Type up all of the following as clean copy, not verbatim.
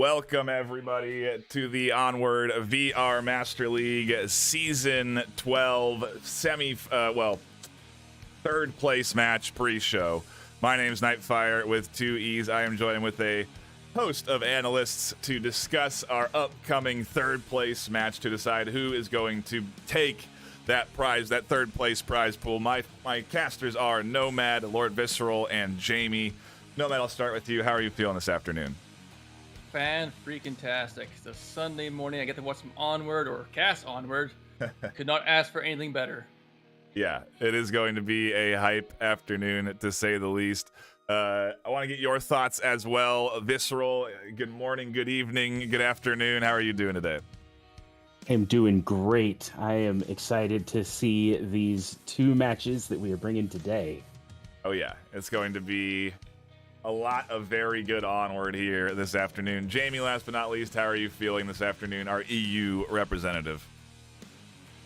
Welcome, everybody, to the Onward VR Master League Season 12 third place match pre-show. My name's Nightfire with 2 E's. I am joined with a host of analysts to discuss our upcoming third place match to decide who is going to take that prize, that third place prize pool. My casters are Nomad, Lord Visceral, and Jamie. Nomad, I'll start with you. How are you feeling this afternoon? Fan-freaking-tastic. It's a Sunday morning. I get to watch some Onward or cast Onward. Could not ask for anything better. Yeah, it is going to be a hype afternoon, to say the least. I want to get your thoughts as well. Visceral, good morning, good evening, good afternoon. How are you doing today? I'm doing great. I am excited to see these 2 matches that we are bringing today. Oh yeah, it's going to be a lot of very good Onward here this afternoon. Jamie, last but not least, how are you feeling this afternoon, our EU representative?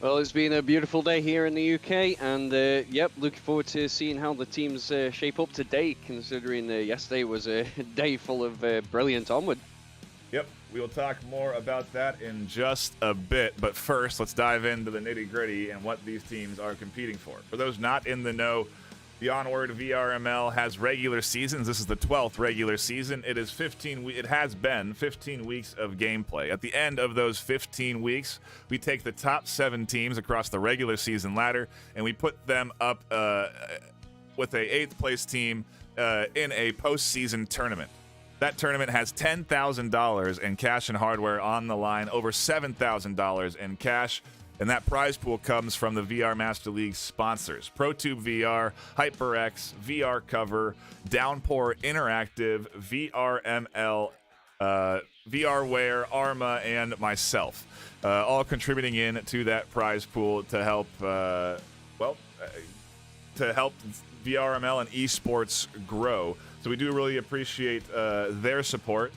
Well, it's been a beautiful day here in the UK, and looking forward to seeing how the teams shape up today, considering yesterday was a day full of brilliant Onward. Yep, we will talk more about that in just a bit, but first, let's dive into the nitty-gritty and what these teams are competing for. For those not in the know, the Onward VRML has regular seasons. This is the 12th regular season. It has been 15 weeks of gameplay. At the end of those 15 weeks, we take the top 7 teams across the regular season ladder, and we put them up with a 8th place team in a postseason tournament. That tournament has $10,000 in cash and hardware on the line, over $7,000 in cash. And that prize pool comes from the VR Master League sponsors: ProTube VR, HyperX, VR Cover, Downpour Interactive, VRML, VRware, Arma, and myself, all contributing in to that prize pool to help, VRML and esports grow. So we do really appreciate their support.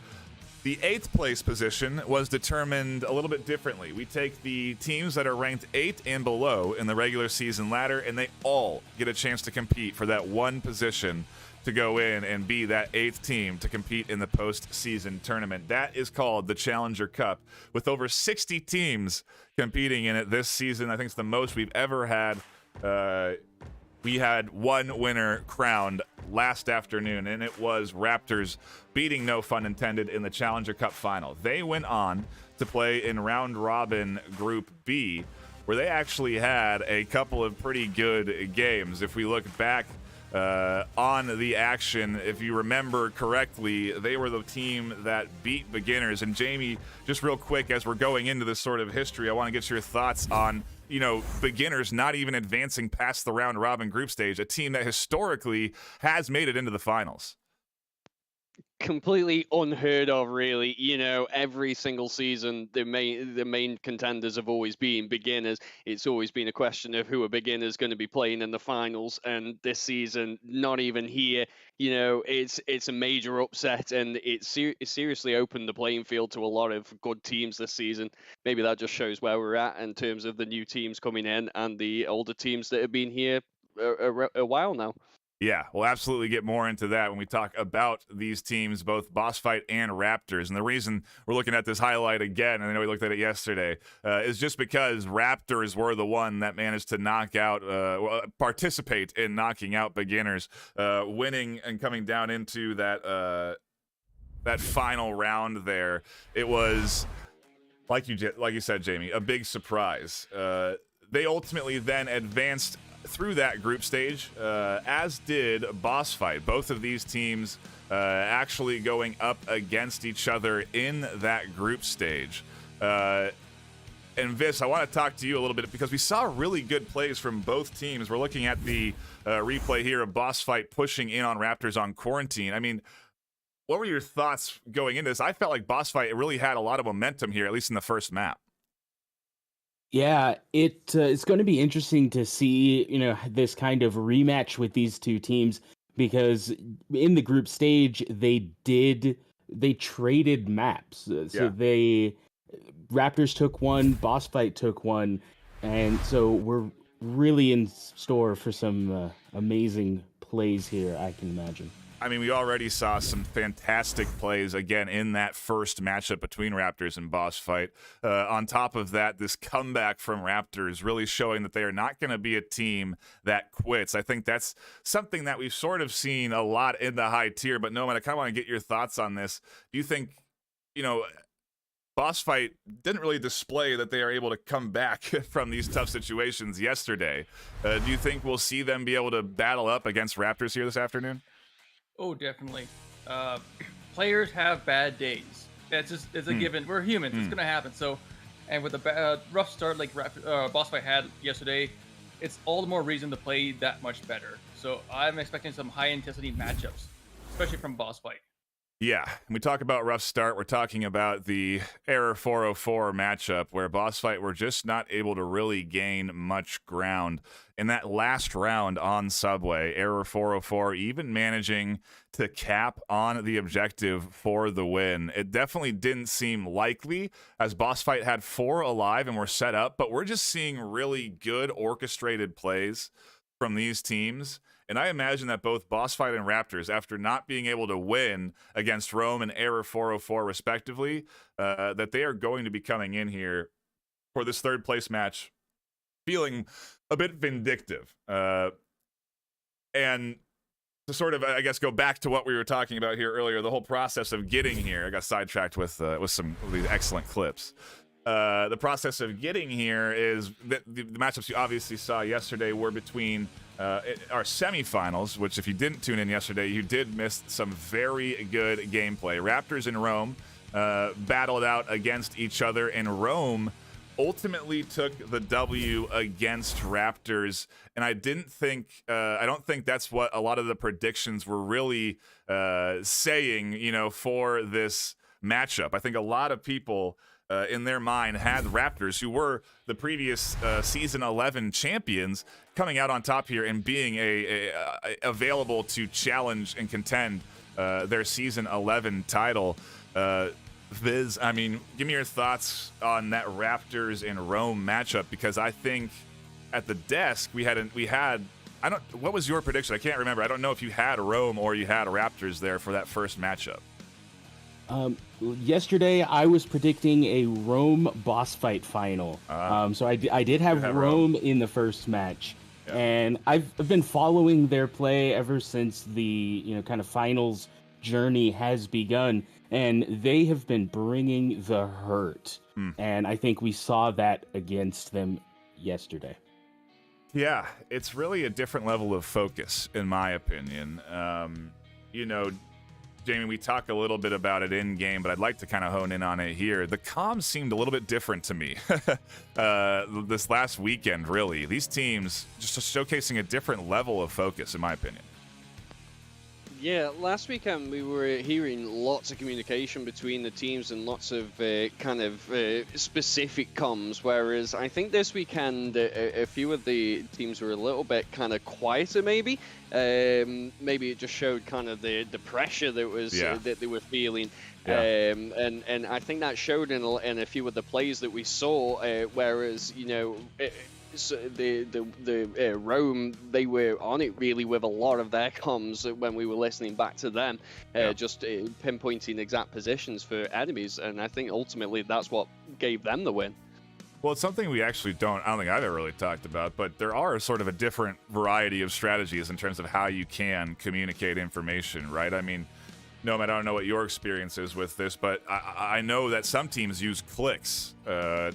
The 8th place position was determined a little bit differently. We take the teams that are ranked 8 and below in the regular season ladder, and they all get a chance to compete for that one position to go in and be that 8th team to compete in the postseason tournament. That is called the Challenger Cup, with over 60 teams competing in it this season. I think it's the most we've ever had. We had one winner crowned last afternoon, and it was Raptors beating No Fun Intended in the Challenger Cup final. They went on to play in round robin Group B, where they actually had a couple of pretty good games. If we look back on the action, if you remember correctly, they were the team that beat Beginners. And Jamie, just real quick, as we're going into this sort of history, I want to get your thoughts on, Beginners not even advancing past the round robin group stage, a team that historically has made it into the finals. Completely unheard of, really. Every single season, the main contenders have always been Beginners. It's always been a question of who are Beginners going to be playing in the finals, and this season, not even here. It's a major upset, and it seriously opened the playing field to a lot of good teams this season. Maybe that just shows where we're at in terms of the new teams coming in and the older teams that have been here a while now. Yeah, we'll absolutely get more into that when we talk about these teams, both Boss Fight and Raptors. And the reason we're looking at this highlight again, and I know we looked at it yesterday, is just because Raptors were the one that managed to participate in knocking out Beginners, winning and coming down into that final round there. It was, like you said, Jamie, a big surprise. They ultimately then advanced through that group stage, as did Boss Fight. Both of these teams actually going up against each other in that group stage. And Vis, I want to talk to you a little bit because we saw really good plays from both teams. We're looking at the replay here of Boss Fight pushing in on Raptors on Quarantine. I mean, what were your thoughts going into this? I felt like Boss Fight really had a lot of momentum here, at least in the first map. Yeah, it's going to be interesting to see, this kind of rematch with these 2 teams, because in the group stage they traded maps. Raptors took one, Boss Fight took one, and so we're really in store for some amazing plays here, I can imagine. I mean, we already saw some fantastic plays again in that first matchup between Raptors and Boss Fight. On top of that, this comeback from Raptors really showing that they are not going to be a team that quits. I think that's something that we've sort of seen a lot in the high tier. But Noman, I kind of want to get your thoughts on this. Do you think, Boss Fight didn't really display that they are able to come back from these tough situations yesterday? Do you think we'll see them be able to battle up against Raptors here this afternoon? Oh, definitely. Players have bad days. It's a given. We're humans. It's gonna happen. So, and with a rough start like Boss Fight had yesterday, it's all the more reason to play that much better. So I'm expecting some high intensity matchups, especially from Boss Fight. Yeah, when we talk about rough start, we're talking about the Error 404 matchup where Boss Fight were just not able to really gain much ground. In that last round on Subway, Error 404 even managing to cap on the objective for the win. It definitely didn't seem likely as Boss Fight had 4 alive and were set up, but we're just seeing really good orchestrated plays from these teams. And I imagine that both Boss Fight and Raptors, after not being able to win against Rome and Error 404 respectively, that they are going to be coming in here for this third place match feeling a bit vindictive. And to sort of, I guess, go back to what we were talking about here earlier, the whole process of getting here. I got sidetracked with some of these excellent clips. The process of getting here is the matchups you obviously saw yesterday were between our semifinals, which if you didn't tune in yesterday, you did miss some very good gameplay. Raptors and Rome battled out against each other, and Rome ultimately took the W against Raptors. And I don't think that's what a lot of the predictions were really saying, for this matchup. I think a lot of people in their mind had Raptors, who were the previous season 11 champions, coming out on top here and being available to challenge and contend their season 11 title. Viz, I mean, give me your thoughts on that Raptors and Rome matchup, because I think at the desk what was your prediction? I can't remember. I don't know if you had Rome or you had Raptors there for that first matchup. Yesterday, I was predicting a Rome Boss Fight final. So I did have Rome in the first match. Yeah. And I've been following their play ever since the kind of finals journey has begun. And they have been bringing the hurt. And I think we saw that against them yesterday. Yeah, it's really a different level of focus, in my opinion. Jamie, we talk a little bit about it in game, but I'd like to kind of hone in on it here. The comms seemed a little bit different to me this last weekend, really. These teams just showcasing a different level of focus, in my opinion. Yeah, last weekend we were hearing lots of communication between the teams and lots of specific comms, whereas I think this weekend a few of the teams were a little bit kind of quieter, maybe. Maybe it just showed kind of the pressure that was that they were feeling. Yeah. And I think that showed in a few of the plays that we saw, whereas, so the Rome, they were on it really with a lot of their comms when we were listening back to them, just pinpointing exact positions for enemies, and I think ultimately that's what gave them the win. Well, it's something I don't think I've ever really talked about, but there are sort of a different variety of strategies in terms of how you can communicate information, right? I mean, no, I don't know what your experience is with this, but I know that some teams use clicks to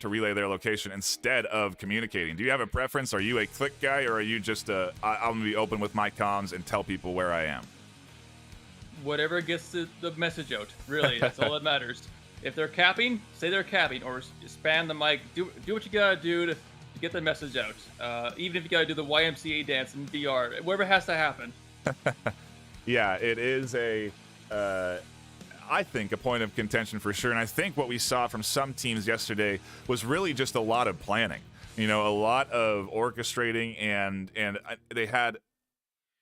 relay their location instead of communicating. Do you have a preference? Are you a click guy, or are you just I'm going to be open with my comms and tell people where I am? Whatever gets the message out, really. That's all that matters. If they're capping, say they're capping, or spam the mic. Do what you got to do to get the message out. Even if you got to do the YMCA dance in VR, whatever has to happen. Yeah, it is I think, a point of contention for sure. And I think what we saw from some teams yesterday was really just a lot of planning, a lot of orchestrating, and they had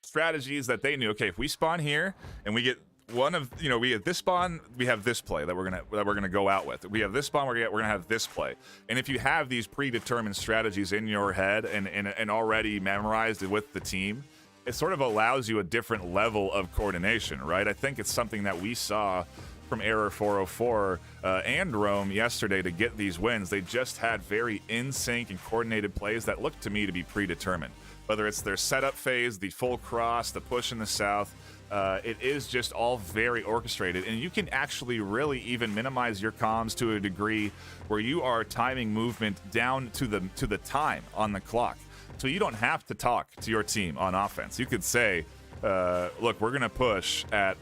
strategies that they knew, okay, if we spawn here and we get we get this spawn, we have this play that we're gonna go out with. We have this spawn, we're gonna have this play. And if you have these predetermined strategies in your head and already memorized with the team, it sort of allows you a different level of coordination, right? I think it's something that we saw from Error 404 and Rome yesterday to get these wins. They just had very in sync and coordinated plays that looked to me to be predetermined. Whether it's their setup phase, the full cross, the push in the south, it is just all very orchestrated, and you can actually really even minimize your comms to a degree where you are timing movement down to the time on the clock. So you don't have to talk to your team on offense. You could say, look, we're going to push at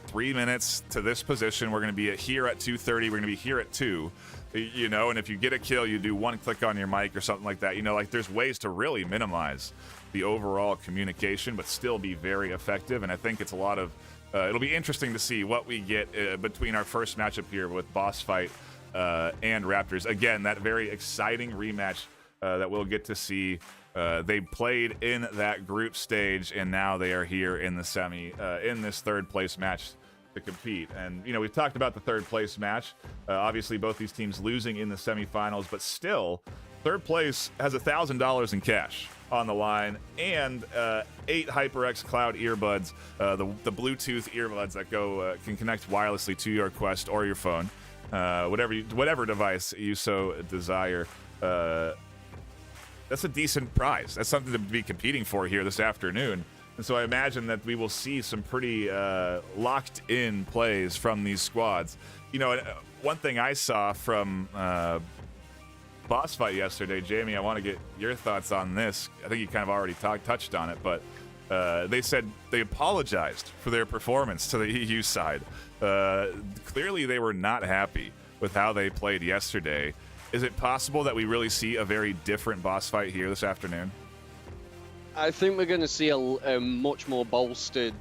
3 minutes to this position. We're going to be here at 2:30. We're going to be here at 2. You know, and if you get a kill, you do one click on your mic or something like that. You know, like there's ways to really minimize the overall communication, but still be very effective. And I think it's a lot of, it'll be interesting to see what we get between our first matchup here with Boss Fight and Raptors. Again, that very exciting rematch that we'll get to see. They played in that group stage, and now they are here in the semi, in this third place match to compete. And, you know, we've talked about the third place match. Obviously, both these teams losing in the semifinals, but still, third place has $1,000 in cash on the line and 8 HyperX Cloud earbuds, the Bluetooth earbuds that can connect wirelessly to your Quest or your phone, whatever device you so desire. That's a decent prize. That's something to be competing for here this afternoon. And so I imagine that we will see some pretty locked-in plays from these squads. You know, one thing I saw from Boss Fight yesterday, Jamie, I want to get your thoughts on this. I think you kind of already touched on it, but they said they apologized for their performance to the EU side. Clearly, they were not happy with how they played yesterday. Is it possible that we really see a very different Boss Fight here this afternoon? I think we're going to see a much more bolstered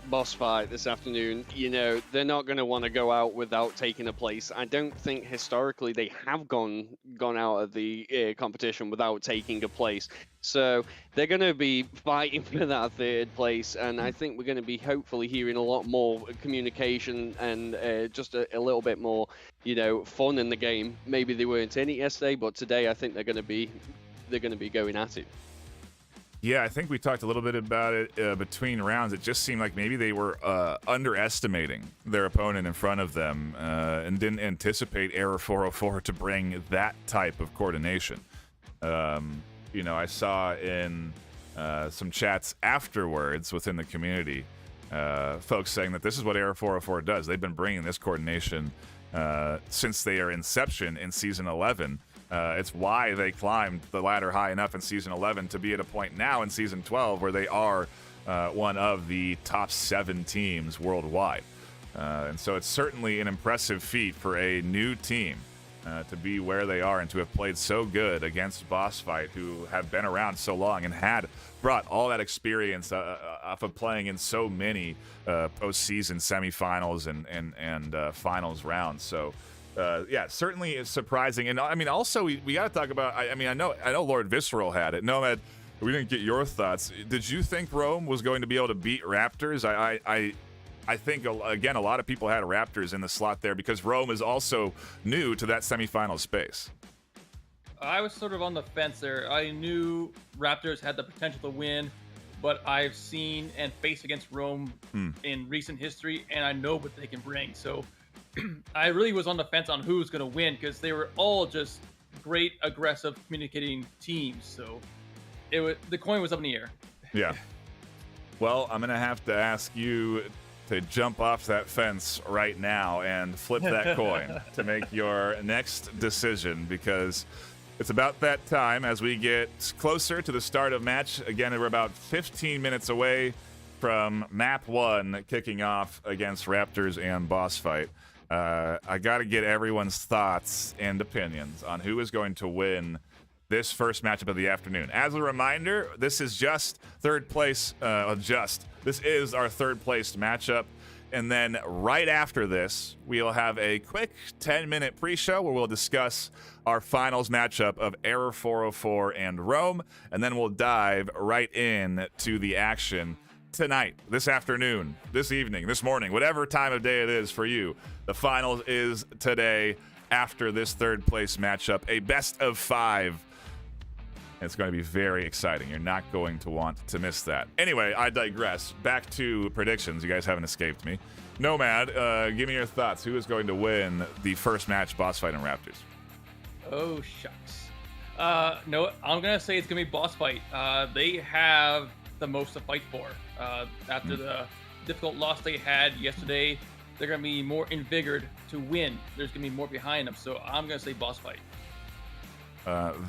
boss fight this afternoon. You know, they're not going to want to go out without taking a place. I don't think historically they have gone out of the competition without taking a place. So they're going to be fighting for that third place, and I think we're going to be hopefully hearing a lot more communication and just a little bit more, you know, fun in the game. Maybe they weren't in it yesterday, but today I think they're going to be going at it. Yeah, I think we talked a little bit about it between rounds. It just seemed like maybe they were underestimating their opponent in front of them and didn't anticipate Error 404 to bring that type of coordination. You know, I saw in some chats afterwards within the community, folks saying that this is what Error 404 does. They've been bringing this coordination since their inception in Season 11. It's why they climbed the ladder high enough in Season 11 to be at a point now in Season 12 where they are one of the top 7 teams worldwide. And so it's certainly an impressive feat for a new team to be where they are and to have played so good against Boss Fight, who have been around so long and had brought all that experience off of playing in so many postseason semifinals and finals rounds. So yeah, certainly is surprising. And I mean, also we got to talk about. I mean, I know Lord Visceral had it. Nomad, we didn't get your thoughts. Did you think Rome was going to be able to beat Raptors? I think again a lot of people had Raptors in the slot there because Rome is also new to that semifinal space. I was sort of on the fence there. I knew Raptors had the potential to win, but I've seen and faced against Rome in recent history, and I know what they can bring. So I really was on the fence on who's going to win because they were all just great, aggressive, communicating teams. So the coin was up in the air. Yeah. Well, I'm going to have to ask you to jump off that fence right now and flip that coin to make your next decision, because it's about that time as we get closer to the start of match. Again, we're about 15 minutes away from map 1 kicking off against Raptors and Boss Fight. I got to get everyone's thoughts and opinions on who is going to win this first matchup of the afternoon. As a reminder, this is just third place. This is our third place matchup. And then right after this, we'll have a quick 10-minute pre-show where we'll discuss our finals matchup of Error 404 and Rome. And then we'll dive right in to the action tonight, this afternoon, this evening, this morning, whatever time of day it is for you. The finals is today after this third place matchup, a best of 5 It's going to be very exciting. You're not going to want to miss that. Anyway, I digress. Back to predictions. You guys haven't escaped me. Nomad, give me your thoughts. Who is going to win the first match, boss fight and Raptors? Oh, shucks. No, I'm going to say it's going to be boss fight. They have the most to fight for. After the difficult loss they had yesterday, they're going to be more invigorated to win. There's going to be more behind them. So I'm going to say boss fight.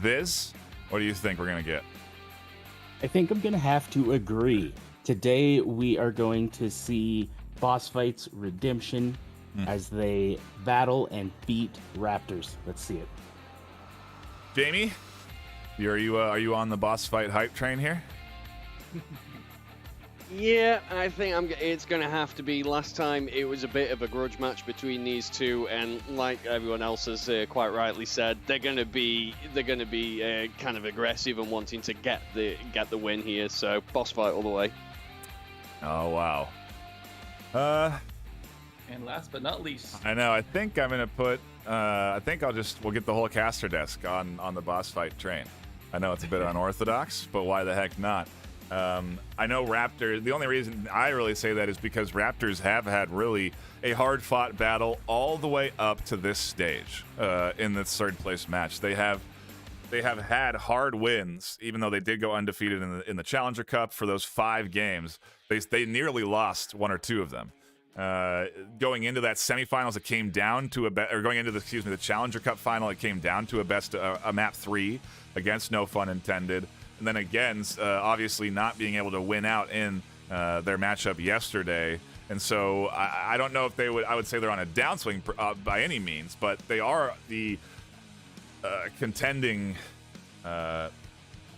Viz, what do you think we're going to get? I think I'm going to have to agree. Today, we are going to see boss fights redemption as they battle and beat Raptors. Let's see it. Jamie, are you on the boss fight hype train here? Yeah, I think it's going to have to be. Last time it was a bit of a grudge match between these two, and like everyone else has quite rightly said, they're going to be kind of aggressive and wanting to get the win here. So boss fight all the way. Oh wow. And last but not least, I know. I think I'm gonna put. We'll get the whole caster desk on the boss fight train. I know it's a bit unorthodox, but why the heck not? I know Raptors. The only reason I really say that is because Raptors have had really a hard-fought battle all the way up to this stage in this third-place match. They have had hard wins, even though they did go undefeated in the Challenger Cup for those 5 games. They nearly lost 1 or 2 of them. Going into that semifinals, it came down to going into the Challenger Cup final, it came down to a map 3 against No Fun Intended. And then again, obviously not being able to win out in their matchup yesterday. And so I don't know if I would say they're on a downswing by any means, but they are the contending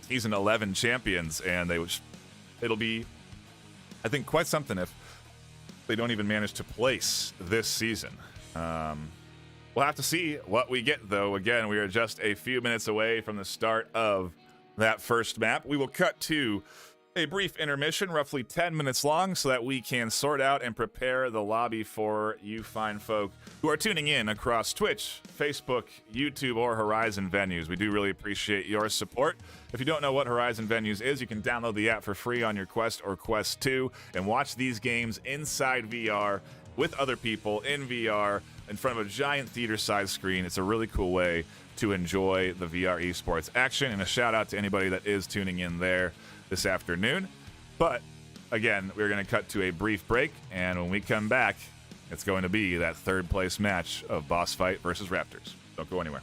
season 11 champions, and it'll be, I think, quite something if they don't even manage to place this season. We'll have to see what we get, though. Again, we are just a few minutes away from the start of that first map. We will cut to a brief intermission, roughly 10 minutes long, so that we can sort out and prepare the lobby for you fine folk who are tuning in across Twitch, Facebook, YouTube, or Horizon Venues. We do really appreciate your support. If you don't know what Horizon Venues is, you can download the app for free on your Quest or Quest 2 and watch these games inside VR with other people in VR in front of a giant theater-sized screen. It's a really cool way to enjoy the VR esports action, and a shout out to anybody that is tuning in there this afternoon. But again, we're going to cut to a brief break, and when we come back, it's going to be that third place match of Boss Fight versus Raptors. Don't go anywhere.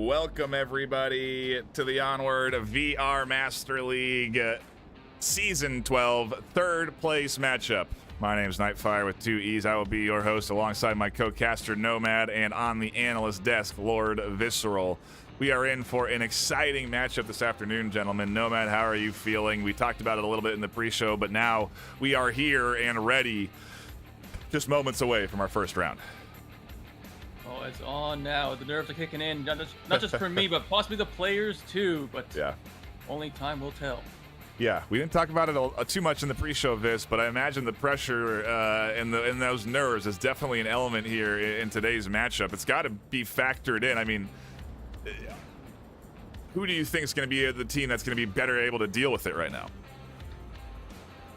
Welcome, everybody, to the Onward VR Master League Season 12 third place matchup. My name is Nightfire with 2 E's. I will be your host alongside my co-caster Nomad and on the analyst desk, Lord Visceral. We are in for an exciting matchup this afternoon, gentlemen. Nomad, how are you feeling? We talked about it a little bit in the pre-show, but now we are here and ready, just moments away from our first round. Oh, it's on now. The nerves are kicking in, not just for me, but possibly the players too. But yeah, only time will tell. Yeah, we didn't talk about it too much in the pre-show of this, but I imagine the pressure and those nerves is definitely an element here in today's matchup. It's got to be factored in. I mean, who do you think is going to be the team that's going to be better able to deal with it right now?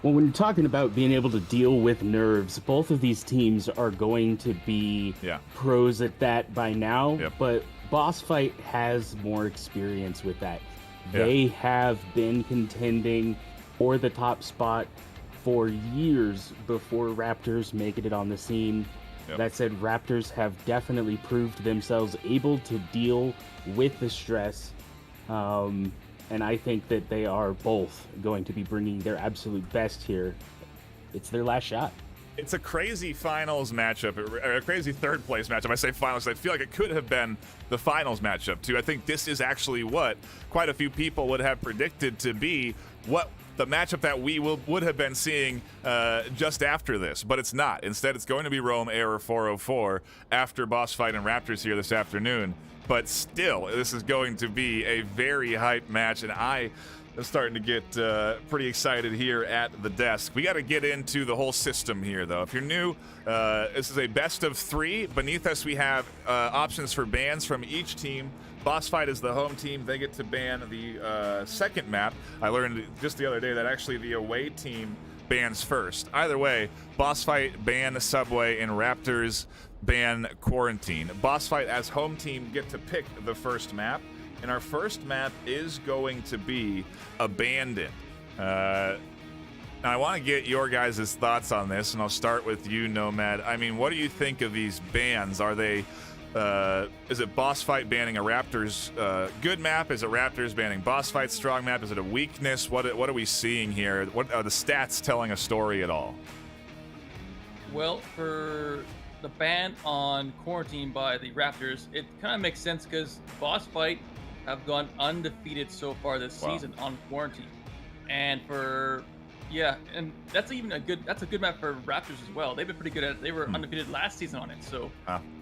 Well, when you're talking about being able to deal with nerves, both of these teams are going to be pros at that by now, but Boss Fight has more experience with that. They have been contending for the top spot for years before Raptors making it on the scene. That said, Raptors have definitely proved themselves able to deal with the stress. And I think that they are both going to be bringing their absolute best here. It's their last shot. It's a crazy finals matchup, or a crazy third place matchup. I say finals, I feel like it could have been the finals matchup too. I think this is actually what quite a few people would have predicted to be what the matchup that we would have been seeing just after this, but it's not. Instead, it's going to be Rome Error 404 after Boss Fight and Raptors here this afternoon. But still, this is going to be a very hype match, and I am starting to get pretty excited here at the desk. We got to get into the whole system here, though. If you're new, this is a best of 3. Beneath us, we have options for bans from each team. Boss Fight is the home team. They get to ban the second map. I learned just the other day that actually the away team bans first. Either way, Boss Fight ban Subway and Raptors ban Quarantine. Boss Fight as home team get to pick the first map, and our first map is going to be Abandoned. Now I want to get your guys' thoughts on this, and I'll start with you, Nomad. I mean, what do you think of these bans? Are they is it Boss Fight banning a Raptors good map? Is it Raptors banning Boss Fight strong map? Is it a weakness? What are we seeing here? What are the stats telling a story at all? Well, for the ban on Quarantine by the Raptors, it kind of makes sense because Boss Fight have gone undefeated so far this season on Quarantine, and and that's a good map for Raptors as well. They've been pretty good at it. They were undefeated last season on it, so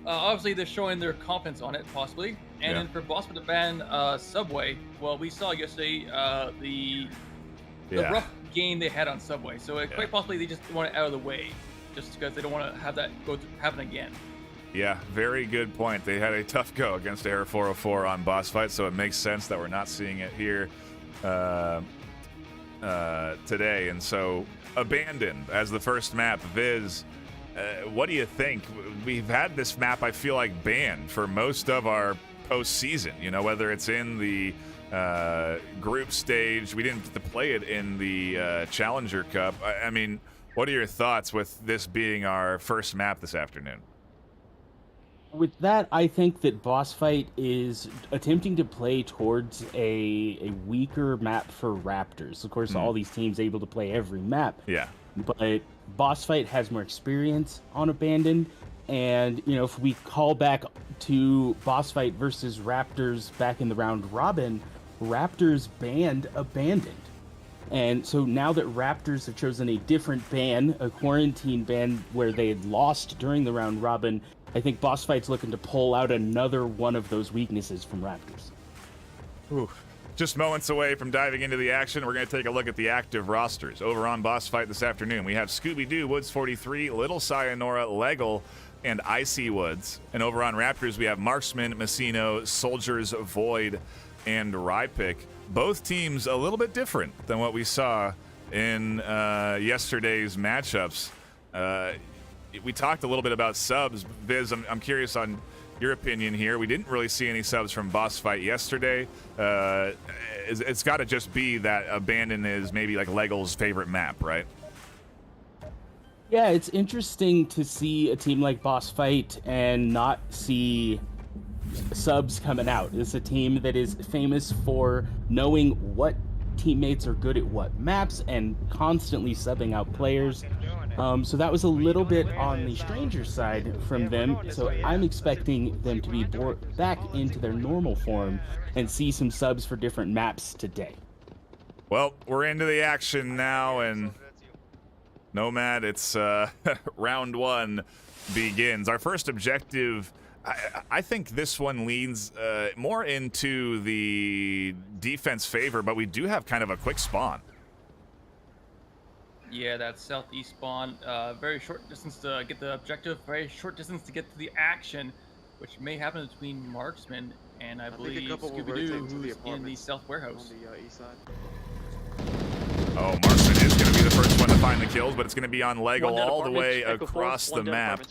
obviously they're showing their confidence on it possibly. And then for Boss Fight to ban Subway, well, we saw yesterday the rough game they had on Subway, so quite possibly they just want it out of the way, just because they don't want to have that happen again. Yeah, very good point. They had a tough go against Error 404 on Boss Fight, so it makes sense that we're not seeing it here today. And so, Abandoned as the first map. Viz, what do you think? We've had this map, I feel like, banned for most of our postseason. You know, whether it's in the group stage, we didn't get to play it in the Challenger Cup. I mean, what are your thoughts with this being our first map this afternoon? With that, I think that Boss Fight is attempting to play towards a weaker map for Raptors. Of course, all these teams able to play every map. Yeah. But Boss Fight has more experience on Abandoned. And, you know, if we call back to Boss Fight versus Raptors back in the round robin, Raptors banned Abandoned. And so now that Raptors have chosen a different ban, a Quarantine ban where they had lost during the round robin, I think Boss Fight's looking to pull out another one of those weaknesses from Raptors. Ooh. Just moments away from diving into the action, we're going to take a look at the active rosters. Over on Boss Fight this afternoon, we have Scooby-Doo, Woods 43, Little Sayonara, Legal, and Icy Woods. And over on Raptors, we have Marksman, Messino, Soldiers, Void, and Rypick. Both teams a little bit different than what we saw in yesterday's matchups. We talked a little bit about subs. Viz, I'm curious on your opinion here. We didn't really see any subs from Boss Fight yesterday. It's got to just be that Abandon is maybe like Legal's favorite map, right? Yeah, it's interesting to see a team like Boss Fight and not see subs coming out. It's a team that is famous for knowing what teammates are good at what maps and constantly subbing out players. So that was a little bit on the stranger side from them. So I'm expecting them to be back into their normal form and see some subs for different maps today. Well, we're into the action now, and Nomad, it's round one begins. Our first objective, I think this one leans more into the defense favor, but we do have kind of a quick spawn. Yeah, that southeast spawn, very short distance to get the objective, very short distance to get to the action, which may happen between Marksman and I believe Scooby-Doo, who's in the south warehouse. On the east side. Oh, Marksman is going to be the first one to find the kills, but it's going to be on Lego all the way across the map.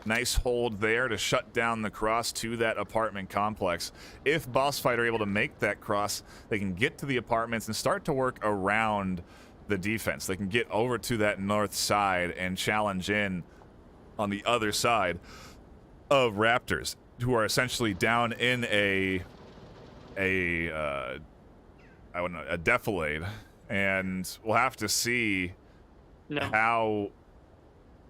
Nice hold there to shut down the cross to that apartment complex. If Boss Fight are able to make that cross, they can get to the apartments and start to work around the defense. They can get over to that north side and challenge in on the other side of Raptors, who are essentially down in a defilade, and we'll have to see how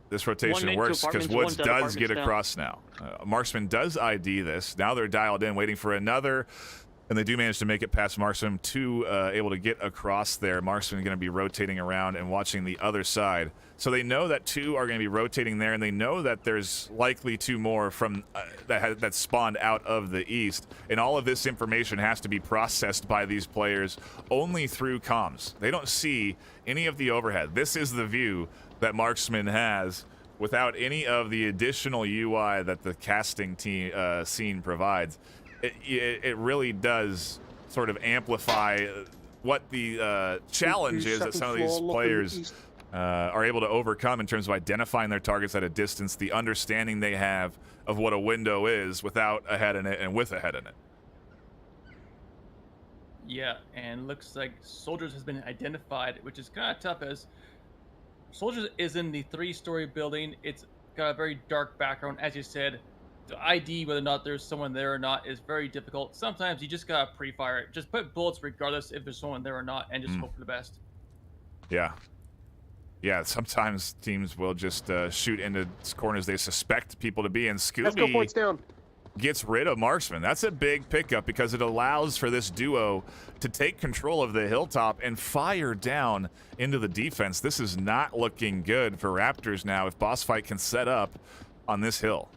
this rotation works, because Woods does get across now. Marksman does ID this. Now they're dialed in, waiting for another, and they do manage to make it past Marksman, able to get across there. Marksman going to be rotating around and watching the other side. So they know that two are going to be rotating there, and they know that there's likely two more from that spawned out of the east. And all of this information has to be processed by these players only through comms. They don't see any of the overhead. This is the view that Marksman has without any of the additional UI that the casting scene provides. It really does sort of amplify what the challenge is that some of these players are able to overcome in terms of identifying their targets at a distance, the understanding they have of what a window is without a head in it and with a head in it. Yeah, and looks like Soldiers has been identified, which is kind of tough, as Soldiers is in the 3-story building. It's got a very dark background, as you said. To ID whether or not there's someone there or not is very difficult. Sometimes you just gotta pre-fire it. Just put bullets regardless if there's someone there or not, and just hope for the best. Yeah. Yeah, sometimes teams will just shoot into corners they suspect people to be in. Scooby gets rid of Marksman. That's a big pickup because it allows for this duo to take control of the hilltop and fire down into the defense. This is not looking good for Raptors now if Boss Fight can set up on this hill.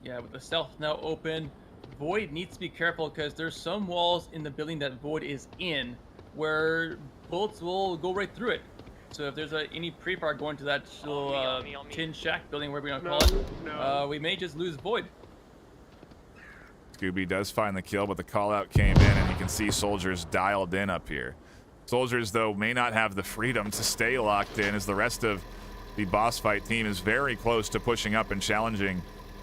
Yeah, with the south now open, Void needs to be careful because there's some walls in the building that Void is in where bullets will go right through it. So if there's any pre-fire going to that little tin shack building, whatever we're gonna call it, we may just lose Void. Scooby does find the kill, but the call out came in, and you can see Soldiers dialed in up here. Soldiers, though, may not have the freedom to stay locked in, as the rest of the Boss Fight team is very close to pushing up and challenging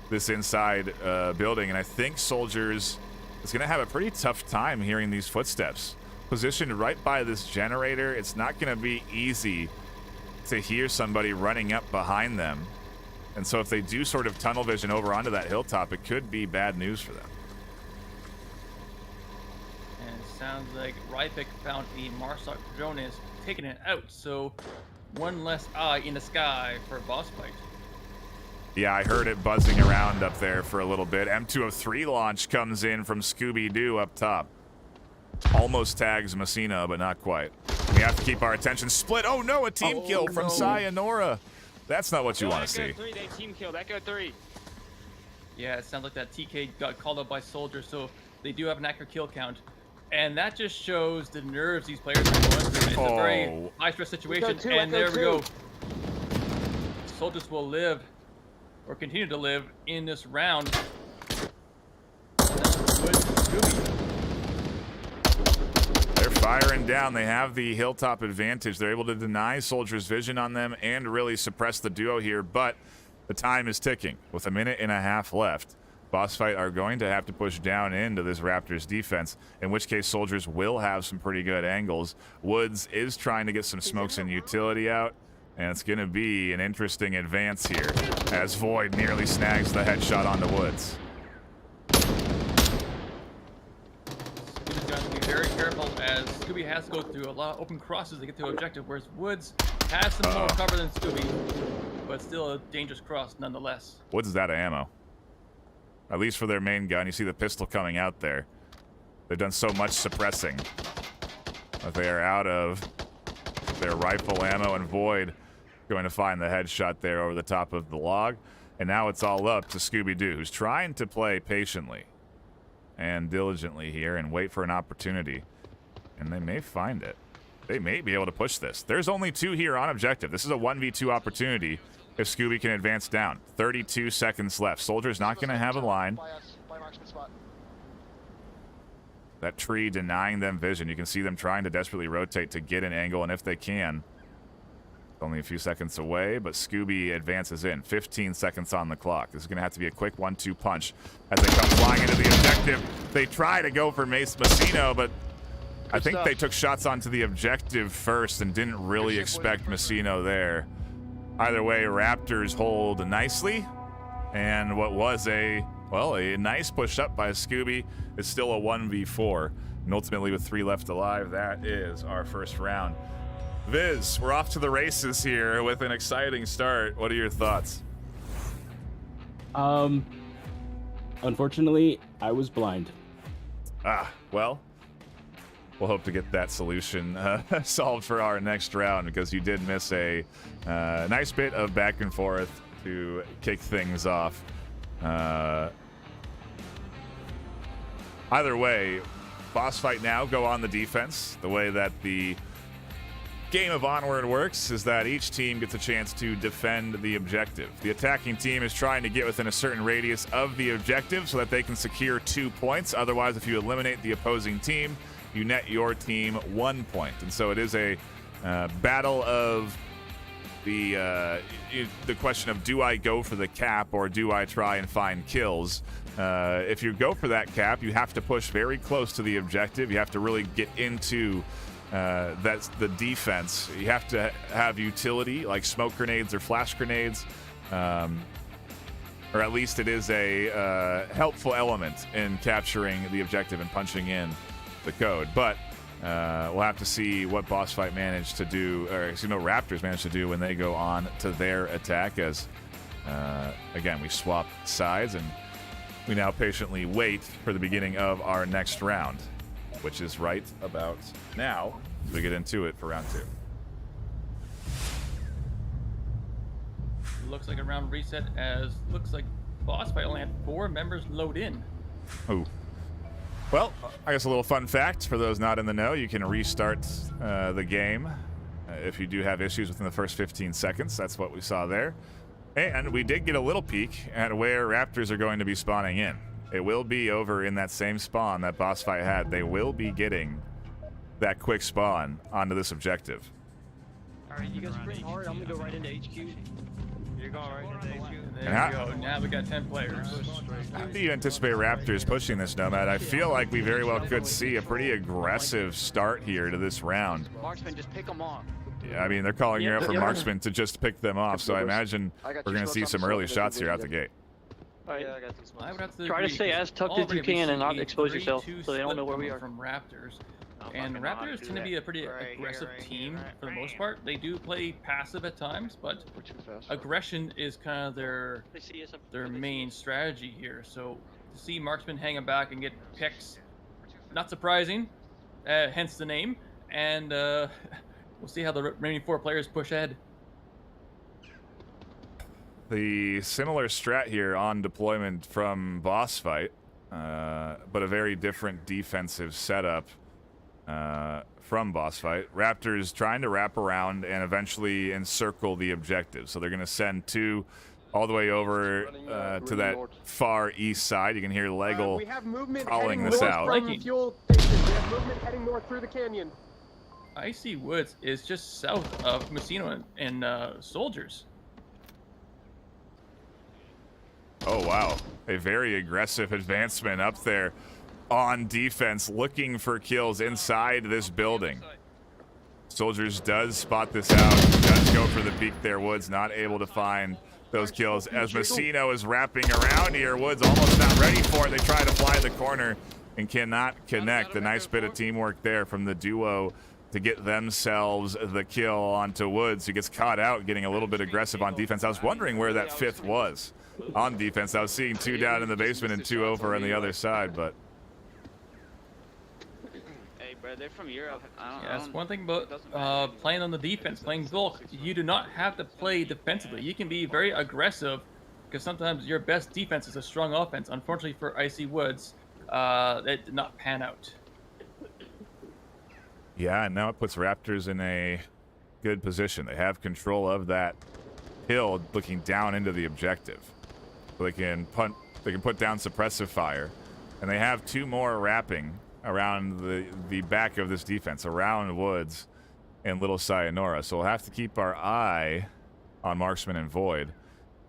this inside building. And I think Soldiers is going to have a pretty tough time hearing these footsteps. Positioned right by this generator, it's not going to be easy to hear somebody running up behind them. And so if they do sort of tunnel vision over onto that hilltop, it could be bad news for them. And it sounds like Rypik found a Marsoc drone and is taking it out. So one less eye in the sky for Boss Fight. Yeah, I heard it buzzing around up there for a little bit. M203 launch comes in from Scooby-Doo up top. Almost tags Messina, but not quite. We have to keep our attention split. Oh no, a team kill from Sayonara. That's not what you want to see. They team kill. That go 3. Yeah, it sounds like that TK got called up by Soldiers, so they do have an accurate kill count. And that just shows the nerves these players are going through. It's a very high-stress situation, and there we go. Soldiers will live, or continue to live, in this round. They're firing down. They have the hilltop advantage. They're able to deny Soldiers' vision on them and really suppress the duo here, but the time is ticking. With a minute and a half left, Boss Fight are going to have to push down into this Raptors defense, in which case Soldiers will have some pretty good angles. Woods is trying to get some smokes and utility out. And it's going to be an interesting advance here as Void nearly snags the headshot onto Woods. Scooby's got to be very careful as Scooby has to go through a lot of open crosses to get to objective, whereas Woods has some more cover than Scooby, but still a dangerous cross nonetheless. Woods is out of ammo. At least for their main gun. You see the pistol coming out there. They've done so much suppressing that they are out of their rifle ammo, and Void going to find the headshot there over the top of the log. And now it's all up to Scooby-Doo, who's trying to play patiently and diligently here and wait for an opportunity. And they may find it. They may be able to push this. There's only 2 here on objective. This is a 1v2 opportunity if Scooby can advance down. 32 seconds left. Soldier's not going to have a line. That tree denying them vision. You can see them trying to desperately rotate to get an angle, and if they can, only a few seconds away, but Scooby advances in. 15 seconds on the clock. This is going to have to be a quick 1-2 punch as they come flying into the objective. They try to go for Mace Messino, but I think they took shots onto the objective first and didn't really expect Messino there. Either way, Raptors hold nicely, and what was a nice push up by Scooby is still a 1v4. And ultimately, with 3 left alive, that is our first round. Viz, we're off to the races here with an exciting start. What are your thoughts? Unfortunately, I was blind. Well, we'll hope to get that solution solved for our next round, because you did miss a nice bit of back and forth to kick things off. Either way, boss fight now, go on the defense. The way that the game of Onward works is that each team gets a chance to defend the objective. The attacking team is trying to get within a certain radius of the objective so that they can secure 2 points. Otherwise, if you eliminate the opposing team, you net your team 1 point. And so it is a battle of the question of, do I go for the cap or do I try and find kills? If you go for that cap, you have to push very close to the objective. You have to really get into that's the defense. You have to have utility like smoke grenades or flash grenades, or at least it is a helpful element in capturing the objective and punching in the code. But we'll have to see what boss fight managed to do, or Raptors managed to do when they go on to their attack. As again, we swap sides and we now patiently wait for the beginning of our next round, which is right about now, as we get into it for round 2. Looks like a round reset, as looks like boss fight only had 4 members load in. Oh. Well, I guess a little fun fact for those not in the know, you can restart the game if you do have issues within the first 15 seconds. That's what we saw there. And we did get a little peek at where Raptors are going to be spawning in. It will be over in that same spawn that boss fight had. They will be getting that quick spawn onto this objective. All right, you guys sprint hard. I'm gonna go right into HQ. You're going right into HQ. There we go. Now we got 10 players. How do you anticipate Raptors pushing this, Nomad? I feel like we very well could see a pretty aggressive start here to this round. Marksman, just pick them off. Yeah, I mean, they're calling you out for marksman to just pick them off, so I imagine we're going to see some early shots here out the gate. Right. I would have Try to stay as tucked as you can and not expose yourself, so they don't know where we are. From Raptors. And Raptors tend to be a pretty aggressive team for the most part. They do play passive at times, but aggression is kind of their main strategy here. So to see marksman hanging back and get picks, not surprising, hence the name. And we'll see how the remaining 4 players push ahead. The similar strat here on deployment from boss fight, but a very different defensive setup from boss fight. Raptors trying to wrap around and eventually encircle the objective. So they're going to send 2 all the way over to that far east side. You can hear Legel calling this out. Fuel station. We have movement heading north through the canyon. Icy Woods is just south of Messino and Soldiers. Oh, wow. A very aggressive advancement up there on defense, looking for kills inside this building. Soldiers does spot this out, does go for the peek there. Woods not able to find those kills as Messino is wrapping around here. Woods almost not ready for it. They try to fly the corner and cannot connect. A nice bit of teamwork there from the duo to get themselves the kill onto Woods, who gets caught out getting a little bit aggressive on defense. I was wondering where that fifth was on defense. I was seeing 2 down in the basement and 2 over on the other side, but They're from Europe. That's one thing about playing on the defense, playing bulk. You do not have to play defensively. You can be very aggressive because sometimes your best defense is a strong offense. Unfortunately for Icy Woods, that did not pan out. yeah, and now it puts Raptors in a good position. They have control of that hill looking down into the objective. So they can put down suppressive fire, and they have 2 more wrapping around the back of this defense, around Woods and Little Sayonara. So we'll have to keep our eye on Marksman and Void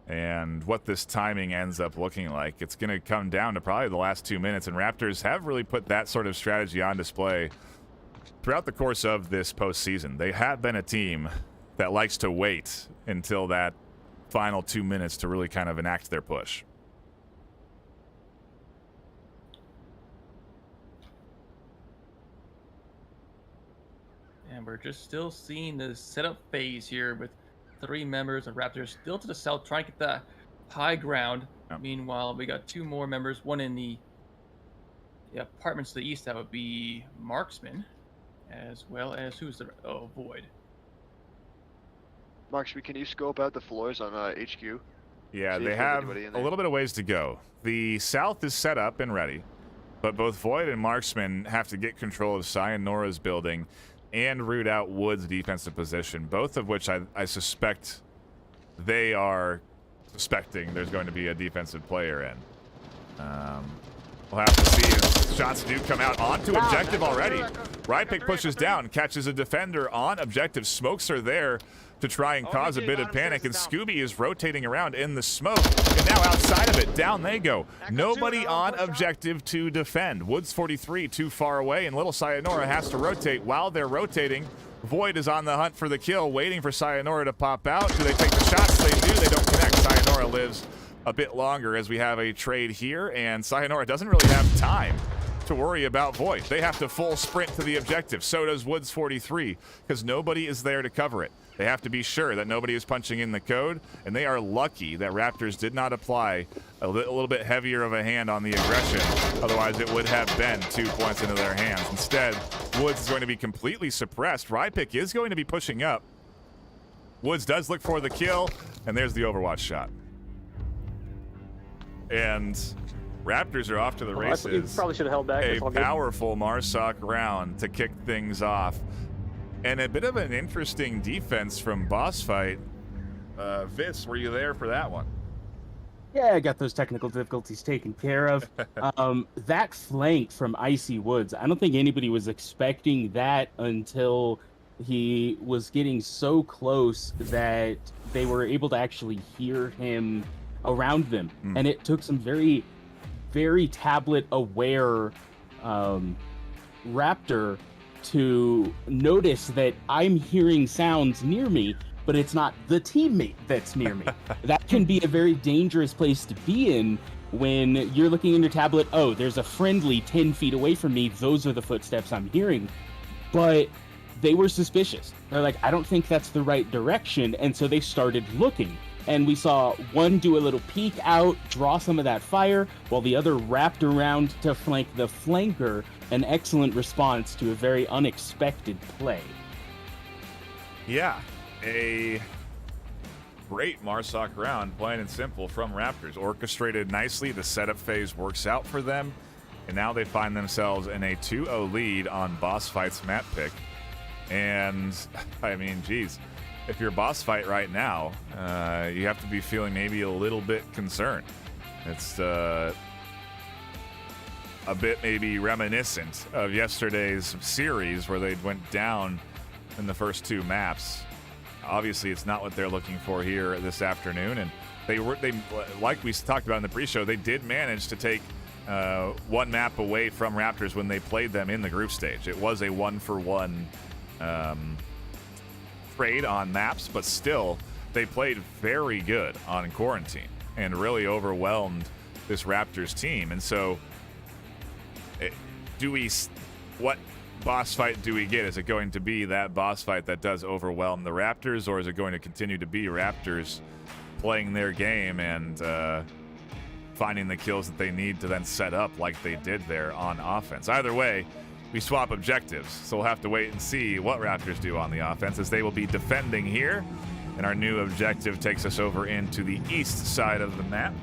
and what this timing ends up looking like. It's going to come down to probably the last 2 minutes, and Raptors have really put that sort of strategy on display throughout the course of this postseason. They have been a team that likes to wait until that final 2 minutes to really kind of enact their push. And we're just still seeing the setup phase here with 3 members of Raptors still to the south trying to get the high ground. Yep. Meanwhile, we got 2 more members, one in the apartments to the east. That would be Marksman, as well as who's the Void. Marksman, can you scope out the floors on HQ? Yeah, See they if there's have anybody in a there. little bit of ways to go. The south is set up and ready, but both Void and Marksman have to get control of Sayanora's building and root out Woods' defensive position, both of which I suspect they are suspecting there's going to be a defensive player in. We'll have to see if shots do come out onto objective already. Rypick pushes down, catches a defender on objective, smokes her there to try and cause a bit of panic, and Scooby is rotating around in the smoke, and now outside of it, down they go. Nobody on objective to defend. Woods 43 too far away, and Little Sayonara has to rotate. While they're rotating, Void is on the hunt for the kill, waiting for Sayonara to pop out. Do they take the shots? They do. They don't connect. Sayonara lives a bit longer as we have a trade here, and Sayonara doesn't really have time to worry about Void. They have to full sprint to the objective. So does Woods 43, because nobody is there to cover it. They have to be sure that nobody is punching in the code, and they are lucky that Raptors did not apply a little bit heavier of a hand on the aggression. Otherwise, it would have been 2 points into their hands. Instead, Woods is going to be completely suppressed. Rypick is going to be pushing up. Woods does look for the kill, and there's the Overwatch shot. And Raptors are off to the races. You probably should have held back. A It's all good. powerful Marsoc round to kick things off. And a bit of an interesting defense from Boss Fight. Vince, were you there for that one? Yeah, I got those technical difficulties taken care of. That flank from Icy Woods, I don't think anybody was expecting that until he was getting so close that they were able to actually hear him around them. And it took some very, very tablet-aware Raptor to notice that I'm hearing sounds near me, but it's not the teammate that's near me. That can be a very dangerous place to be in when you're looking in your tablet. Oh, there's a friendly 10 feet away from me. Those are the footsteps I'm hearing. But they were suspicious. They're like, I don't think that's the right direction. And so they started looking. And we saw one do a little peek out, draw some of that fire, while the other wrapped around to flank the flanker. An excellent response to a very unexpected play. Yeah, a great Marsoc round, plain and simple, from Raptors. Orchestrated nicely, the setup phase works out for them, and now they find themselves in a 2-0 lead on Boss Fight's map pick. And, I mean, geez, if you're Boss Fight right now, you have to be feeling maybe a little bit concerned. It's a bit maybe reminiscent of yesterday's series where they went down in the first 2 maps. Obviously, it's not what they're looking for here this afternoon, and they like we talked about in the pre-show, they did manage to take 1 map away from Raptors when they played them in the group stage. It was a 1-for-1 trade on maps, but still, they played very good on Quarantine and really overwhelmed this Raptors team. And so, what boss fight do we get? Is it going to be that boss fight that does overwhelm the Raptors, or is it going to continue to be Raptors playing their game and finding the kills that they need to then set up like they did there on offense? Either way, we swap objectives, so we'll have to wait and see what Raptors do on the offense, as they will be defending here, and our new objective takes us over into the east side of the map.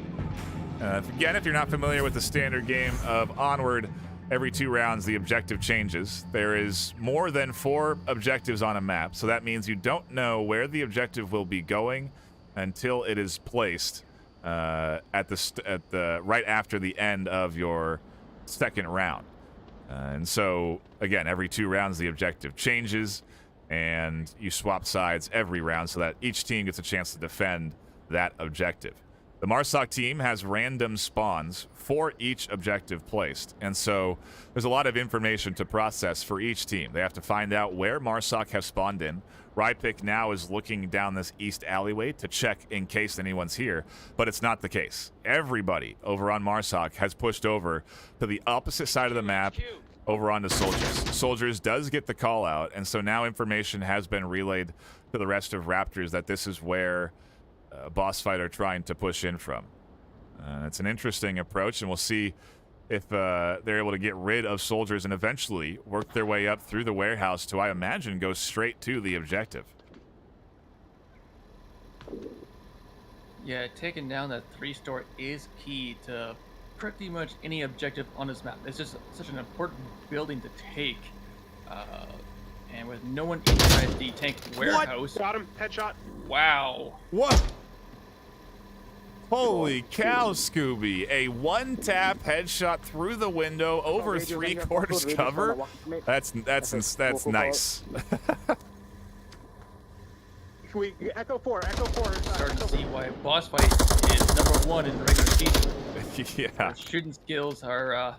Again, if you're not familiar with the standard game of Onward, every 2 rounds the objective changes. There is more than 4 objectives on a map, so that means you don't know where the objective will be going until it is placed at the right after the end of your second round. And so, again, every 2 rounds the objective changes, and you swap sides every round so that each team gets a chance to defend that objective. The Marsoc team has random spawns for each objective placed, and so there's a lot of information to process for each team. They have to find out where Marsoc have spawned in. Rypic now is looking down this east alleyway to check in case anyone's here, but it's not the case. Everybody over on Marsoc has pushed over to the opposite side of the map, over onto Soldiers. Soldiers does get the call out, and so now information has been relayed to the rest of Raptors that this is where boss fight are trying to push in from. It's an interesting approach, and we'll see if they're able to get rid of Soldiers and eventually work their way up through the warehouse to, I imagine, go straight to the objective. Yeah, taking down that 3-store is key to pretty much any objective on this map. It's just such an important building to take. And with no one inside the tank warehouse... What? Got him. Headshot. Wow. What? Holy cow, Scooby. A one-tap headshot through the window over 3/4 cover? That's nice. Echo 4, Echo 4. Starting to see why boss fight is #1 in the regular season. Yeah. Their shooting skills are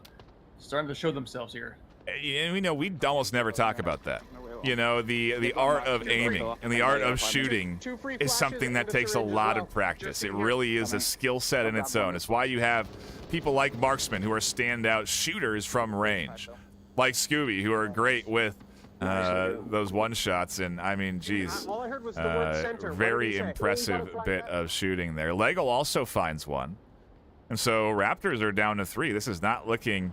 starting to show themselves here. And we know we almost never talk about that. You know, the art of aiming and the art of shooting is something that takes a lot of practice. It really is a skill set in its own. It's why you have people like marksmen who are standout shooters from range, like Scooby, who are great with those one-shots. And I mean, geez, very impressive bit of shooting there. Lego also finds one. And so Raptors are down to 3. This is not looking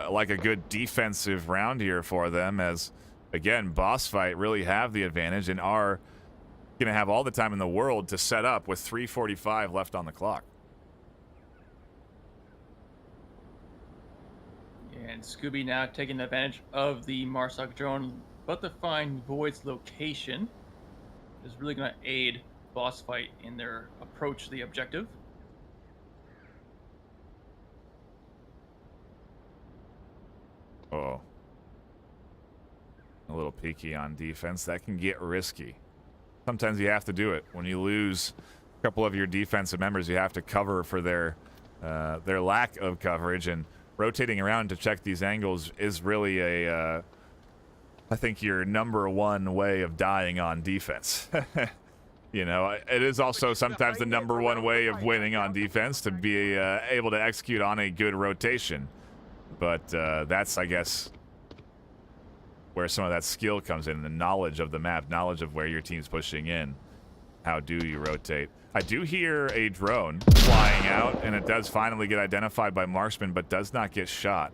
like a good defensive round here for them, as again, boss fight really have the advantage and are going to have all the time in the world to set up with 3:45 left on the clock. And Scooby now taking advantage of the Marsoc drone, but to find Void's location is really going to aid boss fight in their approach to the objective. Oh. A little peeky on defense. That can get risky. Sometimes you have to do it. When you lose a couple of your defensive members, you have to cover for their lack of coverage, and rotating around to check these angles is really I think your #1 way of dying on defense. You know, it is also sometimes the #1 way of winning on defense, to be able to execute on a good rotation. But that's, I guess, where some of that skill comes in, the knowledge of the map, knowledge of where your team's pushing in. How do you rotate? I do hear a drone flying out, and it does finally get identified by marksman, but does not get shot.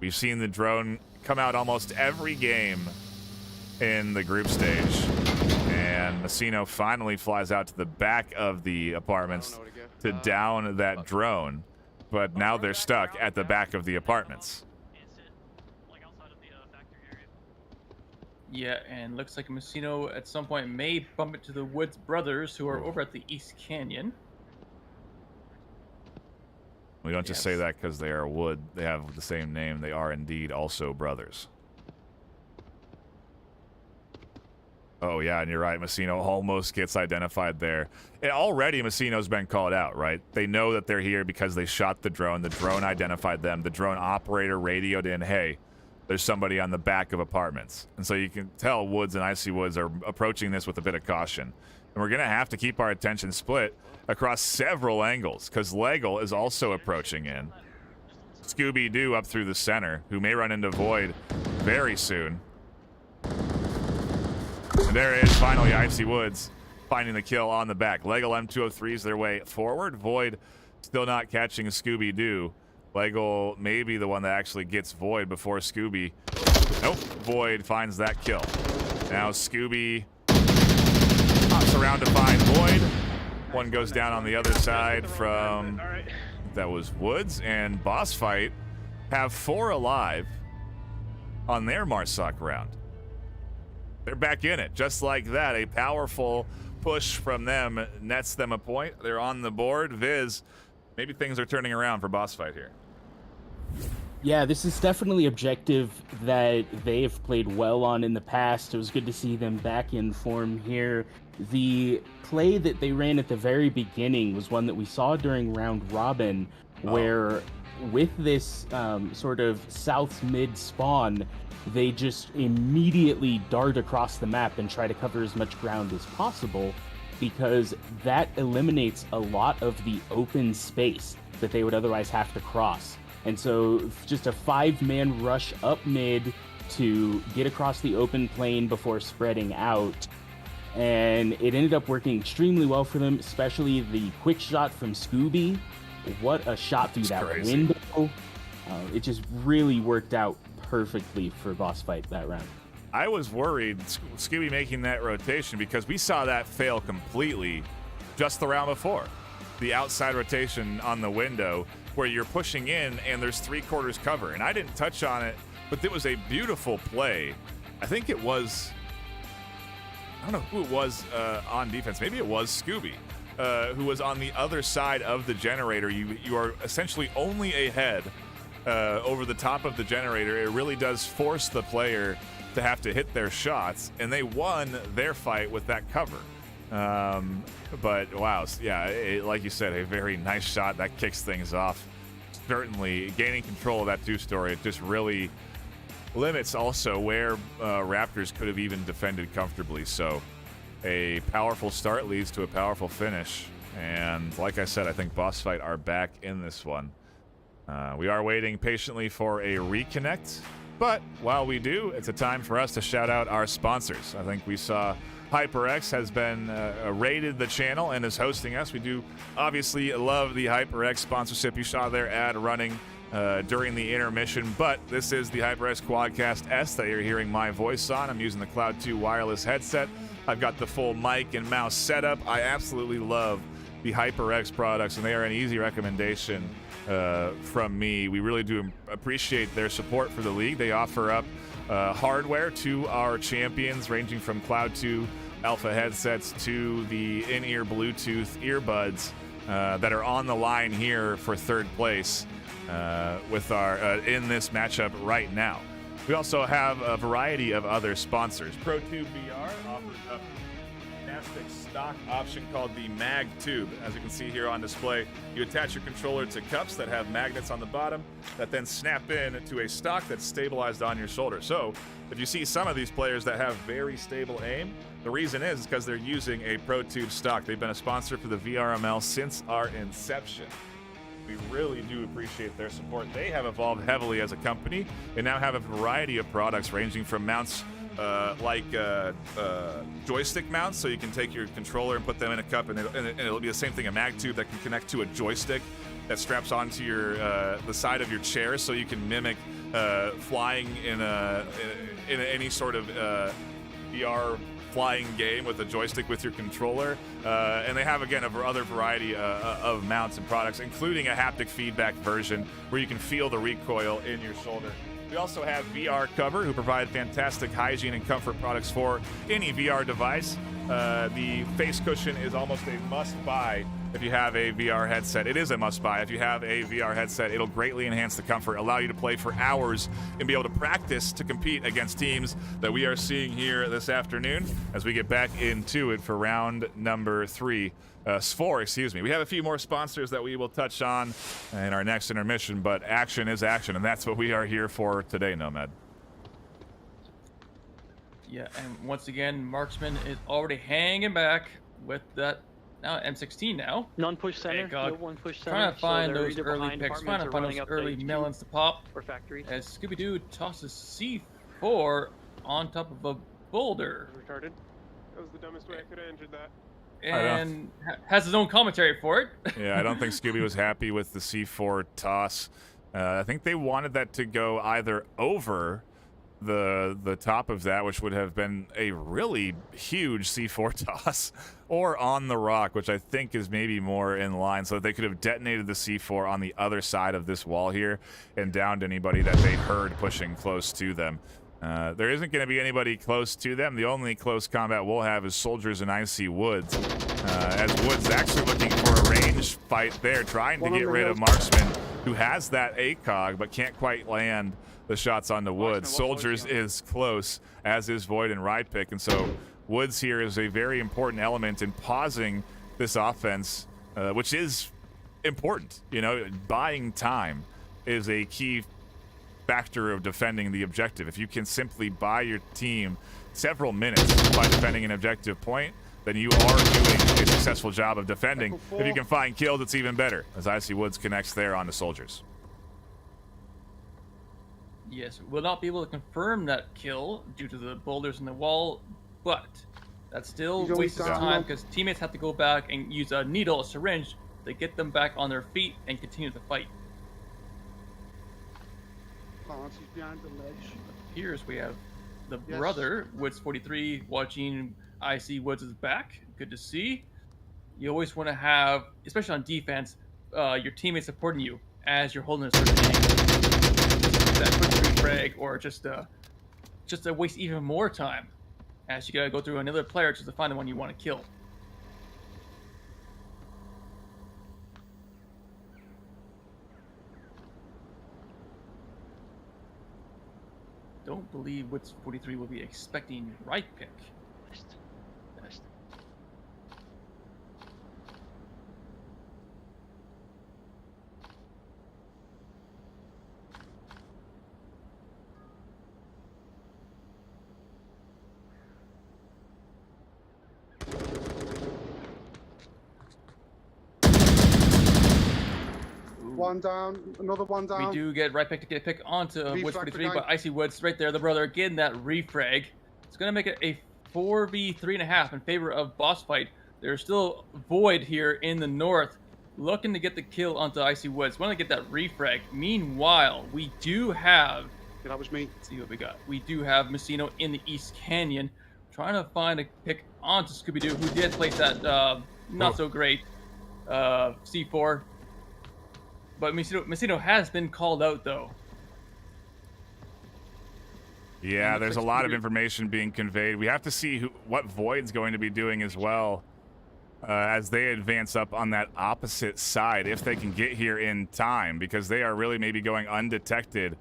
We've seen the drone come out almost every game in the group stage, and Messino finally flies out to the back of the apartments to down that drone, but now they're stuck at the back of the apartments. Yeah, and looks like Messino at some point may bump into the Woods brothers, who are over at the East Canyon. We don't just say that because they are Wood. They have the same name. They are indeed also brothers. Oh, yeah, and you're right. Messino almost gets identified there. And already Messino's been called out, right? They know that they're here because they shot the drone. The drone identified them. The drone operator radioed in, hey, there's somebody on the back of apartments. And so you can tell Woods and Icy Woods are approaching this with a bit of caution. And we're going to have to keep our attention split across several angles because Legal is also approaching in. Scooby-Doo up through the center, who may run into Void very soon. And there is finally Icy Woods finding the kill on the back. Legal M203s their way forward. Void still not catching Scooby-Doo. Legal may be the one that actually gets Void before Scooby. Nope, Void finds that kill. Now Scooby hops around to find Void. One goes down on the other side from, that was Woods, and Boss Fight have 4 alive on their Marsoc round. They're back in it, just like that. A powerful push from them nets them a point. They're on the board. Viz, maybe things are turning around for Boss Fight here. Yeah, this is definitely objective that they have played well on in the past. It was good to see them back in form here. The play that they ran at the very beginning was one that we saw during round robin, where with this sort of south mid spawn, they just immediately dart across the map and try to cover as much ground as possible, because that eliminates a lot of the open space that they would otherwise have to cross. And so just a 5-man rush up mid to get across the open plane before spreading out. And it ended up working extremely well for them, especially the quick shot from Scooby. What a shot through that window. It just really worked out perfectly for Boss Fight that round. I was worried Scooby making that rotation because we saw that fail completely just the round before. The outside rotation on the window where you're pushing in and there's 3/4 cover. And I didn't touch on it, but it was a beautiful play. I think it was, I don't know who it was on defense. Maybe it was Scooby, who was on the other side of the generator. You are essentially only a head over the top of the generator. It really does force the player to have to hit their shots, and they won their fight with that cover. But wow, yeah, like you said, a very nice shot that kicks things off. Certainly gaining control of that 2-story, it just really limits also where Raptors could have even defended comfortably. So a powerful start leads to a powerful finish. And like I said, I think Boss Fight are back in this one. We are waiting patiently for a reconnect, but while we do, it's a time for us to shout out our sponsors. I think we saw HyperX has been rated the channel and is hosting us. We do obviously love the HyperX sponsorship. You saw their ad running during the intermission, but this is the HyperX Quadcast S that you're hearing my voice on. I'm using the Cloud 2 wireless headset. I've got the full mic and mouse setup. I absolutely love the HyperX products, and they are an easy recommendation from me. We really do appreciate their support for the league. They offer up hardware to our champions, ranging from Cloud 2 Alpha headsets to the in-ear Bluetooth earbuds that are on the line here for third place with our in this matchup right now. We also have a variety of other sponsors. ProTube VR offers a fantastic stock option called the Mag Tube. As you can see here on display, you attach your controller to cups that have magnets on the bottom that then snap in to a stock that's stabilized on your shoulder. So if you see some of these players that have very stable aim, the reason is because they're using a ProTube stock. They've been a sponsor for the VRML since our inception. We really do appreciate their support. They have evolved heavily as a company and now have a variety of products ranging from mounts like joystick mounts, so you can take your controller and put them in a cup, and it'll be the same thing, a mag tube that can connect to a joystick that straps onto your the side of your chair, so you can mimic flying in any sort of VR flying game with a joystick with your controller. And they have, again, other variety of mounts and products, including a haptic feedback version where you can feel the recoil in your shoulder. We also have VR Cover, who provide fantastic hygiene and comfort products for any VR device. The face cushion is almost a must-buy if you have a VR headset. It is a must-buy. If you have a VR headset, it'll greatly enhance the comfort, allow you to play for hours, and be able to practice to compete against teams that we are seeing here this afternoon as we get back into it for round number 4, excuse me. We have a few more sponsors that we will touch on in our next intermission, but action is action, and that's what we are here for today, Nomad. Yeah, and once again, Marksman is already hanging back with that now M16 now. Non-push center. Hey, God. No one push center. Trying to find so they're those either early behind picks, apartments trying to or find running those up to early HQ melons to pop. or factories. As Scooby-Doo tosses C4 on top of a boulder. Retarded. That was the dumbest way I could have entered that. And has his own commentary for it. Yeah, I don't think Scooby was happy with the C4 toss. I think they wanted that to go either over the top of that, which would have been a really huge C4 toss, or on the rock, which I think is maybe more in line, so that they could have detonated the C4 on the other side of this wall here and downed anybody that they heard pushing close to them. There isn't going to be anybody close to them. The only close combat we'll have is Soldiers and Icy Woods. As Woods actually looking for a range fight there, trying to get rid of Marksman, who has that ACOG but can't quite land the shots onto Woods. Soldiers is close, as is Void and Ride Pick, and so Woods here is a very important element in pausing this offense, which is important. You know, buying time is a key factor of defending the objective. If you can simply buy your team several minutes by defending an objective point, then you are doing a successful job of defending. If you can find kills, it's even better, as Icy Woods connects there onto Soldiers. Yes, we'll not be able to confirm that kill due to the boulders in the wall, but that still wastes time because teammates have to go back and use a needle, a syringe, to get them back on their feet and continue the fight. Appears we have the brother, Woods 43, watching Icy Woods' back. Good to see. You always want to have, especially on defense, your teammates supporting you as you're holding a certain angle. That quick frag, or just to waste even more time, as you gotta go through another player just to find the one you want to kill. Don't believe Woods 43 will be expecting right pick. One down, another one down. We do get right pick to get a pick onto Woods 43, but Icy Woods right there, the brother, getting that refrag. It's going to make it a 4v3.5 in favor of boss fight. There's still Void here in the north, looking to get the kill onto Icy Woods. Want to get that refrag. Meanwhile, we do have... Yeah, that was me. Let's see what we got. We do have Messino in the East Canyon, trying to find a pick onto Scooby-Doo, who did place that not so great C4. But Messino has been called out, though. Yeah, there's a lot of information being conveyed. We have to see what Void's going to be doing as well as they advance up on that opposite side, if they can get here in time, because they are really maybe going undetected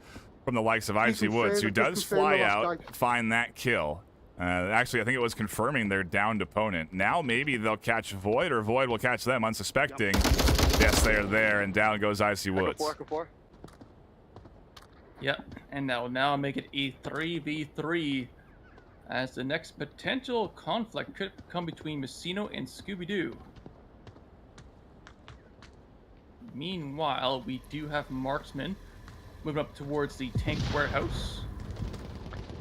from the likes of Icy Woods, who does fly out, find that kill. Actually, I think it was confirming their downed opponent. Now maybe they'll catch Void, or Void will catch them unsuspecting. Yes, they are there, and down goes Icy Woods. Yep, and that will now make it a 3v3, as the next potential conflict could come between Messino and Scooby-Doo. Meanwhile, we do have Marksman moving up towards the tank warehouse.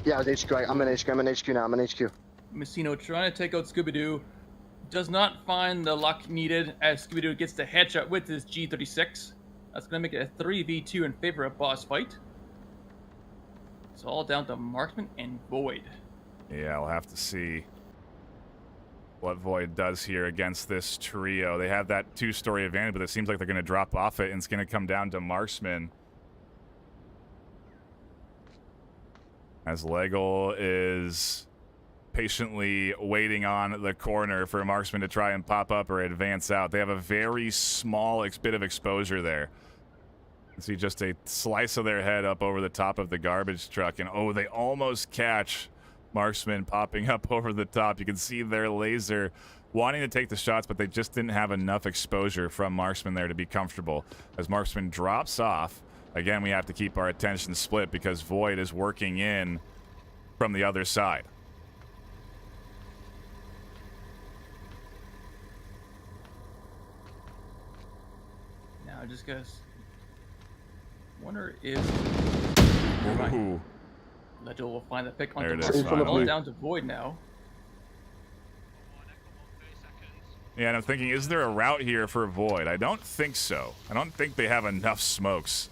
Yeah, it's HQ. I'm in HQ. I'm in HQ now. I'm in HQ. Messino trying to take out Scooby-Doo. Does not find the luck needed as Scooby-Doo gets the headshot with his G36. That's going to make it a 3v2 in favor of boss fight. It's all down to Marksman and Void. Yeah, we'll have to see what Void does here against this trio. They have that two-story advantage, but it seems like they're going to drop off it, and it's going to come down to Marksman. As Legal is patiently waiting on the corner for Marksman to try and pop up or advance out. They have a very small bit of exposure there. You see just a slice of their head up over the top of the garbage truck, and oh, they almost catch Marksman popping up over the top. You can see their laser wanting to take the shots, but they just didn't have enough exposure from Marksman there to be comfortable. As Marksman drops off, again, we have to keep our attention split because Void is working in from the other side. I just guess. Wonder if Ooh. Leto will find the pick on There it the is, finally. down to Void now. Yeah, and I'm thinking, is there a route here for Void? I don't think so. I don't think they have enough smokes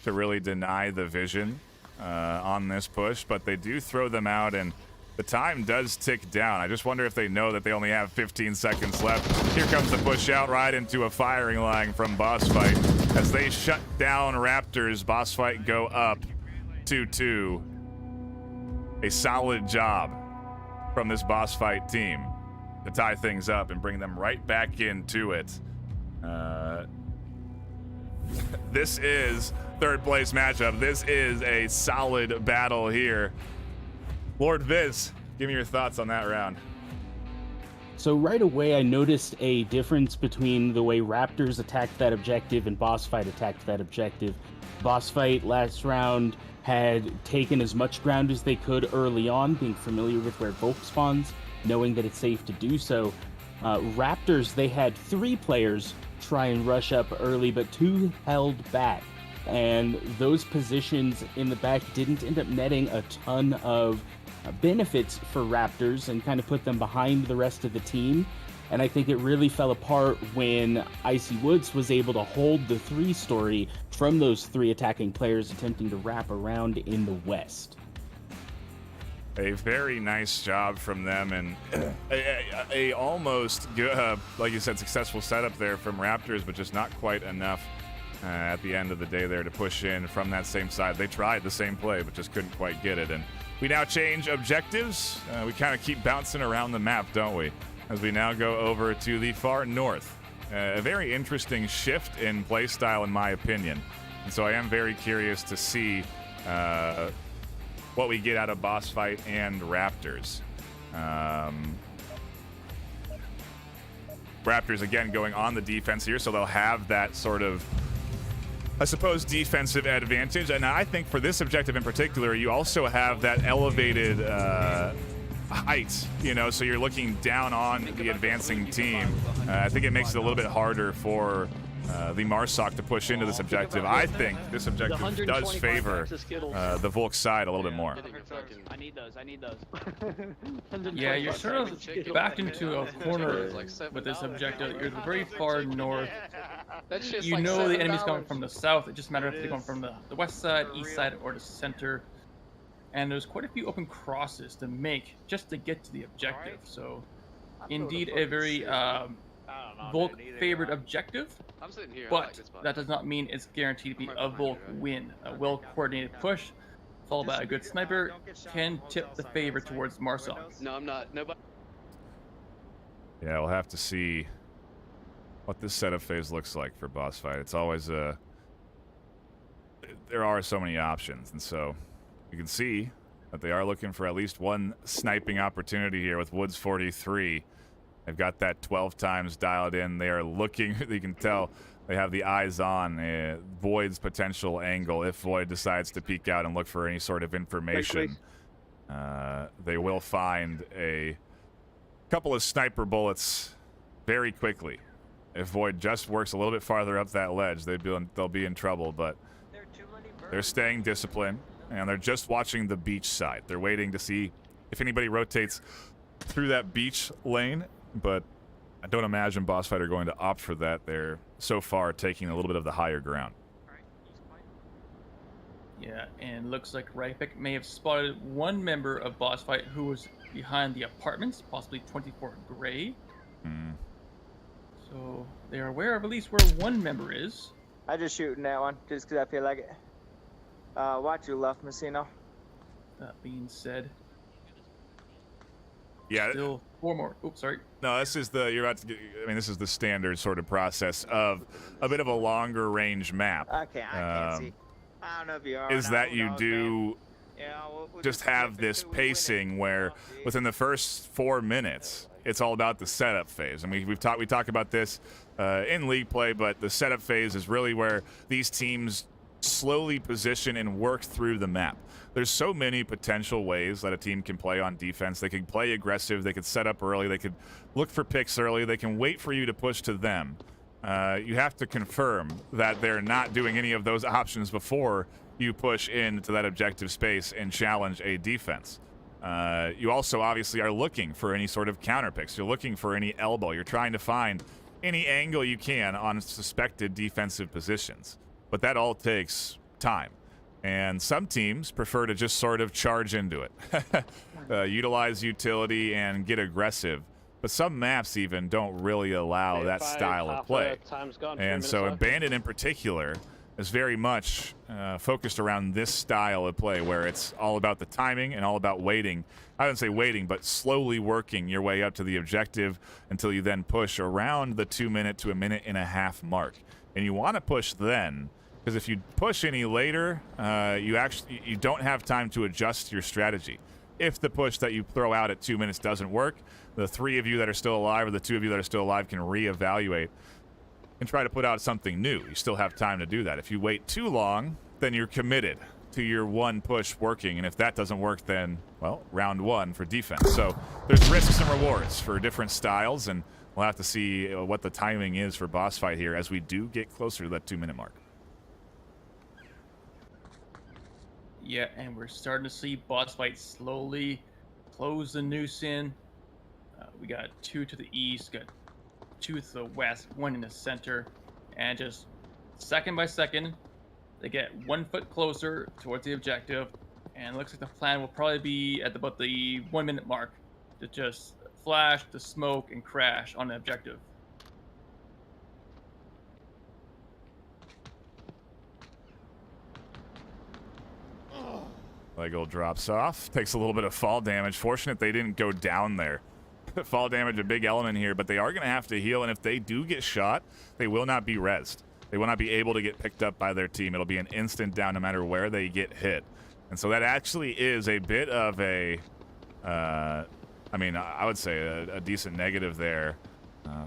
to really deny the vision on this push, but they do throw them out, and the time does tick down. I just wonder if they know that they only have 15 seconds left. Here comes the push out right into a firing line from Boss Fight. As they shut down Raptors, Boss Fight go up 2-2. A solid job from this Boss Fight team to tie things up and bring them right back into it. This is third place matchup. This is a solid battle here. Lord Viz, give me your thoughts on that round. So right away, I noticed a difference between the way Raptors attacked that objective and Boss Fight attacked that objective. Boss Fight last round had taken as much ground as they could early on, being familiar with where Volk spawns, knowing that it's safe to do so. Raptors, they had 3 players try and rush up early, but 2 held back. And those positions in the back didn't end up netting a ton of benefits for Raptors and kind of put them behind the rest of the team. And I think it really fell apart when Icy Woods was able to hold the 3 story from those 3 attacking players attempting to wrap around in the west. A very nice job from them, and a almost good, like you said, successful setup there from Raptors, but just not quite enough at the end of the day there to push in from that same side. They tried the same play, but just couldn't quite get it. And we now change objectives. We kind of keep bouncing around the map, don't we? As we now go over to the far north. A very interesting shift in play style, in my opinion. And so I am very curious to see what we get out of Boss Fight and Raptors. Raptors, again, going on the defense here, so they'll have that sort of, I suppose, defensive advantage. And I think for this objective in particular, you also have that elevated height, you know, so you're looking down on the advancing team. I think it makes it a little bit harder for the Marsoc to push into this objective. I think this objective does favor the Volk side a little bit more. I need those. Yeah, you're sort of backed into a corner with this objective. You're very far north. You know the enemy's coming from the south. It just matters if they're coming from the west side, east side, or the center. And there's quite a few open crosses to make just to get to the objective. So, indeed, a very Volk favored objective, but that does not mean it's guaranteed to be a Volk win. A well-coordinated push, followed by a good sniper, can tip the favor towards Marcel. No, I'm not. Nobody. Yeah, we'll have to see what this setup phase looks like for Boss Fight. It's always there are so many options, and so you can see that they are looking for at least one sniping opportunity here with Woods 43. They've got that 12 times dialed in. They are looking, you can tell they have the eyes on Void's potential angle. If Void decides to peek out and look for any sort of information, they will find a couple of sniper bullets very quickly. If Void just works a little bit farther up that ledge, they'll be in trouble, but they're staying disciplined, and they're just watching the beach side. They're waiting to see if anybody rotates through that beach lane, but I don't imagine Boss Fight are going to opt for that. They're so far taking a little bit of the higher ground. Yeah, and looks like Rypic may have spotted one member of Boss Fight who was behind the apartments, possibly 24 Gray. So they're aware of at least where one member is. I just shooting that one, just because I feel like it. Watch your left, Messino. That being said, yeah, still 4 more. Oops, sorry. No, this is the this is the standard sort of process of a bit of a longer range map. Okay, I can't see. I don't know if you are. Is that you do just have this pacing where within the first 4 minutes, it's all about the setup phase. I mean, we talk about this in league play, but the setup phase is really where these teams slowly position and work through the map. There's so many potential ways that a team can play on defense. They can play aggressive, they could set up early, they could look for picks early, they can wait for you to push to them. you have to confirm that they're not doing any of those options before you push into that objective space and challenge a defense. You also obviously are looking for any sort of counter picks. You're looking for any elbow. You're trying to find any angle you can on suspected defensive positions. But that all takes time. And some teams prefer to just sort of charge into it, utilize utility and get aggressive. But some maps even don't really allow that style of play. And so Abandon in particular is very much focused around this style of play where it's all about the timing and all about waiting. I wouldn't say waiting, but slowly working your way up to the objective until you then push around the 2 minute to a minute and a half mark. And you want to push then, because if you push any later, you don't have time to adjust your strategy. If the push that you throw out at 2 minutes doesn't work, the 3 of you that are still alive or the 2 of you that are still alive can reevaluate and try to put out something new. You still have time to do that. If you wait too long, then you're committed to your one push working, and if that doesn't work, then, well, round 1 for defense. So there's risks and rewards for different styles, and we'll have to see what the timing is for boss fight here as we do get closer to that 2 minute mark. Yeah, and we're starting to see boss fight slowly close the noose in. We got 2 to the east, got 2 to the west, 1 in the center, and just second by second, they get 1 foot closer towards the objective, and it looks like the plan will probably be at about the 1 minute mark to just flash, to smoke, and crash on the objective. Lego drops off, takes a little bit of fall damage. Fortunate they didn't go down there. Fall damage, a big element here, but they are going to have to heal, and if they do get shot, they will not be rezzed. They will not be able to get picked up by their team. It'll be an instant down no matter where they get hit. And so that actually is a bit of a, I would say a decent negative there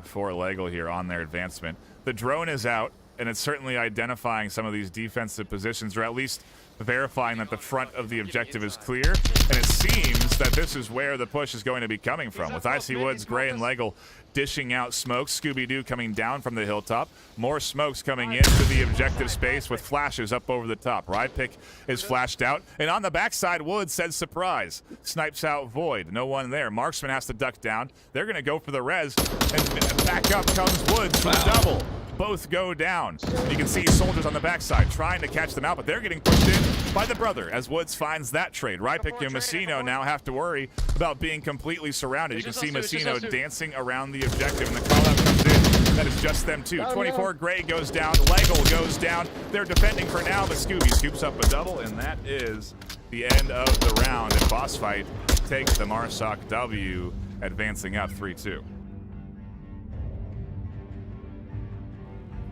for Lego here on their advancement. The drone is out, and it's certainly identifying some of these defensive positions, or at least verifying that the front of the objective is clear, and it seems that this is where the push is going to be coming from, with Icy Woods, Gray, and Legel dishing out smokes, Scooby-Doo coming down from the hilltop, more smokes coming into the objective space with flashes up over the top. Rypick is flashed out, and on the backside, Woods says surprise, snipes out Void, no one there. Marksman has to duck down. They're going to go for the res, and back up comes Woods for the double. Both go down. You can see soldiers on the backside trying to catch them out, but they're getting pushed in by the brother as Woods finds that trade. Rypick and Messino now have to worry about being completely surrounded. You can see Messino dancing around the objective, and the call-out comes in. That is just them two. 24 Gray goes down. Legel goes down. They're defending for now, but Scooby scoops up a double, and that is the end of the round. And boss fight takes the Marsoc W, advancing up 3-2.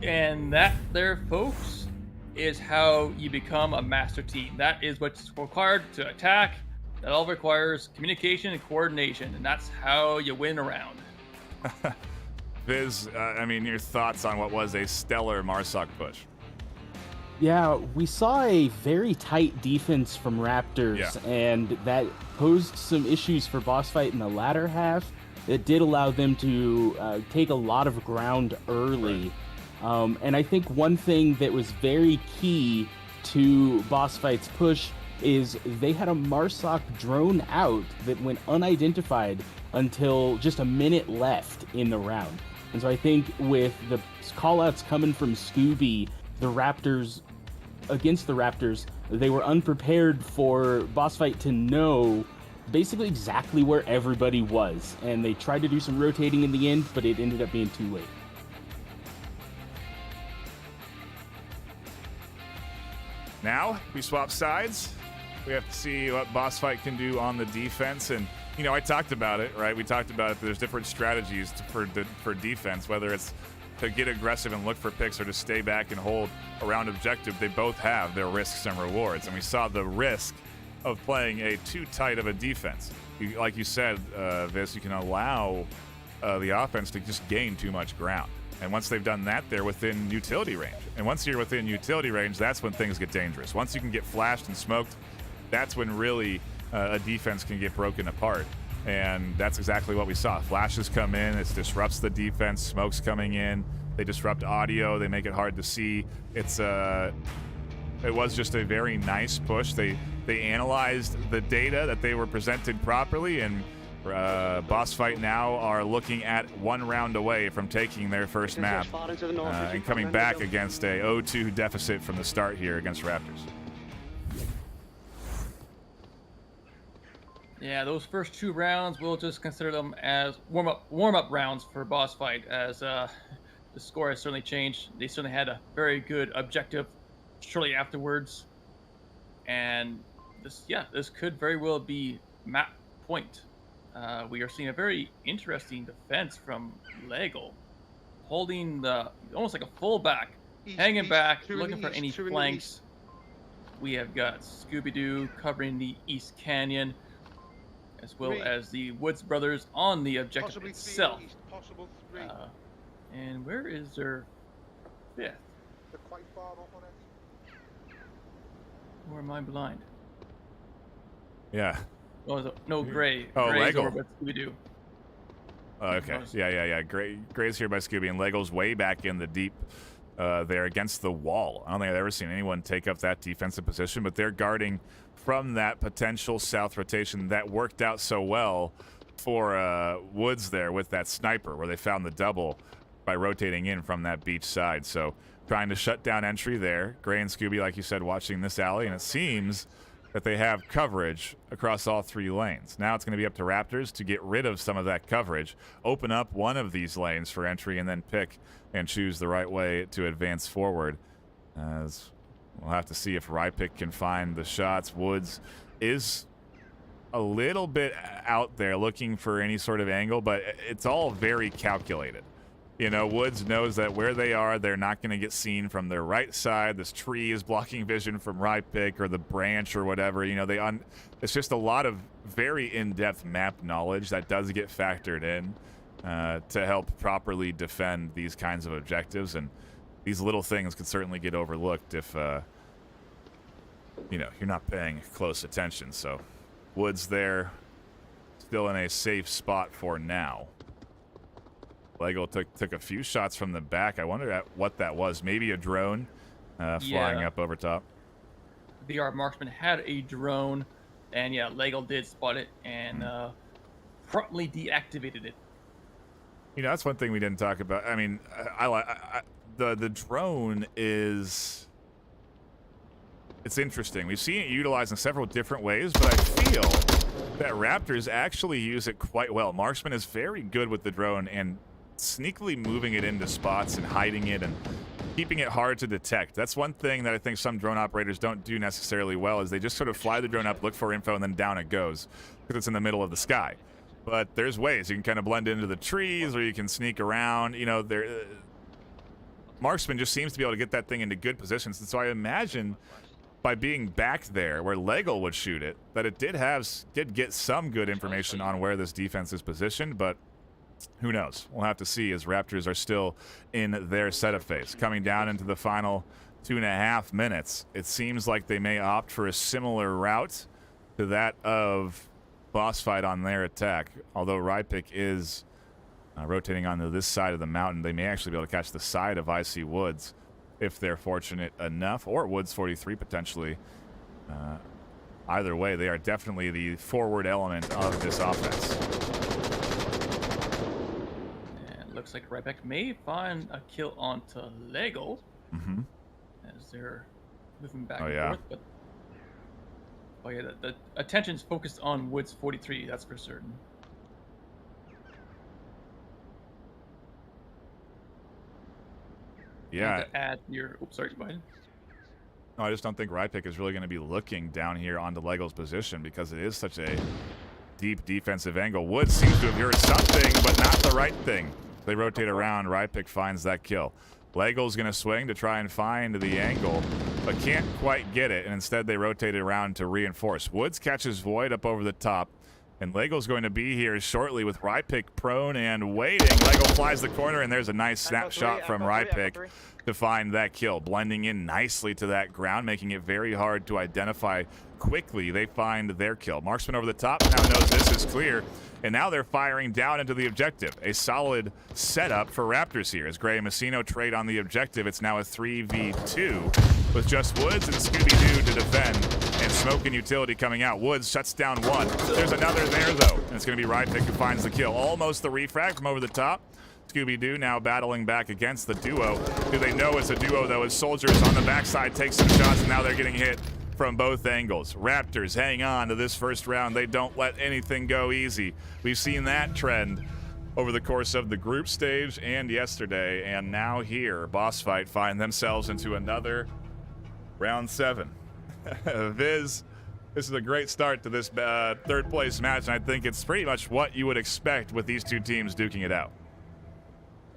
And that there, folks, is how you become a master team. That is what's required to attack. That all requires communication and coordination, and that's how you win a round. Viz, your thoughts on what was a stellar Marsoc push? Yeah, we saw a very tight defense from Raptors, and that posed some issues for boss fight in the latter half. It did allow them to take a lot of ground early. And I think one thing that was very key to boss fight's push is they had a Marsoc drone out that went unidentified until just a minute left in the round. And so I think with the callouts coming from Scooby, against the Raptors, they were unprepared for boss fight to know basically exactly where everybody was. And they tried to do some rotating in the end, but it ended up being too late. Now, we swap sides. We have to see what boss fight can do on the defense. And, I talked about it, right? We talked about it. There's different strategies for defense, whether it's to get aggressive and look for picks or to stay back and hold around objective. They both have their risks and rewards. And we saw the risk of playing a too tight of a defense. Like you said, Vis, you can allow the offense to just gain too much ground. And once they've done that, they're within utility range. And once you're within utility range, that's when things get dangerous. Once you can get flashed and smoked, that's when really a defense can get broken apart. And that's exactly what we saw. Flashes come in, it disrupts the defense, smoke's coming in, They disrupt audio. They make it hard to see. It was just a very nice push. They analyzed the data that they were presented properly, and Boss Fight now are looking at 1 round away from taking their first map and coming back against a 0-2 deficit from the start here against Raptors. Yeah, those first 2 rounds, we'll just consider them as warm-up rounds for Boss Fight, as the score has certainly changed. They certainly had a very good objective shortly afterwards, and this could very well be map point. We are seeing a very interesting defense from Lego, holding almost like a fullback, hanging back, looking for any flanks. We have got Scooby-Doo covering the East Canyon, as well as the Woods brothers on the objective itself. And where is their 5th? They're quite far off already. Or am I blind? Yeah. Oh, no, Gray. Oh, Gray's Lego. over by Scooby-Doo. Okay. Yeah. Gray's here by Scooby, and Lego's way back in the deep there against the wall. I don't think I've ever seen anyone take up that defensive position, but they're guarding from that potential south rotation that worked out so well for Woods there with that sniper, where they found the double by rotating in from that beach side. So trying to shut down entry there. Gray and Scooby, like you said, watching this alley, and it seems that they have coverage across all 3 lanes. Now it's going to be up to Raptors to get rid of some of that coverage, open up one of these lanes for entry, and then pick and choose the right way to advance forward. As we'll have to see if Rypick can find the shots. Woods is a little bit out there looking for any sort of angle, but it's all very calculated. You know, Woods knows that where they are, they're not going to get seen from their right side. This tree is blocking vision from Rypick, or the branch or whatever. You know, it's just a lot of very in-depth map knowledge that does get factored in to help properly defend these kinds of objectives. And these little things could certainly get overlooked if, you know, you're not paying close attention. So Woods there, still in a safe spot for now. Lego took a few shots from the back. I wonder what that was. Maybe a drone flying up over top. VR Marksman had a drone, and yeah, Lego did spot it and promptly deactivated it. You know, that's one thing we didn't talk about. I mean, the drone is... It's interesting. We've seen it utilized in several different ways, but I feel that Raptors actually use it quite well. Marksman is very good with the drone and sneakily moving it into spots and hiding it and keeping it hard to detect. That's one thing that I think some drone operators don't do necessarily well, is they just sort of fly the drone up, look for info, and then down it goes because it's in the middle of the sky. But there's ways. You can kind of blend into the trees, or you can sneak around. You know, Marksman just seems to be able to get that thing into good positions. And so I imagine by being back there where Lego would shoot it, that it did get some good information on where this defense is positioned, but who knows? We'll have to see, as Raptors are still in their setup phase. Coming down into the final 2.5 minutes, it seems like they may opt for a similar route to that of Boss Fight on their attack. Although Rypick is rotating onto this side of the mountain, they may actually be able to catch the side of IC Woods if they're fortunate enough, or Woods 43 potentially. Either way, they are definitely the forward element of this offense. Looks like Ryback may find a kill onto Lego as they're moving back and forth. But the attention's focused on Woods 43, that's for certain. Yeah. To add your, sorry, Biden. No, I just don't think Rypick is really going to be looking down here onto Lego's position because it is such a deep defensive angle. Woods seems to have heard something, but not the right thing. They rotate around. Rypick finds that kill. Lego's going to swing to try and find the angle, but can't quite get it, and instead they rotate it around to reinforce. Woods catches Void up over the top, and Lego's going to be here shortly with Rypick prone and waiting. Lego flies the corner, and there's a nice snapshot from Rypick to find that kill, blending in nicely to that ground, making it very hard to identify quickly. They find their kill. Marksman over the top now knows this is clear And now they're firing down into the objective. A solid setup for Raptors here. As Gray and Messino trade on the objective, it's now a 3v2 with just Woods and Scooby-Doo to defend. And Smoke and Utility coming out. Woods shuts down one. There's another there, though. And it's going to be Rypick who finds the kill. Almost the refrag from over the top. Scooby-Doo now battling back against the duo. Who they know is a duo, though, as Soldiers on the backside take some shots, and now they're getting hit from both angles. Raptors hang on to this first round. They don't let anything go easy. We've seen that trend over the course of the group stage and yesterday, and now here, Boss Fight find themselves into another round 7. Viz, this is a great start to this third place match, and I think it's pretty much what you would expect with these two teams duking it out.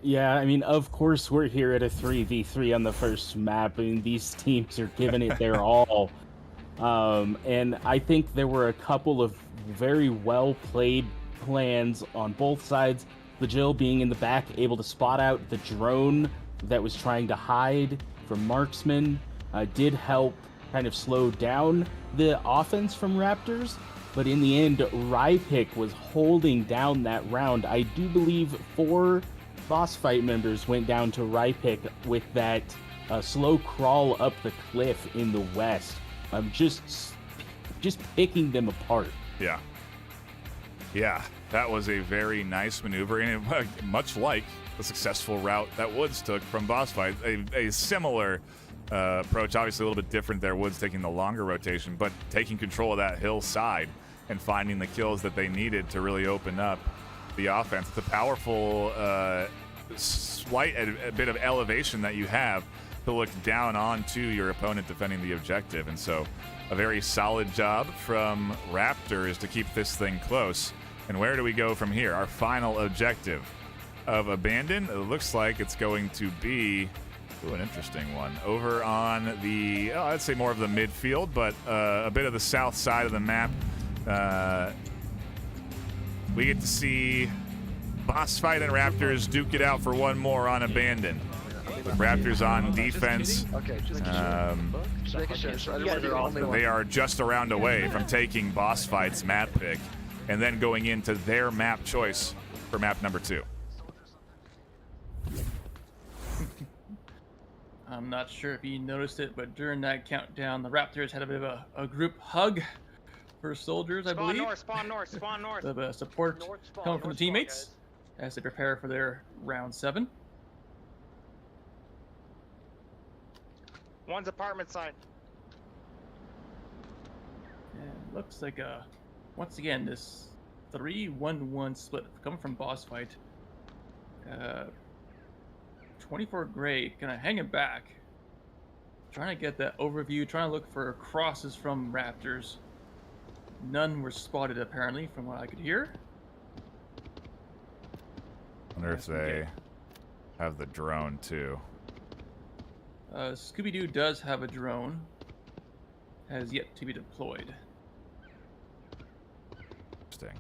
Yeah, I mean, of course we're here at a 3v3 on the first map. I mean, these teams are giving it their all. And I think there were a couple of very well-played plans on both sides. Legil being in the back, able to spot out the drone that was trying to hide from Marksman, did help kind of slow down the offense from Raptors. But in the end, Rypick was holding down that round. I do believe 4 Boss Fight members went down to Rypick with that slow crawl up the cliff in the west. Just picking them apart. Yeah, that was a very nice maneuver, and much like the successful route that Woods took from Boss Fight. A similar approach, obviously a little bit different there. Woods taking the longer rotation, but taking control of that hillside and finding the kills that they needed to really open up the offense. It's a powerful slight a bit of elevation that you have to look down onto your opponent defending the objective. And so a very solid job from Raptors to keep this thing close. And where do we go from here? Our final objective of Abandon, it looks like it's going to be an interesting one. Over on the, I'd say more of the midfield, but a bit of the south side of the map. We get to see Boss Fight and Raptors duke it out for one more on Abandon. With Raptors on defense, they are just a round away from taking Boss Fight's map pick and then going into their map choice for map number 2. I'm not sure if you noticed it, but during that countdown, the Raptors had a bit of a group hug for Soldiers, I believe. Spawn north. The support coming from the teammates as they prepare for their round 7. One's apartment side. And looks like once again this 3-1-1 split coming from Boss Fight. 24 Gray kind of hanging back, trying to get that overview, trying to look for crosses from Raptors. None were spotted apparently from what I could hear. Wonder if they have the drone too. Scooby-Doo does have a drone, has yet to be deployed. Interesting.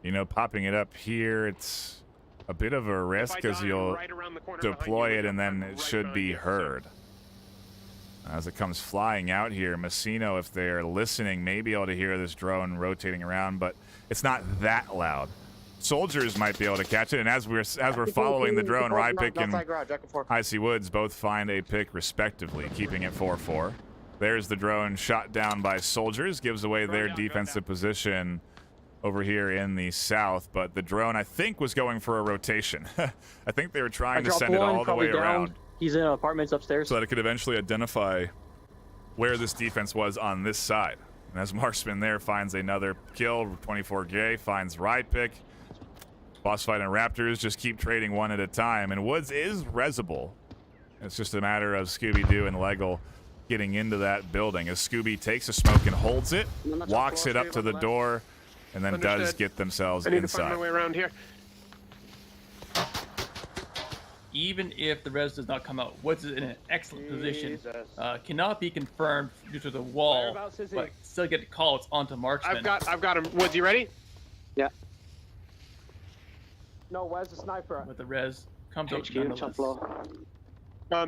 You know, popping it up here, it's a bit of a risk because you'll deploy it and then it should be heard. As it comes flying out here, Messino, if they're listening, may be able to hear this drone rotating around, but it's not that loud. Soldiers might be able to catch it, and as we're following the drone, Rypick and Icy Woods both find a pick respectively, keeping it 4-4. There's the drone shot down by Soldiers, gives away their defensive position over here in the south, but the drone, I think, was going for a rotation. I think they were trying to send it all the way around. He's in apartments upstairs. So that it could eventually identify where this defense was on this side. And as Marksman there finds another kill, 24 Gay finds Rypick. Boss Fight and Raptors just keep trading one at a time, and Woods is resable. It's just a matter of Scooby-Doo and Leggle getting into that building as Scooby takes a smoke and holds it, walks it up to the door, and then does get themselves inside. I need to find my way around here. Even if the res does not come out, Woods is in an excellent position. Cannot be confirmed due to the wall, but still get calls onto Marksman. I've got him. Woods, you ready? Yeah. No, where's the sniper? But the res comes out nonetheless.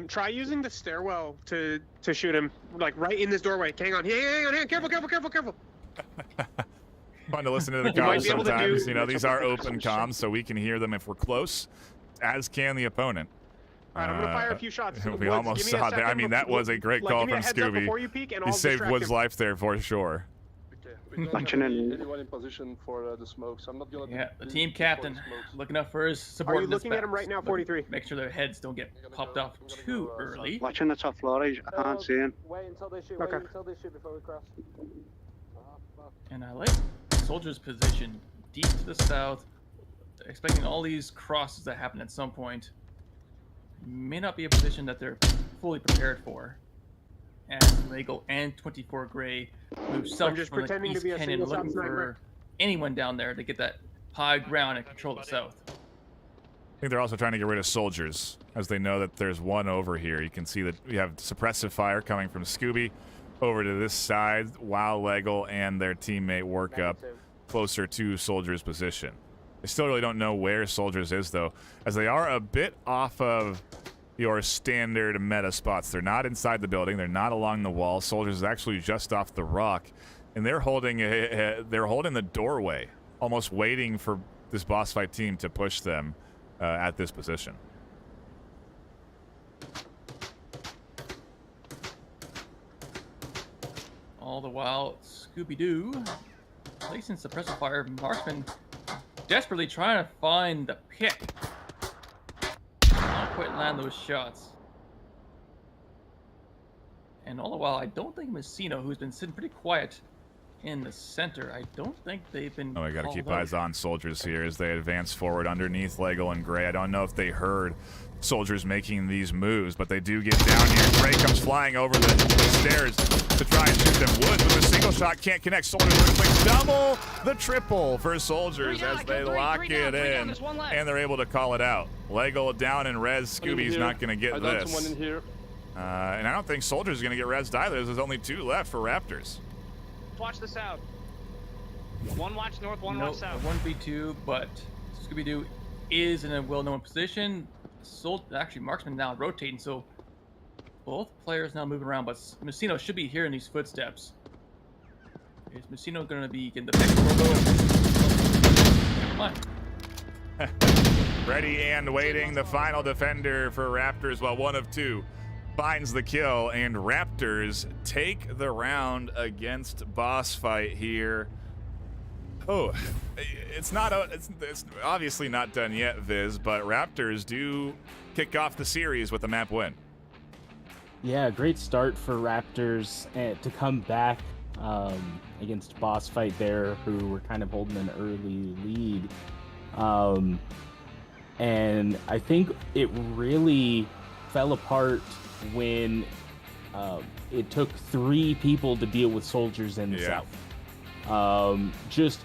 Try using the stairwell to shoot him, like right in this doorway. Hang on, careful. Fun to listen to the You might comms be able to sometimes. do- You know, these are open comms, so we can hear them if we're close, as can the opponent. All right, I'm gonna fire a few shots. We Woods, almost give me a saw that. I second mean, that was a great like, call give me a from heads up Scooby. before you peek, and He I'll saved distract Wood's him. life there for sure. Launching in. Anyone in position for the smokes. I'm not gonna. Yeah, the team captain looking up for his support. Are you looking at him right now, 43? Make sure their heads don't get popped off too early. Watching the top floor, I can't see him. Wait until they shoot. Okay. Wait until they shoot before we cross. And I like Soldier's position deep to the south, expecting all these crosses that happen at some point. May not be a position that they're fully prepared for. As Legal and 24 Gray move south just from the pretending to East be a Canyon, single looking shot sniper. for anyone down there to get that high ground and control the south. I think they're also trying to get rid of soldiers, as they know that there's one over here. You can see that we have suppressive fire coming from Scooby over to this side, while Legal and their teammate work up closer to Soldier's position. I still really don't know where Soldiers is, though, as they are a bit off of your standard meta spots. They're not inside the building. They're not along the wall. Soldiers is actually just off the rock, and they're holding the doorway, almost waiting for this boss fight team to push them at this position. All the while, Scooby-Doo placing suppressive fire. Marksman desperately trying to find the pick. Not quite land those shots. And all the while, I don't think Messino, who's been sitting pretty quiet in the center, I don't think they've been. Oh, we got to keep called out. eyes on Soldiers here as they advance forward underneath Legal and Gray. I don't know if they heard Soldiers making these moves, but they do get down here. Gray comes flying over the stairs to try and shoot them. Woods with a single shot can't connect. Soldiers with a quick double, the triple for Soldiers as they lock it in, and they're able to call it out. Legal down and res. Scooby's not going to get this. And I don't think Soldiers is going to get rezzed either. There's only 2 left for Raptors. Watch the south. One watch north, one No, watch south. 1v2, but Scooby-Doo is in a well-known position. Actually, Marksman now rotating, so both players now moving around, but Messino should be hearing these footsteps. Is Messino going to be getting the pick? Come on. Ready and waiting, the final defender for Raptors, well, one of 2 finds the kill, and Raptors take the round against Boss Fight here. Oh, it's obviously not done yet, Viz, but Raptors do kick off the series with a map win. Yeah, great start for Raptors to come back against Boss Fight there, who were kind of holding an early lead. And I think it really fell apart when it took 3 people to deal with Soldiers in the south. Just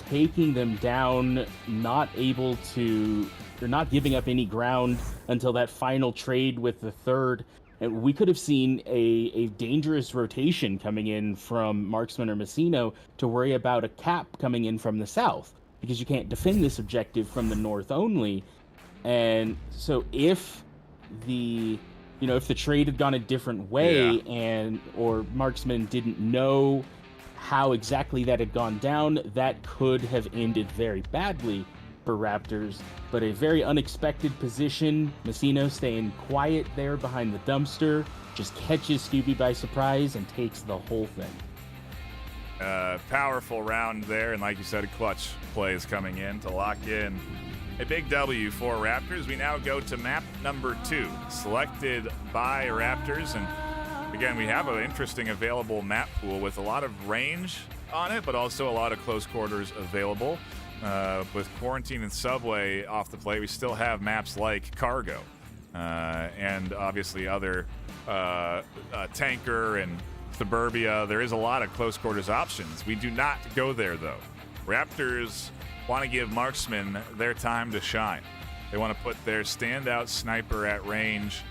taking them down, not giving up any ground until that final trade with the third. And we could have seen a dangerous rotation coming in from Marksman or Messino to worry about a cap coming in from the south, because you can't defend this objective from the north only. And so if the trade had gone a different way, or Marksman didn't know how exactly that had gone down, that could have ended very badly for Raptors. But a very unexpected position. Messino staying quiet there behind the dumpster, just catches Scooby by surprise and takes the whole thing. Powerful round there, and like you said, clutch plays coming in to lock in a big W for Raptors. We now go to map number 2, selected by Raptors, and again, we have an interesting available map pool with a lot of range on it, but also a lot of close quarters available. With Quarantine and Subway off the plate, we still have maps like Cargo, and obviously other Tanker and Suburbia. There is a lot of close quarters options. We do not go there, though. Raptors want to give Marksman their time to shine. They want to put their standout sniper at range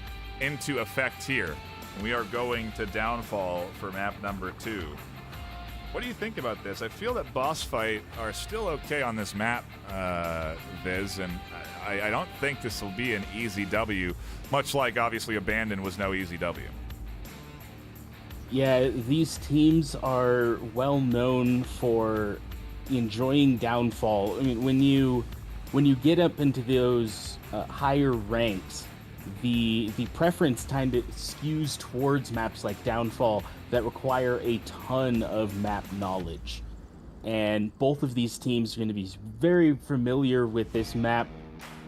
into effect here. And we are going to Downfall for map number 2. What do you think about this? I feel that Boss Fight are still okay on this map, Viz, and I don't think this will be an easy W, much like obviously Abandon was no easy W. Yeah, these teams are well known for enjoying Downfall. I mean, when you get up into those higher ranks, the preference kind of skews towards maps like Downfall that require a ton of map knowledge. And both of these teams are going to be very familiar with this map,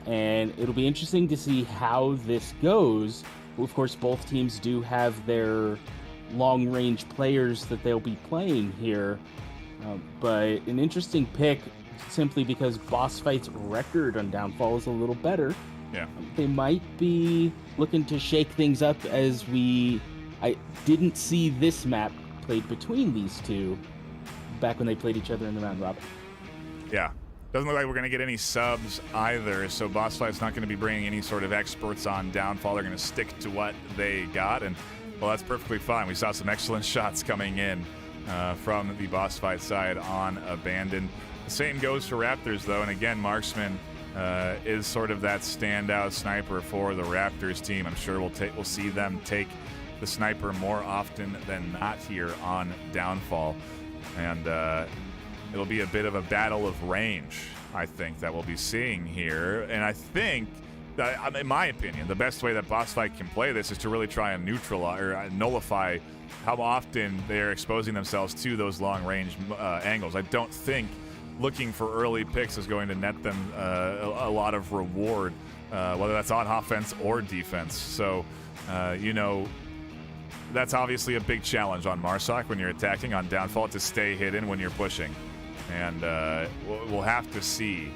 and it'll be interesting to see how this goes. Of course, both teams do have their long-range players that they'll be playing here, but an interesting pick simply because Boss Fight's record on Downfall is a little better. Yeah. They might be looking to shake things up as I didn't see this map played between these two back when they played each other in the round robin. Yeah. Doesn't look like we're going to get any subs either, so Boss Fight's not going to be bringing any sort of experts on Downfall. They're going to stick to what they got, and, well, that's perfectly fine. We saw some excellent shots coming in from the Boss Fight side on Abandoned. The same goes for Raptors, though, and again, Marksman is sort of that standout sniper for the Raptors team. I'm sure we'll see them take the sniper more often than not here on Downfall, and it'll be a bit of a battle of range, I think, that we'll be seeing here. And I think that, in my opinion, the best way that Boss Fight can play this is to really try and neutralize or nullify how often they're exposing themselves to those long-range angles. I don't think looking for early picks is going to net them a lot of reward, whether that's on offense or defense. So, that's obviously a big challenge on Marsoc when you're attacking on Downfall, to stay hidden when you're pushing. And we'll have to see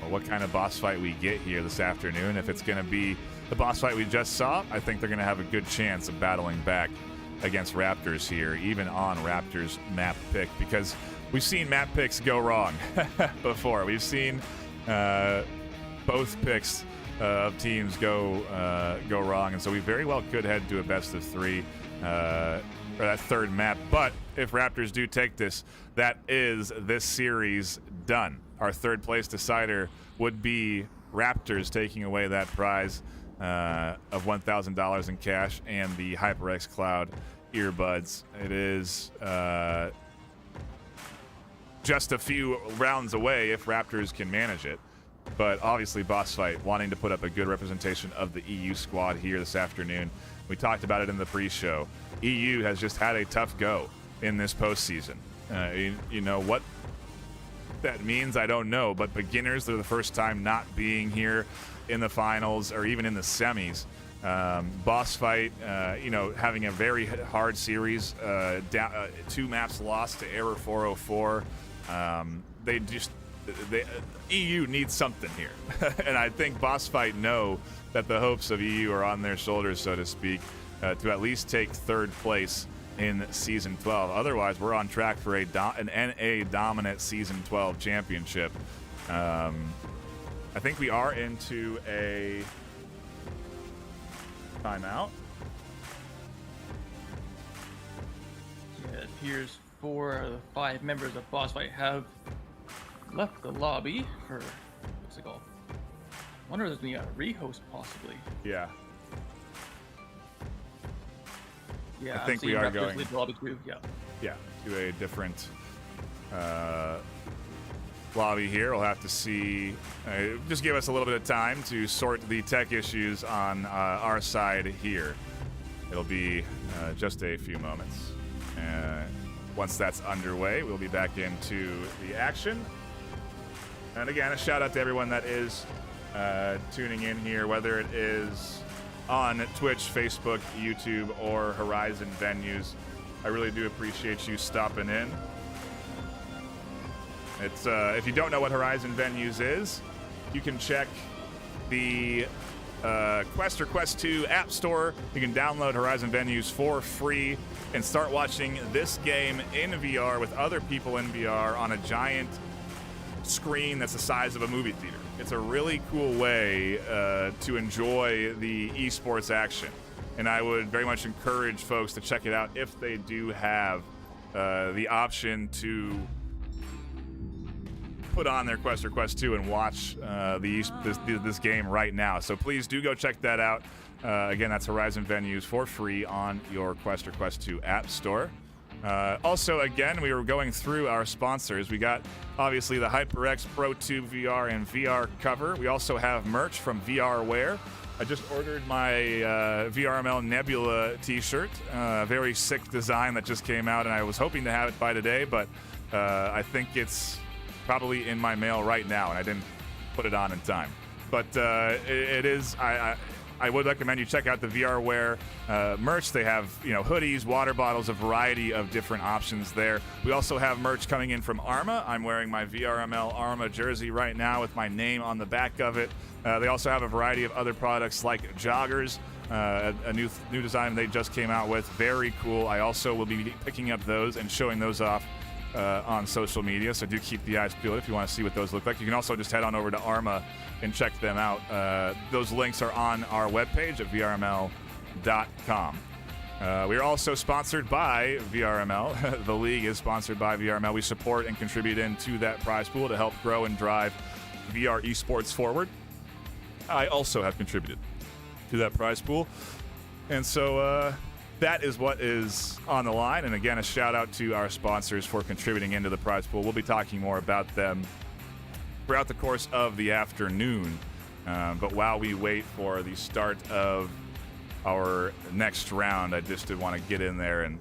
what kind of boss fight we get here this afternoon. If it's going to be the boss fight we just saw, I think they're going to have a good chance of battling back against Raptors here, even on Raptors map pick, because we've seen map picks go wrong before. We've seen both picks of teams go wrong, and so we very well could head to a best of three for that third map. But if Raptors do take this, that is this series done. Our third place decider would be Raptors taking away that prize of $1,000 in cash and the HyperX Cloud earbuds. It is just a few rounds away if Raptors can manage it. But obviously, Boss Fight wanting to put up a good representation of the EU squad here this afternoon. We talked about it in the pre-show. EU has just had a tough go in this postseason. You know what that means, I don't know, but beginners, they're the first time not being here in the finals or even in the semis. Boss Fight, having a very hard series, two maps lost to Error 404. EU needs something here. And I think Boss Fight know that the hopes of EU are on their shoulders, so to speak, to at least take third place in Season 12. Otherwise, we're on track for an NA dominant Season 12 championship. I think we are into a timeout. Yeah, it appears 4 of the 5 members of Boss Fight have left the lobby for, what's it called? I wonder if there's going to be a rehost, possibly. Yeah. Yeah, I think we are going. The lobby too. Yeah, to a different lobby here. We'll have to see. Just give us a little bit of time to sort the tech issues on our side here. It'll be just a few moments. Once that's underway, we'll be back into the action. And again, a shout out to everyone that is tuning in here, whether it is on Twitch, Facebook, YouTube, or Horizon Venues. I really do appreciate you stopping in. It's if you don't know what Horizon Venues is, you can check the Quest or Quest 2 App Store. You can download Horizon Venues for free and start watching this game in VR with other people in VR on a giant screen that's the size of a movie theater. It's a really cool way to enjoy the esports action, and I would very much encourage folks to check it out if they do have the option to put on their Quest or Quest 2 and watch this game right now. So please do go check that out. Again, that's Horizon Venues for free on your Quest or Quest 2 App Store. Also, again, we were going through our sponsors. We got, obviously, the HyperX ProTube VR and VR cover. We also have merch from VRWare. I just ordered my VRML Nebula t-shirt. Very sick design that just came out, and I was hoping to have it by today, but I think it's probably in my mail right now, and I didn't put it on in time. But it is... I would recommend you check out the VRWare merch. They have, hoodies, water bottles, a variety of different options there. We also have merch coming in from Arma. I'm wearing my VRML Arma jersey right now with my name on the back of it. They also have a variety of other products like joggers, a new design they just came out with. Very cool. I also will be picking up those and showing those off on social media, so do keep the eyes peeled if you want to see what those look like. You can also just head on over to Arma and check them out. Those links are on our webpage at vrml.com. We are also sponsored by VRML. The league is sponsored by VRML. We support and contribute into that prize pool to help grow and drive VR esports forward. I also have contributed to that prize pool. And so that is what is on the line. And again, a shout out to our sponsors for contributing into the prize pool. We'll be talking more about them throughout the course of the afternoon. But while we wait for the start of our next round, I just did want to get in there and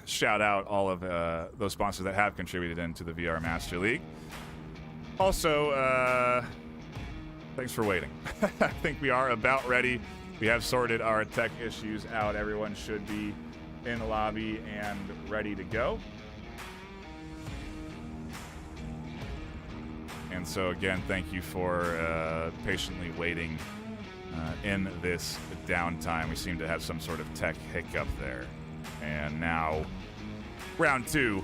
shout out all of those sponsors that have contributed into the VR Master League. Also, thanks for waiting. I think we are about ready. We have sorted our tech issues out. Everyone should be in the lobby and ready to go. And so again, thank you for patiently waiting in this downtime. We seem to have some sort of tech hiccup there. And now round 2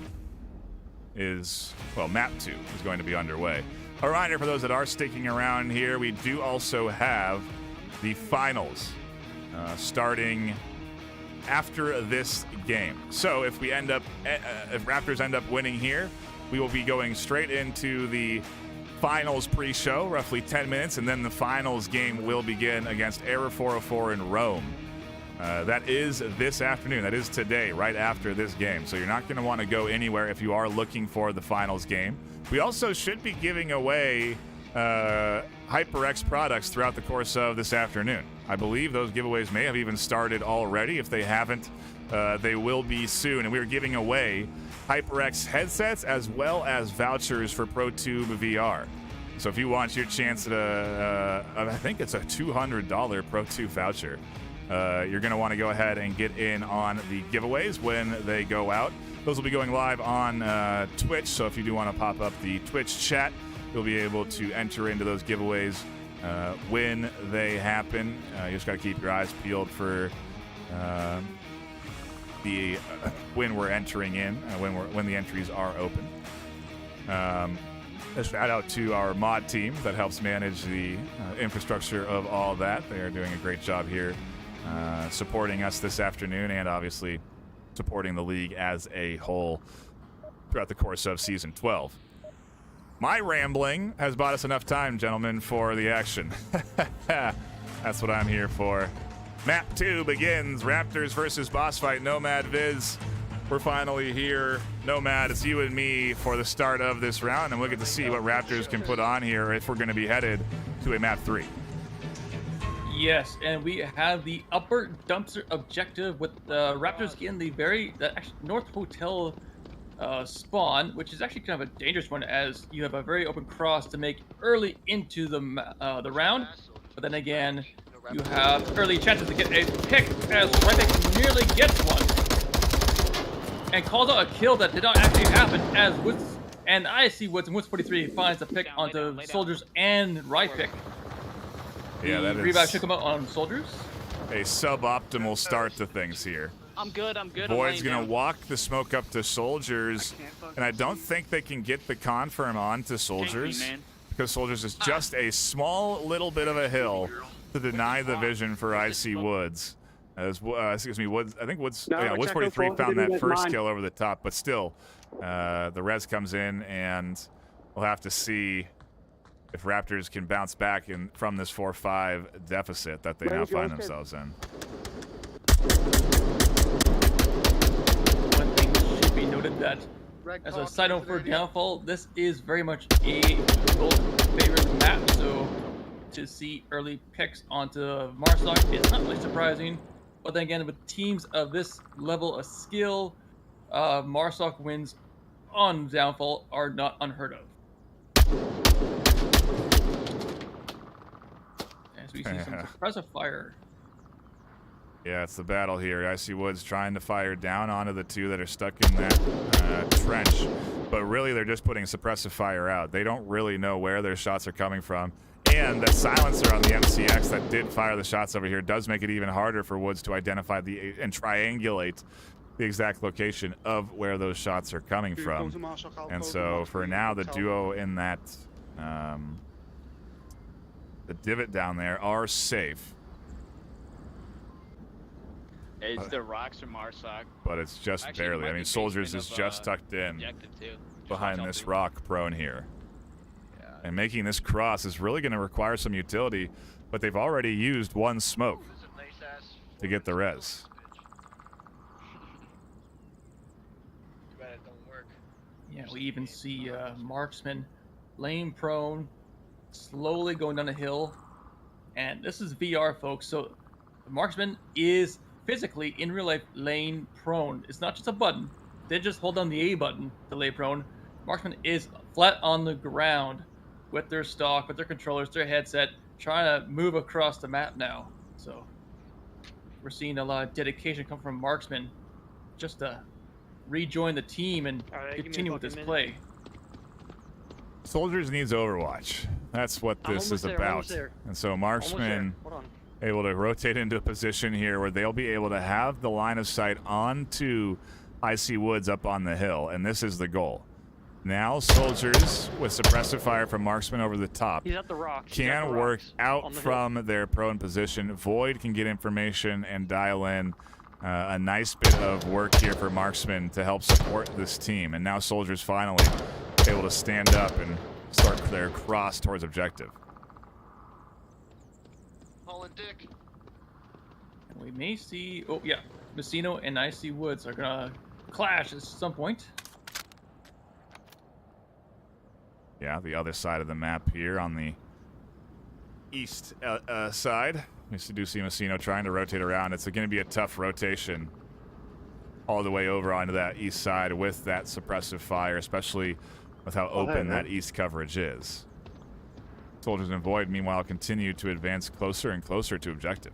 is, map 2 is going to be underway. A reminder for those that are sticking around here, we do also have the finals starting after this game. So if we end up, if Raptors end up winning here, we will be going straight into the finals pre-show, roughly 10 minutes, and then the finals game will begin against Error 404 in Rome. That is this afternoon. That is today, right after this game. So you're not going to want to go anywhere if you are looking for the finals game. We also should be giving away HyperX products throughout the course of this afternoon. I believe those giveaways may have even started already. If they haven't, they will be soon. And we are giving away HyperX headsets as well as vouchers for ProTube VR. So if you want your chance at I think it's a $200 ProTube voucher, you're going to want to go ahead and get in on the giveaways when they go out. Those will be going live on Twitch, so if you do want to pop up the Twitch chat, you'll be able to enter into those giveaways when they happen. You just got to keep your eyes peeled for the when we're entering in, when the entries are open. A shout out to our mod team that helps manage the infrastructure of all that. They are doing a great job here supporting us this afternoon and obviously supporting the league as a whole throughout the course of Season 12. My rambling has bought us enough time, gentlemen, for the action. That's what I'm here for. Map 2 begins. Raptors versus boss fight. Nomad Viz. We're finally here. Nomad, it's you and me for the start of this round, and we'll get to see what Raptors can put on here if we're going to be headed to a map 3. Yes, and we have the upper dumpster objective with the Raptors getting the North Hotel spawn, which is actually kind of a dangerous one as you have a very open cross to make early into the round. But then again, you have early chances to get a pick as Ryback nearly gets one and calls out a kill that did not actually happen as Woods and I see Woods and Woods 43 finds the pick onto Soldiers and Rypick. Yeah, that is revive should come out on Soldiers. A suboptimal start to things here. I'm good. Void's going to walk the smoke up to Soldiers, and I don't think they can get the confirm on to Soldiers because Soldiers is just a small little bit of a hill to deny the vision for IC Woods. As Woods, I think Woods 43 found that first kill over the top, but still, the res comes in, and we'll have to see if Raptors can bounce back from this 4-5 deficit that they now find themselves in. One thing should be noted that as a side note for Downfall, this is very much a gold favorite map, so to see early picks onto Marsoc is not really surprising. But then again, with teams of this level of skill, Marsoc wins on Downfall are not unheard of. As we see some suppressive fire. Yeah, it's the battle here. Icy Woods trying to fire down onto the two that are stuck in that trench. But really, they're just putting suppressive fire out. They don't really know where their shots are coming from. And the silencer on the MCX that did fire the shots over here does make it even harder for Woods to identify and triangulate the exact location of where those shots are coming from. And so for now, the duo in that the divot down there are safe. It's the rocks from Marsoc. But it's just Actually, barely. I mean, Soldiers is of, just tucked in too. behind this rock prone here. Yeah. And making this cross is really going to require some utility, but they've already used one smoke to get the res. Yeah, we even see Marksman lane prone, slowly going down the hill. And this is VR, folks, so the Marksman is physically, in real life, lane prone. It's not just a button. They just hold down the A button to lay prone. Marksman is flat on the ground with their stock, with their controllers, their headset, trying to move across the map now. So we're seeing a lot of dedication come from Marksman just to rejoin the team and continue with this play. Soldiers needs Overwatch. That's what this is about. And so Marksman able to rotate into a position here where they'll be able to have the line of sight onto Icy Woods up on the hill, and this is the goal. Now Soldiers, with suppressive fire from Marksman over the top, can work out from their prone position. Void can get information and dial in a nice bit of work here for Marksman to help support this team. And now Soldiers finally able to stand up and start their cross towards objective. We may see, oh yeah, Messino and Icy Woods are gonna clash at some point. Yeah, the other side of the map here on the east side. We do see Messino trying to rotate around. It's going to be a tough rotation all the way over onto that east side with that suppressive fire, especially with how open that east coverage is. Soldiers and Void, meanwhile, continue to advance closer and closer to objective.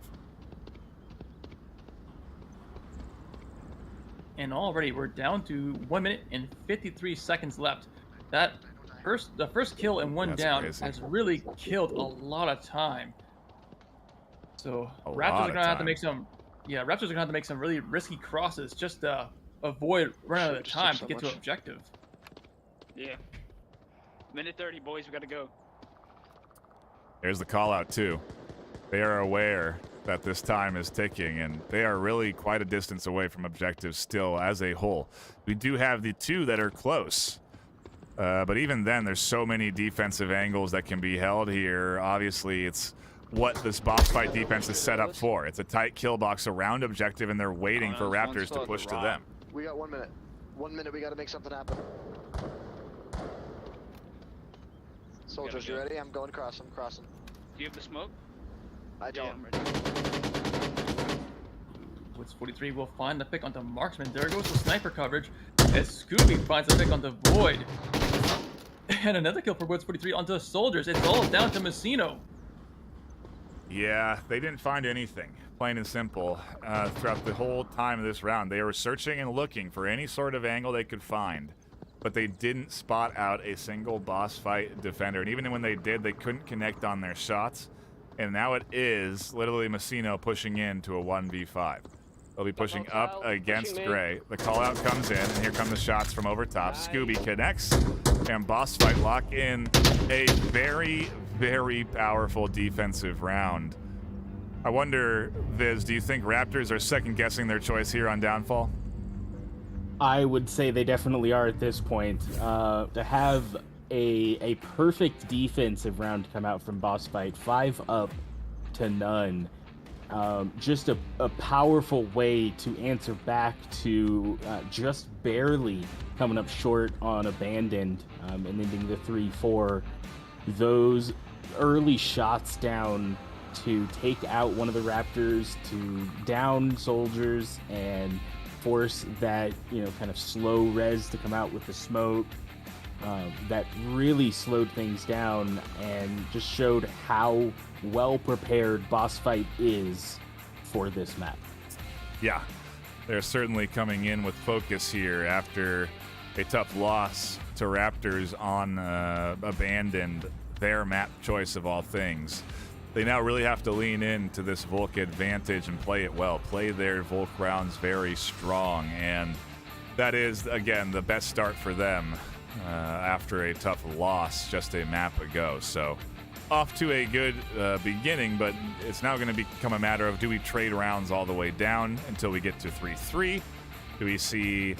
And already we're down to 1 minute and 53 seconds left. The first kill and one down has really killed a lot of time. So Raptors are gonna have to make some, Raptors are gonna have to make some really risky crosses just to avoid running out of time to get to objective. Yeah. Minute 30, boys. We gotta go. There's the call out too. They are aware that this time is ticking, and they are really quite a distance away from objectives still as a whole. We do have the two that are close. But even then, there's so many defensive angles that can be held here. Obviously, it's what this box fight defense is set up for. It's a tight kill box around objective, and they're waiting for Raptors to push to them. We got 1 minute. 1 minute, we got to make something happen. Soldiers, you ready? I'm going across. I'm crossing. Do you have the smoke? I don't. Yeah, I'm ready. Woods 43 will find the pick onto Marksman. There goes the sniper coverage as Scooby finds the pick onto Void. And another kill for Woods 43 onto Soldiers. It's all down to Messino. Yeah, they didn't find anything, plain and simple, throughout the whole time of this round. They were searching and looking for any sort of angle they could find, but they didn't spot out a single boss fight defender. And even when they did, they couldn't connect on their shots. And now it is literally Messino pushing into a 1v5. They'll be pushing up against Gray. The call out comes in, and here come the shots from over top. Scooby connects, and boss fight lock in a very, very powerful defensive round. I wonder, Viz, do you think Raptors are second-guessing their choice here on Downfall? I would say they definitely are at this point. To have a perfect defensive round come out from boss fight, 5 up to none, just a powerful way to answer back to just barely coming up short on Abandoned and ending the 3-4. Those early shots down to take out one of the Raptors, to down soldiers and force that, kind of slow res to come out with the smoke, that really slowed things down and just showed how well prepared Boss Fight is for this map. Yeah, they're certainly coming in with focus here after a tough loss to Raptors on Abandoned, their map choice of all things. They now really have to lean into this Volk advantage and play it well, play their Volk rounds very strong, and that is, again, the best start for them after a tough loss just a map ago. So off to a good beginning, but it's now going to become a matter of, do we trade rounds all the way down until we get to 3-3? Do we see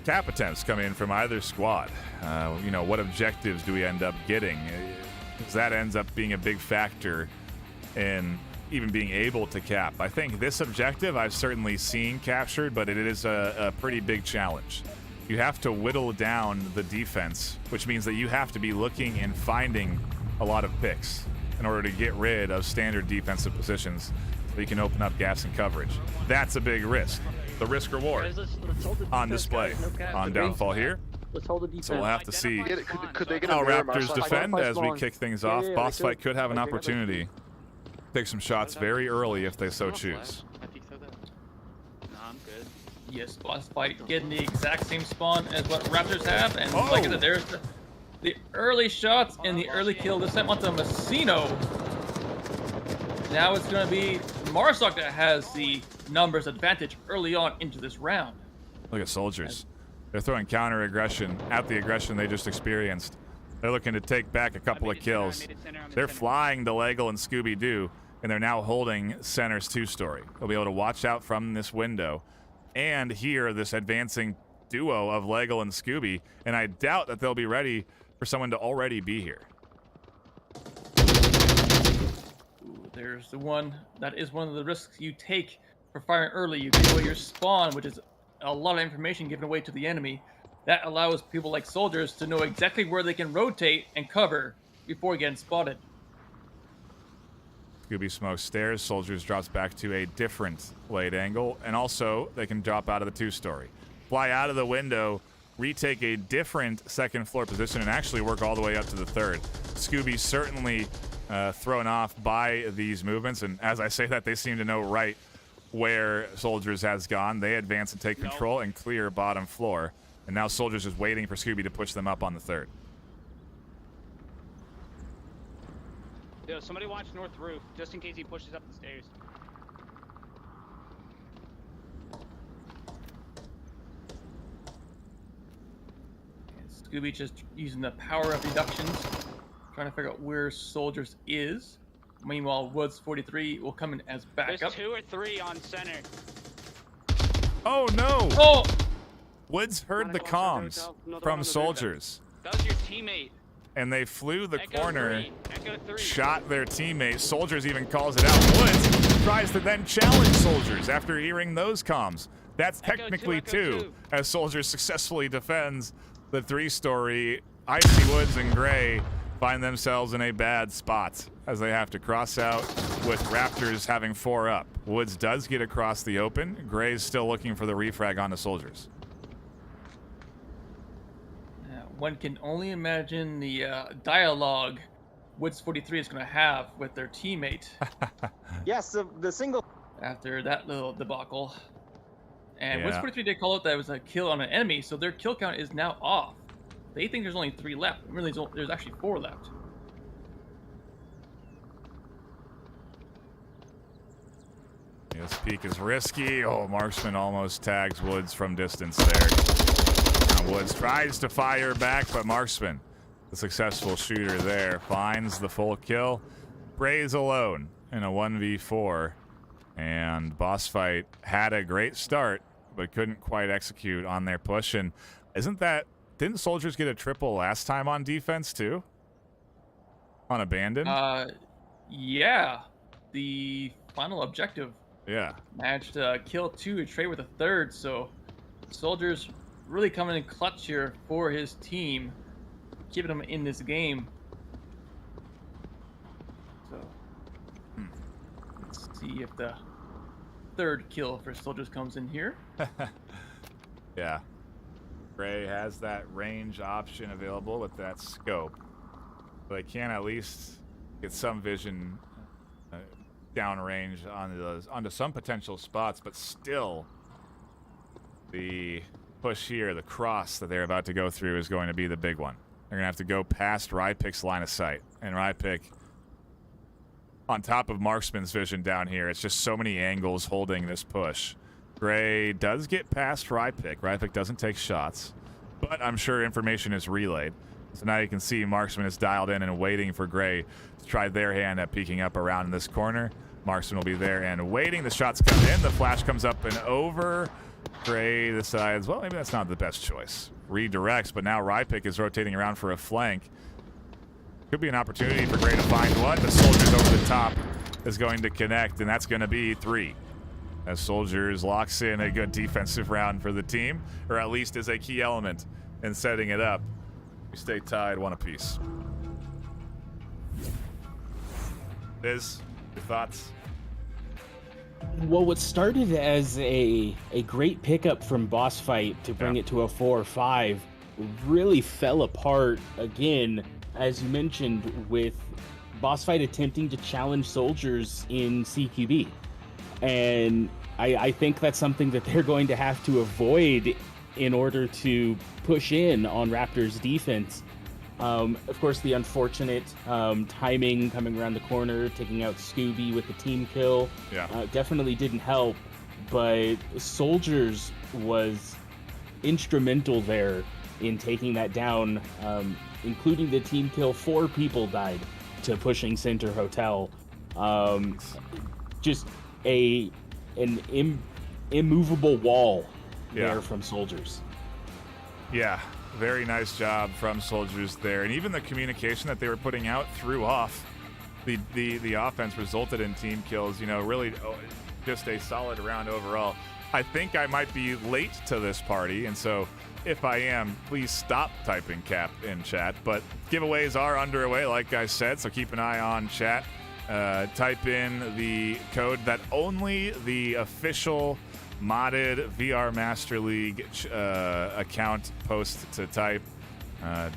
cap attempts come in from either squad? What objectives do we end up getting? Because that ends up being a big factor in even being able to cap. I think this objective I've certainly seen captured, but it is a pretty big challenge. You have to whittle down the defense, which means that you have to be looking and finding a lot of picks in order to get rid of standard defensive positions so you can open up gaps and coverage. That's a big risk. The risk reward on display on Downfall here. Let's hold the defense. So we'll have to see Could they get how a mirror Raptors marshal? defend as we kick things off. Yeah, Boss they Fight could. could have an They could. opportunity. Take some shots very early if they so choose. I'm good. Yes, Boss Fight getting the exact same spawn as what Raptors have, and Oh! like I said, there's the early shots and the early kill this time onto Messino. Now it's going to be Marsoc that has the numbers advantage early on into this round. Look at Soldiers. They're throwing counter aggression at the aggression they just experienced. They're looking to take back a couple of kills. They're flying to Leggle and Scooby-Doo, and they're now holding center's two-story. They'll be able to watch out from this window and hear this advancing duo of Leggle and Scooby, and I doubt that they'll be ready for someone to already be here. Ooh, there's the one. That is one of the risks you take for firing early. You give away your spawn, which is a lot of information given away to the enemy. That allows people like Soldiers to know exactly where they can rotate and cover before getting spotted. Scooby smokes stairs. Soldiers drops back to a different blade angle, and also they can drop out of the two-story, fly out of the window, retake a different second floor position, and actually work all the way up to the third. Scooby certainly thrown off by these movements, and as I say that, they seem to know right where Soldiers has gone. They advance and take control and clear bottom floor, and now Soldiers is waiting for Scooby to push them up on the third. Yo, somebody watch North Roof, just in case he pushes up the stairs. And Scooby just using the power of deductions, trying to figure out where Soldiers is. Meanwhile, Woods 43 will come in as backup. There's 2 or 3 on center. Oh no! Oh! Woods heard the comms from Soldiers, That was your teammate. and they flew the Echo corner, 3. Echo 3. shot their teammate. Soldiers even calls it out. Woods tries to then challenge Soldiers after hearing those comms. That's Echo technically 2, two, as Soldiers successfully defends the three-story. Icy Woods and Gray find themselves in a bad spot as they have to cross out with Raptors having 4 up. Woods does get across the open. Gray's still looking for the refrag on the Soldiers. One can only imagine the dialogue Woods 43 is going to have with their teammate Yes, the single. after that little debacle. And Woods Yeah. 43 did call it that it was a kill on an enemy, so their kill count is now off. They think there's only 3 left. Really, there's actually 4 left. This peek is risky. Oh, Marksman almost tags Woods from distance there. Now Woods tries to fire back, but Marksman, the successful shooter there, finds the full kill. Bray's alone in a 1v4. And Boss Fight had a great start, but couldn't quite execute on their push. And didn't Soldiers get a triple last time on defense too? On Abandoned? Yeah. The final objective. Yeah. Managed to kill 2 and trade with a 3rd, so Soldiers really coming in clutch here for his team, keeping them in this game. So let's see if the 3rd kill for Soldiers comes in here. Yeah. Gray has that range option available with that scope, but they can at least get some vision downrange onto some potential spots, but still the push here, the cross that they're about to go through is going to be the big one. They're going to have to go past Rypik's line of sight, and Rypik on top of Marksman's vision down here. It's just so many angles holding this push. Gray does get past Rypik. Rypik doesn't take shots, but I'm sure information is relayed. So now you can see Marksman is dialed in and waiting for Gray to try their hand at peeking up around in this corner. Marksman will be there and waiting. The shots come in. The flash comes up and over. Gray decides, well, maybe that's not the best choice. Redirects, but now Rypik is rotating around for a flank. Could be an opportunity for Gray to find one. The Soldiers over the top is going to connect, and that's going to be 3. As Soldiers locks in a good defensive round for the team, or at least is a key element in setting it up. We stay tied 1 apiece. Liz, your thoughts? Well, what started as a great pickup from Boss Fight to bring it to a 4 or 5 really fell apart again, as you mentioned, with Boss Fight attempting to challenge Soldiers in CQB. And I think that's something that they're going to have to avoid in order to push in on Raptors defense. Of course, the unfortunate timing coming around the corner, taking out Scooby with the team kill, definitely didn't help. But Soldiers was instrumental there in taking that down, including the team kill. 4 people died to pushing Center Hotel. Just an immovable wall there from Soldiers. Yeah, very nice job from Soldiers there. And even the communication that they were putting out threw off the offense, resulted in team kills. You know, really just a solid round overall. I think I might be late to this party, and so if I am, please stop typing cap in chat. But giveaways are underway, like I said, so keep an eye on chat. Type in the code that only the official modded VR Master League account posts to type.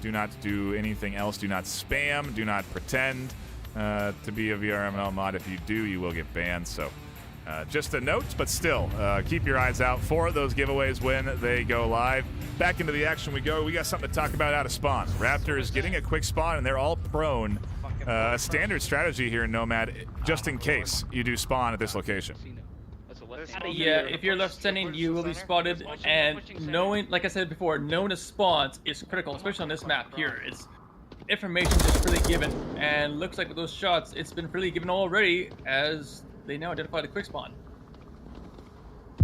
Do not do anything else. Do not spam. Do not pretend to be a VRML mod. If you do, you will get banned. So just a note, but still, keep your eyes out for those giveaways when they go live. Back into the action we go. We got something to talk about out of spawn. Raptors getting a quick spawn, and they're all prone. A standard strategy here in Nomad, just in case you do spawn at this location. Yeah, if you're left standing, you will be spotted, and knowing, like I said before, knowing the spawns is critical, especially on this map here. It's information is freely given, and looks like with those shots, it's been freely given already, as they now identify the quick spawn.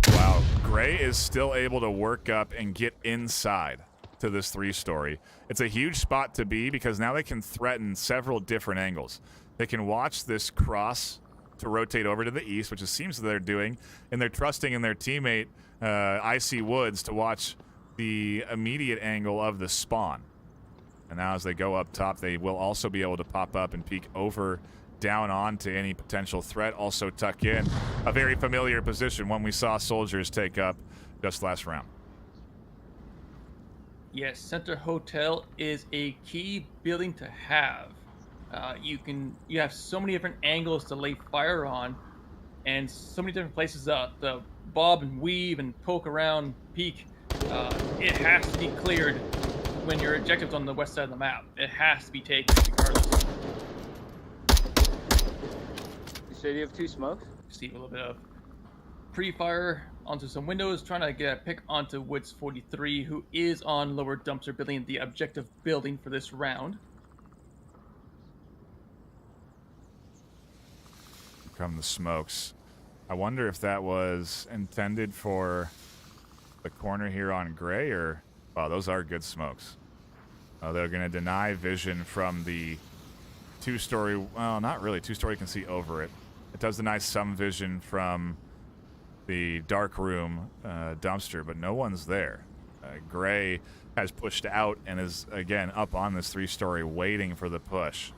Wow, Gray is still able to work up and get inside to this 3-story. It's a huge spot to be because now they can threaten several different angles. They can watch this cross to rotate over to the east, which it seems that they're doing, and they're trusting in their teammate Icy Woods to watch the immediate angle of the spawn. And now as they go up top, they will also be able to pop up and peek over down onto any potential threat, also tuck in a very familiar position, one we saw Soldiers take up just last round. Yes, Center Hotel is a key building to have. You have so many different angles to lay fire on, and so many different places to bob and weave and poke around, peek. It has to be cleared when your objective's on the west side of the map. It has to be taken regardless. You said you have 2 smokes? See a little bit of pre-fire onto some windows, trying to get a pick onto Woods 43, who is on lower dumpster building, the objective building for this round. Come the smokes. I wonder if that was intended for the corner here on Gray, or wow, those are good smokes. They're going to deny vision from the 2-story. Well, not really. 2-story can see over it. It does deny some vision from the dark room dumpster, but no one's there. Gray has pushed out and is, again, up on this 3-story waiting for the push.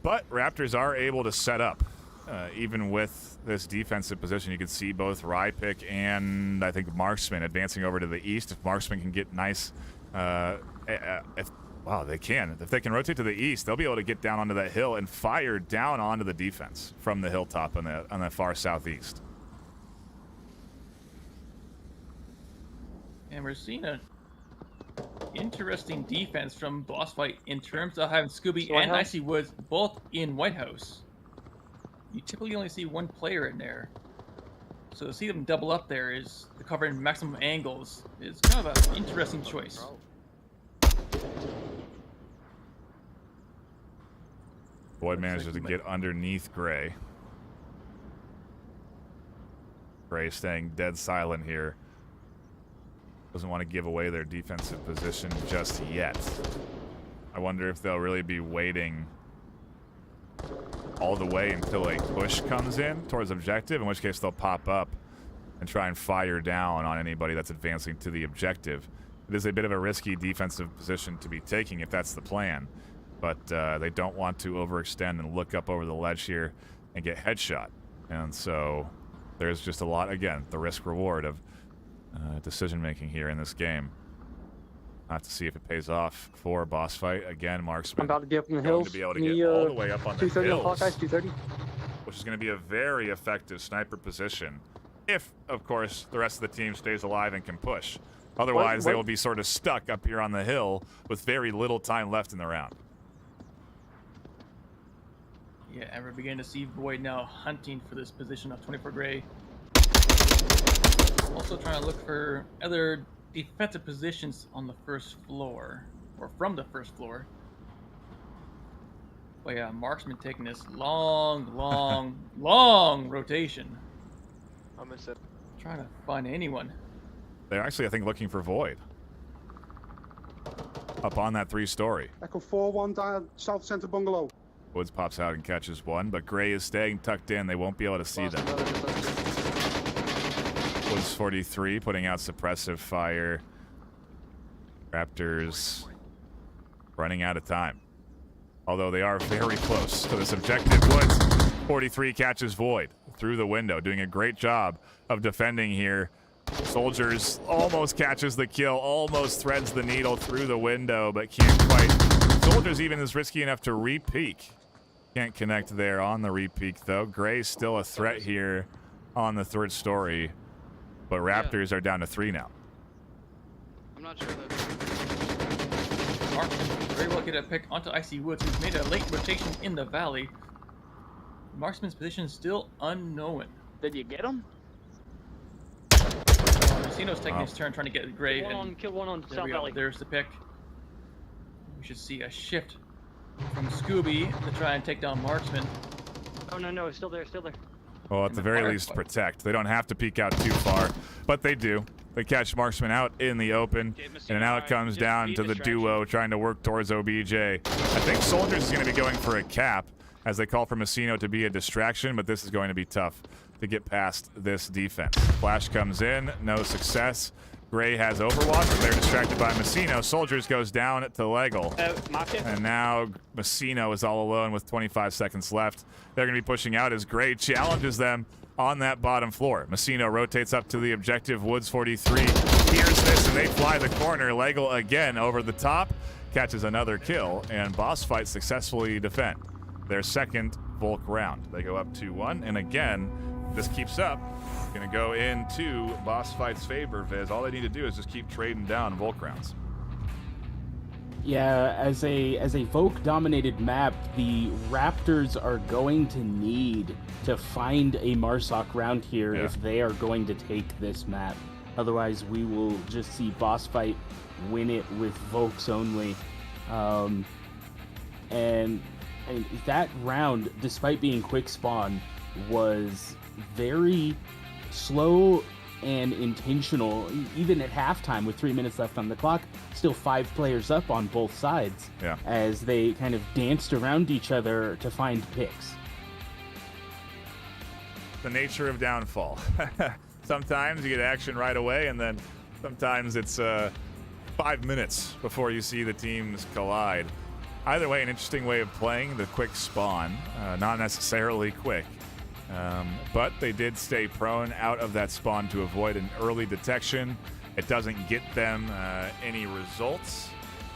But Raptors are able to set up. Even with this defensive position, you can see both Rypick and, I think, Marksman advancing over to the east. If Marksman can get nice... Wow, they can. If they can rotate to the east, they'll be able to get down onto that hill and fire down onto the defense from the hilltop on the far southeast. And we're seeing an interesting defense from Boss Fight in terms of having Scooby and Icy Woods both in White House. You typically only see one player in there. So to see them double up there is to cover in maximum angles is kind of an interesting choice. Boyd manages to get underneath Gray. Gray staying dead silent here. Doesn't want to give away their defensive position just yet. I wonder if they'll really be waiting all the way until a push comes in towards objective, in which case they'll pop up and try and fire down on anybody that's advancing to the objective. It is a bit of a risky defensive position to be taking if that's the plan, but they don't want to overextend and look up over the ledge here and get headshot. And so there's just a lot, again, the risk-reward of decision-making here in this game. Have to see if it pays off for Boss Fight. Again, Marksman I'm about to be up in the going hills. to be able to get all the way up on the 230 on hills, Hawkeyes, 230. which is going to be a very effective sniper position if, of course, the rest of the team stays alive and can push. Otherwise, they will be sort of stuck up here on the hill with very little time left in the round. Yeah, and we're beginning to see Void now hunting for this position of 24 Gray. Also trying to look for other defensive positions on the first floor, or from the first floor. But yeah, Marksman taking this long rotation. I miss it. Trying to find anyone. They're actually, I think, looking for Void. Up on that 3-story. Echo 4-1 down south center bungalow. Woods pops out and catches one, but Gray is staying tucked in. They won't be able to see them. Woods 43 putting out suppressive fire. Raptors running out of time. Although they are very close to this objective. Woods 43 catches Void through the window, doing a great job of defending here. Soldiers almost catches the kill, almost threads the needle through the window, but can't quite. Soldiers even is risky enough to re-peek. Can't connect there on the re-peek, though. Gray's still a threat here on the 3rd story, but Raptors are down to 3 now. I'm not sure that. Marksman very well get a pick onto Icy Woods, who's made a late rotation in the valley. Marksman's position is still unknown. Did you get him? Casino's taking his turn trying to get Gray. Kill one on South Valley. There's the pick. We should see a shift from Scooby to try and take down Marksman. Oh, no, it's still there, Well, at the very least, protect. They don't have to peek out too far, but they do. They catch Marksman out in the open, and now it comes down to the duo trying to work towards OBJ. I think Soldiers is going to be going for a cap as they call for Messino to be a distraction, but this is going to be tough to get past this defense. Flash comes in, no success. Gray has Overwatch, but they're distracted by Messino. Soldiers goes down to Legal. And now Messino is all alone with 25 seconds left. They're going to be pushing out as Gray challenges them on that bottom floor. Messino rotates up to the objective. Woods 43 hears this, and they fly the corner. Legal again over the top, catches another kill, and Boss Fight successfully defend their second Volk round. They go up 2-1, and again, this keeps up. Going to go into Boss Fight's favor, Viz. All they need to do is just keep trading down Volk rounds. Yeah, as a Volk-dominated map, the Raptors are going to need to find a Marsoc round here if they are going to take this map. Otherwise, we will just see Boss Fight win it with Volks only. And that round, despite being quick spawn, was very slow and intentional. Even at halftime with 3 minutes left on the clock, still 5 players up on both sides as they kind of danced around each other to find picks. the nature of downfall. Sometimes you get action right away, and then sometimes it's 5 minutes before you see the teams collide. Either way, an interesting way of playing the quick spawn. Not necessarily quick, but they did stay prone out of that spawn to avoid an early detection. It doesn't get them any results.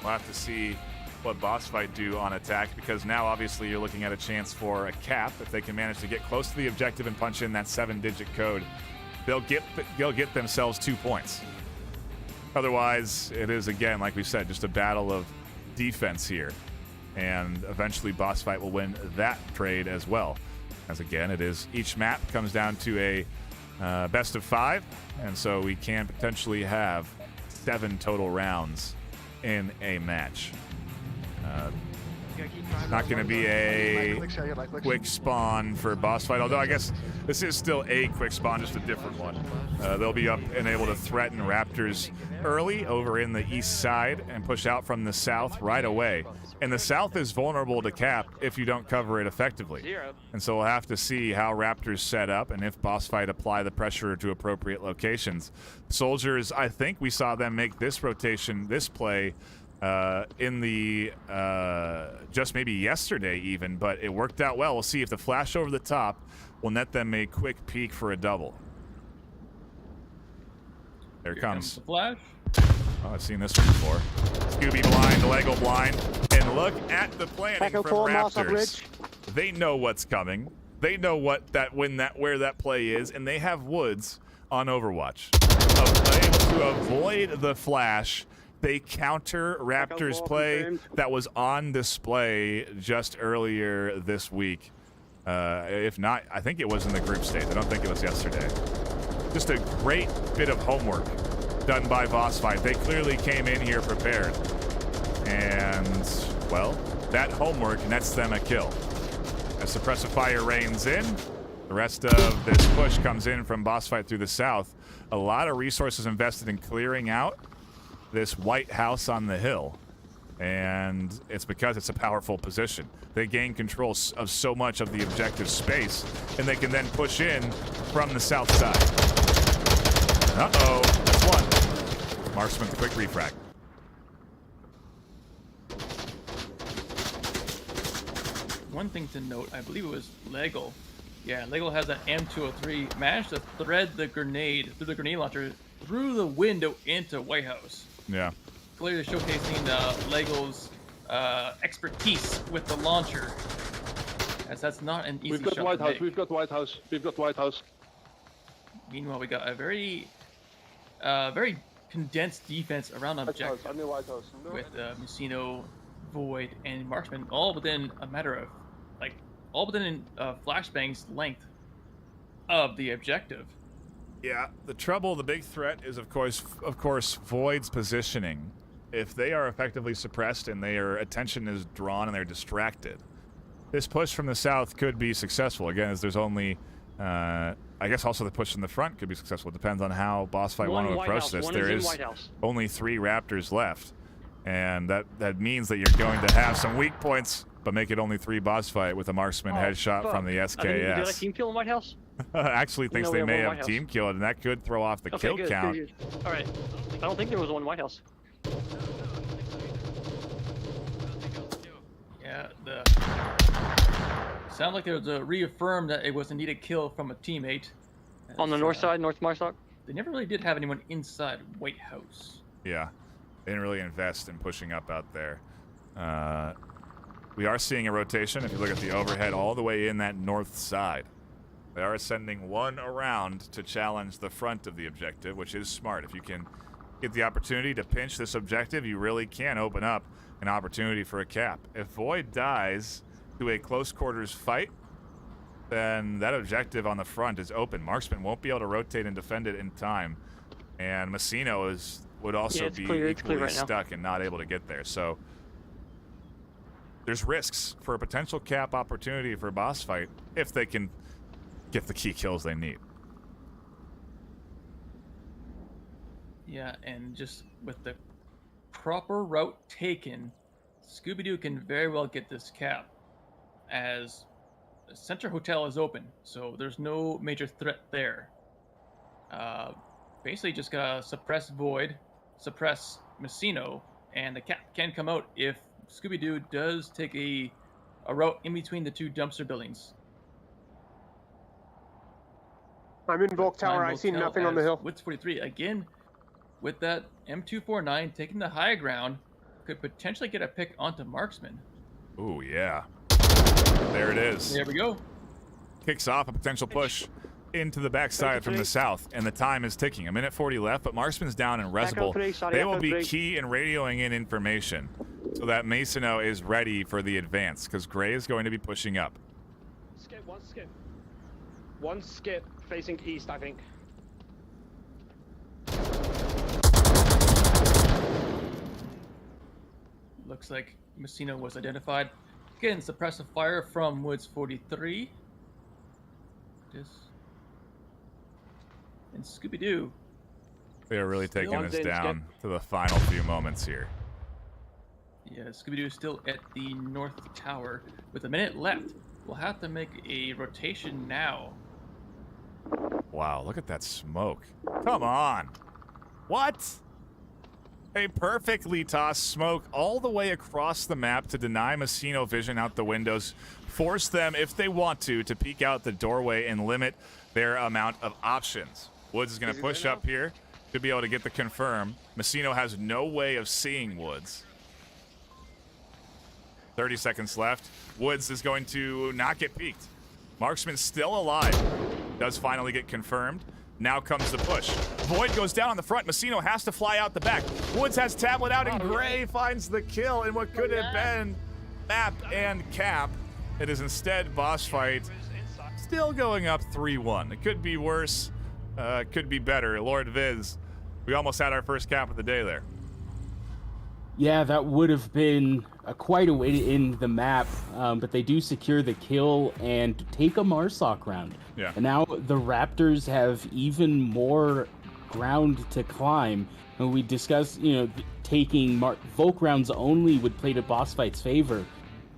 We'll have to see what Boss Fight do on attack, because now obviously you're looking at a chance for a cap. If they can manage to get close to the objective and punch in that 7-digit code, they'll get themselves 2 points. Otherwise, it is, again, like we said, just a battle of defense here. And eventually Boss Fight will win that trade as well. As again, it is each map comes down to a best of 5, and so we can potentially have 7 total rounds in a match. Not going to be a quick spawn for Boss Fight, although I guess this is still a quick spawn, just a different one. They'll be up and able to threaten Raptors early over in the east side and push out from the south right away. And the south is vulnerable to cap if you don't cover it effectively. And so we'll have to see how Raptors set up and if Boss Fight apply the pressure to appropriate locations. Soldiers, I think we saw them make this rotation, this play, in the just maybe yesterday even, but it worked out well. We'll see if the flash over the top will net them a quick peek for a double. There it comes. The flash. Oh, I've seen this one before. Scooby blind, Lego blind, and look at the planning from Raptors. They know what's coming. They know where that play is, and they have Woods on Overwatch, able to avoid the flash. They counter Raptors play that was on display just earlier this week. If not, I think it was in the group stage. I don't think it was yesterday. Just a great bit of homework done by Boss Fight. They clearly came in here prepared. And, well, that homework nets them a kill. As suppressive fire rains in, the rest of this push comes in from Boss Fight through the south. A lot of resources invested in clearing out this white house on the hill, and it's because it's a powerful position. They gain control of so much of the objective space, and they can then push in from the south side. Uh-oh, that's one. Marksman with a quick refract. One thing to note, I believe it was Lego. Yeah, Lego has an M203, managed to thread the grenade through the grenade launcher through the window into White House. Yeah. Clearly showcasing Lego's expertise with the launcher, as that's not an easy shot to make. We've got White House. We've got White House. Meanwhile, we got a very condensed defense around objective with Messino, Void, and Marksman, all within a matter of all within flashbang's length of the objective. Yeah, the trouble, the big threat is of course Void's positioning. If they are effectively suppressed and their attention is drawn and they're distracted, this push from the south could be successful. Again, as there's only, I guess also the push in the front could be successful. It depends on how Boss Fight want to approach this. There is only 3 Raptors left, and that means that you're going to have some weak points, but make it only 3 Boss Fight with a Marksman headshot from the SKS. Did I team kill in White House? Actually thinks they may have team killed, and that could throw off the kill count. Good. All right. I don't think there was one White House. Yeah, sound like there was a reaffirm that it was indeed a kill from a teammate. On the north side, North Marstock? They never really did have anyone inside White House. Yeah, they didn't really invest in pushing up out there. We are seeing a rotation. If you look at the overhead all the way in that north side, they are sending one around to challenge the front of the objective, which is smart. If you can get the opportunity to pinch this objective, you really can open up an opportunity for a cap. If Void dies to a close quarters fight, then that objective on the front is open. Marksman won't be able to rotate and defend it in time, and Messino would also be equally right stuck and not able to get there. So there's risks for a potential cap opportunity for Boss Fight if they can get the key kills they need. Yeah, and just with the proper route taken, Scooby-Doo can very well get this cap, as Center Hotel is open, so there's no major threat there. Basically just gotta suppress Void, suppress Messino, and the cap can come out if Scooby-Doo does take a route in between the two dumpster buildings. I'm in Volk Tower. I see nothing on the hill. Woods 43 again with that M249 taking the high ground, could potentially get a pick onto Marksman. Ooh, yeah. There it is. There we go. Kicks off a potential push into the backside from the south, and the time is ticking. A minute 40 left, but Marksman's down in Resable. They will be key in radioing in information so that Masino is ready for the advance, because Gray is going to be pushing up. Skip, one skip. One skip facing east, I think. Looks like Messino was identified. Again, suppressive fire from Woods 43. And Scooby-Doo. They are really taking us down to the final few moments here. Yeah, Scooby-Doo is still at the North Tower. With a minute left, we'll have to make a rotation now. Wow, look at that smoke. Come on. What? A perfectly tossed smoke all the way across the map to deny Messino vision out the windows. Force them, if they want to peek out the doorway and limit their amount of options. Woods is going to push up here to be able to get the confirm. Messino has no way of seeing Woods. 30 seconds left. Woods is going to not get peeked. Marksman still alive. Does finally get confirmed. Now comes the push. Void goes down on the front. Messino has to fly out the back. Woods has tablet out, and Gray finds the kill in what could have been map and cap. It is instead boss fight. Still going up 3-1. It could be worse. Could be better. Lord Viz, we almost had our first cap of the day there. Yeah, that would have been quite a way to end the map, but they do secure the kill and take a Marsoc round. Yeah. And now the Raptors have even more ground to climb. And we discussed, taking Volk rounds only would play to boss fight's favor,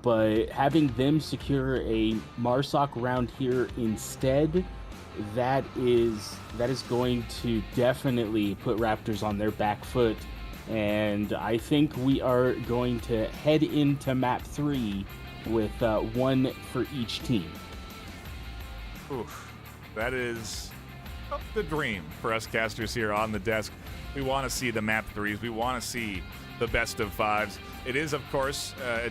but having them secure a Marsoc round here instead, that is going to definitely put Raptors on their back foot. And I think we are going to head into map 3 with one for each team. Oof. That is the dream for us casters here on the desk. We want to see the map 3s. We want to see the best of 5s. It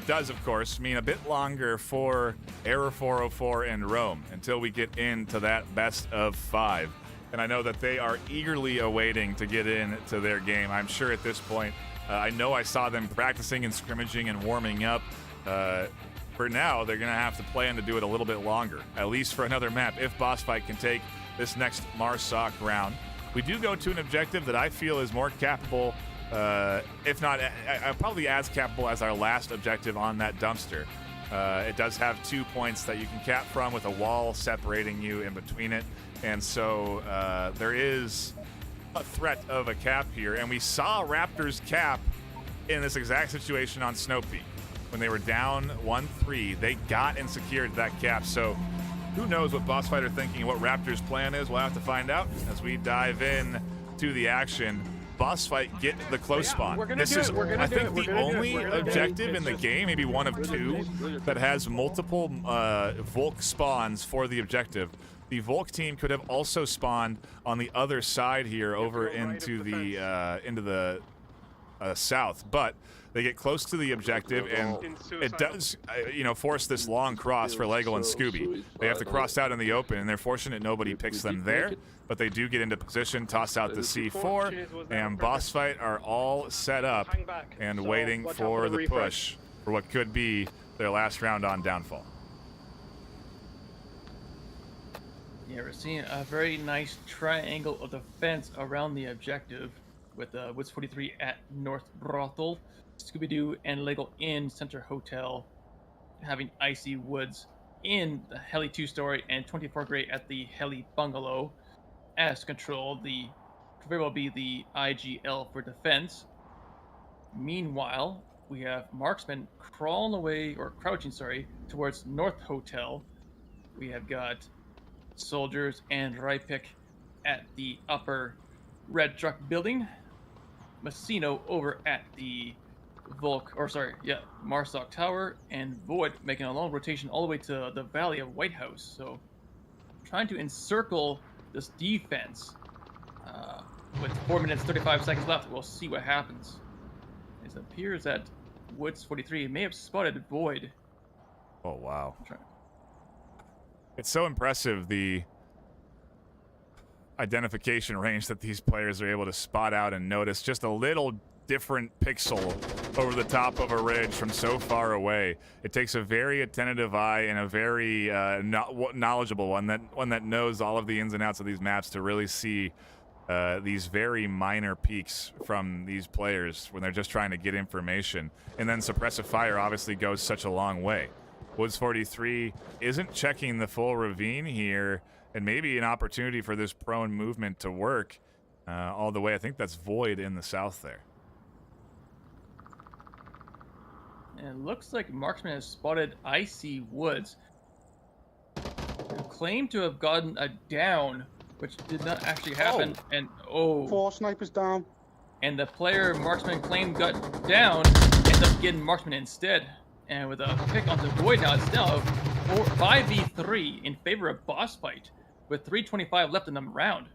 does, of course, mean a bit longer for Error 404 and Rome until we get into that best of 5. And I know that they are eagerly awaiting to get into their game. I'm sure at this point, I know I saw them practicing and scrimmaging and warming up. For now, they're going to have to plan to do it a little bit longer, at least for another map, if Boss Fight can take this next Marsoc round. We do go to an objective that I feel is more capable, if not probably as capable as our last objective on that dumpster. It does have 2 points that you can cap from with a wall separating you in between it. And so there is a threat of a cap here. And we saw Raptors cap in this exact situation on Snow Peak. When they were down 1-3, they got and secured that cap. So who knows what Boss Fight are thinking and what Raptors' plan is. We'll have to find out as we dive in to the action. Boss Fight get the close spawn. This is, I think, the only objective in the game, maybe one of 2, that has multiple Volk spawns for the objective. The Volk team could have also spawned on the other side here over into the south, but they get close to the objective, and it does, force this long cross for Lego and Scooby. They have to cross out in the open, and they're fortunate nobody picks them there, but they do get into position, toss out the C4, and Boss Fight are all set up and waiting for the push for what could be their last round on Downfall. Yeah, we're seeing a very nice triangle of defense around the objective with Woods 43 at North Brothel, Scooby-Doo and Lego in Center Hotel, having Icy Woods in the Heli 2-story and 24 Gray at the Heli Bungalow as control. The very well be the IGL for defense. Meanwhile, we have Marksman crawling away, or crouching, towards North Hotel, we have got soldiers and Rypic at the upper red truck building. Messino over at the Marstock Tower, and Void making a long rotation all the way to the Valley of White House. So trying to encircle this defense with 4 minutes 35 seconds left. We'll see what happens. It appears that Woods 43 may have spotted Void. Oh, wow. It's so impressive, the identification range that these players are able to spot out and notice just a little different pixel over the top of a ridge from so far away. It takes a very attentive eye and a very knowledgeable one that knows all of the ins and outs of these maps to really see these very minor peaks from these players when they're just trying to get information. And then suppressive fire obviously goes such a long way. Woods 43 isn't checking the full ravine here, and maybe an opportunity for this prone movement to work all the way. I think that's Void in the south there. And it looks like Marksman has spotted Icy Woods, who claimed to have gotten a down, which did not actually happen. And 4 snipers down. And the player Marksman claimed got down ended up getting Marksman instead. And with a pick onto Void now, it's now 5v3 in favor of Boss Fight, with 3:25 left in the round.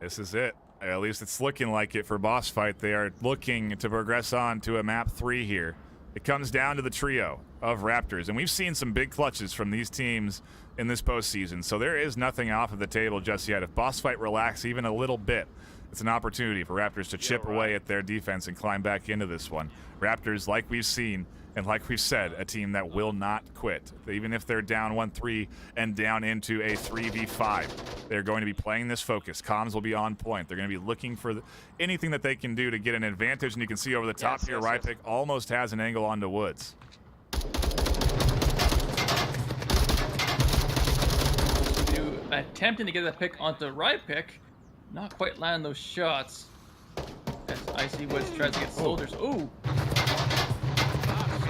This is it. At least it's looking like it for Boss Fight. They are looking to progress on to a map 3 here. It comes down to the trio of Raptors, and we've seen some big clutches from these teams in this postseason, so there is nothing off of the table just yet. If Boss Fight relax even a little bit, it's an opportunity for Raptors to chip away at their defense and climb back into this one. Raptors, like we've seen, and like we've said, a team that will not quit. Even if they're down 1-3 and down into a 3v5, they're going to be playing this focus. Comms will be on point. They're going to be looking for anything that they can do to get an advantage, and you can see over the top here, Rypic almost has an angle onto Woods. Attempting to get that pick onto Rypic, not quite landing those shots. As Icy Woods tries to get soldiers. Ooh!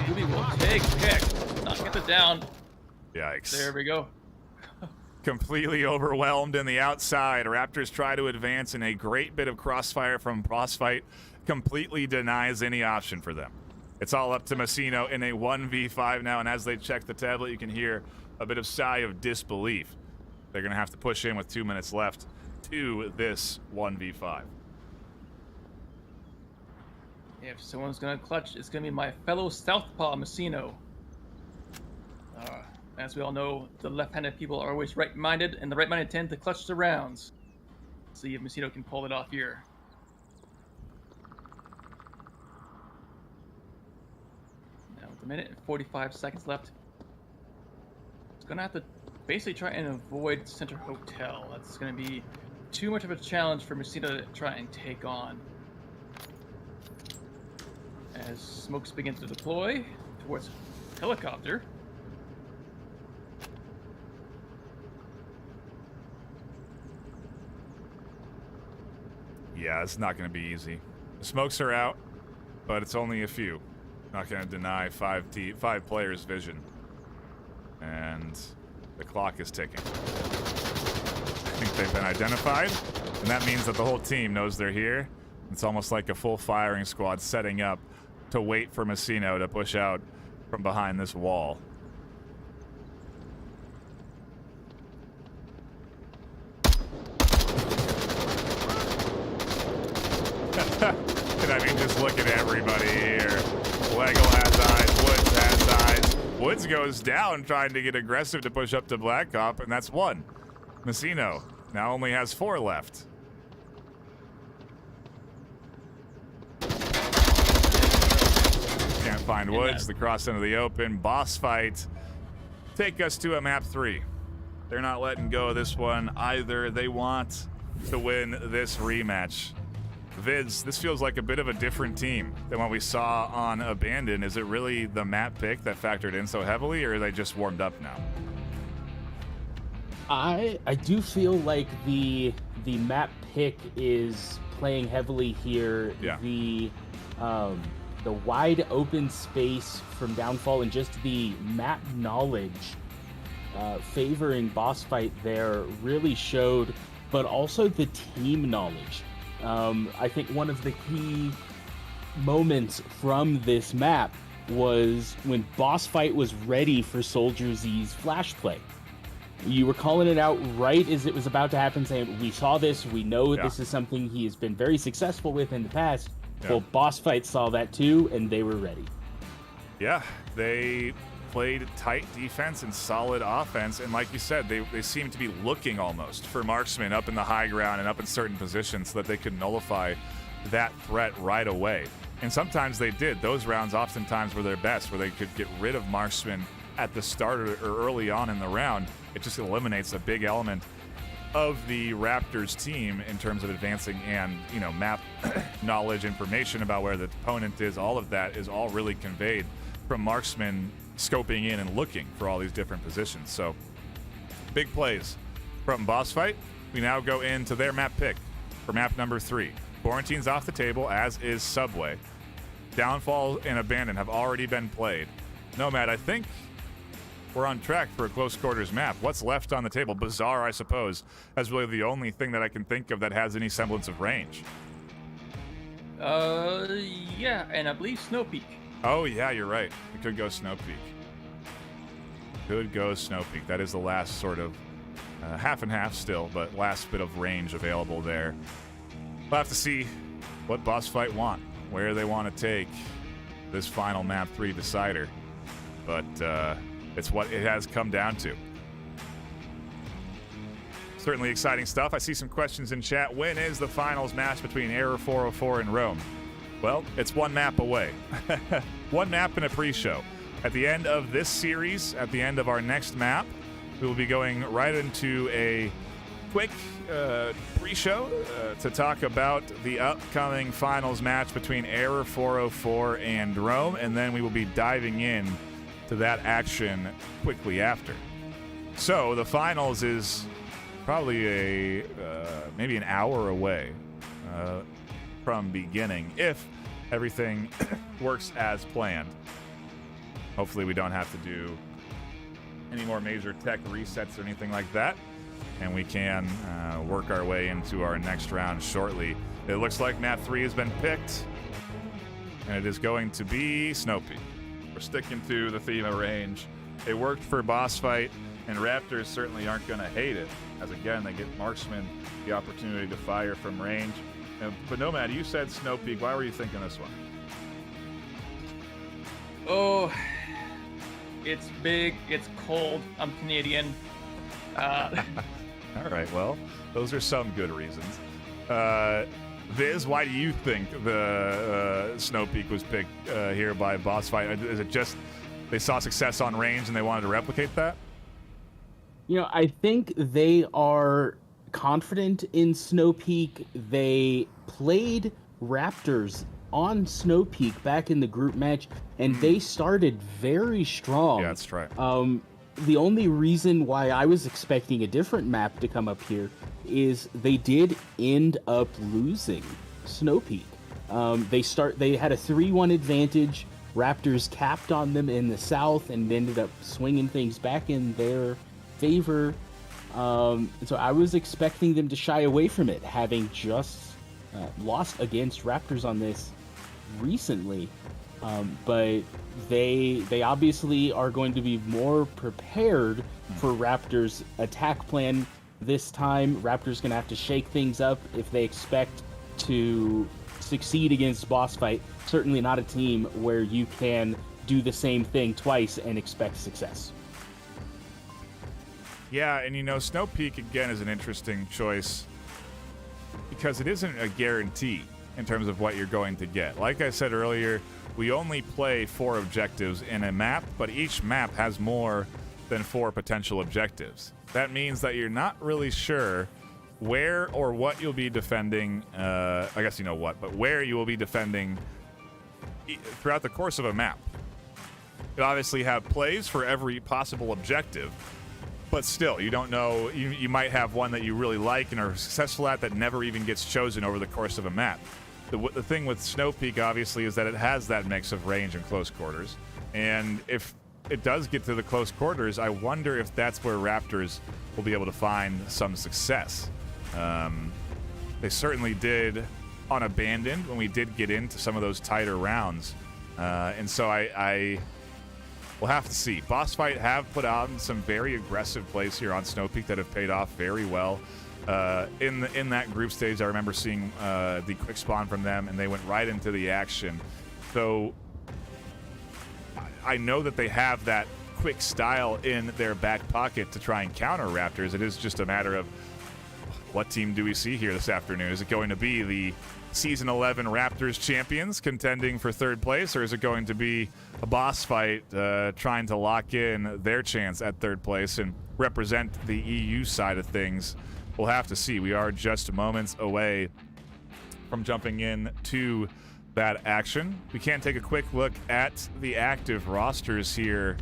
Scooby will take pick. Not get it down. Yikes. There we go. Completely overwhelmed in the outside. Raptors try to advance, and a great bit of crossfire from Boss Fight completely denies any option for them. It's all up to Messino in a 1v5 now, and as they check the tablet, you can hear a bit of sigh of disbelief. They're going to have to push in with 2 minutes left to this 1v5. If someone's going to clutch, it's going to be my fellow Southpaw Messino. As we all know, the left-handed people are always right-minded, and the right-minded tend to clutch the rounds. See if Messino can pull it off here. Now with a minute and 45 seconds left, it's going to have to basically try and avoid Center Hotel. That's going to be too much of a challenge for Messino to try and take on. As smokes begin to deploy towards helicopter. Yeah, it's not going to be easy. The smokes are out, but it's only a few. Not going to deny five players' vision. And the clock is ticking. I think they've been identified, and that means that the whole team knows they're here. It's almost like a full firing squad setting up to wait for Messino to push out from behind this wall. And I mean, just look at everybody here. Lego has eyes, Woods has eyes. Woods goes down trying to get aggressive to push up to Black Op, and that's one. Messino now only has 4 left. Can't find Woods. The cross into the open. Boss Fight take us to a map 3. They're not letting go of this one either. They want to win this rematch. Vids, this feels like a bit of a different team than what we saw on Abandon. Is it really the map pick that factored in so heavily, or are they just warmed up now? I do feel like the map pick is playing heavily here. Yeah. The wide open space from Downfall and just the map knowledge favoring Boss Fight there really showed, but also the team knowledge. I think one of the key moments from this map was when Boss Fight was ready for Soldier Z's flash play. You were calling it out right as it was about to happen, saying, we saw this, we know this is something he has been very successful with in the past. Well, Boss Fight saw that too, and they were ready. Yeah, they played tight defense and solid offense, and like you said, they seemed to be looking almost for marksmen up in the high ground and up in certain positions so that they could nullify that threat right away. And sometimes they did. Those rounds oftentimes were their best, where they could get rid of marksmen at the start or early on in the round. It just eliminates a big element of the Raptors team in terms of advancing and, you know, map knowledge, information about where the opponent is. All of that is all really conveyed from marksmen scoping in and looking for all these different positions. So big plays from Boss Fight. We now go into their map pick for map number 3. Quarantine's off the table, as is Subway. Downfall and Abandon have already been played. Nomad, I think we're on track for a close quarters map. What's left on the table? Bazaar, I suppose, as really the only thing that I can think of that has any semblance of range. Yeah, and I believe Snow Peak. Oh, yeah, you're right. We could go Snow Peak. Could go Snow Peak. That is the last sort of half and half still, but last bit of range available there. We'll have to see what Boss Fight want, where they want to take this final map 3 decider. But it's what it has come down to. Certainly exciting stuff. I see some questions in chat. When is the finals match between Error 404 and Rome? Well, it's one map away. One map and a pre-show. At the end of this series, at the end of our next map, we will be going right into a quick pre-show to talk about the upcoming finals match between Error 404 and Rome, and then we will be diving in to that action quickly after. So the finals is probably maybe an hour away from beginning, if everything works as planned. Hopefully we don't have to do any more major tech resets or anything like that, and we can work our way into our next round shortly. It looks like map 3 has been picked, and it is going to be Snow Peak. We're sticking to the theme of range. It worked for Boss Fight, and Raptors certainly aren't going to hate it, as again, they get marksmen the opportunity to fire from range. But Nomad, you said Snow Peak. Why were you thinking this one? Oh, it's big, it's cold, I'm Canadian. All right, well, those are some good reasons. Viz, why do you think the Snow Peak was picked here by Boss Fight? Is it just they saw success on range and they wanted to replicate that? You know, I think they are confident in Snow Peak. They played Raptors on Snow Peak back in the group match, and they started very strong. Yeah, that's right. The only reason why I was expecting a different map to come up here is they did end up losing Snow Peak. They had a 3-1 advantage. Raptors capped on them in the south and ended up swinging things back in their favor. So I was expecting them to shy away from it, having just lost against Raptors on this recently. But they obviously are going to be more prepared for Raptors' attack plan this time. Raptors going to have to shake things up if they expect to succeed against Boss Fight. Certainly not a team where you can do the same thing twice and expect success. Yeah, and you know, Snow Peak again is an interesting choice because it isn't a guarantee in terms of what you're going to get. Like I said earlier, we only play 4 objectives in a map, but each map has more than 4 potential objectives. That means that you're not really sure where or what you'll be defending. I guess you know what, but where you will be defending throughout the course of a map. You obviously have plays for every possible objective, but still, you don't know. You might have one that you really like and are successful at that never even gets chosen over the course of a map. The thing with Snow Peak, obviously, is that it has that mix of range and close quarters. And if it does get to the close quarters, I wonder if that's where Raptors will be able to find some success. They certainly did on Abandoned when we did get into some of those tighter rounds. And so I will have to see. Boss Fight have put out some very aggressive plays here on Snow Peak that have paid off very well. In that group stage, I remember seeing the quick spawn from them, and they went right into the action. So I know that they have that quick style in their back pocket to try and counter Raptors. It is just a matter of what team do we see here this afternoon? Is it going to be the Season 11 Raptors champions contending for third place, or is it going to be a Boss Fight trying to lock in their chance at third place and represent the EU side of things? We'll have to see. We are just moments away from jumping in to that action. We can take a quick look at the active rosters here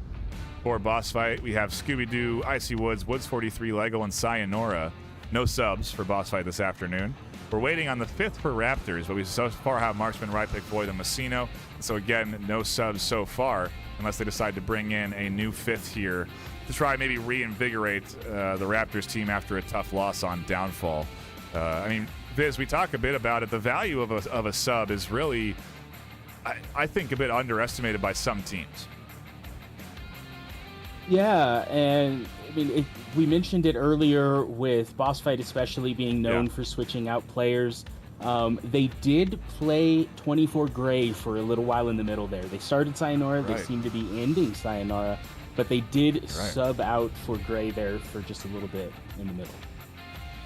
for Boss Fight. We have Scooby-Doo, Icy Woods, Woods 43, Lego, and Sayonara. No subs for Boss Fight this afternoon. We're waiting on the 5th for Raptors, but we so far have Marksman, Right Pick, Void, and Messino. So again, no subs so far, unless they decide to bring in a new 5th here to try maybe reinvigorate the Raptors team after a tough loss on Downfall. I mean, Viz, we talk a bit about it. The value of a sub is really, I think, a bit underestimated by some teams. Yeah, and I mean, we mentioned it earlier with Boss Fight especially being known for switching out players. They did play 24 Gray for a little while in the middle there. They started Sayonara, they seem to be ending Sayonara, but they did sub out for Gray there for just a little bit in the middle.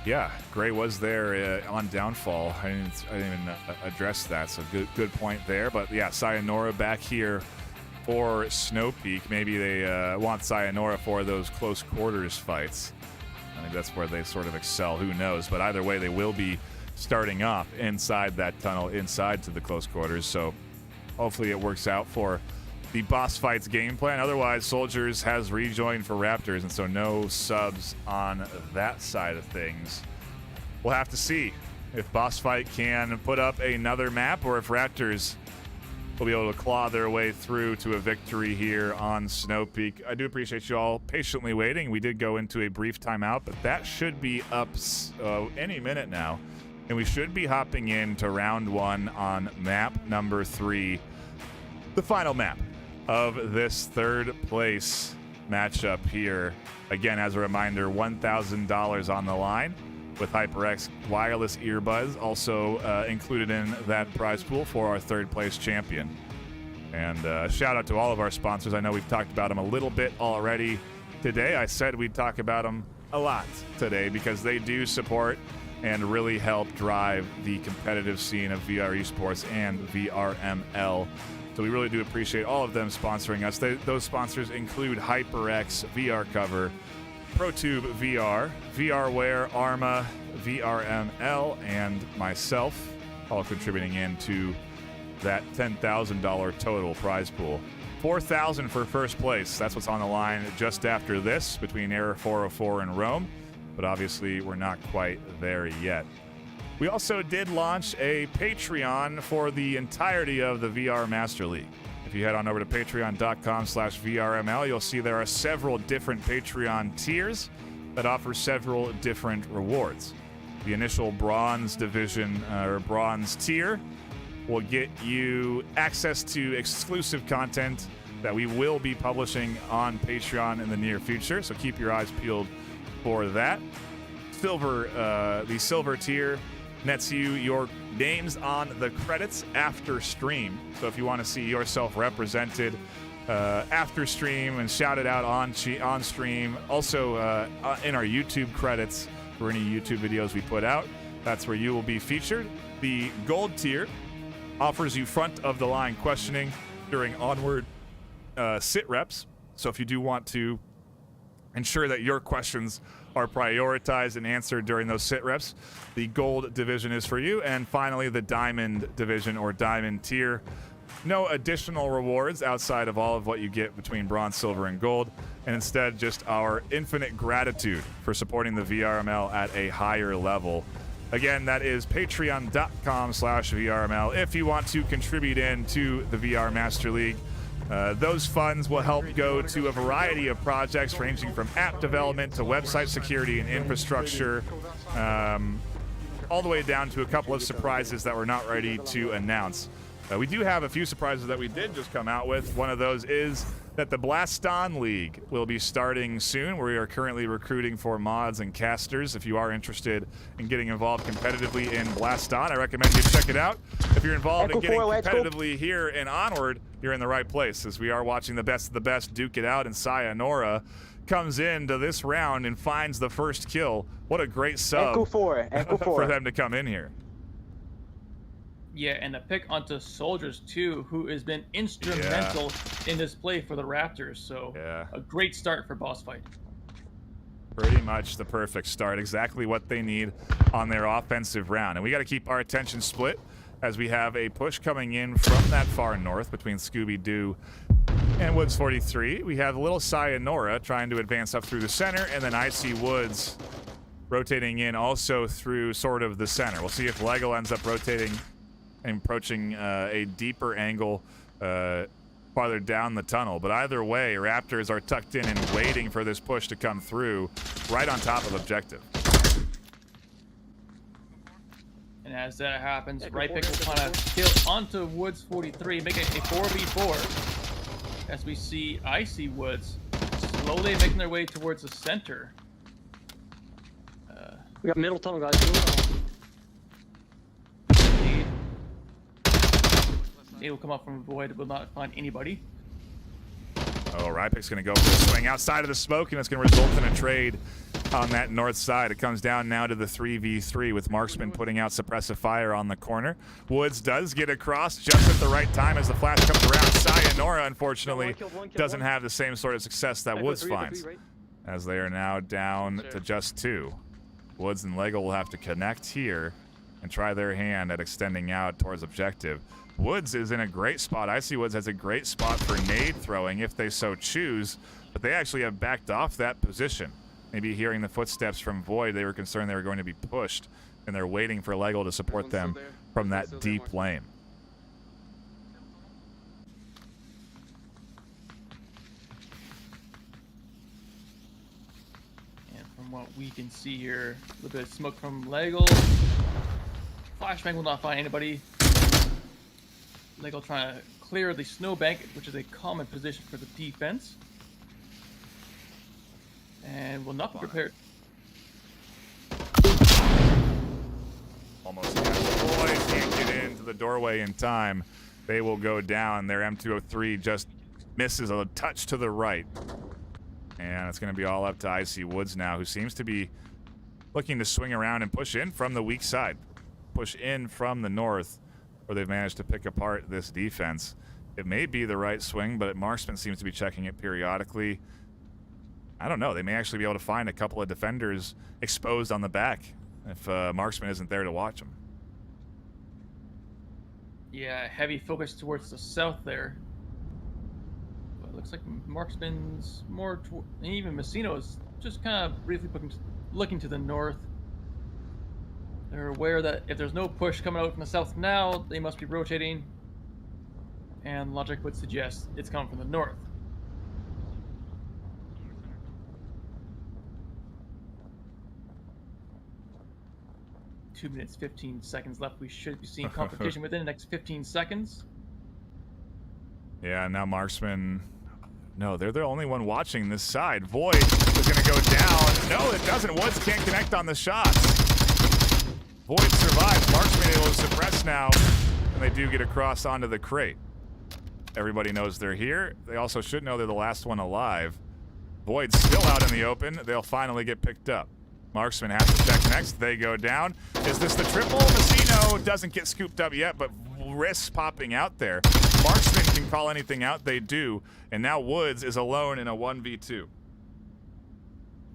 Yeah, Gray was there on Downfall. I didn't even address that, so good point there. But yeah, Sayonara back here for Snow Peak. Maybe they want Sayonara for those close quarters fights. I think that's where they sort of excel. Who knows? But either way, they will be starting off inside that tunnel, inside to the close quarters. So hopefully it works out for the Boss Fight's game plan. Otherwise, Soldiers has rejoined for Raptors, and so no subs on that side of things. We'll have to see if Boss Fight can put up another map or if Raptors will be able to claw their way through to a victory here on Snow Peak. I do appreciate you all patiently waiting. We did go into a brief timeout, but that should be up any minute now. And we should be hopping into round 1 on map number 3, the final map of this third place matchup here. Again, as a reminder, $1,000 on the line with HyperX wireless earbuds also included in that prize pool for our third place champion. And shout out to all of our sponsors. I know we've talked about them a little bit already today. I said we'd talk about them a lot today because they do support and really help drive the competitive scene of VR esports and VRML. So we really do appreciate all of them sponsoring us. Those sponsors include HyperX VR Cover, ProTube VR, VRware, Arma, VRML, and myself, all contributing into that $10,000 total prize pool. $4,000 for first place. That's what's on the line just after this between Error 404 and Rome, but obviously we're not quite there yet. We also did launch a Patreon for the entirety of the VR Master League. If you head on over to patreon.com/VRML, you'll see there are several different Patreon tiers that offer several different rewards. The initial bronze division or bronze tier will get you access to exclusive content that we will be publishing on Patreon in the near future, so keep your eyes peeled for that. The silver tier nets you your names on the credits after stream. So if you want to see yourself represented after stream and shouted out on stream, also in our YouTube credits for any YouTube videos we put out, that's where you will be featured. The gold tier offers you front of the line questioning during Onward sit reps. So if you do want to ensure that your questions are prioritized and answered during those sit reps, the gold division is for you. And finally, the diamond division or diamond tier. No additional rewards outside of all of what you get between bronze, silver, and gold, and instead just our infinite gratitude for supporting the VRML at a higher level. Again, that is patreon.com/VRML if you want to contribute in to the VR Master League. Those funds will help go to a variety of projects ranging from app development to website security and infrastructure, all the way down to a couple of surprises that we're not ready to announce. We do have a few surprises that we did just come out with. One of those is that the Blaston League will be starting soon. We are currently recruiting for mods and casters. If you are interested in getting involved competitively in Blaston, I recommend you check it out. If you're involved in getting competitively here in Onward, you're in the right place, as we are watching the best of the best duke it out, and Sayonara comes into this round and finds the first kill. What a great sub for them to come in here. Yeah, and a pick onto Soldiers too, who has been instrumental in this play for the Raptors. So a great start for Boss Fight. Pretty much the perfect start, exactly what they need on their offensive round. And we got to keep our attention split as we have a push coming in from that far north between Scooby-Doo and Woods 43. We have a little Sayonara trying to advance up through the center, and then Icy Woods rotating in also through sort of the center. We'll see if Lego ends up rotating and approaching a deeper angle farther down the tunnel. But either way, Raptors are tucked in and waiting for this push to come through right on top of objective. And as that happens, right pick will kind of kill onto Woods 43, making it a 4v4. As we see Icy Woods slowly making their way towards the center. We got middle tunnel, guys. They will come up from Void, will not find anybody. Oh, Rypik's going to go for the swing outside of the smoke, and it's going to result in a trade on that north side. It comes down now to the 3v3 with Marksman putting out suppressive fire on the corner. Woods does get across just at the right time as the flash comes around. Sayonara, unfortunately, doesn't have the same sort of success that Woods finds, as they are now down to just 2. Woods and Lego will have to connect here and try their hand at extending out towards objective. Woods is in a great spot. Icy Woods has a great spot for nade throwing if they so choose, but they actually have backed off that position. Maybe hearing the footsteps from Void, they were concerned they were going to be pushed, and they're waiting for Lego to support them from that deep lane. And from what we can see here, a little bit of smoke from Lego. Flashbang will not find anybody. Lego trying to clear the snowbank, which is a common position for the defense. And will not be prepared. Almost got the boys, can't get into the doorway in time. They will go down. Their M203 just misses a touch to the right. And it's going to be all up to Icy Woods now, who seems to be looking to swing around and push in from the weak side. Push in from the north, where they've managed to pick apart this defense. It may be the right swing, but Marksman seems to be checking it periodically. I don't know. They may actually be able to find a couple of defenders exposed on the back if Marksman isn't there to watch them. Yeah, heavy focus towards the south there. But it looks like Marksman's more toward, and even Messino is just kind of briefly looking to the north. They're aware that if there's no push coming out from the south now, they must be rotating. And logic would suggest it's coming from the north. Two minutes, 15 seconds left. We should be seeing competition within the next 15 seconds. Yeah, now Marksman... No, they're the only one watching this side. Void is going to go down. No, it doesn't. Woods can't connect on the shots. Void survives. Marksman able to suppress now, and they do get across onto the crate. Everybody knows they're here. They also should know they're the last one alive. Void's still out in the open. They'll finally get picked up. Marksman has to check next. They go down. Is this the triple? Messino doesn't get scooped up yet, but risks popping out there. Marksman can call anything out. They do. And now Woods is alone in a 1v2.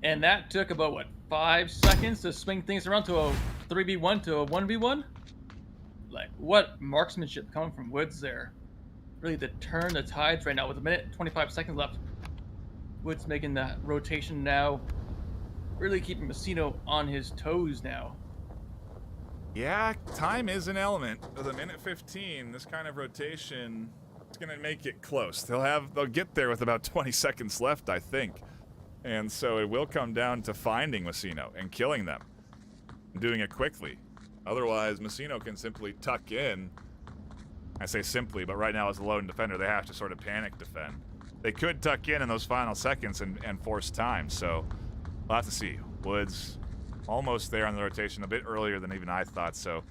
And that took about, what, 5 seconds to swing things around to a 3v1 to a 1v1? Like, what marksmanship coming from Woods there. Really to turn the tides right now with 1 minute and 25 seconds left. Woods making that rotation now. Really keeping Messino on his toes now. Yeah, time is an element. With 1 minute 15, this kind of rotation It's going to make it close. They'll get there with about 20 seconds left, I think. And so it will come down to finding Messino and killing them. And doing it quickly. Otherwise, Messino can simply tuck in. I say simply, but right now as a lone defender, they have to sort of panic defend. They could tuck in those final seconds and force time, so we'll have to see. Woods almost there on the rotation, a bit earlier than even I thought, so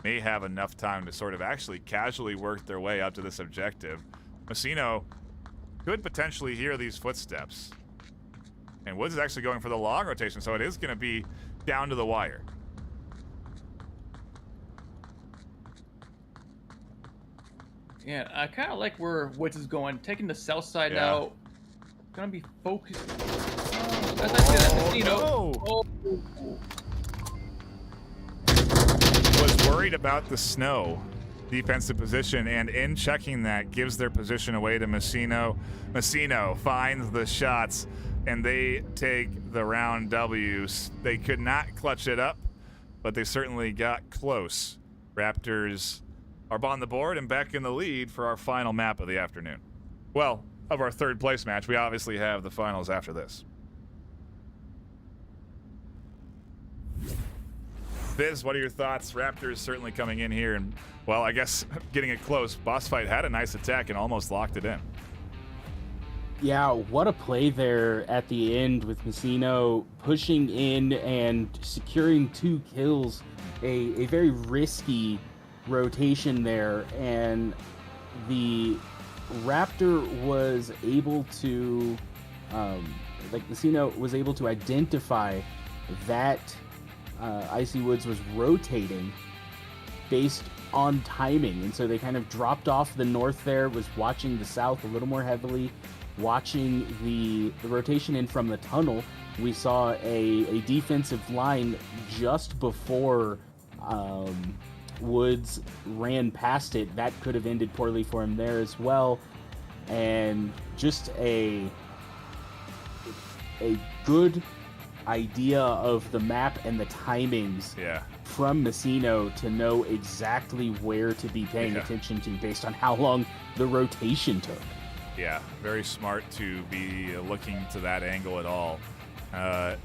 may have enough time to sort of actually casually work their way up to this objective. Messino could potentially hear these footsteps. And Woods is actually going for the long rotation, so it is going to be down to the wire. Yeah, I kind of like where Woods is going. Taking the south side now. Gonna be focused. That's actually Messino. No. Was worried about the snow defensive position, and in checking that gives their position away to Messino. Messino finds the shots, and they take the round W's. They could not clutch it up, but they certainly got close. Raptors are on the board and back in the lead for our final map of the afternoon. Well, of our third place match. We obviously have the finals after this. Biz, what are your thoughts? Raptors certainly coming in here and, well, I guess getting it close. Boss Fight had a nice attack and almost locked it in. Yeah, what a play there at the end with Messino pushing in and securing 2 kills. A very risky rotation there, and the Raptor was able to, Messino was able to identify that Icy Woods was rotating based on timing, and so they kind of dropped off the north there, was watching the south a little more heavily, watching the rotation in from the tunnel. We saw a defensive line just before Woods ran past it. That could have ended poorly for him there as well. And just a good idea of the map and the timings from Messino to know exactly where to be paying attention to based on how long the rotation took. Yeah, very smart to be looking to that angle at all.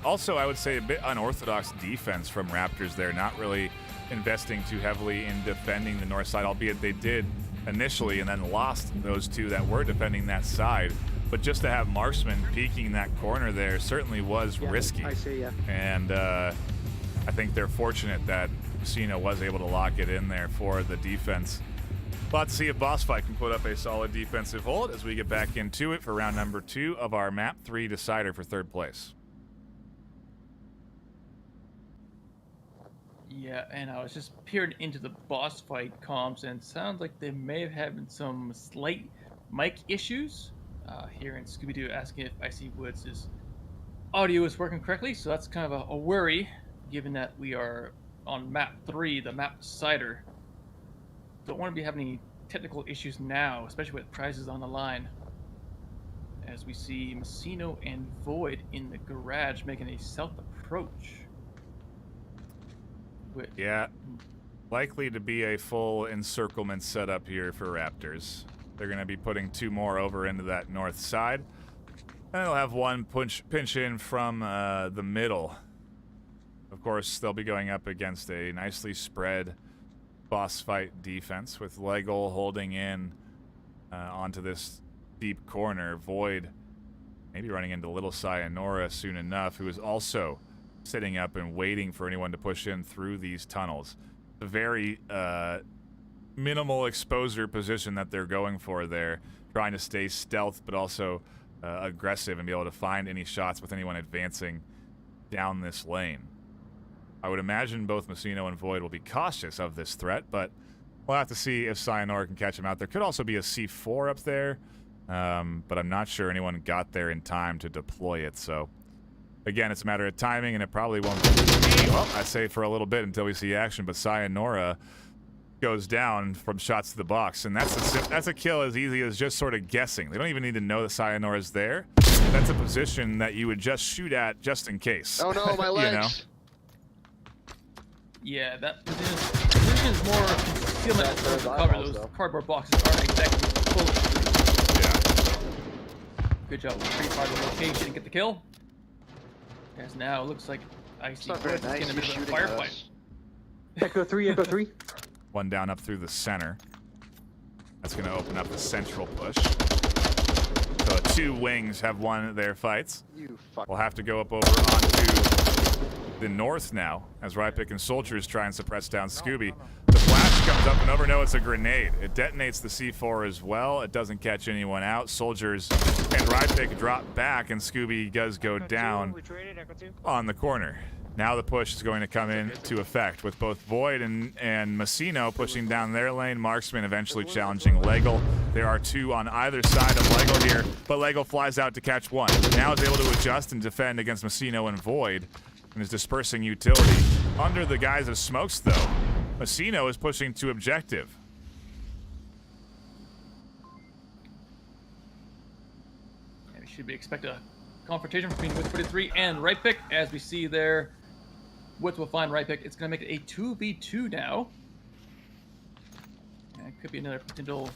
Also, I would say a bit unorthodox defense from Raptors there, not really investing too heavily in defending the north side, albeit they did initially and then lost those 2 that were defending that side. But just to have Marksman peeking that corner there certainly was risky. I see, yeah. And I think they're fortunate that Messino was able to lock it in there for the defense. But let's see if Boss Fight can put up a solid defensive hold as we get back into it for round number 2 of our map 3 decider for third place. Yeah, and I was just peering into the Boss Fight comms, and it sounds like they may have had some slight mic issues. Here in Scooby-Doo asking if Icy Woods' audio is working correctly, so that's kind of a worry, given that we are on map 3, the map decider. Don't want to be having any technical issues now, especially with prizes on the line. As we see Messino and Void in the garage making a south approach. Yeah, likely to be a full encirclement setup here for Raptors. They're going to be putting 2 more over into that north side. And they'll have 1 pinch in from the middle. Of course, they'll be going up against a nicely spread Boss Fight defense with Lego holding in onto this deep corner. Void maybe running into Little Sayonara soon enough, who is also sitting up and waiting for anyone to push in through these tunnels. A very minimal exposure position that they're going for there, trying to stay stealth but also aggressive and be able to find any shots with anyone advancing down this lane. I would imagine both Messino and Void will be cautious of this threat, but we'll have to see if Sayonara can catch him out. There could also be a C4 up there, but I'm not sure anyone got there in time to deploy it, so again, it's a matter of timing, and it probably won't be, well, I say for a little bit until we see action, but Sayonara goes down from shots to the box, and that's a kill as easy as just sort of guessing. They don't even need to know that Sayonara's there. That's a position that you would just shoot at just in case. Oh no, my legs! You know? Yeah, that position is more concealment to cover. Those cardboard boxes aren't exactly full Good job. Pretty far the location. Get the kill. As now it looks like Icy not very Woods is nice. getting a bit He's of a shooting at firefight. us. Echo 3, Echo 3. One down up through the center. That's going to open up the central push. So 2 wings have won their fights. You fuck. We'll have to go up over onto the north now as Rypick and Soldiers try and suppress down Scooby. The flash comes up and over. No, it's a grenade. It detonates the C4 as well. It doesn't catch anyone out. Soldiers and Rypick drop back, and Scooby does go down on the corner. Now the push is going to come into effect with both Void and Messino pushing down their lane. Marksman eventually challenging Legal. There are 2 on either side of Legal here, but Legal flies out to catch 1. Now is able to adjust and defend against Messino and Void and is dispersing utility. Under the guise of smokes, though, Messino is pushing to objective. Yeah, we should be expect a confrontation between Woods 43 and Rypick. As we see there, Woods will find Rypick. It's going to make it a 2v2 now. And it could be another potential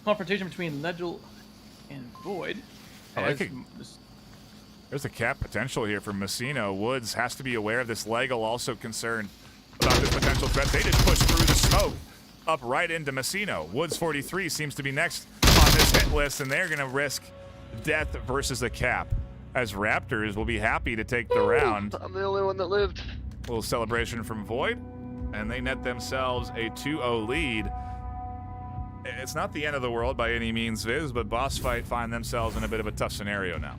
confrontation between Legil and Void. There's a cap potential here for Messino. Woods has to be aware of this. Legal also concerned about this potential threat. They just push through the smoke up right into Messino. Woods 43 seems to be next on this hit list, and they're going to risk death versus a cap, as Raptors will be happy to take the round. I'm the only one that lived. A little celebration from Void, and they net themselves a 2-0 lead. It's not the end of the world by any means, Viz, but Boss Fight find themselves in a bit of a tough scenario now.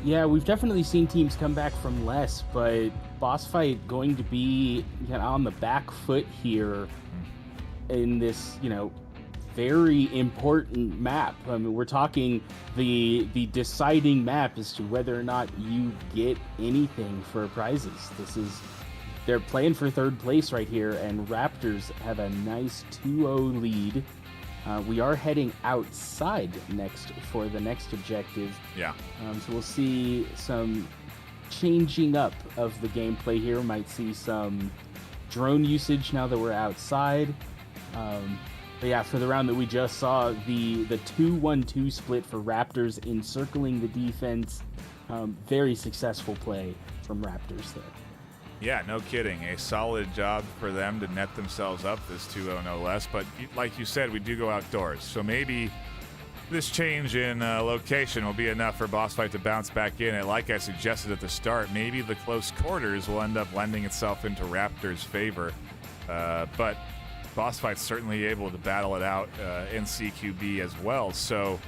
Yeah, we've definitely seen teams come back from less, but Boss Fight going to be on the back foot here in this, very important map. I mean, we're talking the deciding map as to whether or not you get anything for prizes. They're playing for 3rd place right here, and Raptors have a nice 2-0 lead. We are heading outside next for the next objective. Yeah. So we'll see some changing up of the gameplay here. Might see some drone usage now that we're outside. But yeah, for the round that we just saw, the 2-1-2 split for Raptors encircling the defense. Very successful play from Raptors there. Yeah, no kidding. A solid job for them to net themselves up this 2-0 no less. But like you said, we do go outdoors. So maybe this change in location will be enough for Boss Fight to bounce back in. And like I suggested at the start, maybe the close quarters will end up lending itself into Raptors' favor. But Boss Fight's certainly able to battle it out in CQB as well. So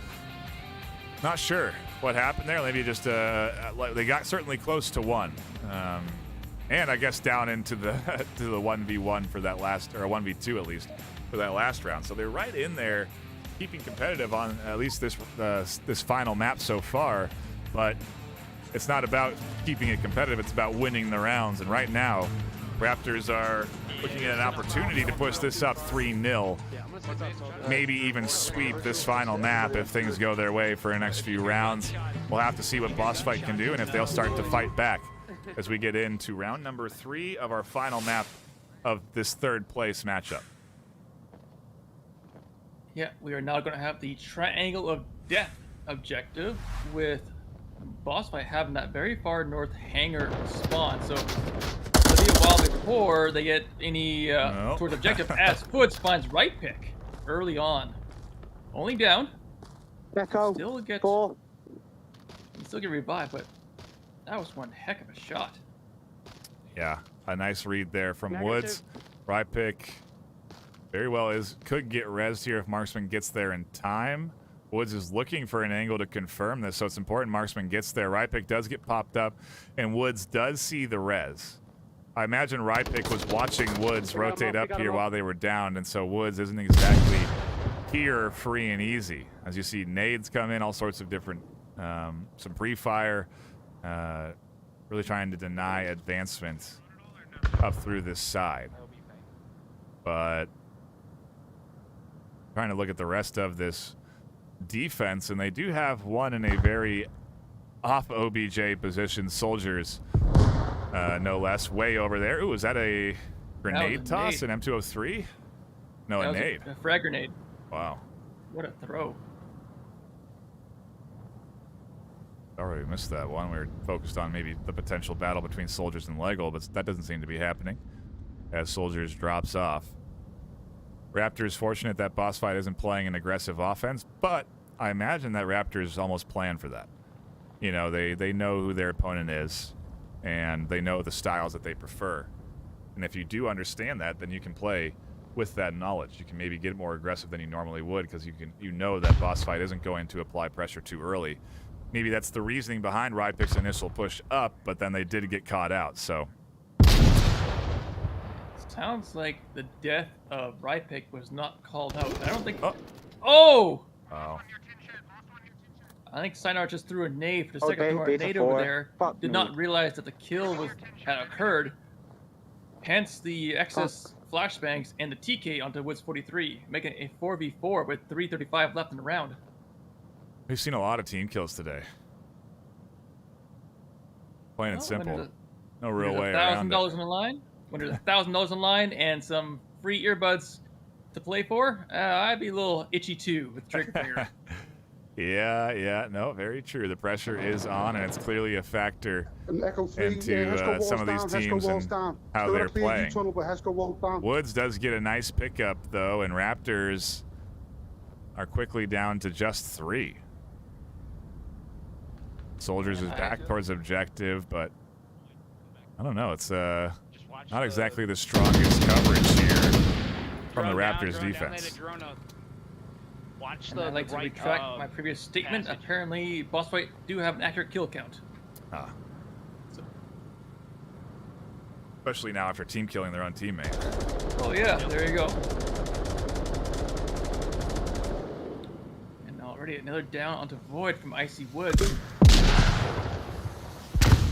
not sure what happened there. Maybe just they got certainly close to 1. And I guess down into the to the 1v1 for that last, or a 1v2 at least, for that last round. So they're right in there, keeping competitive on at least this final map so far. But it's not about keeping it competitive, it's about winning the rounds. And right now, Raptors are looking at an opportunity to push this up 3-0. Maybe even sweep this final map if things go their way for the next few rounds. We'll have to see what Boss Fight can do and if they'll start to fight back as we get into round number 3 of our final map of this 3rd place matchup. Yeah, we are now going to have the Triangle of Death objective, with Boss Fight having that very far north hangar spawn. So it'll be a while before they get any towards objective, as Woods finds Rypick early on. Only down. Echo. Still get 4. Still get revived, but that was one heck of a shot. Yeah, a nice read there from Woods. Rypick very well could get rezzed here if Marksman gets there in time. Woods is looking for an angle to confirm this, so it's important Marksman gets there. Rypick does get popped up, and Woods does see the res. I imagine Rypick was watching Woods rotate up here while they were down, and so Woods isn't exactly here free and easy. As you see, nades come in, all sorts of different, some pre-fire. Really trying to deny advancement up through this side. But trying to look at the rest of this defense, and they do have one in a very off OBJ position. Soldiers, no less, way over there. Ooh, is that a grenade toss? An M203? No, a nade. A frag grenade. Wow. What a throw. Sorry, we missed that one. We were focused on maybe the potential battle between Soldiers and Lego, but that doesn't seem to be happening as Soldiers drops off. Raptors fortunate that boss fight isn't playing an aggressive offense, but I imagine that Raptors almost plan for that. You know, they know who their opponent is, and they know the styles that they prefer. And if you do understand that, then you can play with that knowledge. You can maybe get more aggressive than you normally would because you know that boss fight isn't going to apply pressure too early. Maybe that's the reasoning behind Rypik's initial push up, but then they did get caught out, so. Sounds like the death of Rypik was not called out. I don't think... Oh! Wow. I think Sinar just threw a nade for the second throw a nade over there. Did not realize that the kill had occurred. Hence the excess flashbangs and the TK onto Woods 43, making it a 4v4 with 3:35 left in the round. We've seen a lot of team kills today. Plain and simple. No real way around it. $1,000 on the line. When there's $1,000 on the line and some free earbuds to play for, I'd be a little itchy too with trigger finger. Yeah, no, very true. The pressure is on, and it's clearly a factor into some of these teams and how they're playing. Woods does get a nice pickup, though, and Raptors are quickly down to just 3. Soldiers is back towards objective, but I don't know. It's not exactly the strongest coverage here from the Raptors defense. I'd like to retract my previous statement. Apparently, boss fight do have an accurate kill count. So. Especially now after team killing their own teammate. Oh yeah, there you go. And already another down onto Void from Icy Woods.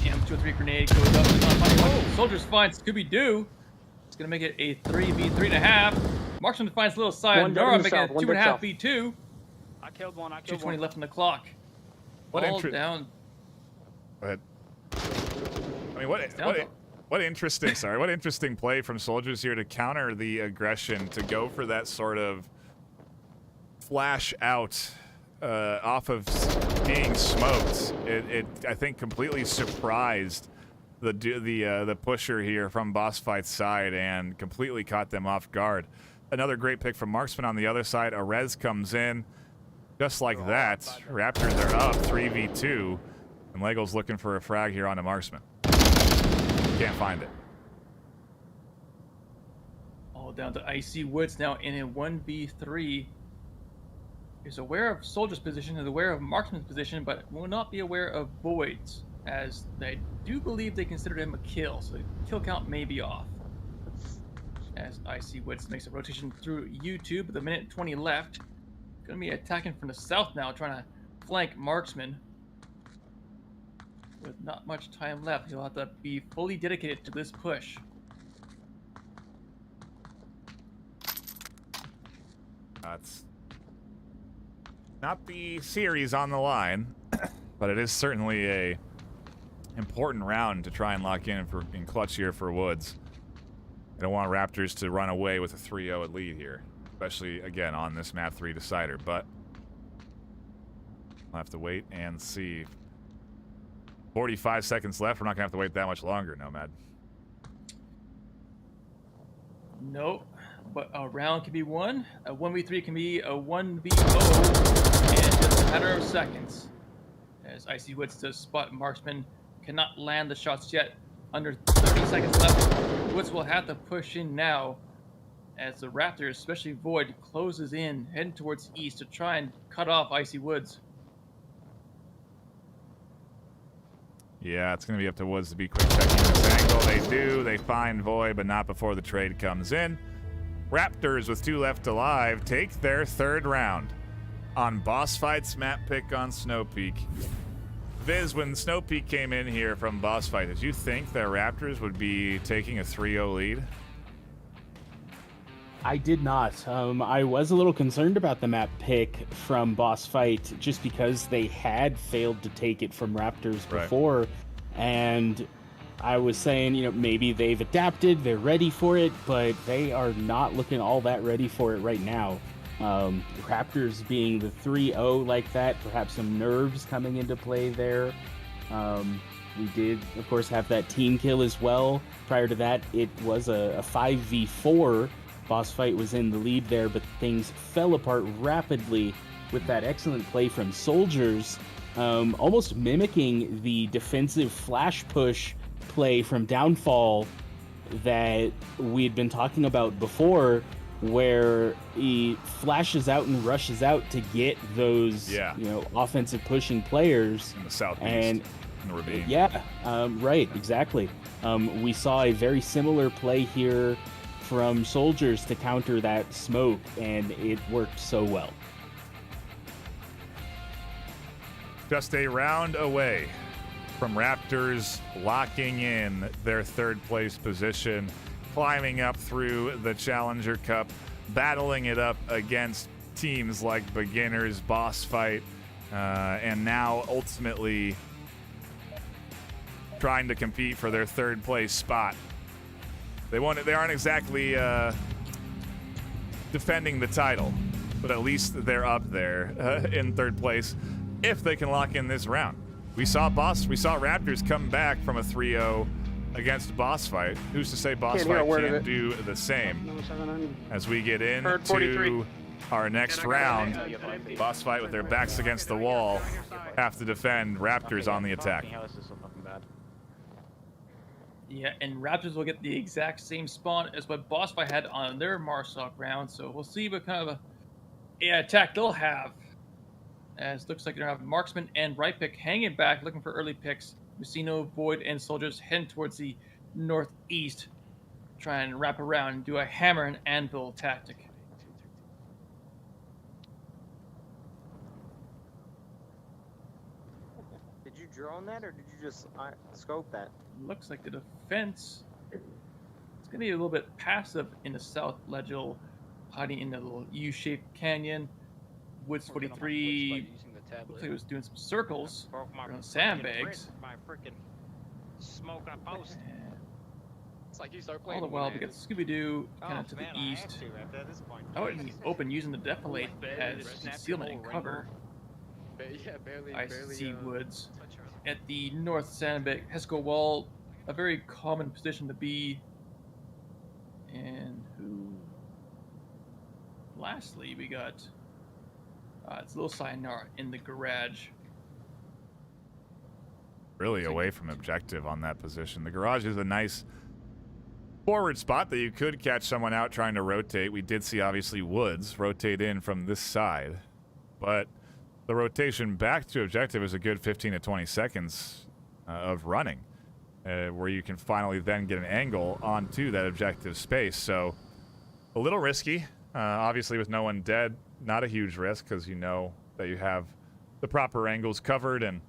M203 grenade goes up. Soldiers finds Scooby-Doo. It's gonna make it a 3v3.5. Marksman finds little Sayonara, making it a 2.5v2. I killed one. 2:20 left on the clock. All down. Go ahead. I mean, what interesting play from Soldiers here to counter the aggression, to go for that sort of flash out off of being smoked. It I think completely surprised the pusher here from Boss Fight's side and completely caught them off guard. Another great pick from Marksman on the other side. A res comes in just like that. Raptors are up 3v2, and Lego's looking for a frag here onto Marksman. Can't find it. All down to Icy Woods now in a 1v3. Is aware of Soldier's position, is aware of Marksman's position, but will not be aware of Void's, as they do believe they considered him a kill, so the kill count may be off. As Icy Woods makes a rotation through YouTube with 1:20 left. Gonna be attacking from the south now, trying to flank Marksman. With not much time left, he'll have to be fully dedicated to this push. That's not the series on the line, but it is certainly a important round to try and lock in clutch here for Woods. I don't want Raptors to run away with a 3-0 lead here, especially, again, on this map 3 decider, but we'll have to wait and see. 45 seconds left. We're not going to have to wait that much longer, Nomad. Nope, but a round can be won. A 1v3 can be a 1v0 in just a matter of seconds. As Icy Woods does spot Marksman, cannot land the shots yet. Under 30 seconds left, Woods will have to push in now as the Raptors, especially Void, closes in, heading towards east to try and cut off Icy Woods. Yeah, it's going to be up to Woods to be quick checking this angle. They do. They find Void, but not before the trade comes in. Raptors, with 2 left alive, take their 3rd round on Boss Fight's map pick on Snow Peak. Viz, when Snow Peak came in here from Boss Fight, did you think that Raptors would be taking a 3-0 lead? I did not. I was a little concerned about the map pick from Boss Fight just because they had failed to take it from Raptors before. Right. And I was saying, maybe they've adapted, they're ready for it, but they are not looking all that ready for it right now. Raptors being the 3-0 like that, perhaps some nerves coming into play there. We did, of course, have that team kill as well. Prior to that, it was a 5v4. Boss Fight was in the lead there, but things fell apart rapidly with that excellent play from Soldiers, almost mimicking the defensive flash push play from Downfall that we had been talking about before, where he flashes out and rushes out to get those, offensive pushing players in the southeast, and in the ravine. Right, exactly. We saw a very similar play here from Soldiers to counter that smoke, and it worked so well. Just a round away from Raptors locking in their third place position, climbing up through the Challenger Cup, battling it up against teams like Beginners, Boss Fight, and now ultimately trying to compete for their third place spot. They aren't exactly defending the title, but at least they're up there in third place if they can lock in this round. We saw Raptors come back from a 3-0 against Boss Fight. Who's to say Boss Fight can't do the same? As we get into our next round, Boss Fight with their backs against the wall have to defend Raptors on the attack. Yeah, and Raptors will get the exact same spawn as what Boss Fight had on their Marsoc round, so we'll see what kind of attack they'll have. As it looks like they're going to have Marksman and Right Pick hanging back, looking for early picks. Messino, Void, and Soldiers heading towards the northeast, try and wrap around and do a hammer and anvil tactic. Did you drone that, or did you just scope that? Looks like the defense is going to be a little bit passive in the south ledge, hiding in the little U-shaped canyon. Woods 43 looks like it was doing some circles around sandbags. Smoke up post. It's like you start All playing. the while, we got Scooby-Doo kind of to the east. Out in the open, using the defilate as concealment and cover. I see Woods. At the north sandbag, Hesco Wall, a very common position to be. And lastly, we got it's Little Sayonara in the garage. Really away from objective on that position. The garage is a nice forward spot that you could catch someone out trying to rotate. We did see, obviously, Woods rotate in from this side. But the rotation back to objective is a good 15 to 20 seconds of running, where you can finally then get an angle onto that objective space. So a little risky. Obviously, with no one dead, not a huge risk because you know that you have the proper angles covered, and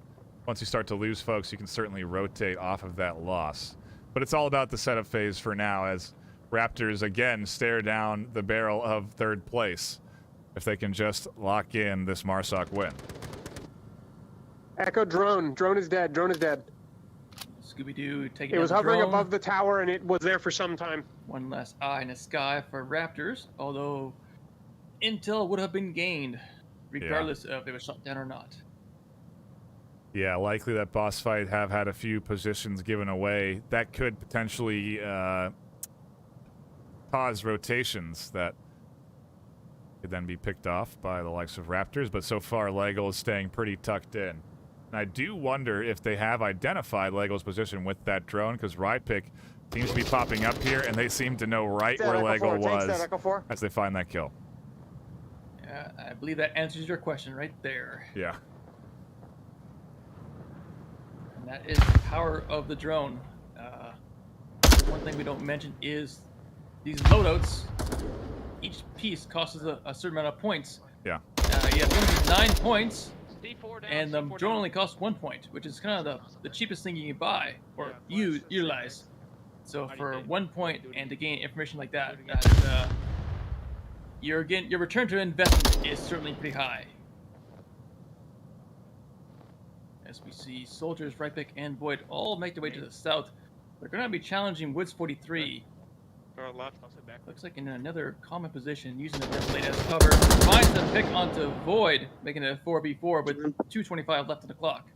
once you start to lose folks, you can certainly rotate off of that loss. But it's all about the setup phase for now as Raptors again stare down the barrel of third place if they can just lock in this Marsoc win. Echo drone. Drone is dead. Drone is dead. Scooby-Doo taking It was down the hovering drone. above the tower, and it was there for some time. One last eye in the sky for Raptors, although intel would have been gained regardless of if they were shot down or not. Yeah, likely that Boss Fight have had a few positions given away. That could potentially cause rotations that could then be picked off by the likes of Raptors, but so far Lego is staying pretty tucked in. And I do wonder if they have identified Lego's position with that drone, because Ridepick seems to be popping up here, and they seem to know right where Lego was as they find that kill. Yeah, I believe that answers your question right there. Yeah. And that is the power of the drone. One thing we don't mention is these loadouts. Each piece costs us a certain amount of points. Yeah. You have 9 points, and the drone only costs 1 point, which is kind of the cheapest thing you can buy or utilize. So for 1 point and to gain information like that, your return to investment is certainly pretty high. As we see Soldiers, Ridepick, and Void all make their way to the south. They're going to be challenging Woods 43. left. I'll sit back. Looks like in another common position, using the Devil as cover. Finds the pick onto Void, making it a 4v4 with 2:25 left on the clock.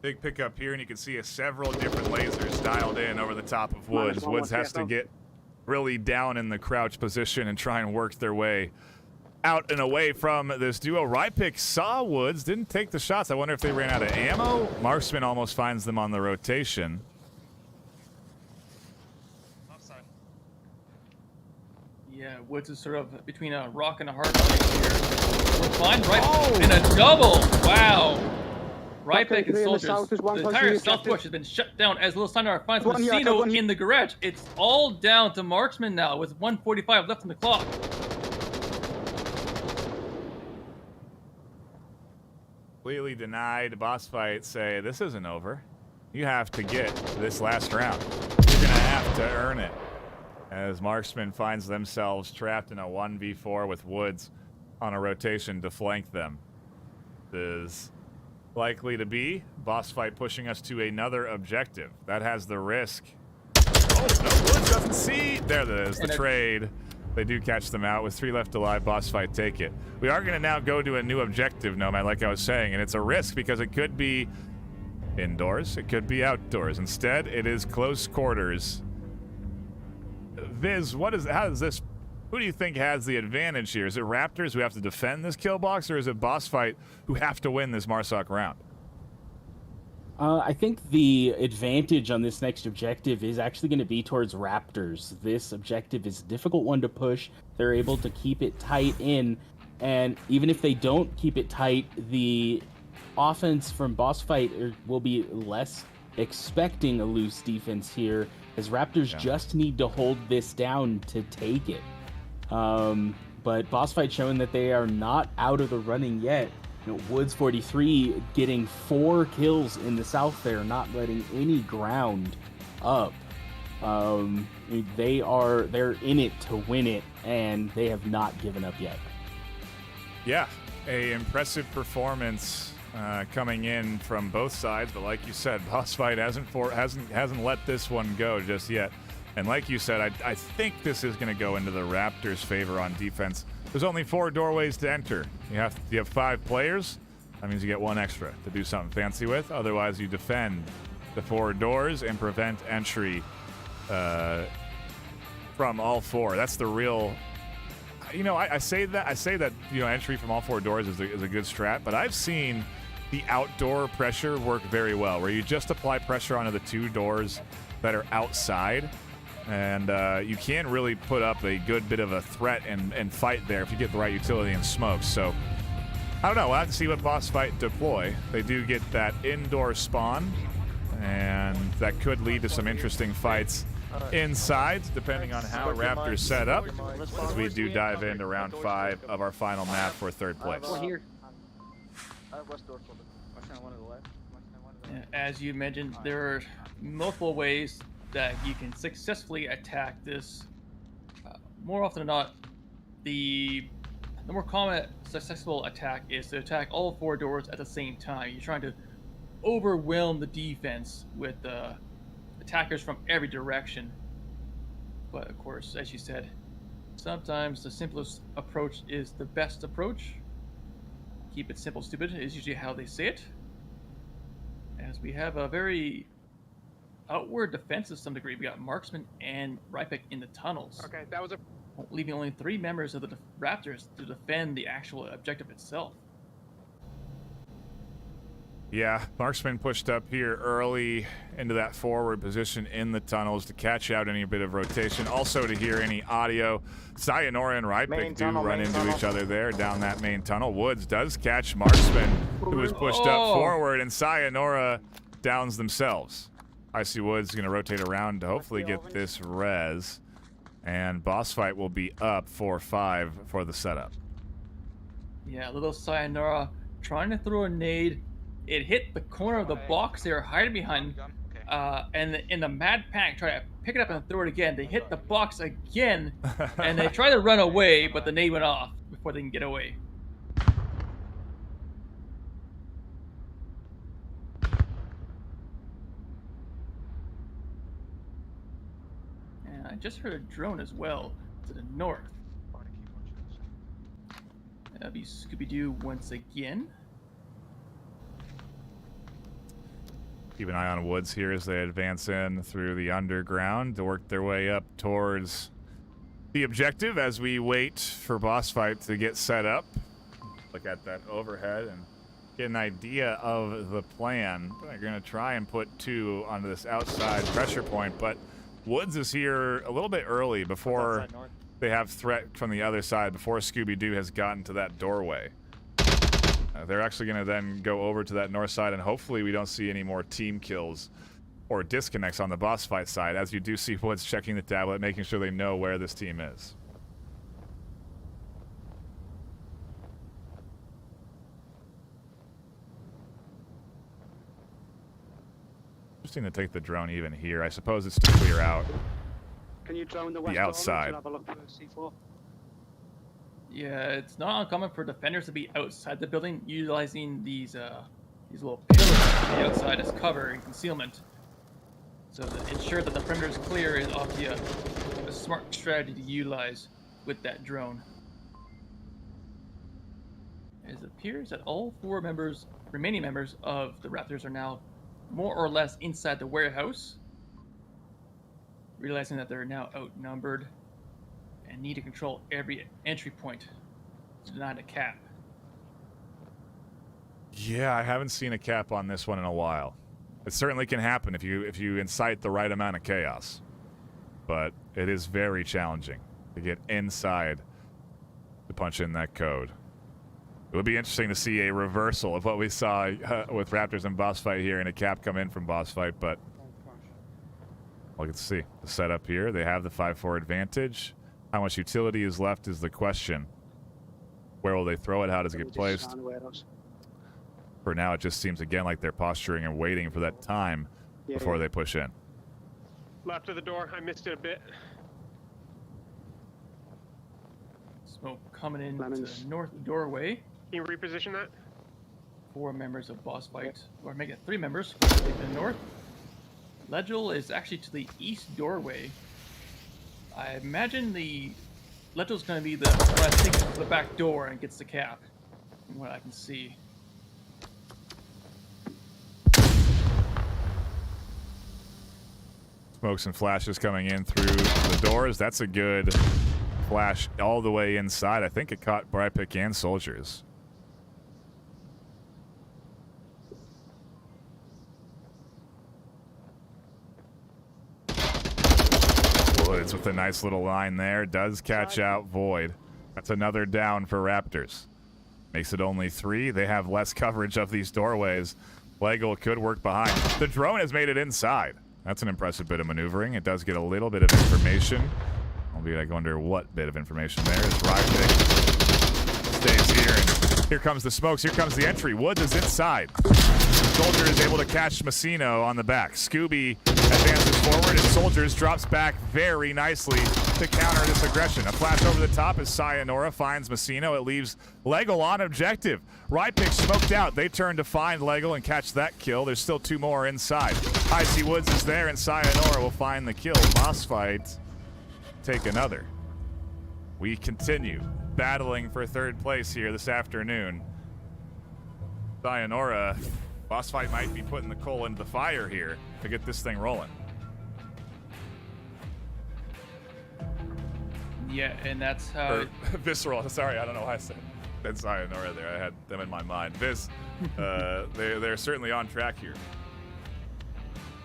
Big pickup here, and you can see several different lasers dialed in over the top of Woods. Woods has to get really down in the crouch position and try and work their way out and away from this duo. Rypick saw Woods, didn't take the shots. I wonder if they ran out of ammo. Marksman almost finds them on the rotation. Yeah, Woods is sort of between a rock and a hard place here. Woods finds Rypick in a double. Wow. Rypick and Soldiers. The entire south push has been shut down as Little Sayonara finds Messino in the garage. It's all down to Marksman now with 1:45 left on the clock. Completely denied. Boss fight say, this isn't over. You have to get this last round. You're going to have to earn it. As Marksman finds themselves trapped in a 1v4 with Woods on a rotation to flank them. Is likely to be boss fight pushing us to another objective. That has the risk. Oh, no, Woods doesn't see. There it is, the trade. They do catch them out with 3 left alive. Boss fight take it. We are going to now go to a new objective, Nomad, like I was saying, and it's a risk because it could be indoors, it could be outdoors. Instead, it is close quarters. Viz, who do you think has the advantage here? Is it Raptors who have to defend this kill box, or is it boss fight who have to win this Marsoc round? I think the advantage on this next objective is actually going to be towards Raptors. This objective is a difficult one to push. They're able to keep it tight in, and even if they don't keep it tight, the offense from boss fight will be less expecting a loose defense here, as Raptors just need to hold this down to take it. But boss fight showing that they are not out of the running yet. You know, Woods 43 getting 4 kills in the south there, not letting any ground up. They're in it to win it, and they have not given up yet. Yeah, a impressive performance coming in from both sides, but like you said, boss fight hasn't let this one go just yet. And like you said, I think this is going to go into the Raptors' favor on defense. There's only 4 doorways to enter. You have 5 players. That means you get 1 extra to do something fancy with. Otherwise, you defend the 4 doors and prevent entry from all 4. That's the real. You know, I say that entry from all 4 doors is a good strat, but I've seen the outdoor pressure work very well, where you just apply pressure onto the 2 doors that are outside. And you can really put up a good bit of a threat and fight there if you get the right utility and smoke. So, I don't know. We'll have to see what boss fight deploy. They do get that indoor spawn, and that could lead to some interesting fights inside, depending on how Raptors set up, as we do dive into round 5 of our final map for 3rd place. As you mentioned, there are multiple ways that you can successfully attack this. More often than not, the more common successful attack is to attack all 4 doors at the same time. You're trying to overwhelm the defense with attackers from every direction. But of course, as you said, sometimes the simplest approach is the best approach. Keep it simple, stupid is usually how they say it. As we have a very outward defense to some degree. We got Marksman and Rypick in the tunnels. Okay, that was leaving only 3 members of the Raptors to defend the actual objective itself. Yeah, Marksman pushed up here early into that forward position in the tunnels to catch out any bit of rotation. Also to hear any audio. Sayonara and Rypick do run into each other there down that main tunnel. Woods does catch Marksman, who was pushed up forward, and Sayonara downs themselves. I see Woods going to rotate around to hopefully get this res. And boss fight will be up 4-5 for the setup. Yeah, little Sayonara trying to throw a nade. It hit the corner of the box they were hiding behind. And in the mad panic, try to pick it up and throw it again. They hit the box again. And they try to run away, but the nade went off before they can get away. just heard a drone as well to the north. That'd be Scooby-Doo once again. Keep an eye on Woods here as they advance in through the underground to work their way up towards the objective as we wait for boss fight to get set up. Look at that overhead and get an idea of the plan. They're going to try and put 2 onto this outside pressure point, but Woods is here a little bit early before they have threat from the other side, before Scooby-Doo has gotten to that doorway. They're actually going to then go over to that north side, and hopefully we don't see any more team kills or disconnects on the boss fight side, as you do see Woods checking the tablet, making sure they know where this team is. Interesting to take the drone even here. I suppose it's to clear out Can you drone the west outside. Have a look for C4. Yeah, it's not uncommon for defenders to be outside the building, utilizing these little pillars on the outside as cover and concealment. So to ensure that the perimeter is clear is obviously a smart strategy to utilize with that drone. It appears that all 4 remaining members of the Raptors are now more or less inside the warehouse, realizing that they're now outnumbered and need to control every entry point to deny the cap. Yeah, I haven't seen a cap on this one in a while. It certainly can happen if you incite the right amount of chaos, but it is very challenging to get inside to punch in that code. It would be interesting to see a reversal of what we saw with Raptors and boss fight here, and a cap come in from boss fight, but we'll get to see the setup here. They have the 5-4 advantage. How much utility is left is the question. Where will they throw it? How does it get placed? For now, it just seems again like they're posturing and waiting for that time before they push in. Left of the door. I missed it a bit. Smoke coming in to the north doorway. Can you reposition that? 4 members of boss fight, or make it 3 members to the north. Legil is actually to the east doorway. I imagine Legil's going to be the one that takes it to the back door and gets the cap, from what I can see. Smokes and flashes coming in through the doors. That's a good flash all the way inside. I think it caught Brypick and Soldiers. Woods with a nice little line there. Does catch out Void. That's another down for Raptors. Makes it only 3. They have less coverage of these doorways. Lego could work behind. The drone has made it inside. That's an impressive bit of maneuvering. It does get a little bit of information. Albeit I wonder what bit of information there is. Rypick stays here, and here comes the smokes. Here comes the entry. Woods is inside. Soldier is able to catch Messino on the back. Scooby advances forward, and Soldiers drops back very nicely to counter this aggression. A flash over the top as Sayonara finds Messino. It leaves Legel on objective. Rypick smoked out. They turn to find Legel and catch that kill. There's still 2 more inside. Icy Woods is there, and Sayonara will find the kill. Boss fight take another. We continue battling for 3rd place here this afternoon. Sayonara, boss fight might be putting the coal into the fire here to get this thing rolling. Yeah, and that's how... Visceral, sorry, I don't know why I said Sayonara there. I had them in my mind. They're certainly on track here.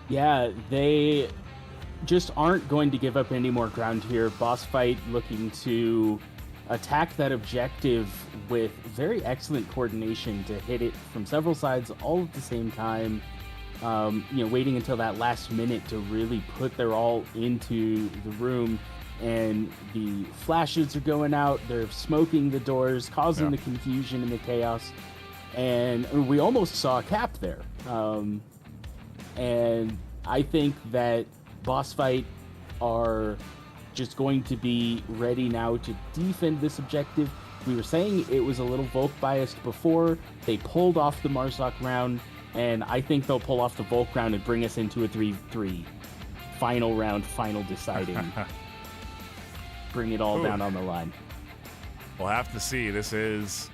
Yeah, they just aren't going to give up any more ground here. Boss fight looking to attack that objective with very excellent coordination to hit it from several sides all at the same time. Waiting until that last minute to really put their all into the room. And the flashes are going out. They're smoking the doors, causing the confusion and the chaos. And we almost saw a cap there. And I think that boss fight are just going to be ready now to defend this objective. We were saying it was a little Volk biased before. They pulled off the Marsoc round, and I think they'll pull off the Volk round and bring us into a 3-3. Final round, final deciding bring it all down on the line. We'll have to see. This is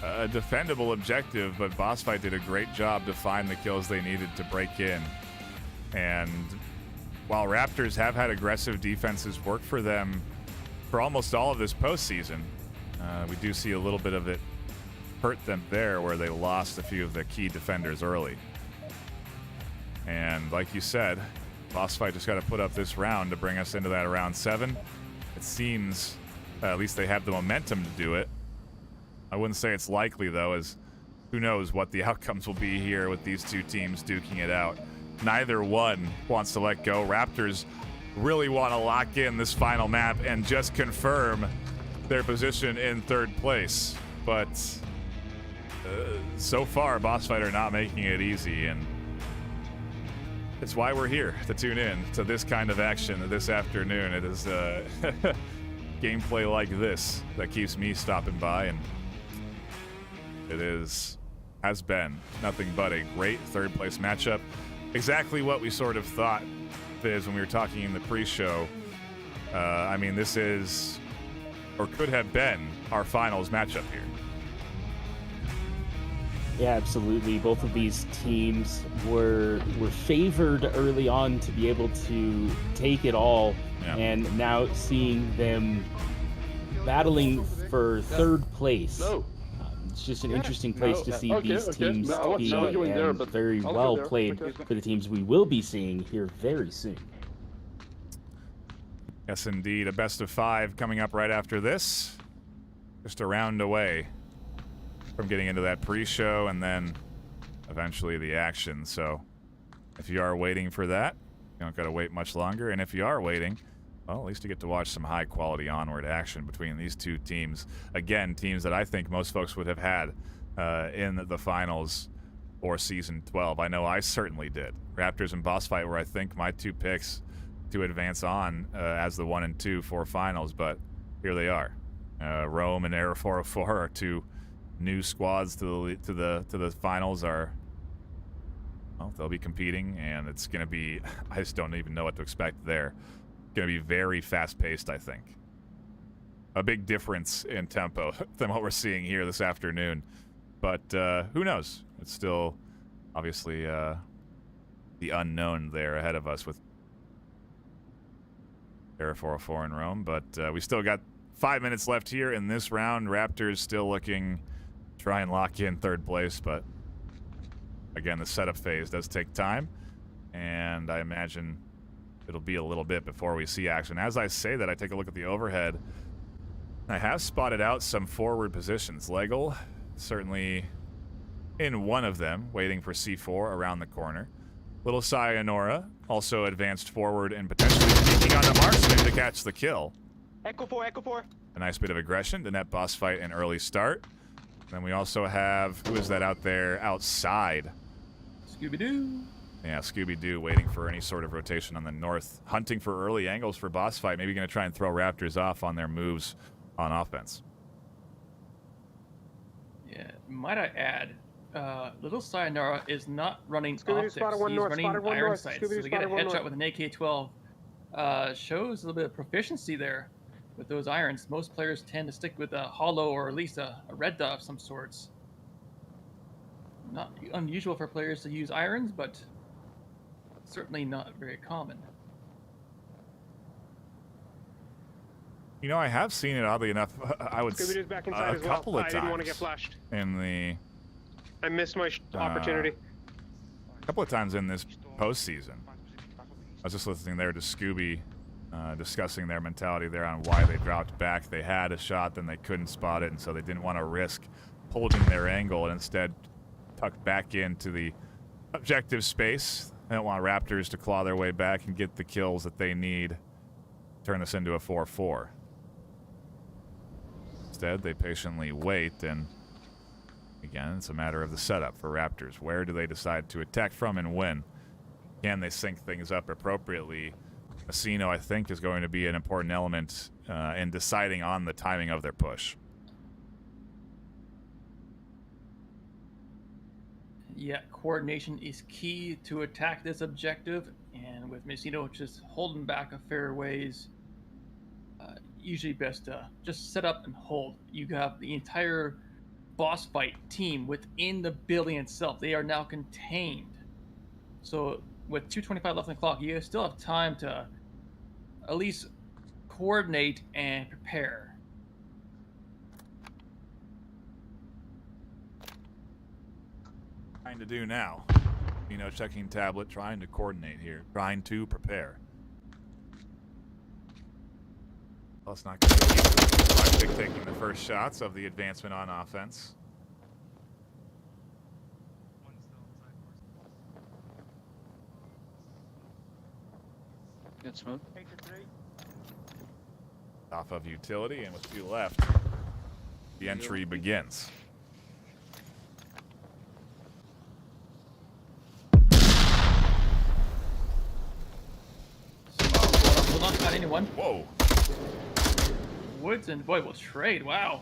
a defendable objective, but Boss Fight did a great job to find the kills they needed to break in. And while Raptors have had aggressive defenses work for them for almost all of this postseason, we do see a little bit of it hurt them there where they lost a few of their key defenders early. And like you said, Boss Fight just got to put up this round to bring us into that round 7. It seems at least they have the momentum to do it. I wouldn't say it's likely, though, as who knows what the outcomes will be here with these two teams duking it out. Neither one wants to let go. Raptors really want to lock in this final map and just confirm their position in third place. But so far, Boss Fight are not making it easy, and it's why we're here to tune in to this kind of action this afternoon. It is gameplay like this that keeps me stopping by, and it has been nothing but a great third place matchup. Exactly what we sort of thought, Viz, when we were talking in the pre-show. I mean, this is, or could have been, our finals matchup here. Yeah, absolutely. Both of these teams were favored early on to be able to take it all, and now seeing them battling for third place. It's just an interesting place to see these teams be, and very well played for the teams we will be seeing here very soon. Yes, indeed. A best of 5 coming up right after this. Just a round away from getting into that pre-show and then eventually the action. So if you are waiting for that, you don't got to wait much longer. And if you are waiting, well, at least you get to watch some high-quality Onward action between these two teams. Again, teams that I think most folks would have had in the finals or Season 12. I know I certainly did. Raptors and Boss Fight were, I think, my 2 picks to advance on as the 1 and 2 for finals, but here they are. Rome and Air 404 are 2 new squads to the finals. Well, they'll be competing, and it's going to be, I just don't even know what to expect there. Going to be very fast-paced, I think. A big difference in tempo than what we're seeing here this afternoon. But who knows? It's still, obviously, the unknown there ahead of us with Air 404 in Rome. But we still got 5 minutes left here in this round. Raptors still looking to try and lock in third place. But, again, the setup phase does take time. And I imagine it'll be a little bit before we see action. As I say that, I take a look at the overhead. I have spotted out some forward positions. Legel, certainly in one of them, waiting for C4 around the corner. Little Sayonara, also advanced forward and potentially peeking on the marksman to catch the kill. Echo 4. A nice bit of aggression to net Boss Fight an early start. Then we also have, who is that out there outside? Scooby-Doo. Yeah, Scooby-Doo waiting for any sort of rotation on the north, hunting for early angles for Boss Fight, maybe going to try and throw Raptors off on their moves on offense. Yeah, might I add, Little Sayonara is not running Scooby-Doo optics. spotted one He's north, running spotted one iron north. sights. Scooby-Doo So to get a spotted one headshot north. with an AK-12 shows a little bit of proficiency there with those irons. Most players tend to stick with a hollow or at least a red dot of some sorts. Not unusual for players to use irons, but certainly not very common. You know, I have seen it, oddly enough, I would Scooby-Doo's back inside a as well. couple of I times didn't want to get flashed. in the I missed my opportunity. a couple of times in this postseason. I was just listening there to Scooby discussing their mentality there on why they dropped back. They had a shot, then they couldn't spot it, and so they didn't want to risk holding their angle and instead tucked back into the objective space. They don't want Raptors to claw their way back and get the kills that they need. Turn this into a 4-4. Instead, they patiently wait, and again, it's a matter of the setup for Raptors. Where do they decide to attack from and when? Can they sync things up appropriately? Asino, I think, is going to be an important element in deciding on the timing of their push. Yeah, coordination is key to attack this objective, and with Messino just holding back a fair ways, usually best to just set up and hold. You have the entire boss fight team within the building itself. They are now contained. So with 2:25 left on the clock, you still have time to at least coordinate and prepare. Trying to do now. Checking tablet, trying to coordinate here, trying to prepare. Well, it's not going to be easy. Taking the first shots of the advancement on offense. Good smoke. Off of utility, and with 2 left, the entry begins. Will not find anyone. Whoa. Woods and Boyd will trade. Wow.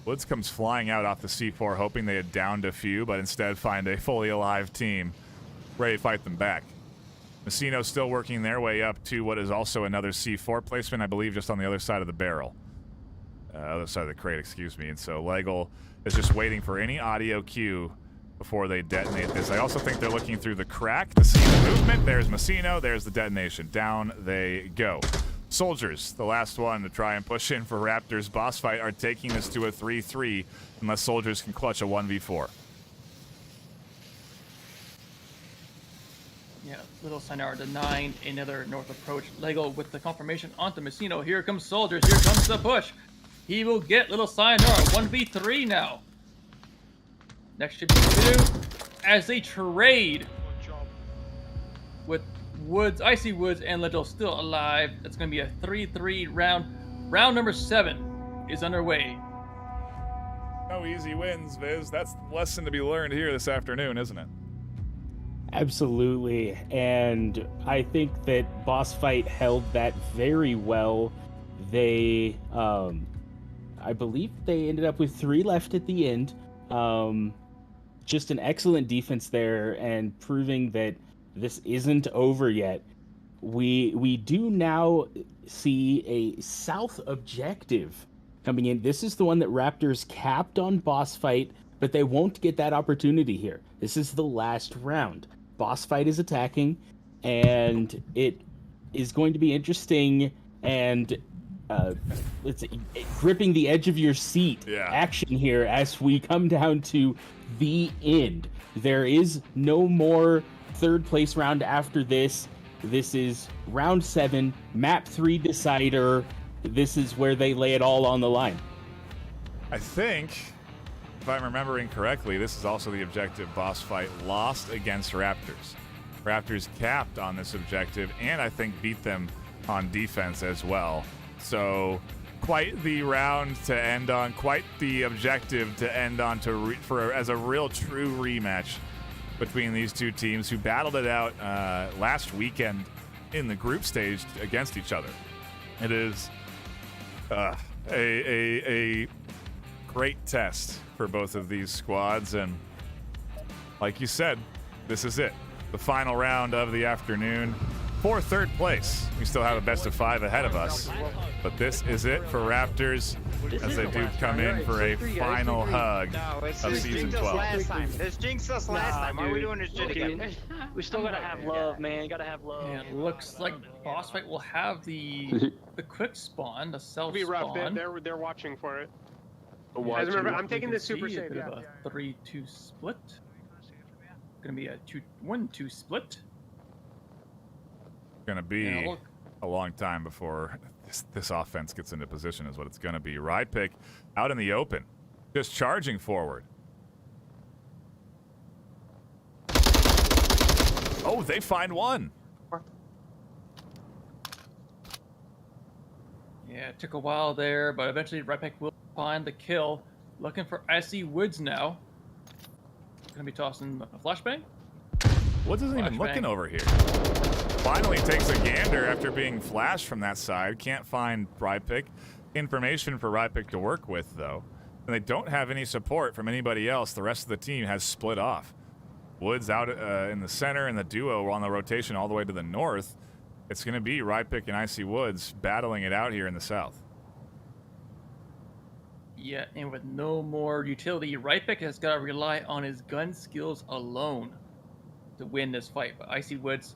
Woods comes flying out off the C4, hoping they had downed a few, but instead find a fully alive team ready to fight them back. Messino still working their way up to what is also another C4 placement, I believe, just on the other side of the barrel. Other side of the crate, excuse me. And so Legal is just waiting for any audio cue before they detonate this. I also think they're looking through the crack to see the movement. There's Messino, there's the detonation. Down they go. Soldiers, the last one to try and push in for Raptors boss fight, are taking this to a 3-3 unless Soldiers can clutch a 1v4. Yeah, little Sinara denying another north approach. Lego with the confirmation onto Messino. Here comes Soldiers. Here comes the push. He will get little Sayonara. 1v3 now. Next should be 2 as they trade with Woods, Icy Woods, and Little still alive. That's going to be a 3-3 round. Round number 7 is underway. No easy wins, Viz. That's the lesson to be learned here this afternoon, isn't it? Absolutely, and I think that Boss Fight held that very well. They, I believe they ended up with 3 left at the end. Just an excellent defense there, and proving that this isn't over yet. We do now see a south objective coming in. This is the one that Raptors capped on Boss Fight, but they won't get that opportunity here. This is the last round. Boss Fight is attacking, and it is going to be interesting and let's see, gripping the edge of your seat action here as we come down to the end. There is no more third place round after this. This is round 7, map 3 decider. This is where they lay it all on the line. I think, if I'm remembering correctly, this is also the objective Boss Fight lost against Raptors. Raptors capped on this objective, and I think beat them on defense as well. So quite the round to end on, quite the objective to end on as a real true rematch between these two teams who battled it out last weekend in the group stage against each other. It is a great test for both of these squads, and like you said, this is it. The final round of the afternoon for third place. We still have a best of 5 ahead of us, but this is it for Raptors as they do come in for a final hug of season 12. This jinxed us last time. Why are we doing this shit again? We still gotta have love, man. You gotta have love. And it looks like Boss Fight will have the quick spawn, the self Be rough. spawn. They're watching for it. Guys, remember, I'm taking this super safe. A bit of a 3-2 split. Gonna be a 1-2 split. Gonna be a long time before this offense gets into position is what it's gonna be. Ride pick out in the open, just charging forward. Oh, they find one. Yeah, it took a while there, but eventually Ride pick will find the kill. Looking for Icy Woods now. Gonna be tossing a flashbang. Woods isn't even looking over here. Finally takes a gander after being flashed from that side. Can't find Rypick. Information for Rypick to work with, though. And they don't have any support from anybody else. The rest of the team has split off. Woods out in the center, and the duo were on the rotation all the way to the north. it's going to be Rypick and Icy Woods battling it out here in the south. Yeah, and with no more utility, Rypick has got to rely on his gun skills alone to win this fight. But Icy Woods,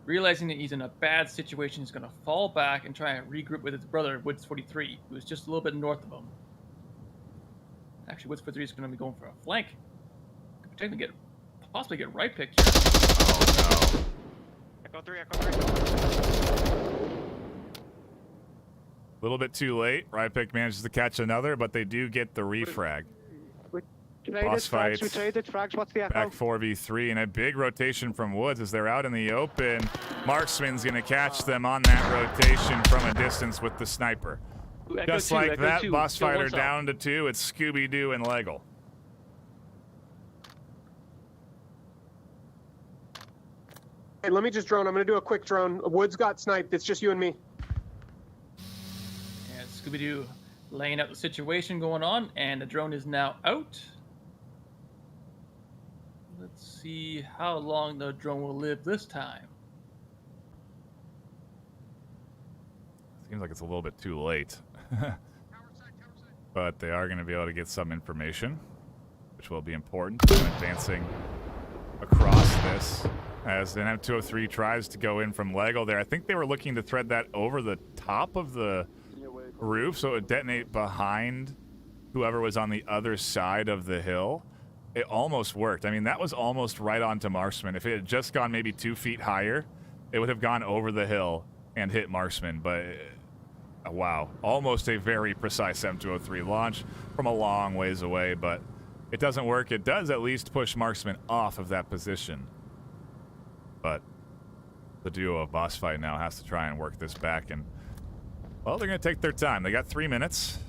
realizing that he's in a bad situation, is going to fall back and try and regroup with his brother, Woods 43, who is just a little bit north of him. Actually, Woods 43 is going to be going for a flank. Could potentially possibly get Rypick. Oh, no. Echo 3, Echo 3. A little bit too late. Rypick manages to catch another, but they do get the refrag. Boss fights. We traded frags. What's the echo? Back 4v3, and a big rotation from Woods as they're out in the open. Marksman's going to catch them on that rotation from a distance with the sniper. Echo Just 2, like Echo that, 2. Boss Still Fighter one down to 2. It's Scooby-Doo and Leggle. Hey, let me just drone. I'm going to do a quick drone. Woods got sniped. It's just you and me. And Scooby-Doo laying out the situation going on, and the drone is now out. Let's see how long the drone will live this time. Seems like it's a little bit too late. But they are going to be able to get some information, which will be important. Advancing across this as an M203 tries to go in from Leggle there. I think they were looking to thread that over the top of the roof so it would detonate behind whoever was on the other side of the hill. It almost worked. I mean, that was almost right onto Marksman. If it had just gone maybe 2 feet higher, it would have gone over the hill and hit Marksman. But wow, almost a very precise M203 launch from a long ways away, but it doesn't work. It does at least push Marksman off of that position. But the duo of Boss Fight now has to try and work this back, and well, they're going to take their time. They got 3 minutes.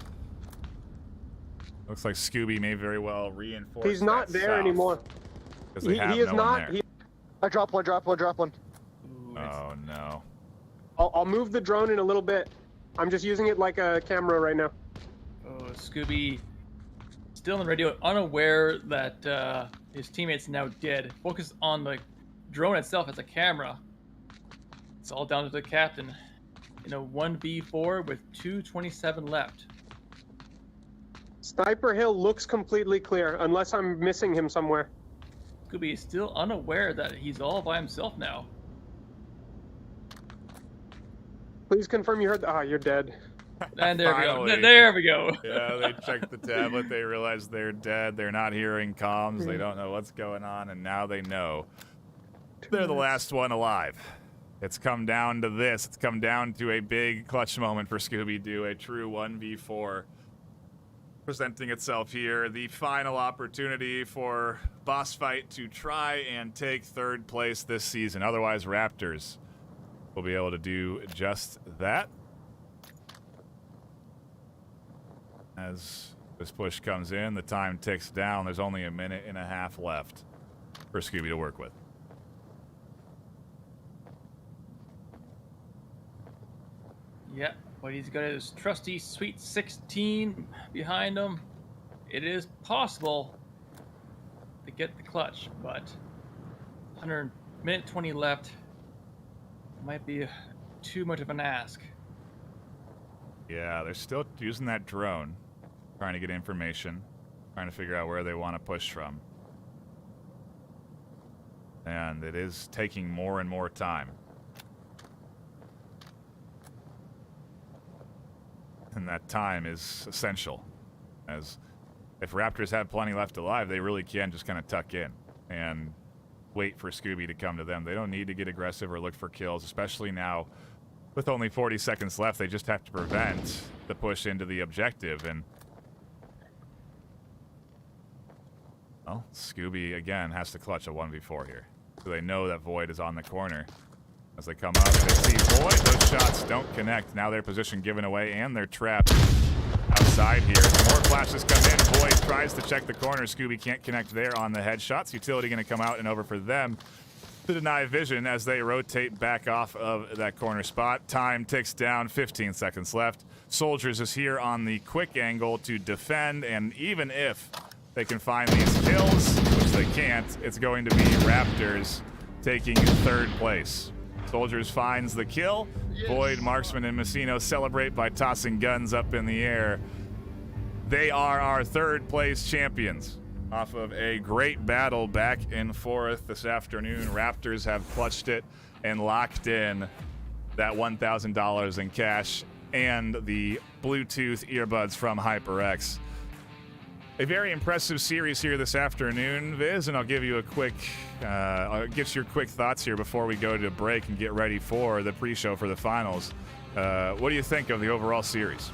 Looks like Scooby may very well reinforce. He's not there anymore. He is not. I drop one. Ooh, oh no. I'll move the drone in a little bit. I'm just using it like a camera right now. Oh, Scooby still on the radio, unaware that his teammate's now dead. Focused on the drone itself as a camera. It's all down to the captain in a 1v4 with 2:27 left. Sniper Hill looks completely clear, unless I'm missing him somewhere. Scooby is still unaware that he's all by himself now. Please confirm you heard. Ah, you're dead. And there we go. Finally. There we go. Yeah, they checked the tablet. They realize they're dead. They're not hearing comms. They don't know what's going on, and now they know. They're the last one alive. It's come down to this. It's come down to a big clutch moment for Scooby-Doo, a true 1v4 presenting itself here. The final opportunity for Boss Fight to try and take 3rd place this season. Otherwise, Raptors will be able to do just that. As this push comes in, the time ticks down. There's only a minute and a half left for Scooby to work with. Yeah, but he's got his trusty Sweet 16 behind him. It is possible to get the clutch, but 100 20 left might be too much of an ask. Yeah, they're still using that drone, trying to get information, trying to figure out where they want to push from. And it is taking more and more time. And that time is essential, as if Raptors have plenty left alive, they really can just kind of tuck in and wait for Scooby to come to them. They don't need to get aggressive or look for kills, especially now with only 40 seconds left. They just have to prevent the push into the objective. And well, Scooby again has to clutch a 1v4 here, so they know that Void is on the corner. As they come up, they see Void. Those shots don't connect. Now their position given away, and they're trapped outside here. More flashes come in. Void tries to check the corner. Scooby can't connect there on the headshots. Utility going to come out and over for them to deny vision as they rotate back off of that corner spot. Time ticks down. 15 seconds left. Soldiers is here on the quick angle to defend, and even if they can find these kills, which they can't, it's going to be Raptors taking 3rd place. Soldiers finds the kill. Void, Marksman, and Messino celebrate by tossing guns up in the air. They are our third place champions off of a great battle back and forth this afternoon. Raptors have clutched it and locked in that $1,000 in cash and the Bluetooth earbuds from HyperX. A very impressive series here this afternoon, Viz, and I'll give you a quick, I'll get your quick thoughts here before we go to break and get ready for the pre-show for the finals. What do you think of the overall series?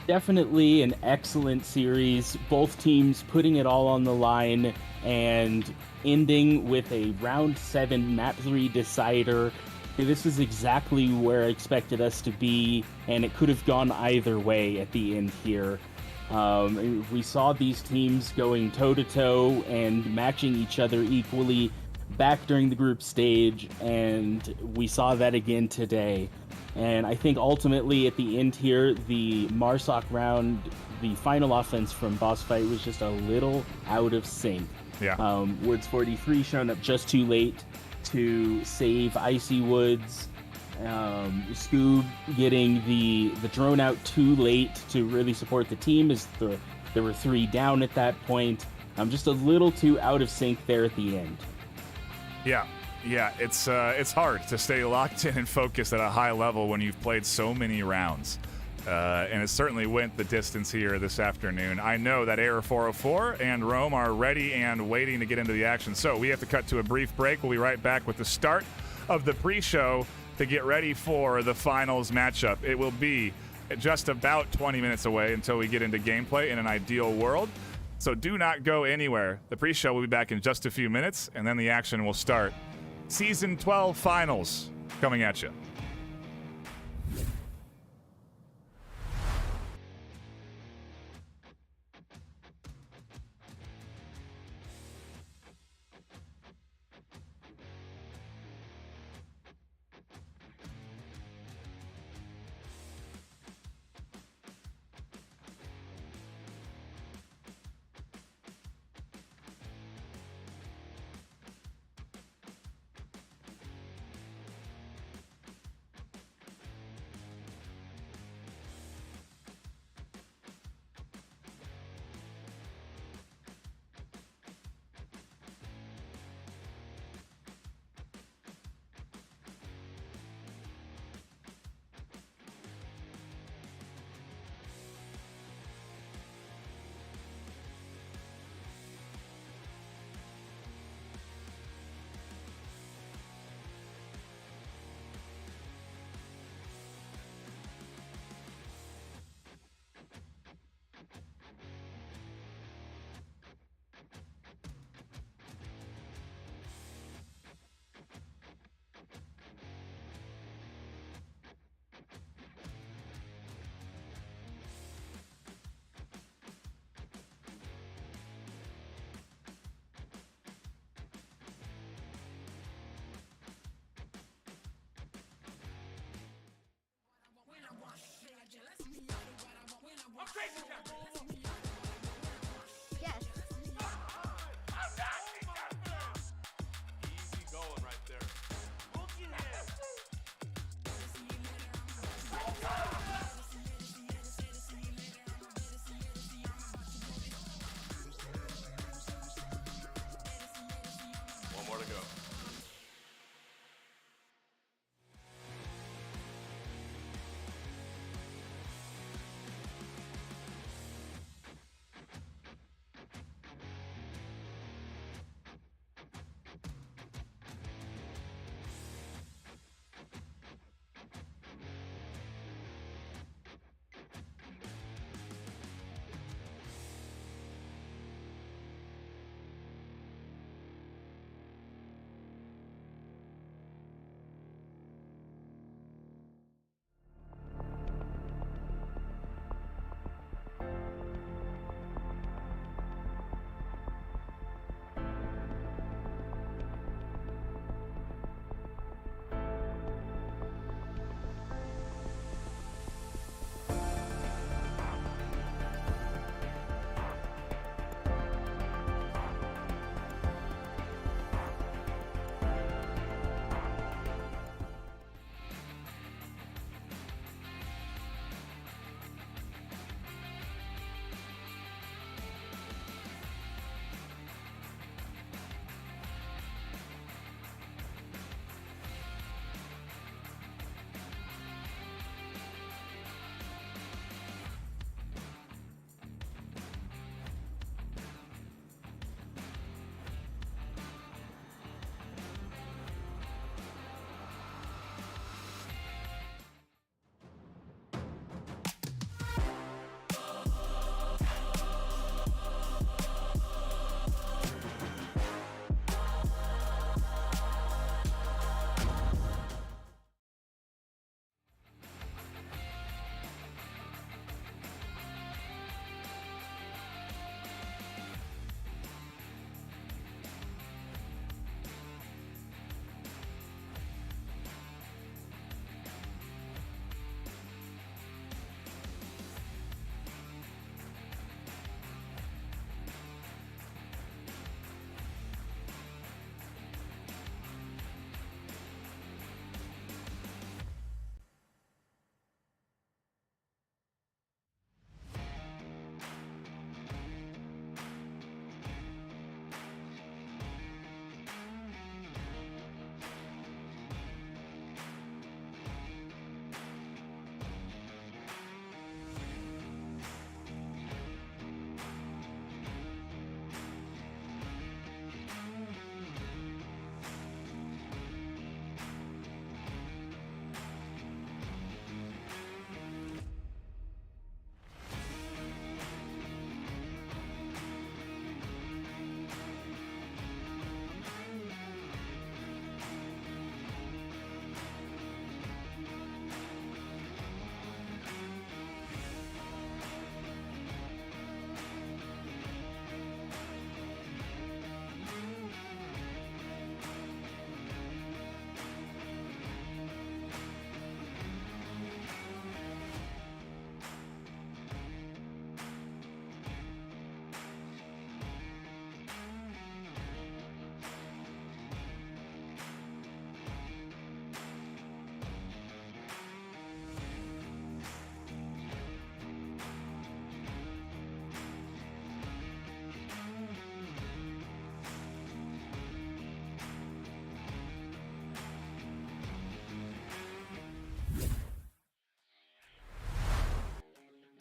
Definitely an excellent series. Both teams putting it all on the line and ending with a round 7 map 3 decider. This is exactly where I expected us to be, and it could have gone either way at the end here. We saw these teams going toe-to-toe and matching each other equally back during the group stage, and we saw that again today. And I think ultimately at the end here, the Marsoc round, the final offense from Boss Fight was just a little out of sync. Yeah. Woods 43 showing up just too late to save Icy Woods. Scoob getting the drone out too late to really support the team as there were 3 down at that point. Just a little too out of sync there at the end. Yeah, it's hard to stay locked in and focused at a high level when you've played so many rounds. And it certainly went the distance here this afternoon. I know that Error 404 and Rome are ready and waiting to get into the action. So we have to cut to a brief break. We'll be right back with the start of the pre-show to get ready for the finals matchup. It will be just about 20 minutes away until we get into gameplay in an ideal world. So do not go anywhere. The pre-show will be back in just a few minutes, and then the action will start. Season 12 finals coming at you.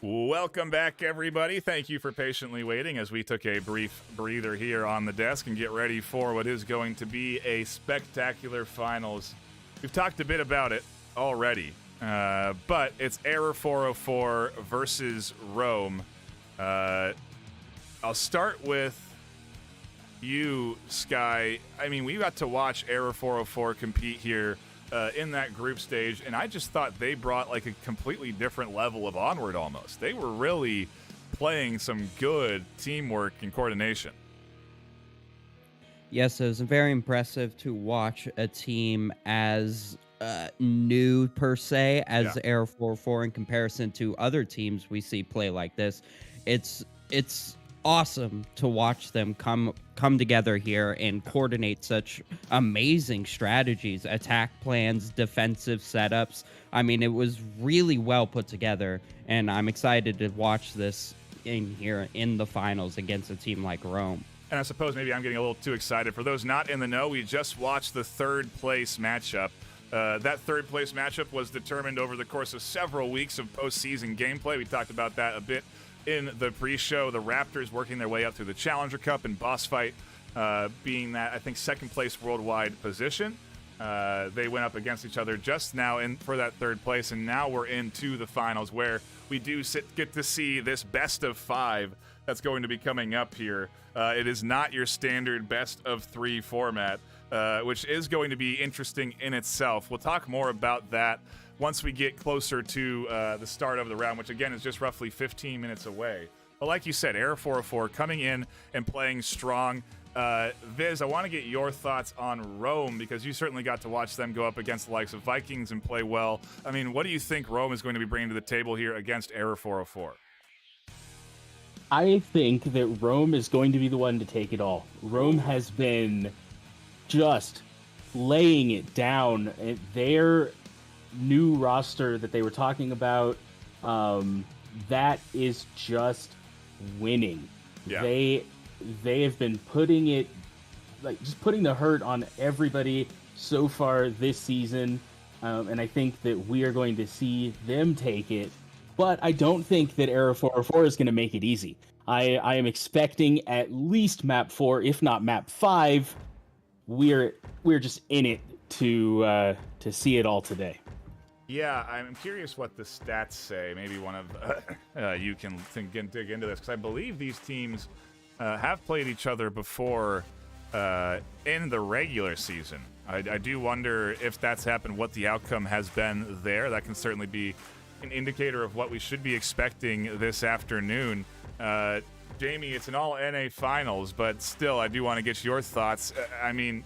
Welcome back, everybody. Thank you for patiently waiting as we took a brief breather here on the desk and get ready for what is going to be a spectacular finals. We've talked a bit about it already, but it's Error 404 versus Rome. I'll start with you, Sky. I mean, we got to watch Error 404 compete here in that group stage, and I just thought they brought like a completely different level of Onward almost. They were really playing some good teamwork and coordination. Yes, it was very impressive to watch a team as new per se as Air 404 in comparison to other teams we see play like this. It's awesome to watch them come together here and coordinate such amazing strategies, attack plans, defensive setups. I mean, it was really well put together, and I'm excited to watch this in here in the finals against a team like Rome. And I suppose maybe I'm getting a little too excited. For those not in the know, we just watched the third place matchup. That third place matchup was determined over the course of several weeks of postseason gameplay. We talked about that a bit in the pre-show. The Raptors working their way up through the Challenger Cup and Boss Fight being that, I think, second place worldwide position. They went up against each other just now for that third place, and now we're into the finals where we do get to see this best of 5 that's going to be coming up here. It is not your standard best of 3 format, which is going to be interesting in itself. We'll talk more about that once we get closer to the start of the round, which again is just roughly 15 minutes away. But like you said, Air 404 coming in and playing strong. Viz, I want to get your thoughts on Rome, because you certainly got to watch them go up against the likes of Vikings and play well. I mean, what do you think Rome is going to be bringing to the table here against Air 404? I think that Rome is going to be the one to take it all. Rome has been just laying it down. Their new roster that they were talking about, that is just winning. Yeah. They have been putting it, like, just putting the hurt on everybody so far this season, and I think that we are going to see them take it. But I don't think that Era 404 is going to make it easy. I am expecting at least map 4, if not map 5. We're just in it to see it all today. Yeah, I'm curious what the stats say. Maybe one of you can dig into this, because I believe these teams have played each other before in the regular season. I do wonder if that's happened, what the outcome has been there. That can certainly be an indicator of what we should be expecting this afternoon. Jamie, it's an all-NA finals, but still, I do want to get your thoughts. I mean,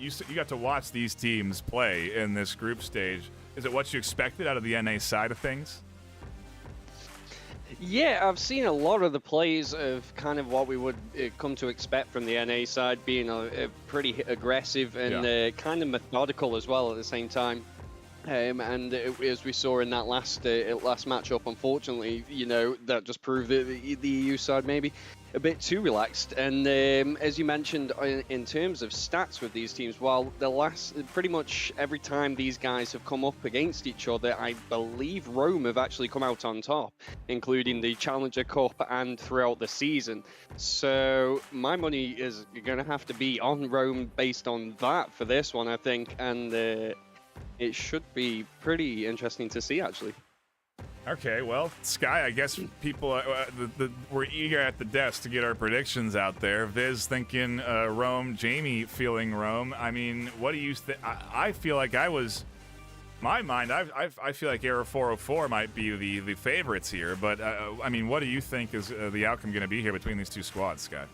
you got to watch these teams play in this group stage. Is it what you expected out of the NA side of things? Yeah, I've seen a lot of the plays of kind of what we would come to expect from the NA side, being pretty aggressive and kind of methodical as well at the same time. And as we saw in that last matchup, unfortunately, that just proved that the EU side maybe a bit too relaxed. And as you mentioned, in terms of stats with these teams, while pretty much every time these guys have come up against each other, I believe Rome have actually come out on top, including the Challenger Cup and throughout the season. So my money is going to have to be on Rome based on that for this one, I think. And it should be pretty interesting to see, actually. Okay, well, Sky, I guess people we're eager at the desk to get our predictions out there. Viz thinking Rome, Jamie feeling Rome. I mean, what do you think? I feel like I feel like Era 404 might be the favorites here, but I mean, what do you think is the outcome going to be here between these two squads, Sky?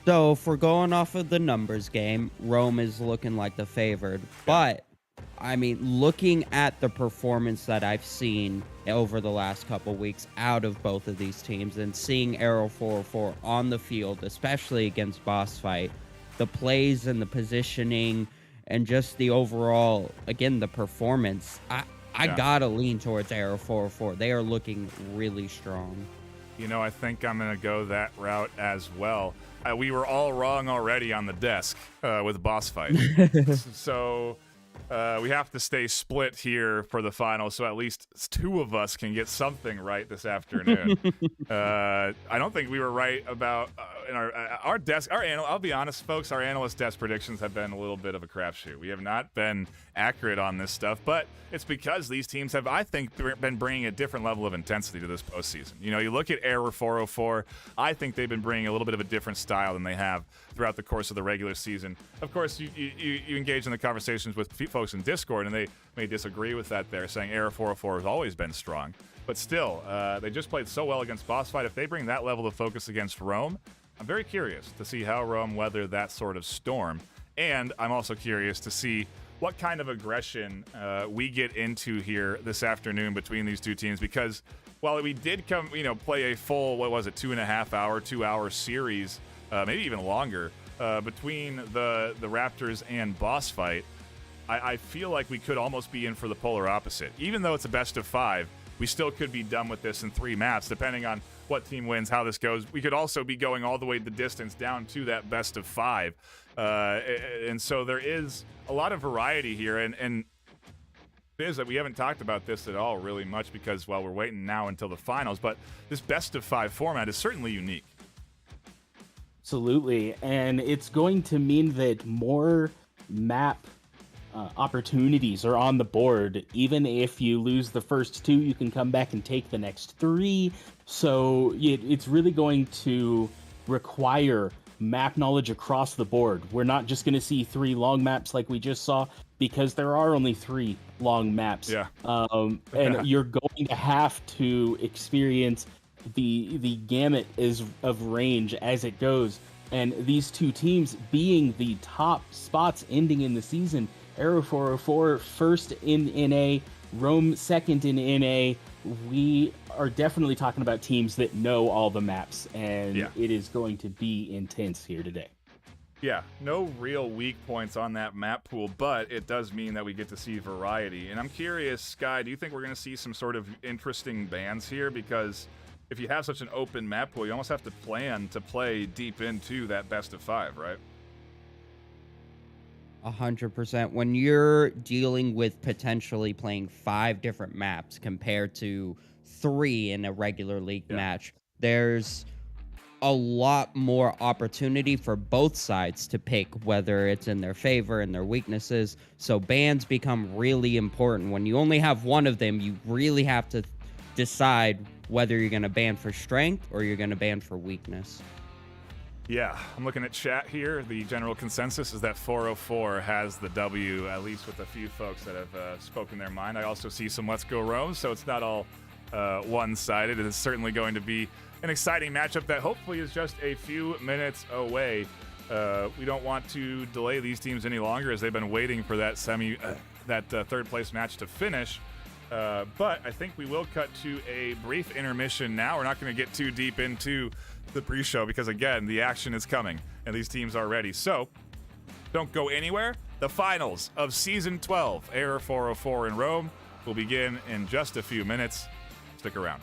So, if we're going off of the numbers game, Rome is looking like the favored. But, I mean, looking at the performance that I've seen over the last couple weeks out of both of these teams and seeing Aero 404 on the field, especially against Boss Fight, the plays and the positioning and just the overall, again, the performance, I gotta lean towards Aero 404. They are looking really strong. I think I'm going to go that route as well. We were all wrong already on the desk with Boss Fight. So we have to stay split here for the final, so at least 2 of us can get something right this afternoon. I don't think we were right about in our desk. I'll be honest, folks. Our analyst desk predictions have been a little bit of a crapshoot. We have not been accurate on this stuff, but it's because these teams have, I think, been bringing a different level of intensity to this postseason. You know, you look at Error 404. I think they've been bringing a little bit of a different style than they have throughout the course of the regular season. Of course, you engage in the conversations with folks in Discord, and they may disagree with that there, saying Error 404 has always been strong. But still, they just played so well against Boss Fight. If they bring that level of focus against Rome, I'm very curious to see how Rome weather that sort of storm. And I'm also curious to see what kind of aggression we get into here this afternoon between these two teams, because while we did play a full, 2.5-hour series, maybe even longer, between the Raptors and Boss Fight, I feel like we could almost be in for the polar opposite. Even though it's a best of 5, we still could be done with this in 3 maps, depending on what team wins, how this goes. We could also be going all the way the distance down to that best of 5. And so there is a lot of variety here. And it is that we haven't talked about this at all really much because, well, we're waiting now until the finals. But this best of 5 format is certainly unique. Absolutely. And it's going to mean that more map opportunities are on the board. Even if you lose the first 2, you can come back and take the next 3. So it's really going to require map knowledge across the board. We're not just going to see 3 long maps like we just saw, because there are only 3 long maps. Yeah. And you're going to have to experience the gamut of range as it goes. And these 2 teams being the top spots ending in the season, Arrow 404 first in NA, Rome second in NA. We are definitely talking about teams that know all the maps, and it is going to be intense here today. Yeah, no real weak points on that map pool, but it does mean that we get to see variety. And I'm curious, Sky, do you think we're going to see some sort of interesting bans here? Because if you have such an open map pool, you almost have to plan to play deep into that best of 5, right? 100%. When you're dealing with potentially playing 5 different maps compared to 3 in a regular league match, there's a lot more opportunity for both sides to pick whether it's in their favor and their weaknesses. So bans become really important. When you only have one of them, you really have to decide whether you're going to ban for strength or you're going to ban for weakness. Yeah, I'm looking at chat here. The general consensus is that 404 has the W, at least with a few folks that have spoken their mind. I also see some Let's Go Rome, so it's not all one-sided. It is certainly going to be an exciting matchup that hopefully is just a few minutes away. We don't want to delay these teams any longer, as they've been waiting for that third-place match to finish. But I think we will cut to a brief intermission now. We're not going to get too deep into the pre-show because, again, the action is coming and these teams are ready. So don't go anywhere. The finals of Season 12, Error 404 in Rome, will begin in just a few minutes. Stick around.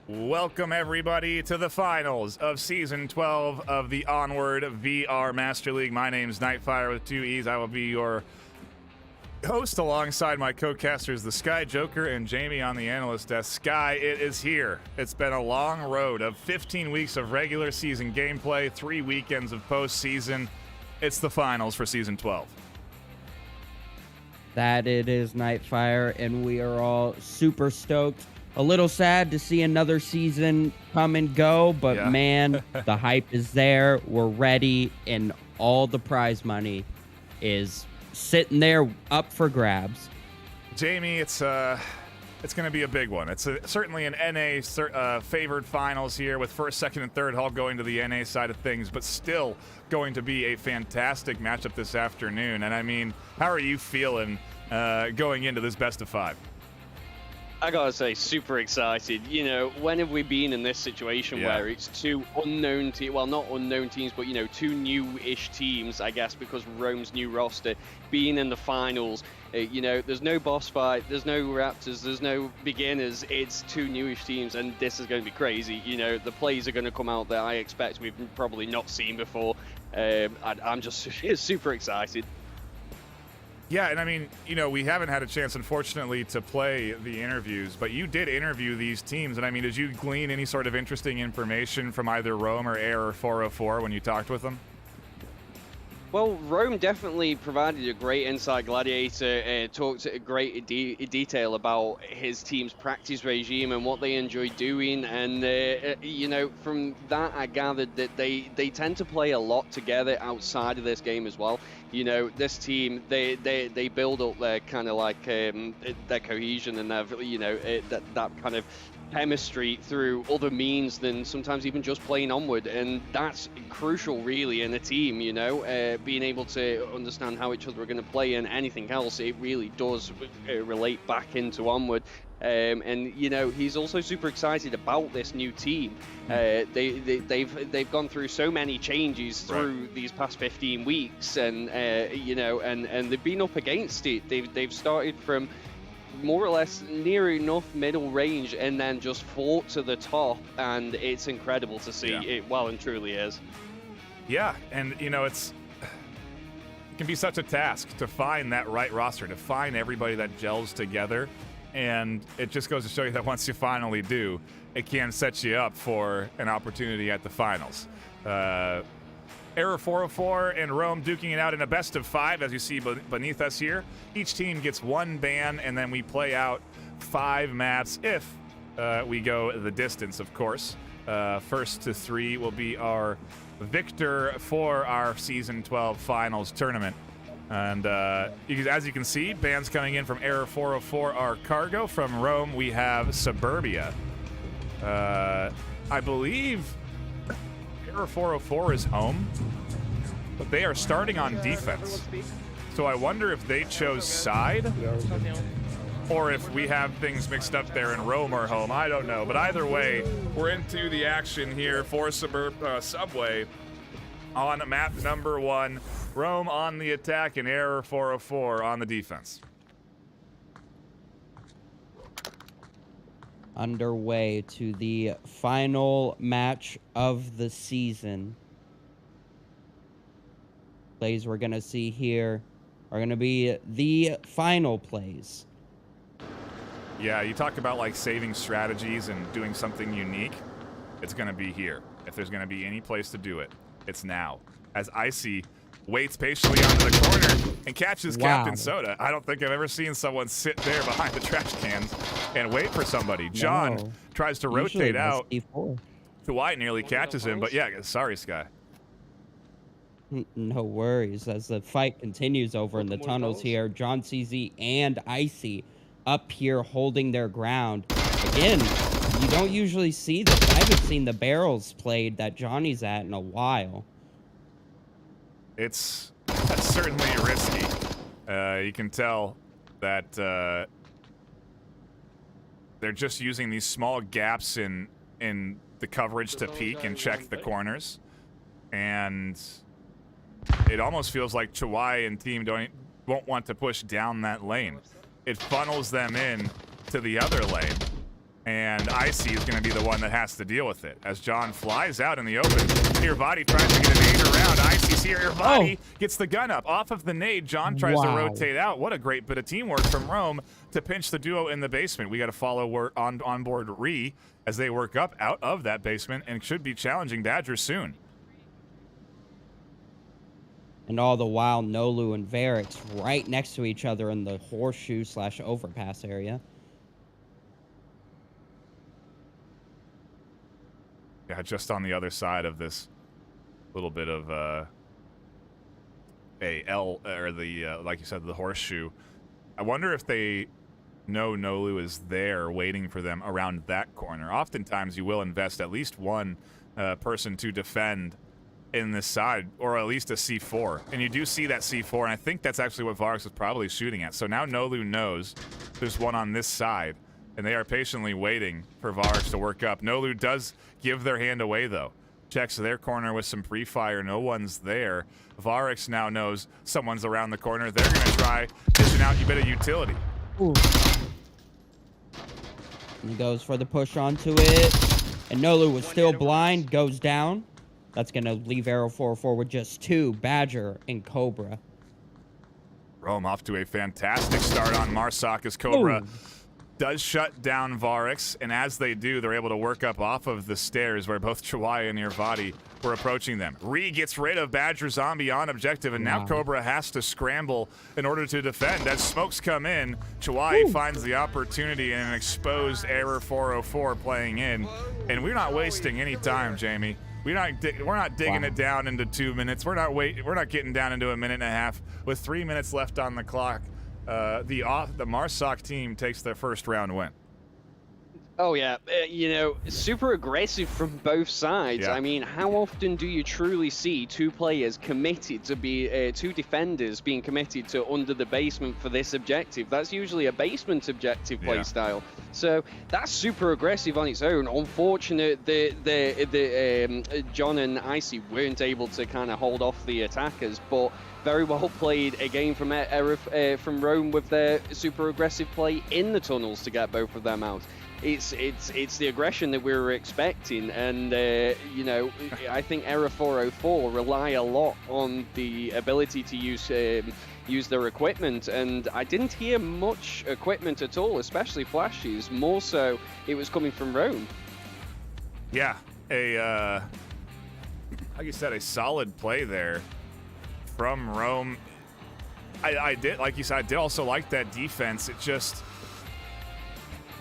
Welcome, everybody, to the finals of Season 12 of the Onward VR Master League. My name's Nightfire with 2 E's. I will be your host alongside my co-casters, the Sky Joker and Jamie on the analyst desk. Sky, it is here. It's been a long road of 15 weeks of regular season gameplay, 3 weekends of postseason. It's the finals for Season 12. That it is, Nightfire, and we are all super stoked. A little sad to see another season come and go, but Yeah. man, the hype is there. We're ready, and all the prize money is sitting there up for grabs. Jamie, it's going to be a big one. It's certainly an NA favored finals here, with first, second, and third all going to the NA side of things, but still going to be a fantastic matchup this afternoon. And I mean, how are you feeling going into this best of 5? I gotta say, super excited. You know, when have we been in this situation where it's two unknown teams, well, not unknown teams, but, you know, two new-ish teams, I guess, because Rome's new roster, being in the finals. You know, there's no boss fight, there's no Raptors, there's no beginners. It's two newish teams, and this is going to be crazy. You know, the plays are going to come out that I expect we've probably not seen before. I'm just super excited. Yeah, and I mean, you know, we haven't had a chance, unfortunately, to play the interviews, but you did interview these teams, and I mean, did you glean any sort of interesting information from either Rome or Error 404 when you talked with them? Well, Rome definitely provided a great insight. Gladiator talked at a great detail about his team's practice regime and what they enjoy doing, and you know, from that I gathered that they tend to play a lot together outside of this game as well. You know, this team, they build up their kind of like their cohesion and their, you know, that kind of chemistry through other means than sometimes even just playing Onward, and that's crucial really in a team. You know, being able to understand how each other are going to play and anything else, it really does relate back into Onward. And you know, he's also super excited about this new team. They've gone through so many changes through these past 15 weeks, and you know, and they've been up against it. They've started from more or less near enough middle range and then just fought to the top, and it's incredible to see. It well and truly is. Yeah, and you know, it can be such a task to find that right roster, to find everybody that gels together, and it just goes to show you that once you finally do, it can set you up for an opportunity at the finals. Error 404 and Rome duking it out in a best of 5, as you see beneath us here. Each team gets 1 ban, and then we play out 5 maps if we go the distance, of course. First to 3 will be our victor for our Season 12 Finals tournament. And as you can see, bans coming in from Error 404 are Cargo. From Rome, we have Suburbia. I believe Error 404 is home, but they are starting on defense. So I wonder if they chose side, or if we have things mixed up there and Rome are home. I don't know, but either way, we're into the action here for Subway on map number 1. Rome on the attack and Error 404 on the defense. Underway to the final match of the season. Plays we're going to see here are going to be the final plays. Yeah, you talk about like saving strategies and doing something unique. It's going to be here. If there's going to be any place to do it, it's now. As Icy waits patiently onto the corner and catches Captain Soda. I don't think I've ever seen someone sit there behind the trash cans and wait for somebody. John tries to rotate out. Dwight nearly catches him, but yeah, sorry, Sky. No worries. As the fight continues over in the tunnels here, John CZ and Icy up here holding their ground. Again, you don't usually see this. I haven't seen the barrels played that Johnny's at in a while. That's certainly risky. You can tell that they're just using these small gaps in the coverage to peek and check the corners, and it almost feels like Chawai and team won't want to push down that lane. It funnels them in to the other lane, And Icy is going to be the one that has to deal with it. As John flies out in the open, Irvati tries to get a nade around. Icy's here. Irvati gets the gun up. Off of the nade, John tries to rotate out. What a great bit of teamwork from Rome to pinch the duo in the basement. We got to follow on board Ree as they work up out of that basement and should be challenging Badger soon. And all the while, Nolu and Varix right next to each other in the horseshoe/overpass area. Yeah, just on the other side of this little bit of like you said, the horseshoe. I wonder if they know Nolu is there waiting for them around that corner. Oftentimes, you will invest at least one person to defend in this side, or at least a C4. And you do see that C4, and I think that's actually what Varix was probably shooting at. So now Nolu knows there's one on this side, and they are patiently waiting for Varix to work up. Nolu does give their hand away, though. Checks their corner with some pre-fire. No one's there. Varix now knows someone's around the corner. They're going to try dishing out a bit of utility. Ooh. He goes for the push onto it. And Nolu was still blind. Goes down. That's going to leave Arrow 404 with just 2, Badger and Cobra. Rome off to a fantastic start on Marsoc as Cobra does shut down Varix, and as they do, they're able to work up off of the stairs where both Chawai and Irvati were approaching them. Ree gets rid of Badger Zombie on objective, and now Cobra has to scramble in order to defend. As smokes come in, Chawai finds the opportunity in an exposed Error 404 playing in, and we're not wasting any time, Jamie. We're not digging it down into 2 minutes. We're not getting down into a minute and a half. With 3 minutes left on the clock, the Marsoc team takes their first round win. Oh yeah, super aggressive from both sides. Yeah. I mean, how often do you truly see two players committed to be, two defenders being committed to under the basement for this objective? That's usually a basement objective play style. So that's super aggressive on its own. Unfortunate the John and Icy weren't able to kind of hold off the attackers, but very well played again from Rome with their super aggressive play in the tunnels to get both of them out. It's the aggression that we were expecting, and I think Error 404 rely a lot on the ability to use their equipment, and I didn't hear much equipment at all, especially flashes. More so, it was coming from Rome. Yeah, like you said, a solid play there from Rome. I did, like you said, I did also like that defense.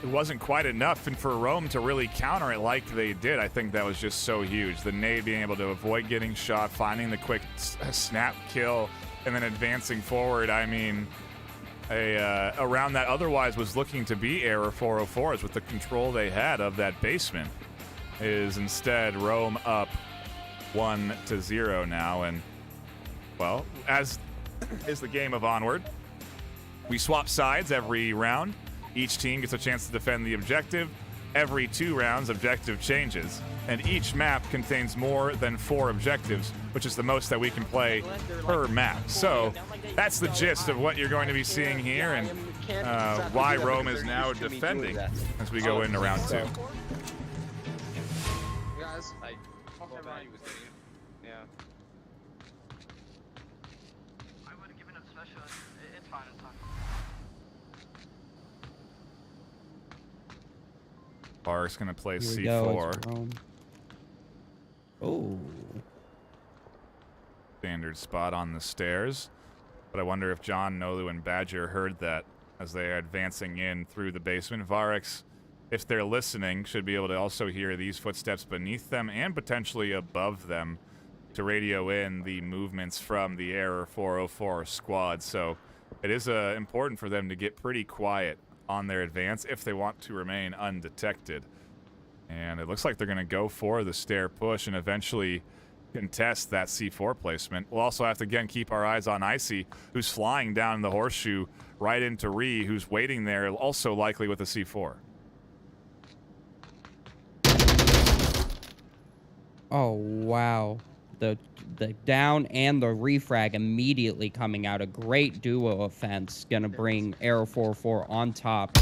It wasn't quite enough, and for Rome to really counter it like they did, I think that was just so huge. The nade being able to avoid getting shot, finding the quick snap kill, and then advancing forward. I mean, a round that otherwise was looking to be Error 404s with the control they had of that basement is instead Rome up 1-0 now. And, well, as is the game of Onward, we swap sides every round. Each team gets a chance to defend the objective. Every 2 rounds, objective changes. And each map contains more than 4 objectives, which is the most that we can play per map. So that's the gist of what you're going to be seeing here, and why Rome is now defending as we go into round 2. Guys, I thought he was getting it. Yeah. I would have given him special. It's fine, it's fine. Bark's going to play C4. Oh. Standard spot on the stairs. But I wonder if John, Nolu, and Badger heard that as they are advancing in through the basement. Varix, if they're listening, should be able to also hear these footsteps beneath them and potentially above them to radio in the movements from the Error 404 squad. So it is important for them to get pretty quiet on their advance if they want to remain undetected. And it looks like they're going to go for the stair push and eventually contest that C4 placement. We'll also have to, again, keep our eyes on Icy, who's flying down the horseshoe right into Ree, who's waiting there, also likely with a C4. Oh, wow. The down and the refrag immediately coming out. A great duo offense. Going to bring Arrow 404 on top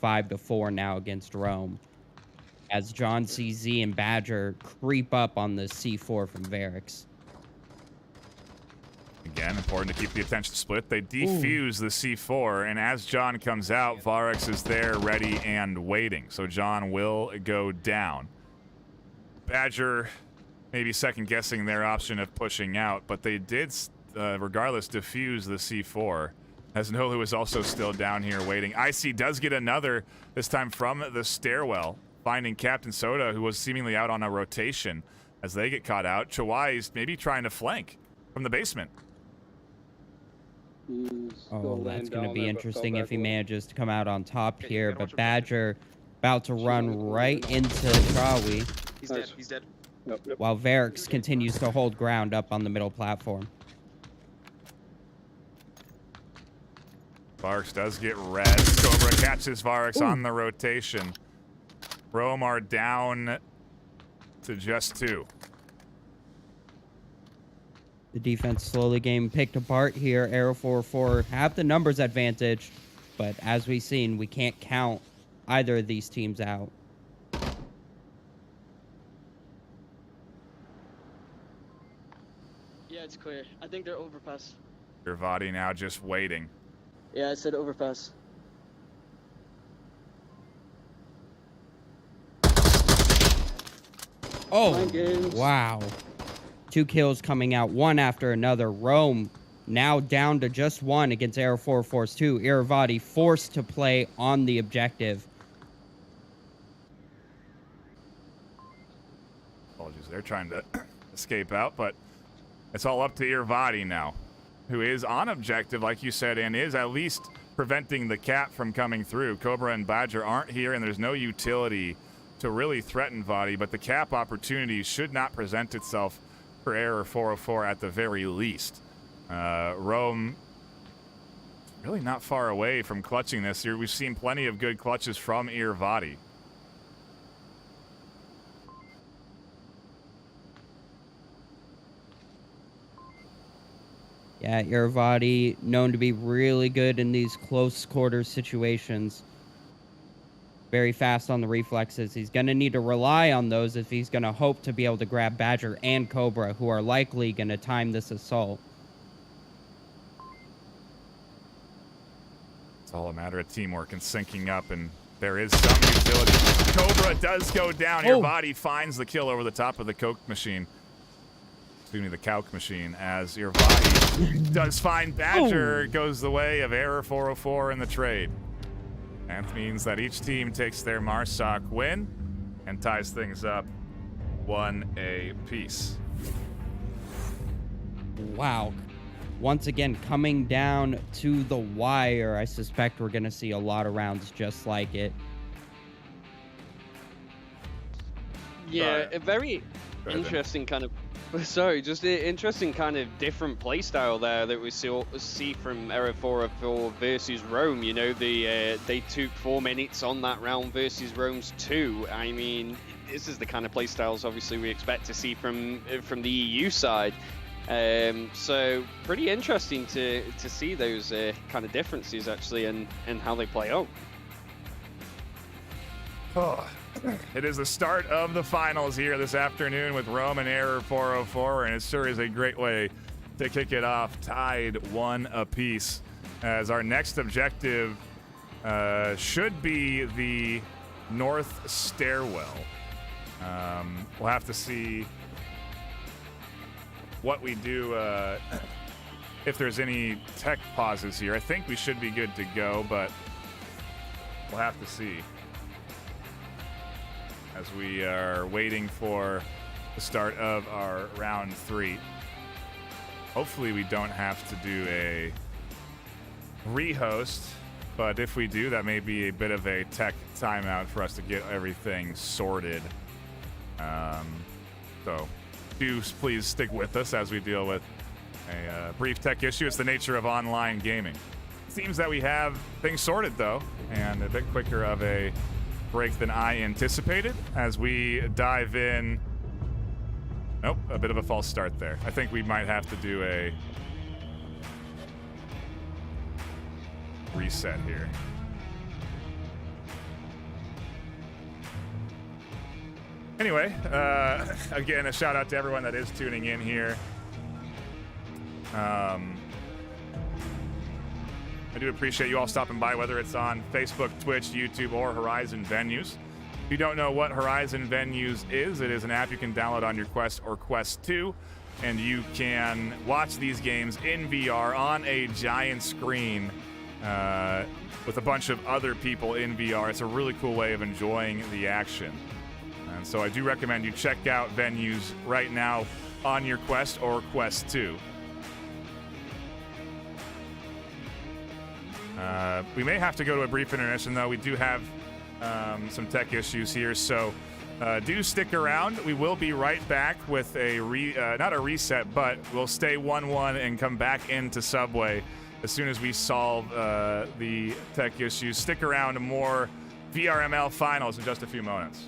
5-4 now against Rome, as John CZ and Badger creep up on the C4 from Varix. Again, important to keep the attention split. They defuse the C4, and as John comes out, Varix is there, ready and waiting. So John will go down. Badger maybe second-guessing their option of pushing out, but they did, regardless, defuse the C4. As Nolu is also still down here waiting. IC does get another, this time from the stairwell, finding Captain Soda, who was seemingly out on a rotation as they get caught out. Chawai's maybe trying to flank from the basement. Oh, that's going to be interesting if he manages to come out on top here, but Badger about to run right into Trawi. He's dead. He's dead. While Varix continues to hold ground up on the middle platform. Varix does get red. Cobra catches Varix on the rotation. Rome are down to just 2. The defense slowly getting picked apart here. Aero 4-4 have the numbers advantage, but as we've seen, we can't count either of these teams out. Yeah, it's clear. I think they're overpass. Irvadi now just waiting. Yeah, I said overpass. Oh, wow. 2 kills coming out, one after another. Rome now down to just 1 against Aero 4-4's 2. Irvadi forced to play on the objective. Apologies, they're trying to escape out, but it's all up to Irvadi now, who is on objective, like you said, and is at least preventing the cap from coming through. Cobra and Badger aren't here, and there's no utility to really threaten Vadi, but the cap opportunity should not present itself for Error 404 at the very least. Rome really not far away from clutching this here. We've seen plenty of good clutches from Irvadi. Yeah, Irvadi known to be really good in these close quarters situations. Very fast on the reflexes. He's going to need to rely on those if he's going to hope to be able to grab Badger and Cobra, who are likely going to time this assault. It's all a matter of teamwork and syncing up, and there is some utility. Cobra does go down. Irvadi finds the kill over the top of the Coke machine. Excuse me, the Coke machine, as Irvadi does find Badger. Goes the way of Error 404 in the trade. That means that each team takes their Marsoc win and ties things up 1 apiece. Wow. Once again, coming down to the wire. I suspect we're going to see a lot of rounds just like it. Yeah, a very interesting kind of... Sorry, just an interesting kind of different playstyle there that we see from Error 404 versus Rome. You know, they took 4 minutes on that round versus Rome's 2. I mean, this is the kind of playstyles obviously we expect to see from the EU side. So pretty interesting to see those kind of differences actually and how they play out. Oh. It is the start of the finals here this afternoon with Rome and Error 404, and it sure is a great way to kick it off, tied 1 apiece, as our next objective should be the north stairwell. We'll have to see what we do if there's any tech pauses here. I think we should be good to go, but we'll have to see as we are waiting for the start of our round 3. Hopefully we don't have to do a rehost, but if we do, that may be a bit of a tech timeout for us to get everything sorted. So do please stick with us as we deal with a brief tech issue. It's the nature of online gaming. It seems that we have things sorted though, and a bit quicker of a break than I anticipated as we dive in. Nope, a bit of a false start there. I think we might have to do a reset here. Anyway, again, a shout out to everyone that is tuning in here. I do appreciate you all stopping by, whether it's on Facebook, Twitch, YouTube, or Horizon Venues. If you don't know what Horizon Venues is, it is an app you can download on your Quest or Quest 2, and you can watch these games in VR on a giant screen with a bunch of other people in VR. It's a really cool way of enjoying the action. And so I do recommend you check out Venues right now on your Quest or Quest 2. We may have to go to a brief intermission, though. We do have some tech issues here, so do stick around. We will be right back with a not a reset, but we'll stay 1-1 and come back into Subway as soon as we solve the tech issues. Stick around, more VRML finals in just a few moments.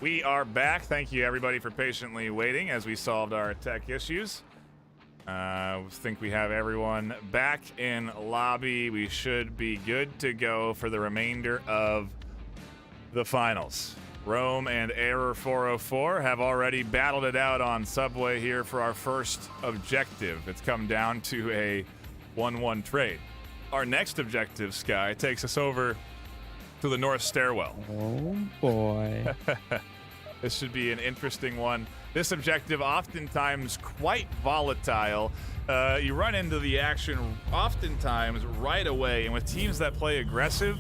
We are back. Thank you, everybody, for patiently waiting as we solved our tech issues. I think we have everyone back in lobby. We should be good to go for the remainder of the finals. Rome and Error 404 have already battled it out on Subway here for our first objective. It's come down to a 1-1 trade. Our next objective, Sky, takes us over to the North Stairwell. Oh, boy. This should be an interesting one. This objective, oftentimes quite volatile. You run into the action oftentimes right away, and with teams that play aggressive,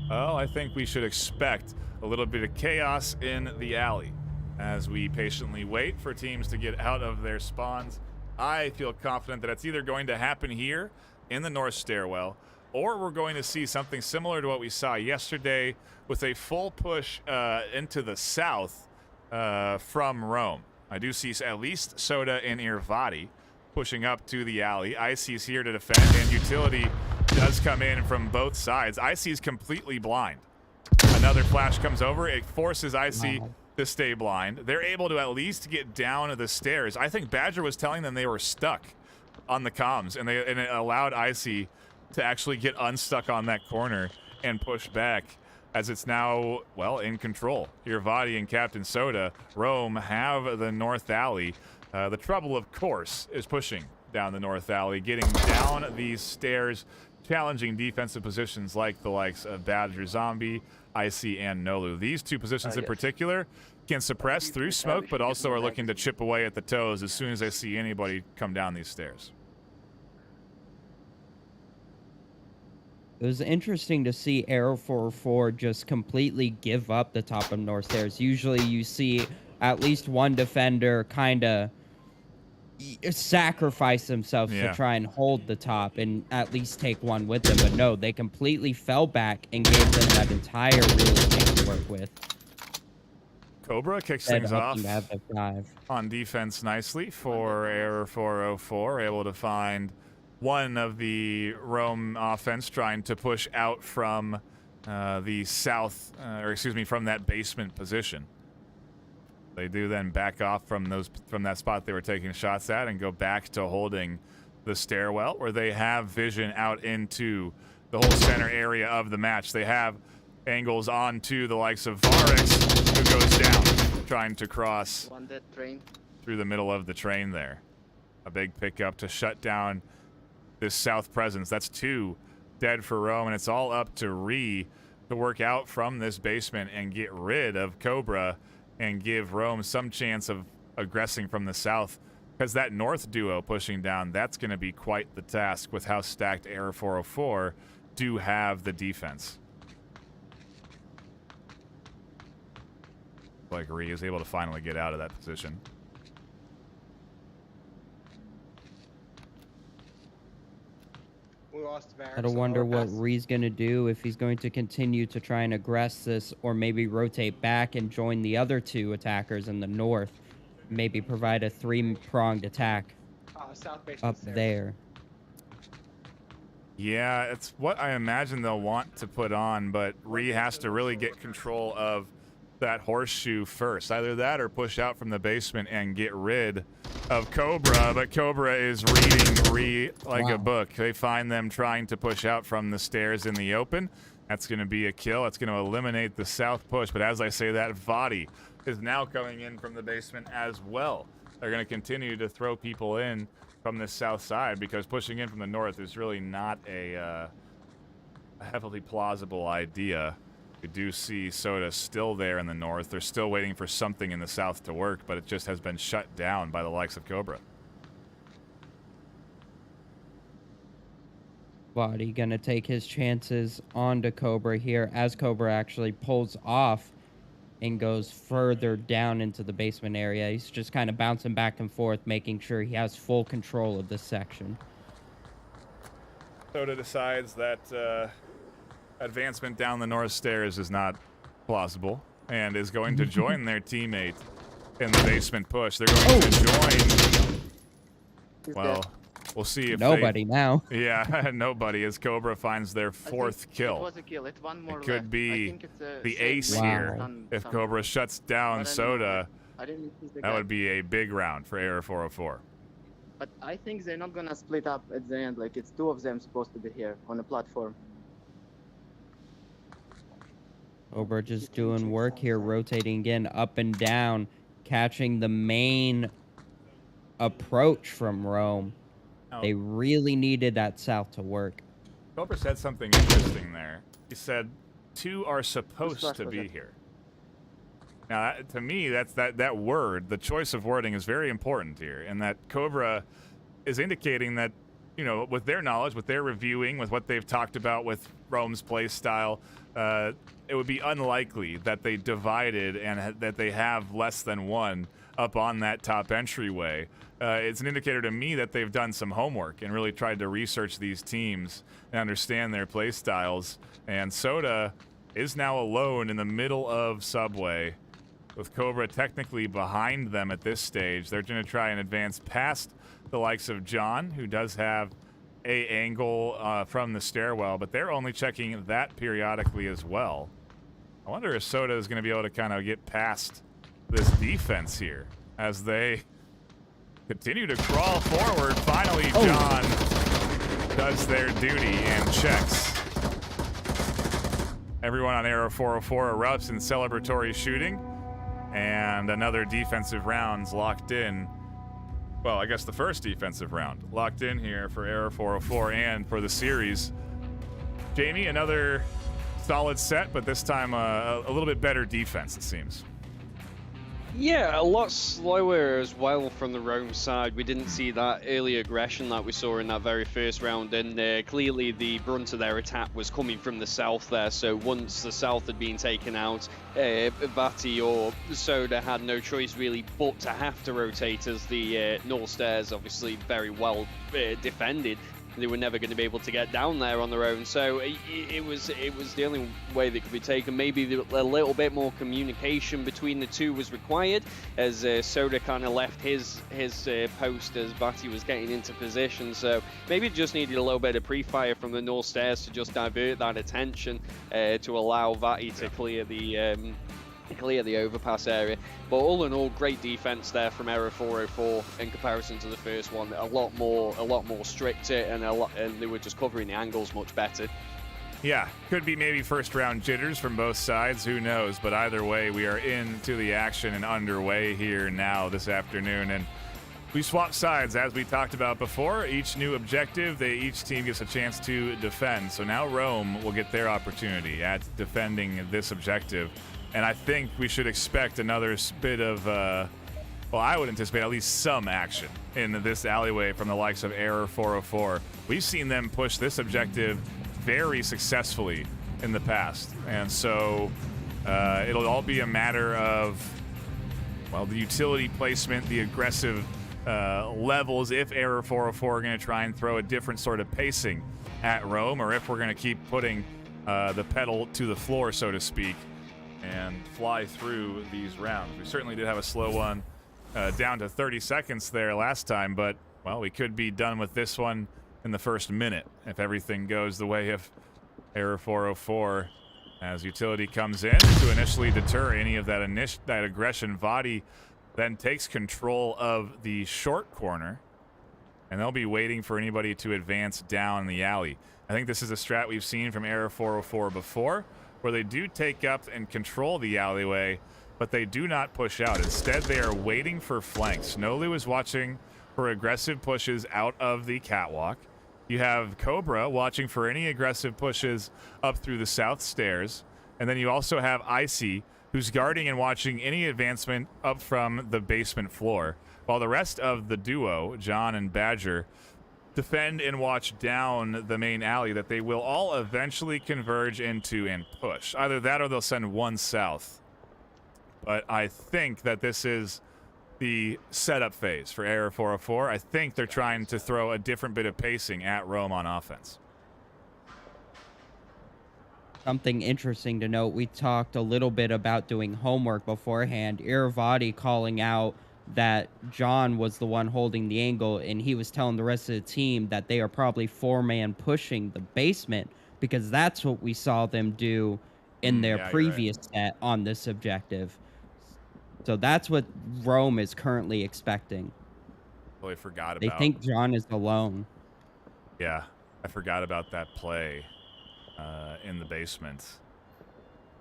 well, I think we should expect a little bit of chaos in the alley. As we patiently wait for teams to get out of their spawns, I feel confident that it's either going to happen here in the North Stairwell, or we're going to see something similar to what we saw yesterday with a full push into the south from Rome. I do see at least Soda and Irvati pushing up to the alley. Icy's here to defend, and Utility does come in from both sides. Icy's completely blind. Another flash comes over. It forces Icy to stay blind. They're able to at least get down the stairs. I think Badger was telling them they were stuck on the comms, and it allowed Icy to actually get unstuck on that corner and push back, as it's now, well, in control. Irvati and Captain Soda, Rome, have the North Alley. The trouble, of course, is pushing down the North Alley, getting down these stairs, challenging defensive positions like the likes of Badger Zombie, Icy, and Nolu. These two positions in particular can suppress through smoke, but also are looking to chip away at the toes as soon as they see anybody come down these stairs. It was interesting to see Arrow 404 just completely give up the top of North Stairs. Usually you see at least one defender kind of sacrifice themselves to try and hold the top and at least take one with them. But no, they completely fell back and gave them that entire real estate to work with. Cobra kicks things off on defense nicely for Error 404, able to find one of the Rome offense trying to push out from the south, from that basement position. They do then back off from that spot they were taking shots at and go back to holding the stairwell, where they have vision out into the whole center area of the match. They have angles onto the likes of Varix, who goes down, trying to cross through the middle of the train there. A big pickup to shut down this south presence. That's 2 dead for Rome, and it's all up to Ree to work out from this basement and get rid of Cobra and give Rome some chance of aggressing from the south, because that north duo pushing down, that's going to be quite the task with how stacked Error 404 do have the defense. Like Ree is able to finally get out of that position. I don't wonder what Ree's going to do, if he's going to continue to try and aggress this, or maybe rotate back and join the other 2 attackers in the north. Maybe provide a 3-pronged attack up there. Yeah, it's what I imagine they'll want to put on, but Ree has to really get control of that horseshoe first. Either that or push out from the basement and get rid of Cobra, but Cobra is reading Ree like a book. They find them trying to push out from the stairs in the open. That's going to be a kill. It's going to eliminate the south push, but as I say that, Vadi is now coming in from the basement as well. They're going to continue to throw people in from the south side, because pushing in from the north is really not a heavily plausible idea. We do see Soda still there in the north. They're still waiting for something in the south to work, but it just has been shut down by the likes of Cobra. Vadi gonna take his chances onto Cobra here, as Cobra actually pulls off and goes further down into the basement area. He's just kind of bouncing back and forth, making sure he has full control of this section. Soda decides that advancement down the north stairs is not plausible and is going to join their teammate in the basement push. They're going to join, well, We'll see if nobody now. Yeah, nobody, as Cobra finds their 4th kill. It was a kill. It's one more It could left. be the ace Wow. here. If Cobra shuts down Soda, I didn't notice the that guy. would be a big round for Error 404. But I think they're not gonna split up at the end. Like, it's 2 of them supposed to be here on the platform. Cobra just doing work here, rotating again up and down, catching the main approach from Rome. Oh. They really needed that south to work. Cobra said something interesting there. He said 2 are supposed to be here. Now, to me, that's that word, the choice of wording is very important here, and that Cobra is indicating that, you know, with their knowledge, with their reviewing, with what they've talked about with Rome's play style, it would be unlikely that they divided and that they have less than 1 up on that top entryway. It's an indicator to me that they've done some homework and really tried to research these teams and understand their play styles. And Soda is now alone in the middle of Subway, with Cobra technically behind them at this stage. They're going to try and advance past the likes of John, who does have a angle from the stairwell, but they're only checking that periodically as well. I wonder if Soda is going to be able to kind of get past this defense here as they continue to crawl forward. Finally, John does their duty and checks. Everyone on Arrow 404 erupts in celebratory shooting, and another defensive round's locked in. Well, I guess the first defensive round locked in here for Arrow 404 and for the series. Jamie, another solid set, but this time a little bit better defense, it seems. Yeah, a lot slower as well from the Rome side. We didn't see that early aggression that we saw in that very first round, and clearly the brunt of their attack was coming from the south there. So once the south had been taken out, Vati or Soda had no choice really but to have to rotate, as the north stairs obviously very well defended. They were never going to be able to get down there on their own, so it was the only way that could be taken. Maybe a little bit more communication between the two was required, as Soda kind of left his post as Vati was getting into position. So maybe it just needed a little bit of pre-fire from the north stairs to just divert that attention to allow Vati to clear the overpass area. But all in all, great defense there from Error 404 in comparison to the first one. A lot more stricter, and they were just covering the angles much better. Yeah, could be maybe first round jitters from both sides, who knows, but either way, we are into the action and underway here now this afternoon, and we swap sides as we talked about before. Each new objective, each team gets a chance to defend. So now Rome will get their opportunity at defending this objective. And I think we should expect another bit of, well, I would anticipate at least some action in this alleyway from the likes of Error 404. We've seen them push this objective very successfully in the past. And so it'll all be a matter of, well, the utility placement, the aggressive levels, if Error 404 are going to try and throw a different sort of pacing at Rome, or if we're going to keep putting the pedal to the floor, so to speak, and fly through these rounds. We certainly did have a slow one down to 30 seconds there last time, but, well, we could be done with this one in the first minute if everything goes the way of Error 404, as utility comes in to initially deter any of that aggression. Vati then takes control of the short corner, and they'll be waiting for anybody to advance down the alley. I think this is a strat we've seen from Error 404 before, where they do take up and control the alleyway, but they do not push out. Instead, they are waiting for flanks. Nolu is watching for aggressive pushes out of the catwalk. You have Cobra watching for any aggressive pushes up through the south stairs. And then you also have Icy, who's guarding and watching any advancement up from the basement floor, while the rest of the duo, John and Badger, defend and watch down the main alley that they will all eventually converge into and push. Either that or they'll send one south. But I think that this is the setup phase for Error 404. I think they're trying to throw a different bit of pacing at Rome on offense. Something interesting to note, we talked a little bit about doing homework beforehand. Iravati calling out that John was the one holding the angle, and he was telling the rest of the team that they are probably 4-man pushing the basement because that's what we saw them do in their previous set on this objective. So that's what Rome is currently expecting. Totally forgot about. They think John is alone. Yeah, I forgot about that play in the basement.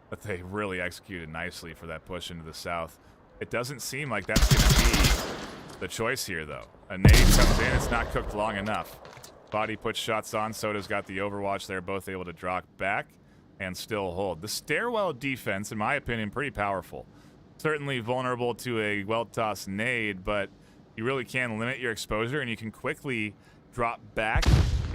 But they really executed nicely for that push into the south. It doesn't seem like that's going to be the choice here, though. A nade comes in. It's not cooked long enough. Body puts shots on. Soda's got the overwatch. They're both able to drop back and still hold. The stairwell defense, in my opinion, pretty powerful. Certainly vulnerable to a well-tossed nade, but you really can limit your exposure, and you can quickly drop back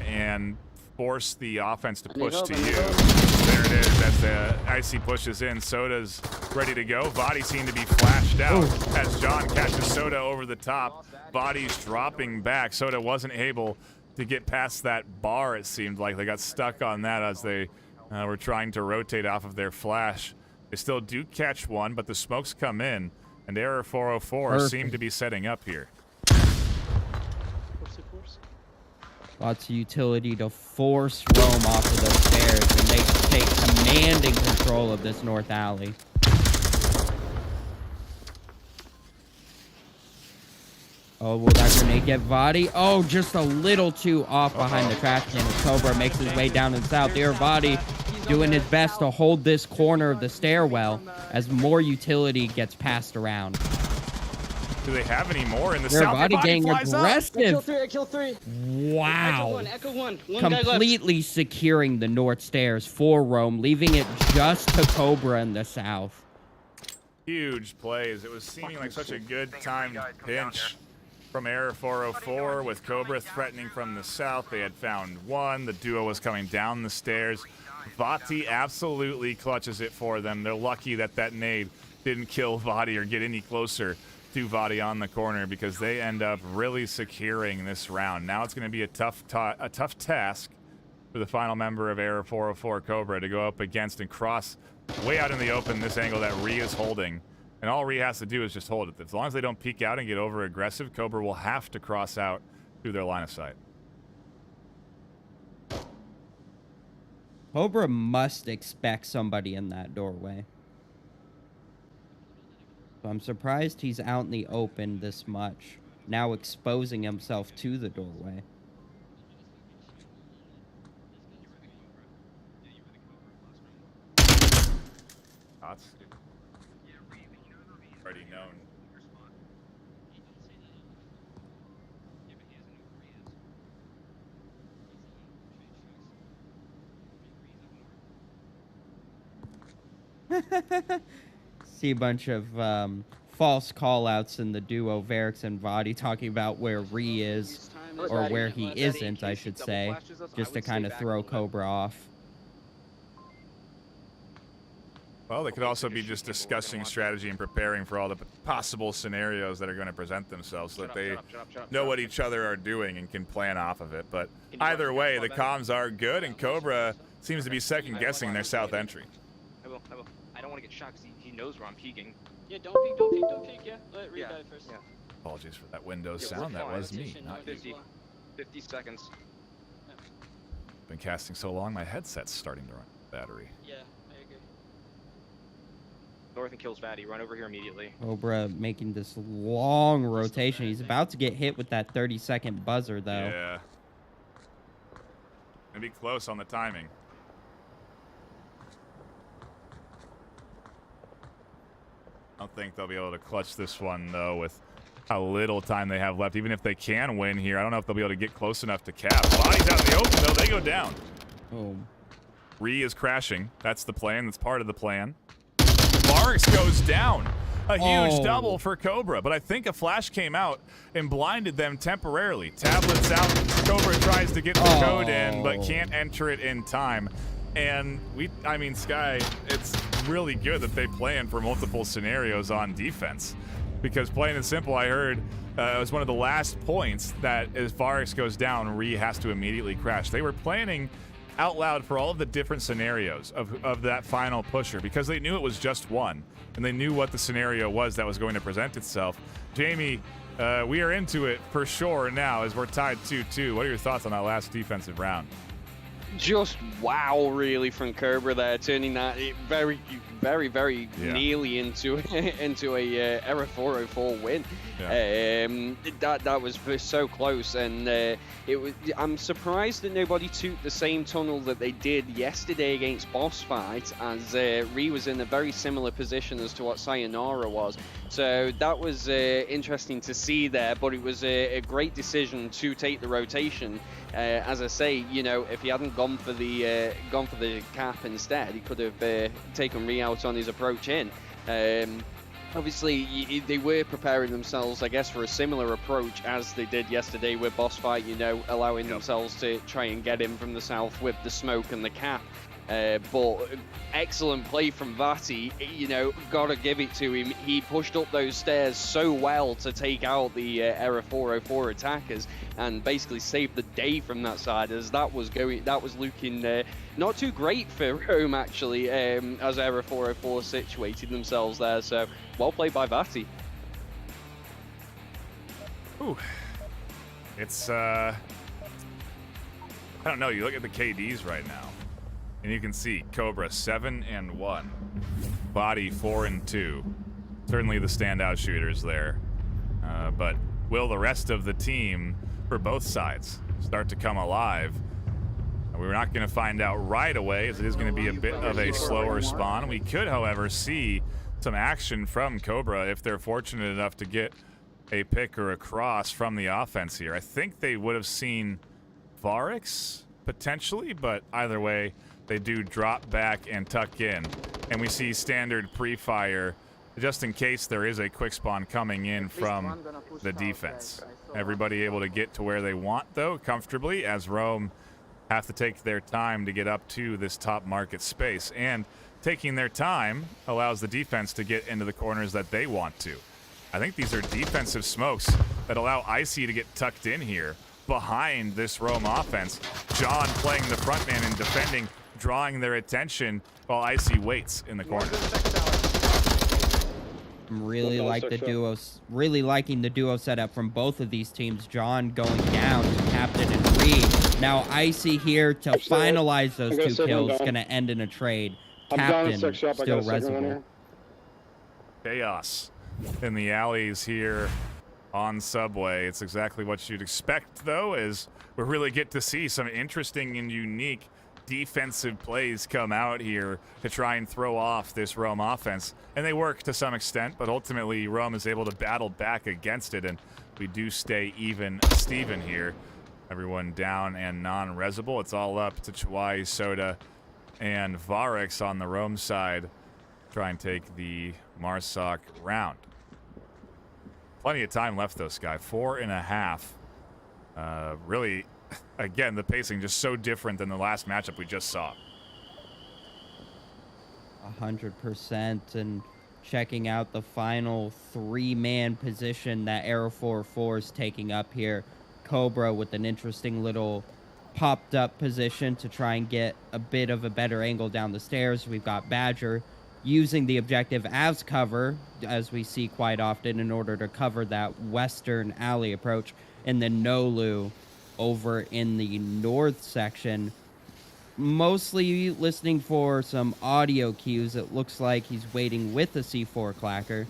and force the offense to push to you. There it is. As the Icy pushes in, Soda's ready to go. Body seemed to be flashed out as John catches Soda over the top. Body's dropping back. Soda wasn't able to get past that bar, it seemed like. They got stuck on that as they were trying to rotate off of their flash. They still do catch one, but the smokes come in, and Error 404 seem to be setting up here. Lots of utility to force Rome off of those stairs, and they take commanding control of this north alley. Oh, will that grenade get Vadi? Oh, just a little too off behind the trash can. Cobra makes his way down to the south. Here, Vadi doing his best to hold this corner of the stairwell as more utility gets passed around. Do they have any more in the Their south? Body getting aggressive. I killed three. Wow. Echo one. Completely securing the north stairs for Rome, leaving it just to Cobra in the south. Huge plays. It was seeming like such a good timed pinch from Error 404 with Cobra threatening from the south. They had found one. The duo was coming down the stairs. Vati absolutely clutches it for them. They're lucky that that nade didn't kill Vati or get any closer to Vati on the corner because they end up really securing this round. Now it's going to be a tough task for the final member of Error 404 Cobra to go up against and cross way out in the open this angle that Ree is holding. And all Ree has to do is just hold it. As long as they don't peek out and get over aggressive, Cobra will have to cross out through their line of sight. Cobra must expect somebody in that doorway. So I'm surprised he's out in the open this much, now exposing himself to the doorway. Thoughts? Already known. See a bunch of false call-outs in the duo, Varix and Vadi, talking about where Ree is, or where he isn't, I should say, just to kind of throw Cobra off. Well, they could also be just discussing strategy and preparing for all the possible scenarios that are going to present themselves so that they know what each other are doing and can plan off of it. But either way, the comms are good, and Cobra seems to be second-guessing their south entry. I will. I don't want to get shot because he knows where I'm peeking. Yeah, don't peek, yeah. Let Reed die first. Yeah. Apologies for that Windows sound. That was me, not you. 50 seconds. Been casting so long, my headset's starting to run battery. Yeah, I agree. North and kills Fatty. Run over here immediately. Cobra making this long rotation. He's about to get hit with that 30-second buzzer, though. Yeah. Gonna be close on the timing. I don't think they'll be able to clutch this one, though, with how little time they have left. Even if they can win here, I don't know if they'll be able to get close enough to cap. Body's out in the open, though. They go down. Oh. Ree is crashing. That's the plan. That's part of the plan. Varix goes down. A huge double for Cobra, but I think a flash came out and blinded them temporarily. Tablets out. Cobra tries to get the code in, but can't enter it in time. And I mean, Sky, it's really good that they plan for multiple scenarios on defense. Because plain and simple, I heard it was one of the last points that as Varix goes down, Ree has to immediately crash. They were planning out loud for all of the different scenarios of that final pusher, because they knew it was just one, and they knew what the scenario was that was going to present itself. Jamie, we are into it for sure now as we're tied 2-2. What are your thoughts on that last defensive round? Just wow, really, from Cobra there, turning that very nearly into a Era 404 win. Yeah. That was so close, and it was. I'm surprised that nobody took the same tunnel that they did yesterday against Boss Fight, as Ree was in a very similar position as to what Sayonara was. So that was interesting to see there, but it was a great decision to take the rotation. As I say, you know, if he hadn't gone for the cap instead, he could have taken Ree out on his approach in. Obviously, they were preparing themselves, I guess, for a similar approach as they did yesterday with Boss Fight, you know, allowing themselves to try and get in from the south with the smoke and the cap. But excellent play from Vati, you know, gotta give it to him. He pushed up those stairs so well to take out the Era 404 attackers and basically saved the day from that side, as that was looking not too great for Rome, actually, as Era 404 situated themselves there. So well played by Vati. Ooh. It's I don't know, you look at the KDs right now, and you can see Cobra 7-1, Body 4-2. Certainly the standout shooters there. But will the rest of the team for both sides start to come alive? We're not going to find out right away, as it is going to be a bit of a slower spawn. We could, however, see some action from Cobra if they're fortunate enough to get a pick or a cross from the offense here. I think they would have seen Varix potentially, but either way, they do drop back and tuck in. And we see standard pre-fire just in case there is a quick spawn coming in from the defense. Everybody able to get to where they want, though, comfortably, as Rome have to take their time to get up to this top market space. And taking their time allows the defense to get into the corners that they want to. I think these are defensive smokes that allow Icy to get tucked in here behind this Rome offense. John playing the front man and defending, drawing their attention while Icy waits in the corner. I'm really liking the duo setup from both of these teams. John going down to Captain and Reed. Now Icy here to finalize those two kills, going to end in a trade. Captain still reservoir. Chaos in the alleys here on Subway. It's exactly what you'd expect, though, as we really get to see some interesting and unique defensive plays come out here to try and throw off this Rome offense. And they work to some extent, but ultimately Rome is able to battle back against it, and we do stay even Steven here. Everyone down and non-resable. It's all up to Chwai, Soda, and Varix on the Rome side. Try and take the Marsoc round. Plenty of time left, though, Sky. 4.5. Really, again, the pacing just so different than the last matchup we just saw. 100%. And checking out the final three-man position that Era 404 is taking up here. Cobra with an interesting little popped-up position to try and get a bit of a better angle down the stairs. We've got Badger using the objective as cover, as we see quite often, in order to cover that western alley approach. And then Nolu over in the north section, mostly listening for some audio cues. It looks like he's waiting with a C4 clacker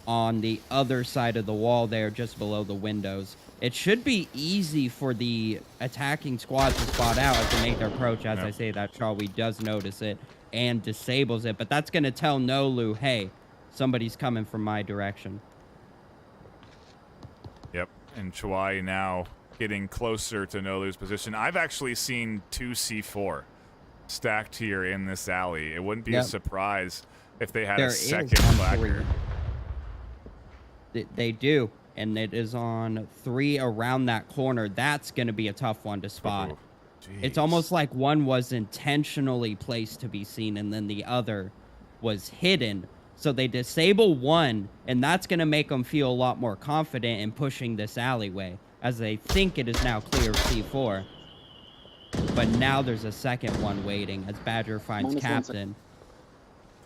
on the other side of the wall there, just below the windows. It should be easy for the attacking squad to spot out as they make their approach. As I say that, Charlie does notice it and disables it, but that's going to tell Nolu, hey, somebody's coming from my direction. Yep, and Chwai now getting closer to Nolu's position. I've actually seen 2 C4 stacked here in this alley. It wouldn't be a surprise if they had a second clacker. They do, and it is on 3 around that corner. That's going to be a tough one to spot. It's almost like one was intentionally placed to be seen, and then the other was hidden. So they disable one, and that's going to make them feel a lot more confident in pushing this alleyway, as they think it is now clear of C4. but now there's a second one waiting as Badger finds captain.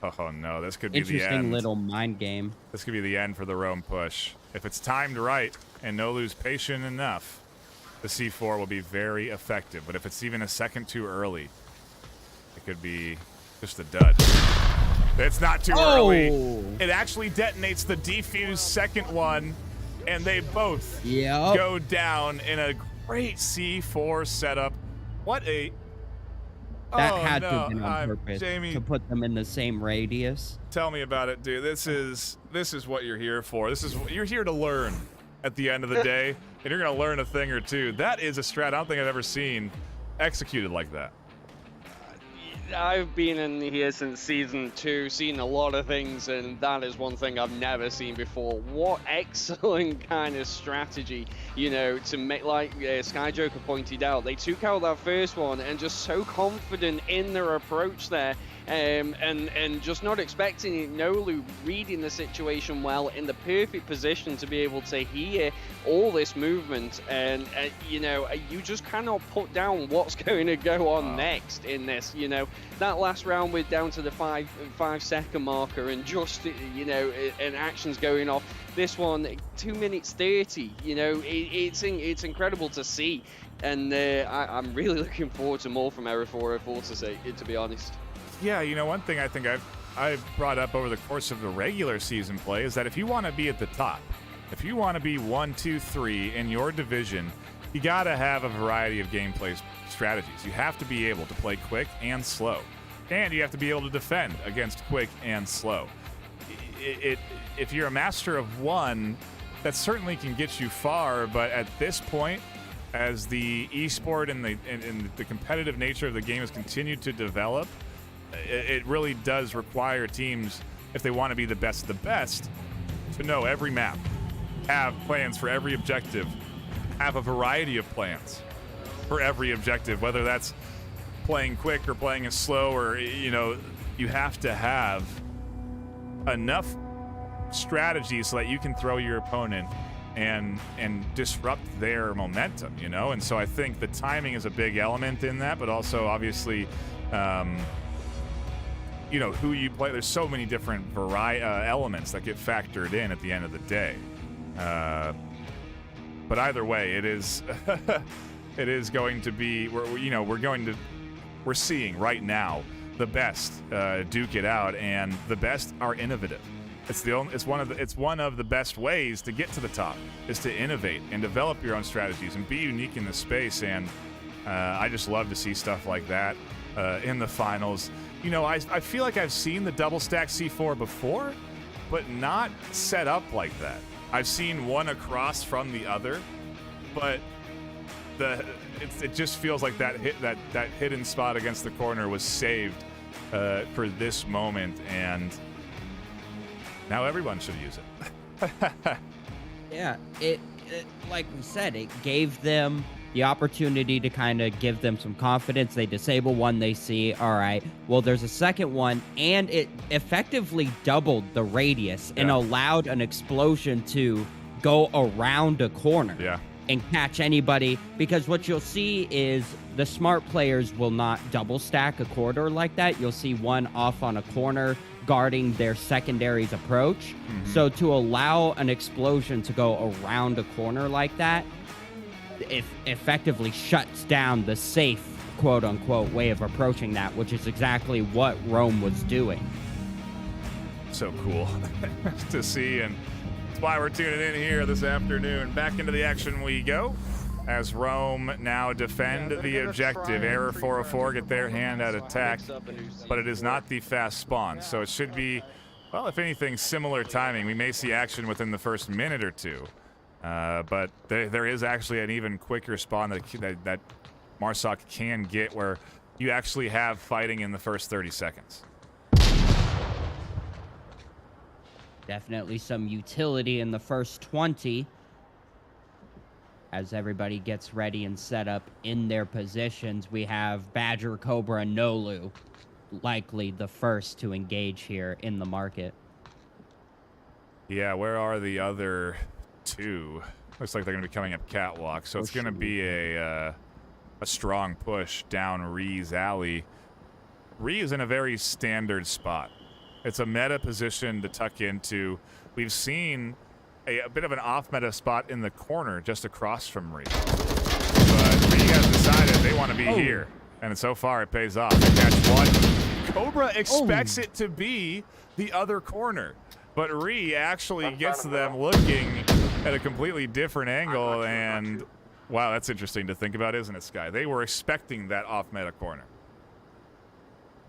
Oh no, this could be the end. Interesting little mind game. This could be the end for the Rome push. If it's timed right and Nolu's patient enough, the C4 will be very effective. But if it's even a second too early, it could be just a dud. It's not too early. It actually detonates the defuse second one, and they both go down in a great C4 setup. What a... That had to have been on purpose Jamie, to put them in the same radius. Tell me about it, dude. This is what you're here for. You're here to learn at the end of the day, and you're gonna learn a thing or two. That is a strat I don't think I've ever seen executed like that. I've been in here since season 2, seen a lot of things, and that is one thing I've never seen before. What excellent kind of strategy, you know, to make, like Sky Joker pointed out, they took out that first one and just so confident in their approach there, and just not expecting it. Nolu reading the situation well, in the perfect position to be able to hear all this movement, and you know, you just cannot put down what's going to go on next in this. You know, that last round we're down to the 5-second marker, and just, you know, and actions going off. This one, 2 minutes 30. You know, it's incredible to see, and I'm really looking forward to more from Error 404 to be honest. Yeah, you know, one thing I think I've brought up over the course of the regular season play is that if you want to be at the top, if you want to be 1, 2, 3 in your division, you got to have a variety of gameplay strategies. You have to be able to play quick and slow, and you have to be able to defend against quick and slow. If you're a master of one, that certainly can get you far, but at this point, as the esport and the competitive nature of the game has continued to develop, it really does require teams, if they want to be the best of the best, to know every map, have plans for every objective, have a variety of plans for every objective, whether that's playing quick or playing it slow, or, you know, you have to have enough strategies so that you can throw your opponent and disrupt their momentum, you know? And so I think the timing is a big element in that, but also obviously, you know, who you play. There's so many different elements that get factored in at the end of the day. But either way, it is it is going to be, we're seeing right now the best duke it out, and the best are innovative. It's one of the best ways to get to the top, is to innovate and develop your own strategies and be unique in the space. And I just love to see stuff like that in the finals. You know, I feel like I've seen the double stack C4 before, but not set up like that. I've seen one across from the other, but it just feels like that hidden spot against the corner was saved for this moment, and now everyone should use it. Yeah, it like we said, it gave them the opportunity to kind of give them some confidence. They disable one, they see, all right, well, there's a second one, and it effectively doubled the radius and allowed an explosion to go around a corner and catch anybody. Because what you'll see is the smart players will not double stack a corridor like that. You'll see one off on a corner guarding their secondary's approach. So to allow an explosion to go around a corner like that, it effectively shuts down the safe, quote-unquote, way of approaching that, which is exactly what Rome was doing. So cool to see, and that's why we're tuning in here this afternoon. Back into the action we go, as Rome now defend the objective. Error 404 get their hand at attack, but it is not the fast spawn, so it should be, well, if anything, similar timing. We may see action within the first minute or two. But there is actually an even quicker spawn that Marsoc can get, where you actually have fighting in the first 30 seconds. Definitely some utility in the first 20 as everybody gets ready and set up in their positions. We have Badger, Cobra, and Nolu likely the first to engage here in the market. Yeah, where are the other two? Looks like they're going to be coming up catwalk, so it's going to be a a strong push down Ree's alley. Ree is in a very standard spot. It's a meta position to tuck into. We've seen a bit of an off-meta spot in the corner just across from Ree. But Ree has decided they want to be here. And so far, it pays off. They catch one. Cobra expects it to be the other corner. But Ree actually gets them looking at a completely different angle. And, wow, that's interesting to think about, isn't it, Sky? They were expecting that off-meta corner.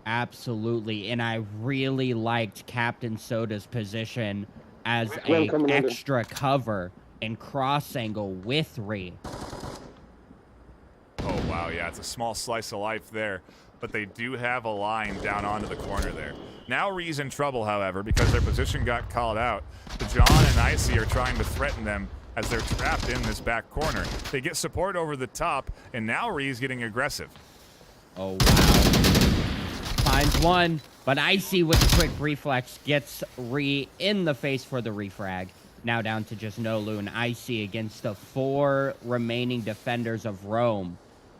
Absolutely. And I really liked Captain Soda's position as a extra cover and cross angle with Ree. Oh, wow, yeah, it's a small slice of life there, but they do have a line down onto the corner there. Now Ree's in trouble, however, because their position got called out. John and Icy are trying to threaten them as they're trapped in this back corner. They get support over the top, and now Ree's getting aggressive. Oh, wow. Finds one, but Icy with a quick reflex gets Ree in the face for the refrag. Now down to just Nolu and Icy against the 4 remaining defenders of Rome.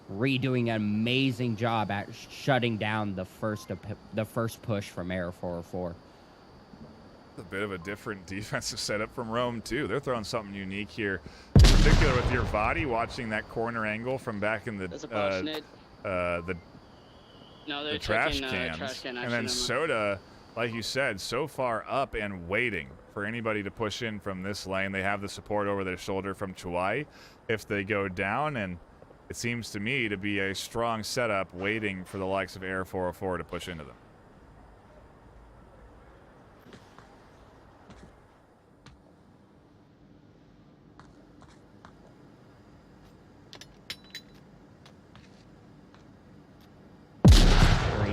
Ree doing an amazing job at shutting down the first push from Air 404. A bit of a different defensive setup from Rome, too. They're throwing something unique here, in particular with your body, watching that corner angle from back in the trash cans. And then Soda, like you said, so far up and waiting for anybody to push in from this lane. They have the support over their shoulder from Chawai if they go down, and it seems to me to be a strong setup waiting for the likes of Air 404 to push into them.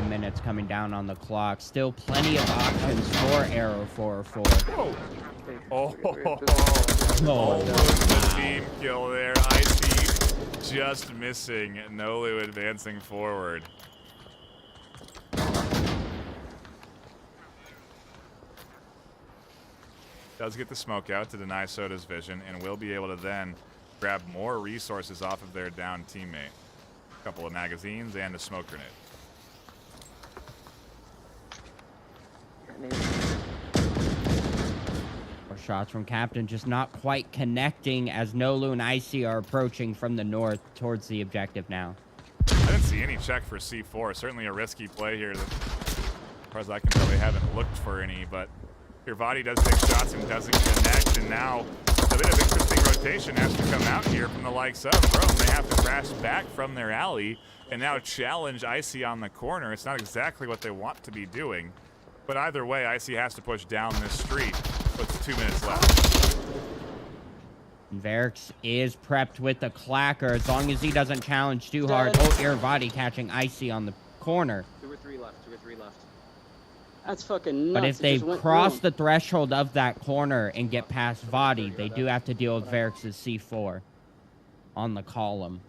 Minutes coming down on the clock. Still plenty of options for Arrow 404. Almost the team kill there. Icy just missing. Nolu advancing forward. Does get the smoke out to deny Soda's vision and will be able to then grab more resources off of their down teammate. A couple of magazines and a smoke grenade. More shots from Captain, just not quite connecting as Nolu and Icy are approaching from the north towards the objective now. I didn't see any check for C4. Certainly a risky play here. As far as I can tell, they haven't looked for any, but Irvadi does take shots and doesn't connect, and now a bit of interesting rotation has to come out here from the likes of Rome. They have to crash back from their alley and now challenge Icy on the corner. It's not exactly what they want to be doing. But either way, Icy has to push down this street with 2 minutes left. Verix is prepped with the clacker as long as he doesn't challenge too hard. Oh, Irvadi catching Icy on the corner. 2 or 3 left, 2 or 3 left. That's fucking nuts. But if they cross the threshold of that corner and get past Vadi, they do have to deal with Verix's C4 on the column.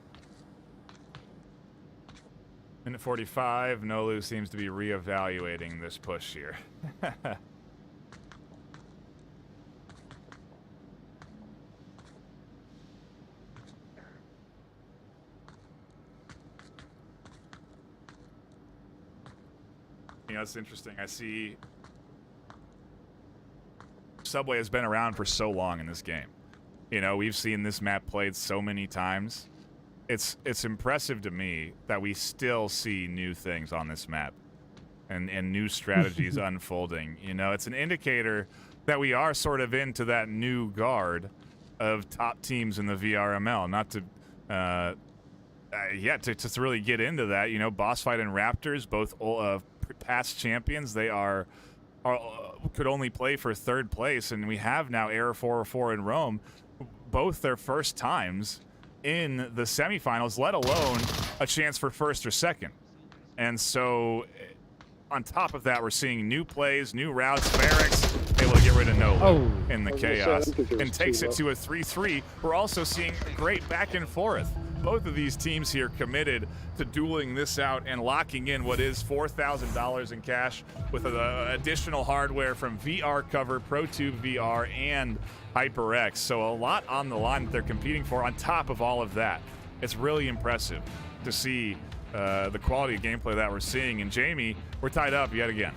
Minute 45, Nolu seems to be reevaluating this push here. You know, it's interesting. I see Subway has been around for so long in this game. You know, we've seen this map played so many times. It's impressive to me that we still see new things on this map and new strategies unfolding. You know, it's an indicator that we are sort of into that new guard of top teams in the VRML. Not to, to really get into that. You know, Boss Fight and Raptors, both past champions, they are could only play for 3rd place, and we have now Air 404 in Rome, both their first times in the semifinals, let alone a chance for 1st or 2nd. And so on top of that, we're seeing new plays, new routes. Verix able to get rid of Nolu in the chaos and takes it to a 3-3. We're also seeing great back and forth. Both of these teams here committed to dueling this out and locking in what is $4,000 in cash with additional hardware from VR Cover, ProTube VR, and HyperX. So a lot on the line that they're competing for on top of all of that. It's really impressive. to see the quality of gameplay that we're seeing. And Jamie, we're tied up yet again.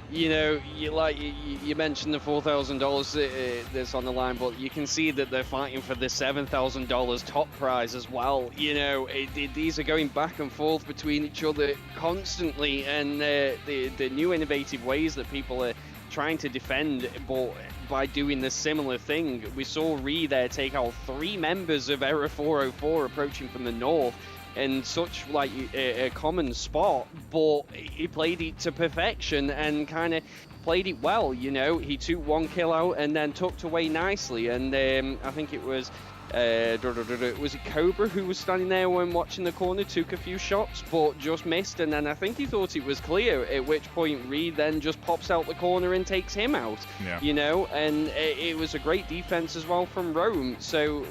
You know, you mentioned the $4,000 that's on the line, but you can see that they're fighting for the $7,000 top prize as well. You know, these are going back and forth between each other constantly, and the new innovative ways that people are trying to defend, but by doing the similar thing. We saw Ree there take out 3 members of Era 404 approaching from the north, in such like a common spot, but he played it to perfection and kind of played it well. You know, he took 1 kill out and then tucked away nicely. And I think it was it Cobra who was standing there when watching the corner, took a few shots but just missed, and then I think he thought it was clear, at which point Reed then just pops out the corner and takes him out. You know, and it was a great defense as well from Rome, so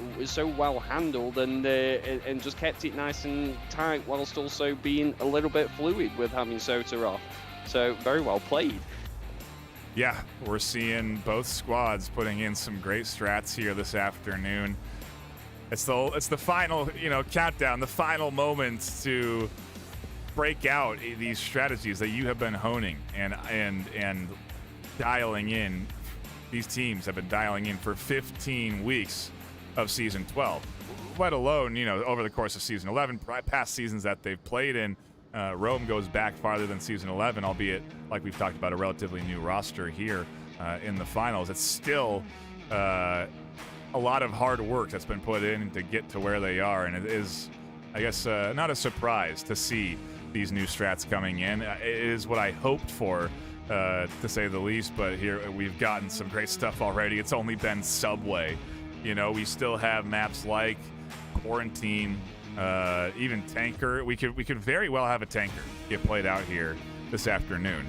well handled, and just kept it nice and tight whilst also being a little bit fluid with having Sota off. So very well played. Yeah, we're seeing both squads putting in some great strats here this afternoon. It's the final, countdown, the final moments to break out these strategies that you have been honing and dialing in. These teams have been dialing in for 15 weeks of Season 12, let alone, over the course of Season 11, past seasons that they've played in. Rome goes back farther than Season 11, albeit, like we've talked about, a relatively new roster here in the finals. It's still a lot of hard work that's been put in to get to where they are, and it is, I guess, not a surprise to see these new strats coming in. It is what I hoped for, to say the least, but here we've gotten some great stuff already. It's only been Subway. We still have maps like Quarantine, even Tanker. We could very well have a Tanker get played out here this afternoon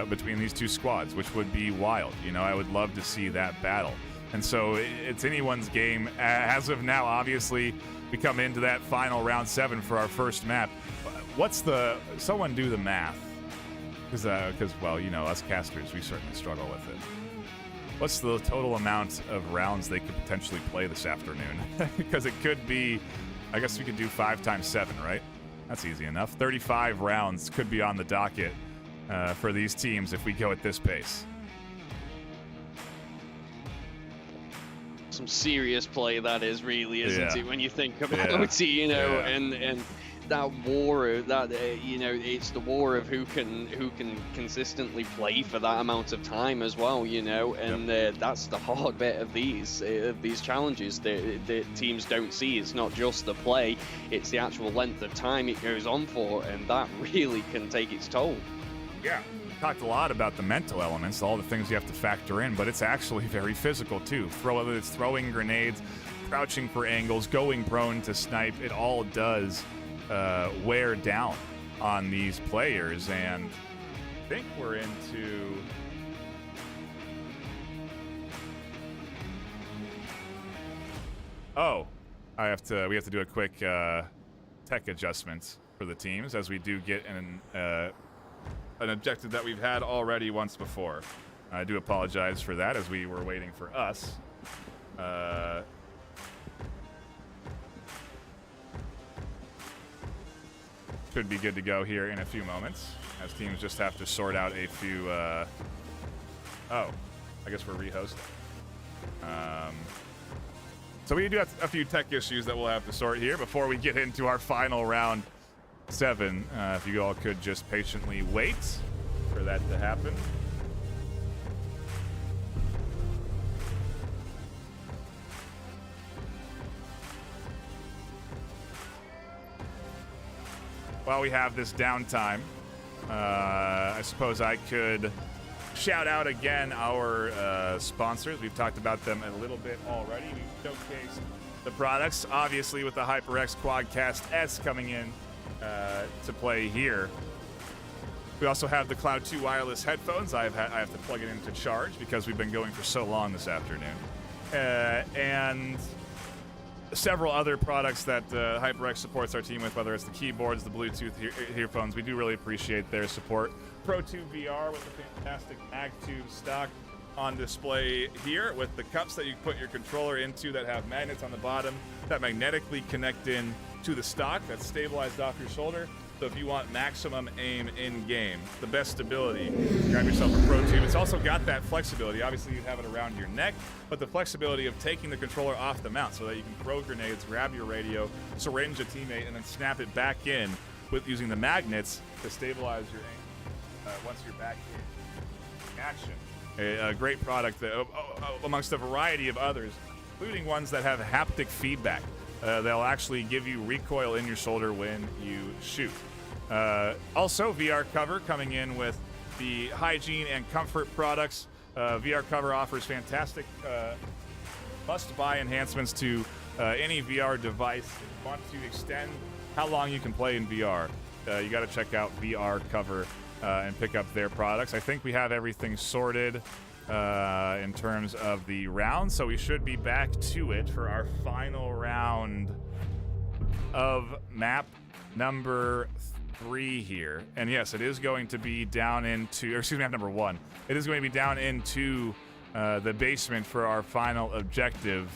between these two squads, which would be wild. I would love to see that battle. And so it's anyone's game. As of now, obviously, we come into that final round 7 for our first map. Someone do the math. Because, well, us casters, we certainly struggle with it. What's the total amount of rounds they could potentially play this afternoon? Because it could be, I guess we could do 5 times 7, right? That's easy enough. 35 rounds could be on the docket for these teams if we go at this pace. Some serious play that is, really, isn't it? When you think about it, and that war of that, it's the war of who can consistently play for that amount of time as well, and that's the hard bit of these challenges that teams don't see. It's not just the play, it's the actual length of time it goes on for, and that really can take its toll. Yeah. Talked a lot about the mental elements, all the things you have to factor in, but it's actually very physical too. Whether it's throwing grenades, crouching for angles, going prone to snipe, it all does wear down on these players. And I think we're into we have to do a quick tech adjustment for the teams, as we do get an objective that we've had already once before. I do apologize for that, as we were waiting for us. Should be good to go here in a few moments, as teams just have to sort out a few... I guess we're rehosting. So we do have a few tech issues that we'll have to sort here before we get into our final round 7. If you all could just patiently wait for that to happen. While we have this downtime, I suppose I could shout out again our sponsors. We've talked about them a little bit already. We've showcased the products, obviously, with the HyperX Quadcast S coming in to play here. We also have the Cloud 2 wireless headphones. I have to plug it in to charge because we've been going for so long this afternoon. And several other products that HyperX supports our team with, whether it's the keyboards, the Bluetooth earphones. We do really appreciate their support. Pro 2 VR with the fantastic MagTube stock on display here, with the cups that you put your controller into that have magnets on the bottom that magnetically connect in to the stock that's stabilized off your shoulder. So if you want maximum aim in-game, the best stability, grab yourself a Pro Tube. It's also got that flexibility. Obviously, you have it around your neck, but the flexibility of taking the controller off the mount so that you can throw grenades, grab your radio, syringe a teammate, and then snap it back in with using the magnets to stabilize your aim once you're back in action. A great product that, amongst a variety of others, including ones that have haptic feedback. They'll actually give you recoil in your shoulder when you shoot. Also, VR Cover coming in with the hygiene and comfort products. VR Cover offers fantastic must-buy enhancements to any VR device. If you want to extend how long you can play in VR, you got to check out VR Cover and pick up their products. I think we have everything sorted in terms of the round, so we should be back to it for our final round of map number 3 here. And yes, it is going to be down into, or excuse me, map number 1. It is going to be down into the basement for our final objective.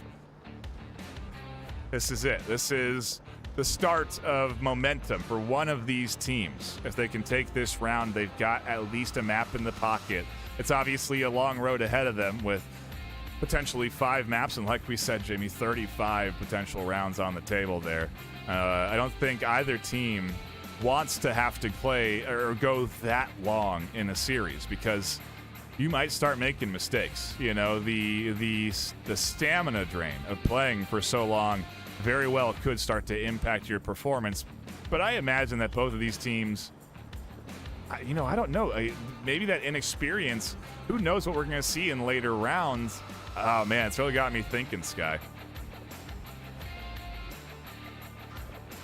This is it. This is the start of momentum for one of these teams. If they can take this round, they've got at least a map in the pocket. It's obviously a long road ahead of them with potentially 5 maps, and like we said, Jamie, 35 potential rounds on the table there. I don't think either team wants to have to play or go that long in a series because you might start making mistakes. You know, the stamina drain of playing for so long very well could start to impact your performance. But I imagine that both of these teams, I don't know. Maybe that inexperience, who knows what we're going to see in later rounds. Oh, man, it's really got me thinking, Sky.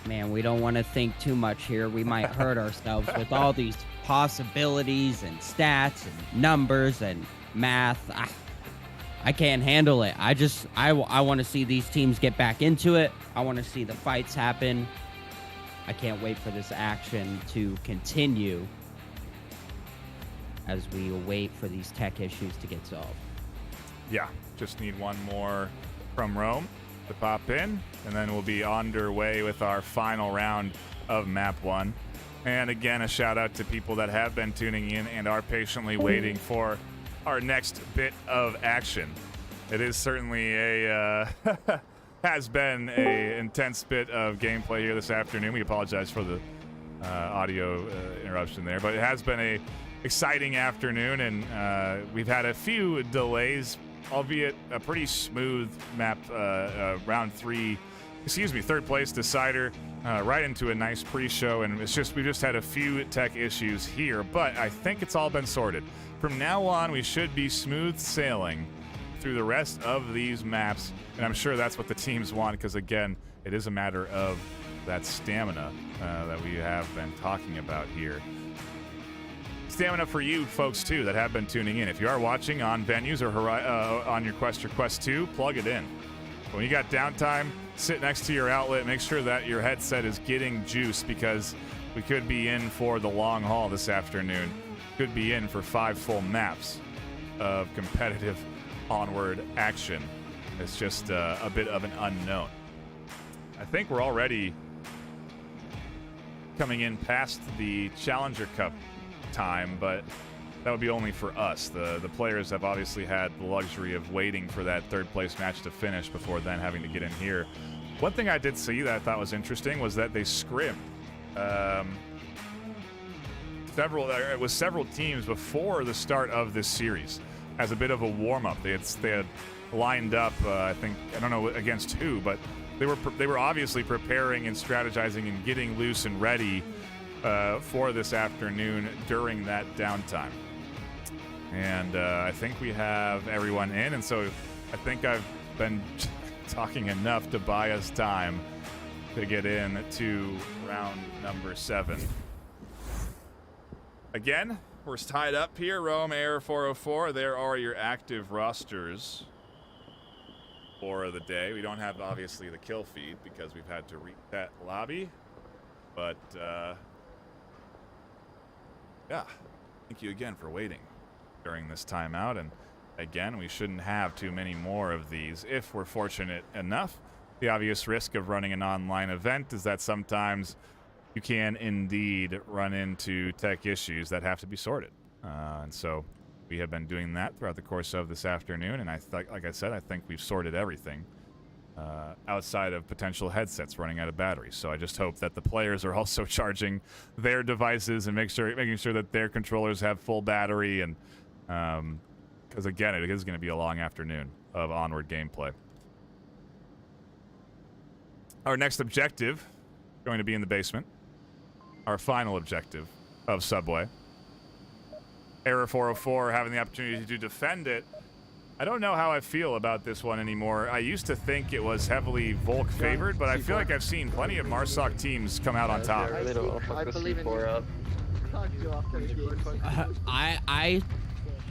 Man, we don't want to think too much here. We might hurt ourselves with all these possibilities and stats and numbers and math. I can't handle it. I want to see these teams get back into it. I want to see the fights happen. I can't wait for this action to continue as we wait for these tech issues to get solved. Yeah, just need one more from Rome to pop in, and then we'll be underway with our final round of map 1. And again, a shout out to people that have been tuning in and are patiently waiting for our next bit of action. It is certainly a has been a intense bit of gameplay here this afternoon. We apologize for the audio interruption there, but it has been a exciting afternoon, and we've had a few delays, albeit a pretty smooth map round 3, third place decider, right into a nice pre-show, and we just had a few tech issues here, but I think it's all been sorted. From now on, we should be smooth sailing through the rest of these maps, and I'm sure that's what the teams want, because again, it is a matter of that stamina that we have been talking about here. Stamina for you folks too that have been tuning in. If you are watching on venues or on your Quest 2, plug it in. When you got downtime, sit next to your outlet, make sure that your headset is getting juice, because we could be in for the long haul this afternoon. Could be in for 5 full maps of competitive Onward action. It's just a bit of an unknown. I think we're already coming in past the Challenger Cup time, but that would be only for us. The players have obviously had the luxury of waiting for that third place match to finish before then having to get in here. One thing I did see that I thought was interesting was that they scrimmed several teams before the start of this series as a bit of a warm-up. They had lined up, I don't know against who, but they were obviously preparing and strategizing and getting loose and ready for this afternoon during that downtime. And I think we have everyone in, and so I think I've been talking enough to buy us time to get in to round number 7. Again, we're tied up here. Rome, Air 404. There are your active rosters for the day. We don't have, obviously, the kill feed because we've had to reset lobby. But, yeah, thank you again for waiting during this timeout. And, again, we shouldn't have too many more of these if we're fortunate enough The obvious risk of running an online event is that sometimes you can indeed run into tech issues that have to be sorted. And so we have been doing that throughout the course of this afternoon, and like I said, I think we've sorted everything outside of potential headsets running out of batteries. So I just hope that the players are also charging their devices and making sure that their controllers have full battery, and because again, it is going to be a long afternoon of Onward gameplay. Our next objective going to be in the basement. Our final objective of Subway. Error 404 having the opportunity to defend it. I don't know how I feel about this one anymore. I used to think it was heavily Volk favored, but I feel like I've seen plenty of Marsoc teams come out on top. I believe in you. I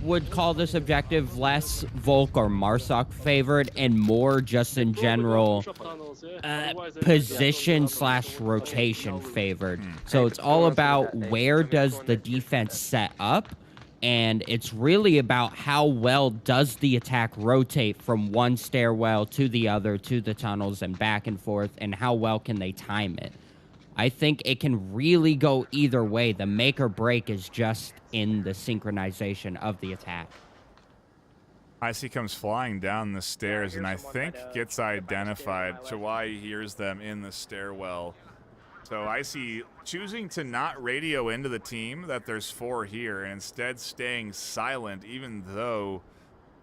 would call this objective less Volk or Marsoc favored and more just in general position / rotation favored. So it's all about where does the defense set up, and it's really about how well does the attack rotate from one stairwell to the other, to the tunnels and back and forth, and how well can they time it. I think it can really go either way. The make or break is just in the synchronization of the attack. Icy comes flying down the stairs and I think gets identified. Chawai hears them in the stairwell. So Icy choosing to not radio into the team that there's 4 here and instead staying silent even though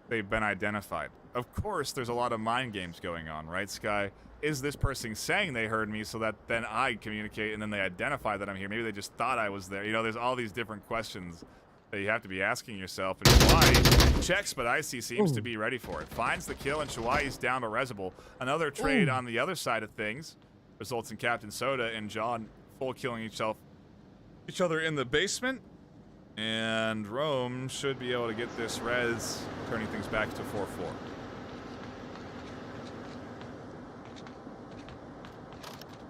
they've been identified. Of course, there's a lot of mind games going on, right, Sky? Is this person saying they heard me so that then I communicate and then they identify that I'm here? Maybe they just thought I was there. You know, there's all these different questions that you have to be asking yourself. And Chawai checks, but Icy seems to be ready for it. Finds the kill, and Chawai's down to Resible. Another trade on the other side of things results in Captain Soda and John full killing each other in the basement. And Rome should be able to get this res, turning things back to 4-4.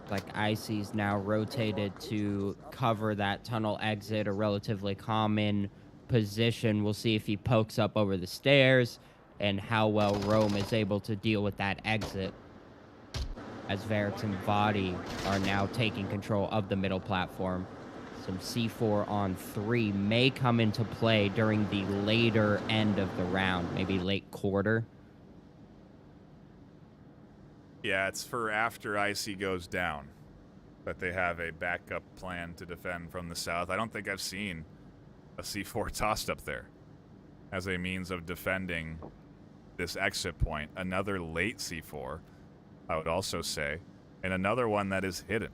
Like Icy's now rotated to cover that tunnel exit, a relatively common position. We'll see if he pokes up over the stairs and how well Rome is able to deal with that exit, as Varix and Vadi are now taking control of the middle platform. Some C4 on 3 may come into play during the later end of the round, maybe late quarter. Yeah, it's for after Icy goes down, but they have a backup plan to defend from the south. I don't think I've seen a C4 tossed up there as a means of defending this exit point. Another late C4, I would also say, and another one that is hidden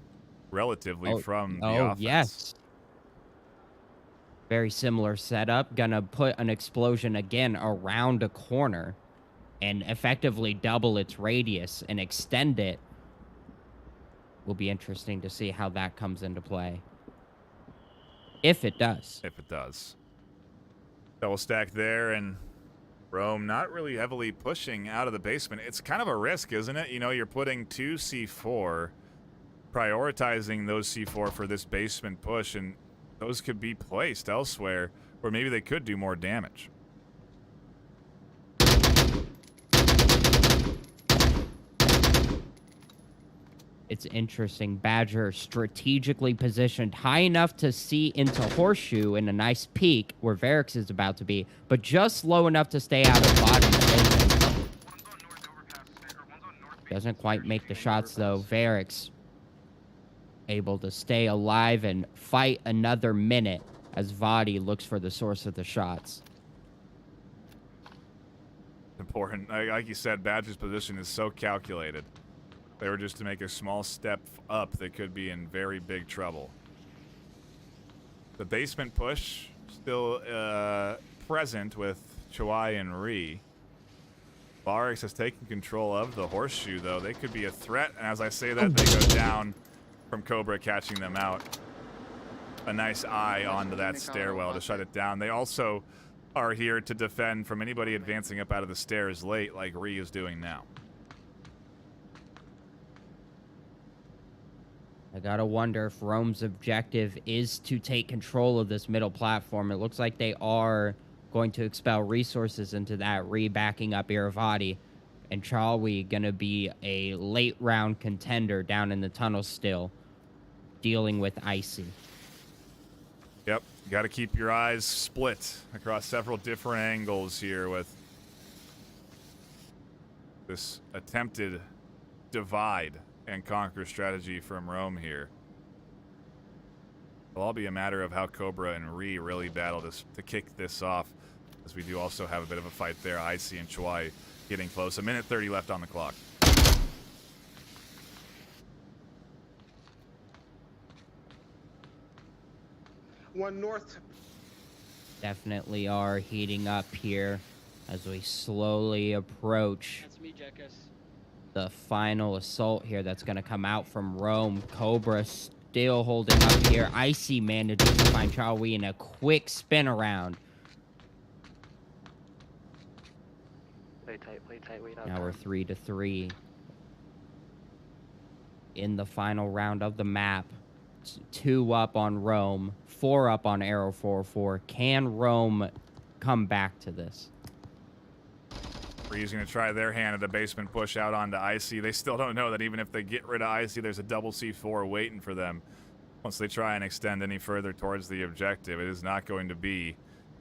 relatively from the offense. Yes. Very similar setup. Gonna put an explosion again around a corner and effectively double its radius and extend it. Will be interesting to see how that comes into play. If it does. If it does. Double stack there, and Rome not really heavily pushing out of the basement. It's kind of a risk, isn't it? You know, you're putting 2 C4, prioritizing those C4 for this basement push, and those could be placed elsewhere where maybe they could do more damage. It's interesting. Badger strategically positioned high enough to see into Horseshoe in a nice peak where Varix is about to be, but just low enough to stay out of bottom vision. Doesn't quite make the shots though. Varix able to stay alive and fight another minute as Vadi looks for the source of the shots. Important. Like you said, Badger's position is so calculated. If they were just to make a small step up, they could be in very big trouble. The basement push still present with Chawai and Ree. Varix has taken control of the Horseshoe, though. They could be a threat, and as I say that, they go down from Cobra catching them out. A nice eye onto that stairwell to shut it down. They also are here to defend from anybody advancing up out of the stairs late, like Ree is doing now. I gotta wonder if Rome's objective is to take control of this middle platform. It looks like they are going to expel resources into that, backing up Iravati. And Chawi going to be a late round contender down in the tunnel still, dealing with Icy. Yep, got to keep your eyes split across several different angles here with this attempted divide and conquer strategy from Rome here. It'll all be a matter of how Cobra and Ree really battle to kick this off, as we do also have a bit of a fight there. Icy and Chwai getting close. 1:30 left on the clock. One north. Definitely are heating up here as we slowly approach That's me, Jackass. the final assault here that's going to come out from Rome. Cobra still holding up here. Icy manages to find Chawi in a quick spin around. Play tight, wait out. Now we're 3-3 in the final round of the map. 2 up on Rome, 4 up on Arrow 404. Can Rome come back to this? Ree's going to try their hand at a basement push out onto Icy. They still don't know that even if they get rid of Icy, there's a double C4 waiting for them. Once they try and extend any further towards the objective, it is not going to be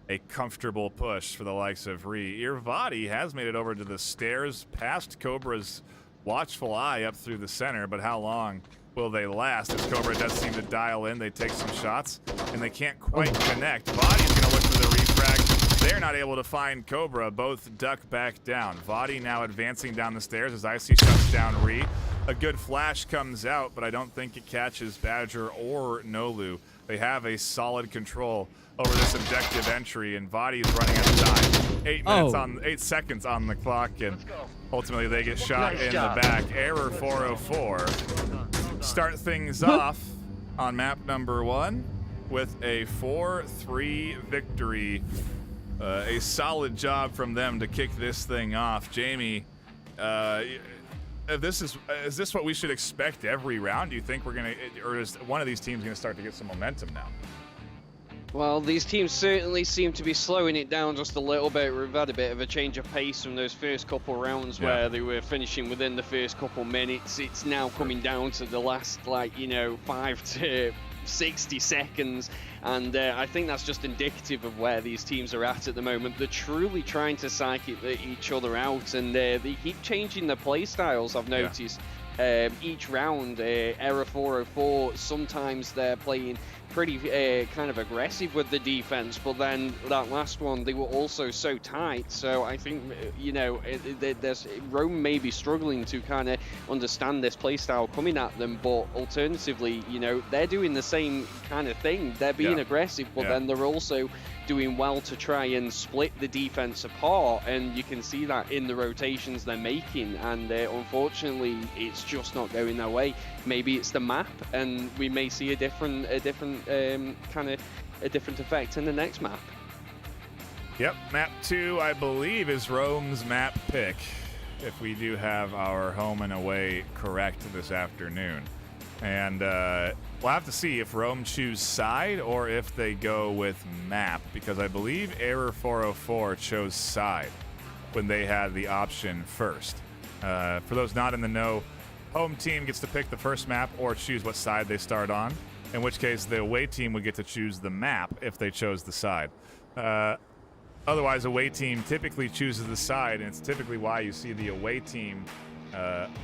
a comfortable push for the likes of Ree. Irvadi has made it over to the stairs past Cobra's watchful eye up through the center, but how long will they last? As Cobra does seem to dial in, they take some shots, and they can't quite connect. Vadi's going to look for the refrag. They're not able to find Cobra. Both duck back down. Vadi now advancing down the stairs as Icy shuts down Ree. A good flash comes out, but I don't think it catches Badger or Nolu. They have a solid control over this objective entry, and Vadi is running out of time. 8 seconds on the clock, and ultimately they get shot in the back. Error 404. Start things off on map number 1 with a 4-3 victory. A solid job from them to kick this thing off. Jamie, is this what we should expect every round? Do you think we're gonna, or is one of these teams gonna start to get some momentum now? Well, these teams certainly seem to be slowing it down just a little bit. We've had a bit of a change of pace from those first couple rounds where they were finishing within the first couple minutes. It's now coming down to the last, 5 to 60 seconds, and I think that's just indicative of where these teams are at the moment. They're truly trying to psych each other out, and they keep changing their play styles, I've noticed. Each round, Error 404, sometimes they're playing pretty kind of aggressive with the defense, but then that last one, they were also so tight. So I think, Rome may be struggling to kind of understand this playstyle coming at them, but alternatively, they're doing the same kind of thing. They're being aggressive, but then they're also doing well to try and split the defense apart, and you can see that in the rotations they're making, and unfortunately it's just not going their way. Maybe it's the map, and we may see a different effect in the next map. Yep, map 2 I believe is Rome's map pick, if we do have our home and away correct this afternoon. And we'll have to see if Rome choose side or if they go with map, because I believe Error 404 chose side when they had the option first. For those not in the know, home team gets to pick the first map or choose what side they start on, in which case the away team would get to choose the map if they chose the side. Otherwise, away team typically chooses the side, and it's typically why you see the away team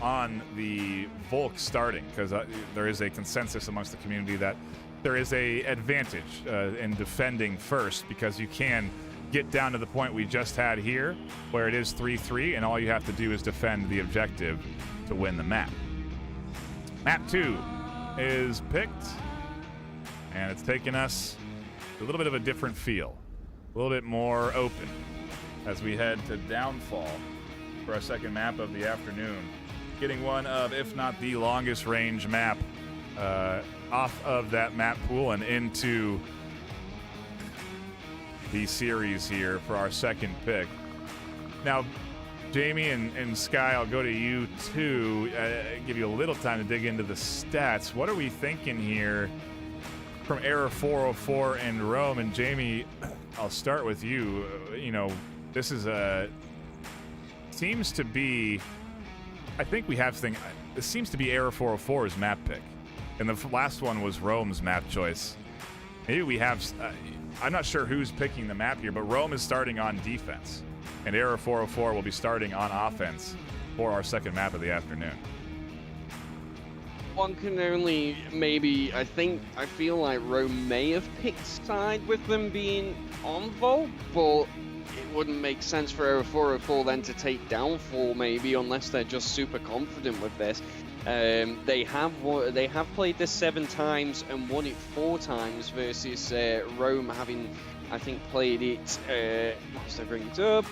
on the Volk starting, because there is a consensus amongst the community that there is a advantage in defending first, because you can get down to the point we just had here where it is 3-3 and all you have to do is defend the objective to win the map. Map 2 is picked, and it's taken us a little bit of a different feel, a little bit more open as we head to Downfall for our second map of the afternoon, getting one of, if not the longest range map off of that map pool and into the series here for our second pick. Now, Jamie and Sky, I'll go to you too, give you a little time to dig into the stats. What are we thinking here from Error 404 and Rome? And Jamie, I'll start with you. This is seems to be, I think we have thing. It seems to be Error 404's map pick, and the last one was Rome's map choice. Maybe we have. I'm not sure who's picking the map here, but Rome is starting on defense, and Error 404 will be starting on offense for our second map of the afternoon. One can only maybe, I feel like Rome may have picked side with them being on Volt, but it wouldn't make sense for Error 404 then to take Downfall maybe, unless they're just super confident with this. They have played this 7 times and won it 4 times versus Rome having, I think, played it. Once I bring it up,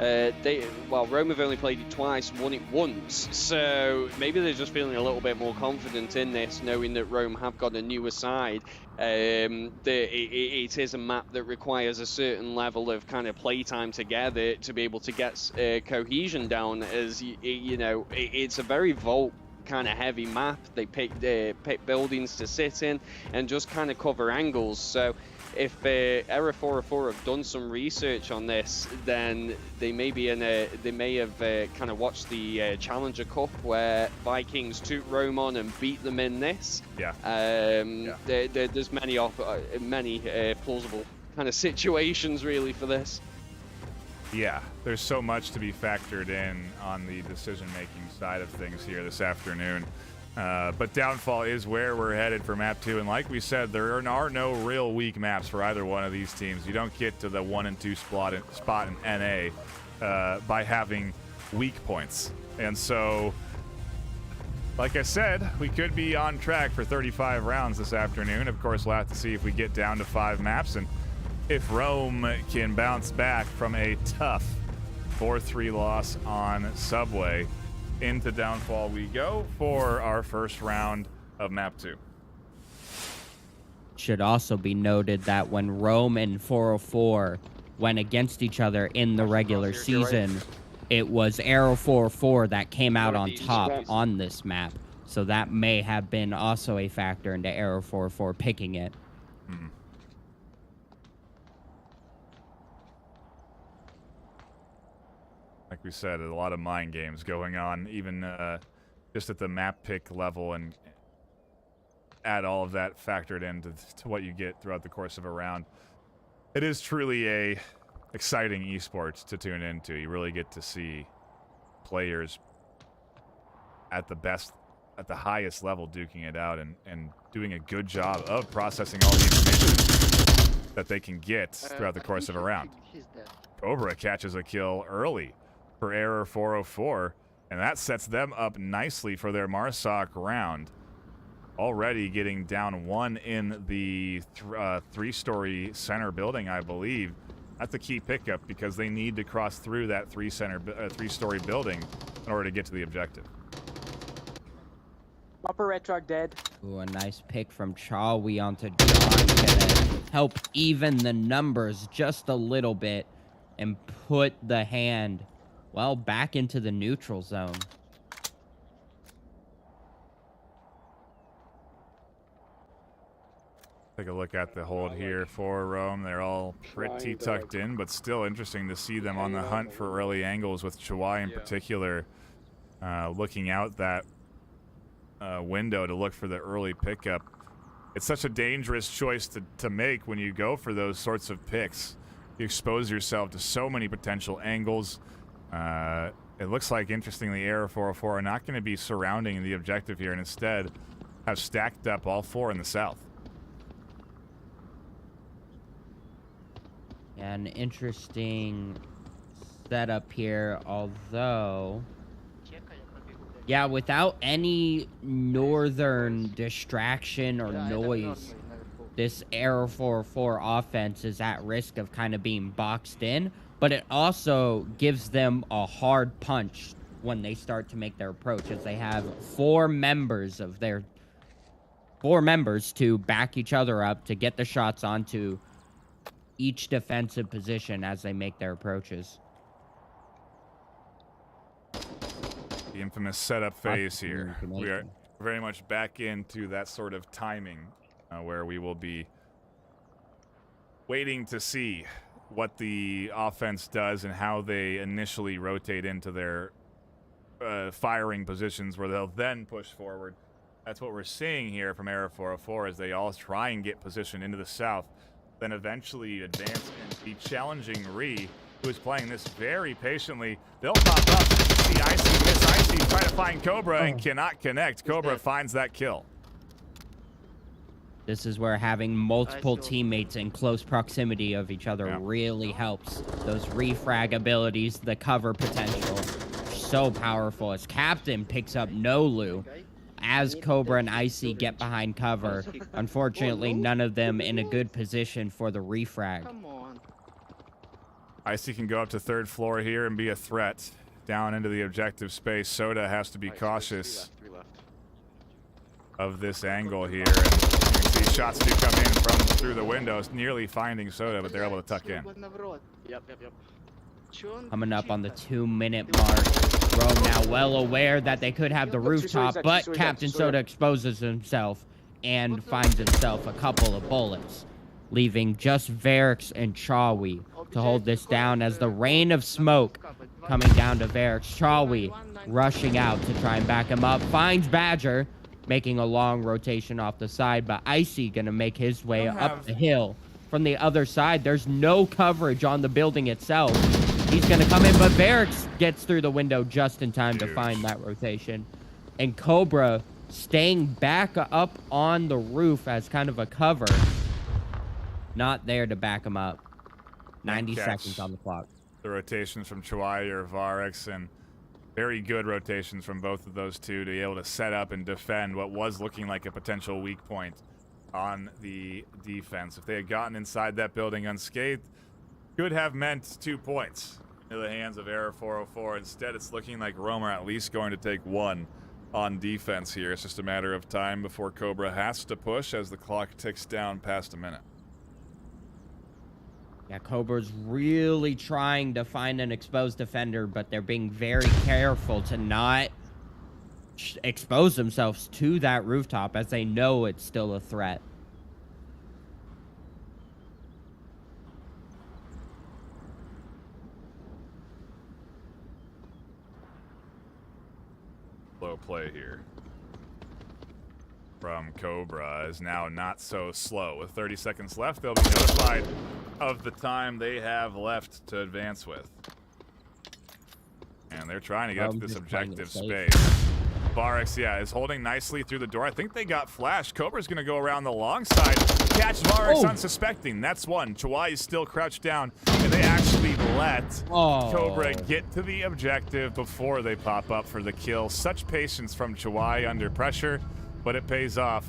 Rome have only played it twice, won it once. So maybe they're just feeling a little bit more confident in this, knowing that Rome have got a newer side. It is a map that requires a certain level of kind of playtime together to be able to get cohesion down, as you know, it's a very Volt kind of heavy map. They pick buildings to sit in and just kind of cover angles. So if Error 404 have done some research on this, then they may be they may have kind of watched the Challenger Cup where Vikings took Rome on and beat them in this. Yeah. There's many plausible kind of situations really for this. Yeah, there's so much to be factored in on the decision-making side of things here this afternoon. But Downfall is where we're headed for Map 2. And like we said, there are no real weak maps for either one of these teams. You don't get to the 1 and 2 spot in NA by having weak points. And so, like I said, we could be on track for 35 rounds this afternoon. Of course, we'll have to see if we get down to 5 maps and if Rome can bounce back from a tough 4-3 loss on Subway. Into Downfall we go for our first round of Map 2. Should also be noted that when Rome and 404 went against each other in the regular season, it was Arrow 404 that came out on top on this map. So that may have been also a factor into Arrow 404 picking it. Mm-hmm. Like we said, a lot of mind games going on, even just at the map pick level, and add all of that factored into what you get throughout the course of a round. It is truly a exciting esports to tune into. You really get to see players at the highest level duking it out and doing a good job of processing all the information that they can get throughout the course of a round. Cobra catches a kill early for Error 404, and that sets them up nicely for their Marsoc round. Already getting down 1 in the 3-story center building, I believe. That's a key pickup because they need to cross through that 3-story building in order to get to the objective. Upper red truck dead. Ooh, a nice pick from Chawi onto John. Gonna help even the numbers just a little bit and put the hand, well, back into the neutral zone. Take a look at the hold here for Rome. They're all pretty tucked in, but still interesting to see them on the hunt for early angles, with Chawai in particular looking out that window to look for the early pickup. It's such a dangerous choice to make when you go for those sorts of picks. You expose yourself to so many potential angles. It looks like, interestingly, Error 404 are not going to be surrounding the objective here, and instead have stacked up all 4 in the south. An interesting setup here, although, yeah, without any northern distraction or noise, this Arrow 404 offense is at risk of kind of being boxed in, but it also gives them a hard punch when they start to make their approach, as they have 4 members to back each other up to get the shots onto each defensive position as they make their approaches. The infamous setup phase here. We are very much back into that sort of timing where we will be waiting to see what the offense does and how they initially rotate into their firing positions where they'll then push forward. That's what we're seeing here from Era 404 as they all try and get position into the south, then eventually advance and be challenging Ree, who is playing this very patiently. They'll pop up. See Icy miss. Icy try to find Cobra and cannot connect. Cobra finds that kill. This is where having multiple teammates in close proximity of each other really helps. Those refrag abilities, the cover potential, so powerful. As Captain picks up Nolu, as Cobra and Icy get behind cover. Unfortunately, none of them in a good position for the refrag. Icy can go up to third floor here and be a threat down into the objective space. Soda has to be cautious of this angle here. And you can see shots do come in from through the windows, nearly finding Soda, but they're able to tuck in. Coming up on the 2-minute mark. Rome now well aware that they could have the rooftop, but Captain Soda exposes himself and finds himself a couple of bullets, leaving just Varix and Chawi to hold this down as the rain of smoke coming down to Varix. Chawi rushing out to try and back him up, finds Badger, making a long rotation off the side, but Icy gonna make his way up the hill. From the other side, there's no coverage on the building itself. He's gonna come in, but Varix gets through the window just in time to find that rotation. And Cobra staying back up on the roof as kind of a cover. Not there to back him up. 90 seconds on the clock. The rotations from Chawai or Varix, and very good rotations from both of those two to be able to set up and defend what was looking like a potential weak point on the defense. If they had gotten inside that building unscathed, could have meant 2 points into the hands of Era 404. Instead, it's looking like Rome are at least going to take 1 on defense here. It's just a matter of time before Cobra has to push as the clock ticks down past a minute. Yeah, Cobra's really trying to find an exposed defender, but they're being very careful to not expose themselves to that rooftop as they know it's still a threat. Low play here from Cobra is now not so slow. With 30 seconds left, they'll be notified of the time they have left to advance with. And they're trying to get up to this objective space. Varix, is holding nicely through the door. I think they got flashed. Cobra's going to go around the long side, catch Varix unsuspecting. That's one. Chawai is still crouched down, and they actually let Cobra get to the objective before they pop up for the kill. Such patience from Chawai under pressure, but it pays off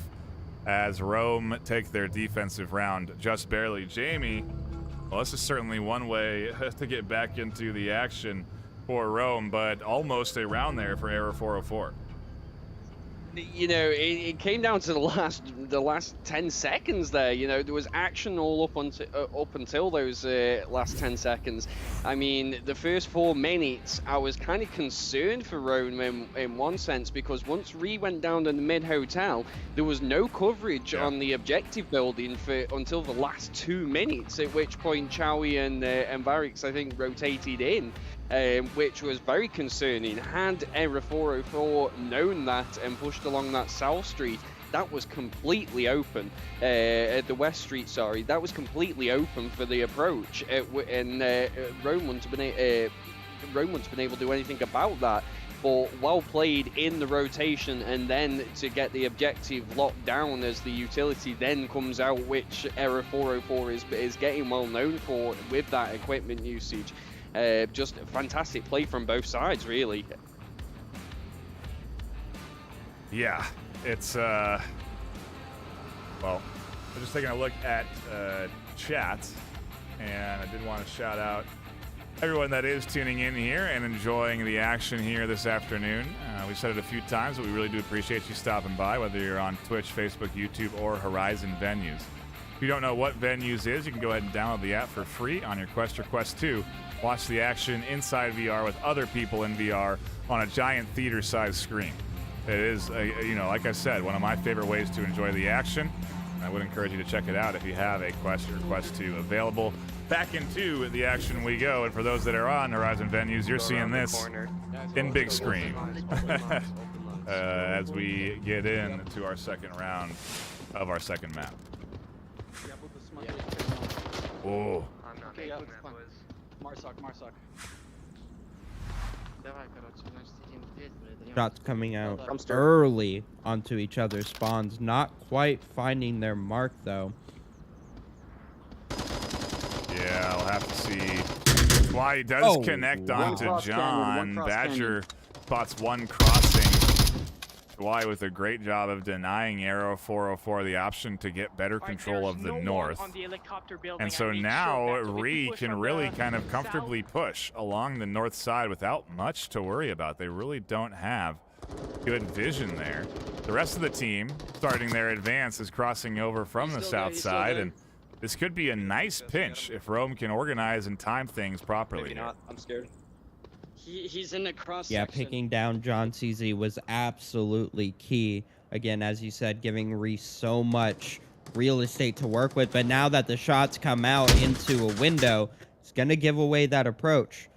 as Rome take their defensive round just barely. Jamie, well, this is certainly one way to get back into the action for Rome, but almost a round there for Era 404. You know, it came down to the last 10 seconds there. You know, there was action all up until those last 10 seconds. I mean, the first 4 minutes, I was kind of concerned for Rome in one sense, because once Ree went down to the mid-hotel, there was no coverage on the objective building until the last 2 minutes, at which point Chawi and Varix, I think, rotated in. Which was very concerning. Had Era 404 known that and pushed along that South Street, that was completely open. The West Street, sorry, that was completely open for the approach. And Rome wouldn't have been able to do anything about that. But well played in the rotation, and then to get the objective locked down as the utility then comes out, which Era 404 is getting well known for with that equipment usage. Just fantastic play from both sides, really. Yeah, it's, well, we're just taking a look at chat, and I did want to shout out everyone that is tuning in here and enjoying the action here this afternoon. We've said it a few times, but we really do appreciate you stopping by, whether you're on Twitch, Facebook, YouTube, or Horizon Venues. If you don't know what Venues is, you can go ahead and download the app for free on your Quest or Quest 2. Watch the action inside VR with other people in VR on a giant theater-sized screen. It is, like I said, one of my favorite ways to enjoy the action. I would encourage you to check it out if you have a Quest or Quest 2 available. back into the action we go. And for those that are on Horizon venues, you're seeing this in big screen as we get into our second round of our second map. Oh. Marsoc. Shots coming out early onto each other's spawns, not quite finding their mark though. Yeah, I'll have to see. Why he does connect onto John. Badger spots one crossing. Why with a great job of denying Arrow 404 the option to get better control of the north. And so now Ree can really kind of comfortably push along the north side without much to worry about. They really don't have good vision there. The rest of the team, starting their advance, is crossing over from the south side, and this could be a nice pinch if Rome can organize and time things properly. Maybe not. I'm scared. He's in the cross Yeah, section. picking down John CZ was absolutely key. Again, as you said, giving Reese so much real estate to work with. But now that the shots come out into a window, it's going to give away that approach.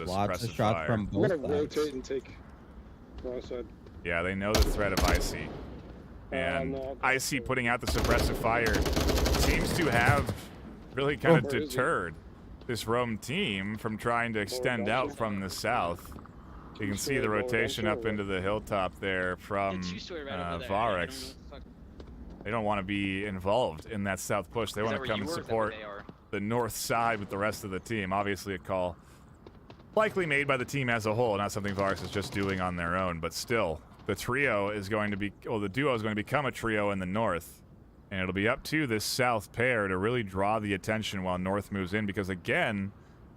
Lots of shots from both I'm gonna sides. rotate and take wrong side. Yeah, they know the threat of Icy. And Icy putting out the suppressive fire seems to have really kind of deterred this Rome team from trying to extend out from the south. You can see the rotation up into the hilltop there from Varex. They don't want to be involved in that south push. They want to come and support the north side with the rest of the team. Obviously a call likely made by the team as a whole, not something Varex is just doing on their own, but still. The trio is going to be, well, the duo is going to become a trio in the north, and it'll be up to this south pair to really draw the attention while north moves in, because again,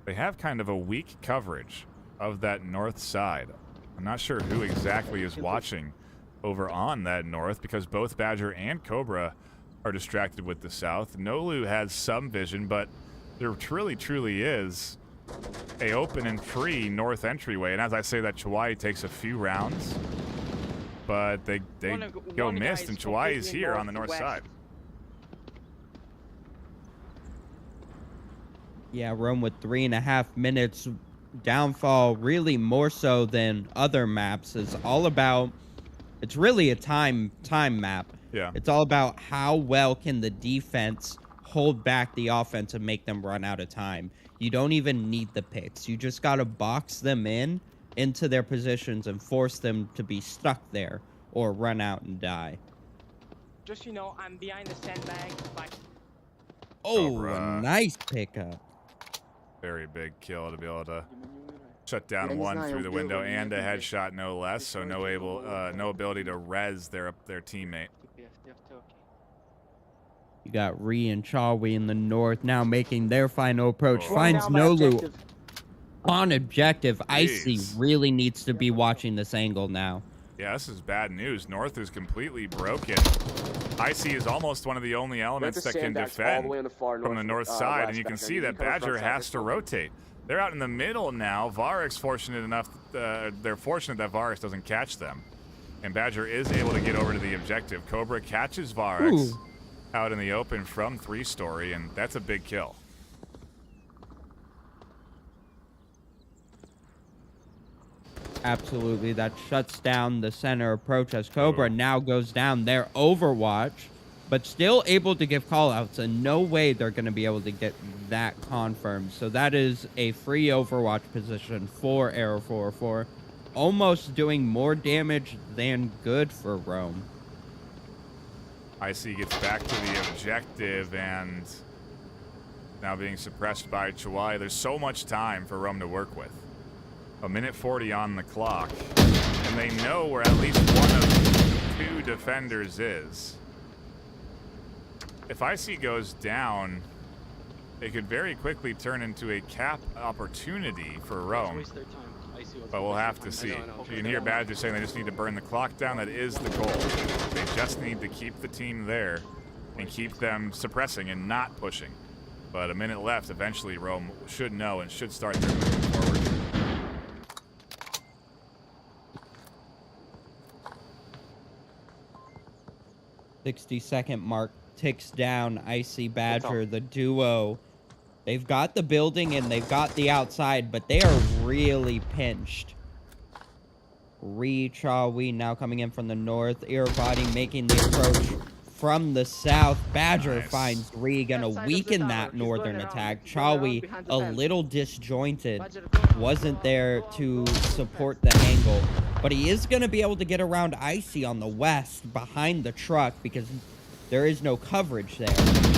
they have kind of a weak coverage of that north side. I'm not sure who exactly is watching over on that north, because both Badger and Cobra are distracted with the south. Nolu has some vision, but there truly is a open and free north entryway, and as I say that, Chawai takes a few rounds. But they go missed, and Chawai is here on the north side. Yeah, Rome with 3.5 minutes. Downfall really more so than other maps is all about, it's really a time map. Yeah. It's all about how well can the defense hold back the offense and make them run out of time. You don't even need the picks. You just got to box them into their positions and force them to be stuck there or run out and die. Just, I'm behind the sandbag. Oh, a nice pickup. Very big kill to be able to shut down one through the window and a headshot, no less. So no ability to res their teammate. You got Ree and Chawi in the north now making their final approach. Finds Nolu on objective. Icy really needs to be watching this angle now. Yeah, this is bad news. North is completely broken. Icy is almost one of the only elements that can defend from the north side, and you can see that Badger has to rotate. They're out in the middle now. Varex fortunate enough, they're fortunate that Varex doesn't catch them. And Badger is able to get over to the objective. Cobra catches Varex out in the open from 3-story, and that's a big kill. Absolutely, that shuts down the center approach as Cobra now goes down their Overwatch, but still able to give callouts, and no way they're going to be able to get that confirmed. So that is a free Overwatch position for Arrow 404, almost doing more damage than good for Rome. Icy gets back to the objective and now being suppressed by Chawai. There's so much time for Rome to work with. 1:40 on the clock, and they know where at least one of 2 defenders is. If Icy goes down, it could very quickly turn into a cap opportunity for Rome. But we'll have to see. You can hear Badger saying they just need to burn the clock down. That is the goal. They just need to keep the team there and keep them suppressing and not pushing. But a minute left. Eventually, Rome should know and should start their moving forward. 60-second mark ticks down. Icy Badger, the duo. They've got the building and they've got the outside, but they are really pinched. Chawi now coming in from the north. Irabadi making the approach from the south. Badger finds gonna weaken that northern attack. Chawi a little disjointed. Wasn't there to support the angle. But he is gonna be able to get around Icy on the west behind the truck because there is no coverage there.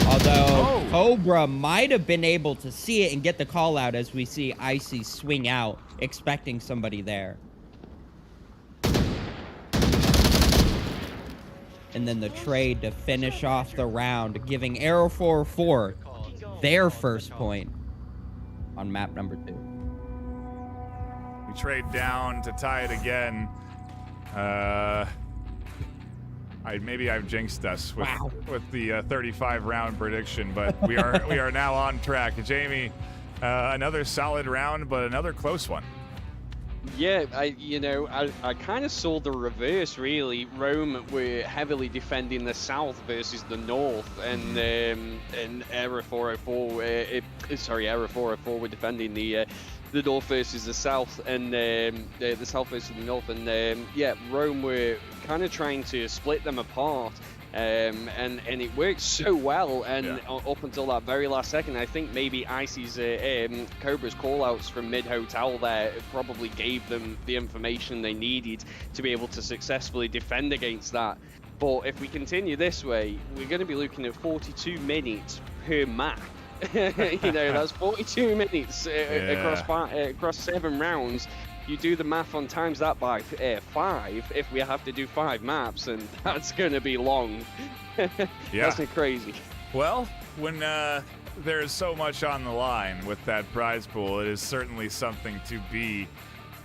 Although Cobra might have been able to see it and get the call out as we see Icy swing out, expecting somebody there. And then the trade to finish off the round, giving Aero 404 their first point on map number 2. We trade down to tie it again. Maybe I've jinxed us with the 35 round prediction, but we are now on track. Jamie, another solid round, but another close one. Yeah, I kind of saw the reverse, really. Rome were heavily defending the south versus the north, and Era 404, Era 404 were defending the north versus the south, and the south versus the north, and yeah, Rome were kind of trying to split them apart. And it worked so well, and up until that very last second, I think maybe Icy's Cobra's callouts from mid-hotel there probably gave them the information they needed to be able to successfully defend against that. But if we continue this way, we're going to be looking at 42 minutes per map. That's 42 minutes across 7 rounds. You do the math on times that by 5 if we have to do 5 maps, and that's going to be long. That's crazy. Well, when there's so much on the line with that prize pool, it is certainly something to be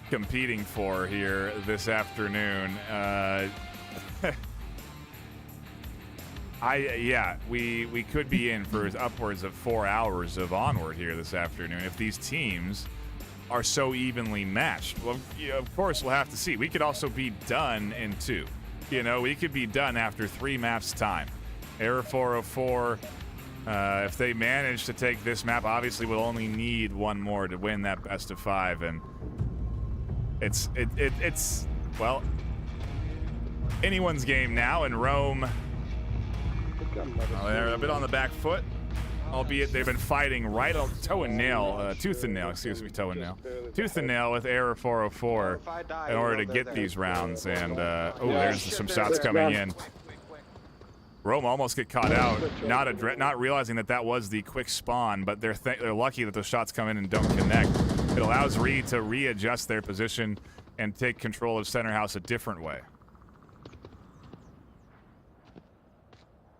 competing for here this afternoon. We could be in for upwards of 4 hours of Onward here this afternoon if these teams are so evenly matched. Well, of course, we'll have to see. We could also be done in 2. We could be done after 3 maps time. Era 404, if they manage to take this map, obviously we'll only need 1 more to win that best of 5, and it's well, anyone's game now, and Rome, they're a bit on the back foot. Albeit they've been fighting right on tooth and nail with Era 404 in order to get these rounds. And there's some shots coming in. Rome almost get caught out, not realizing that was the quick spawn, but they're lucky that those shots come in and don't connect. It allows Reed to readjust their position and take control of center house a different way.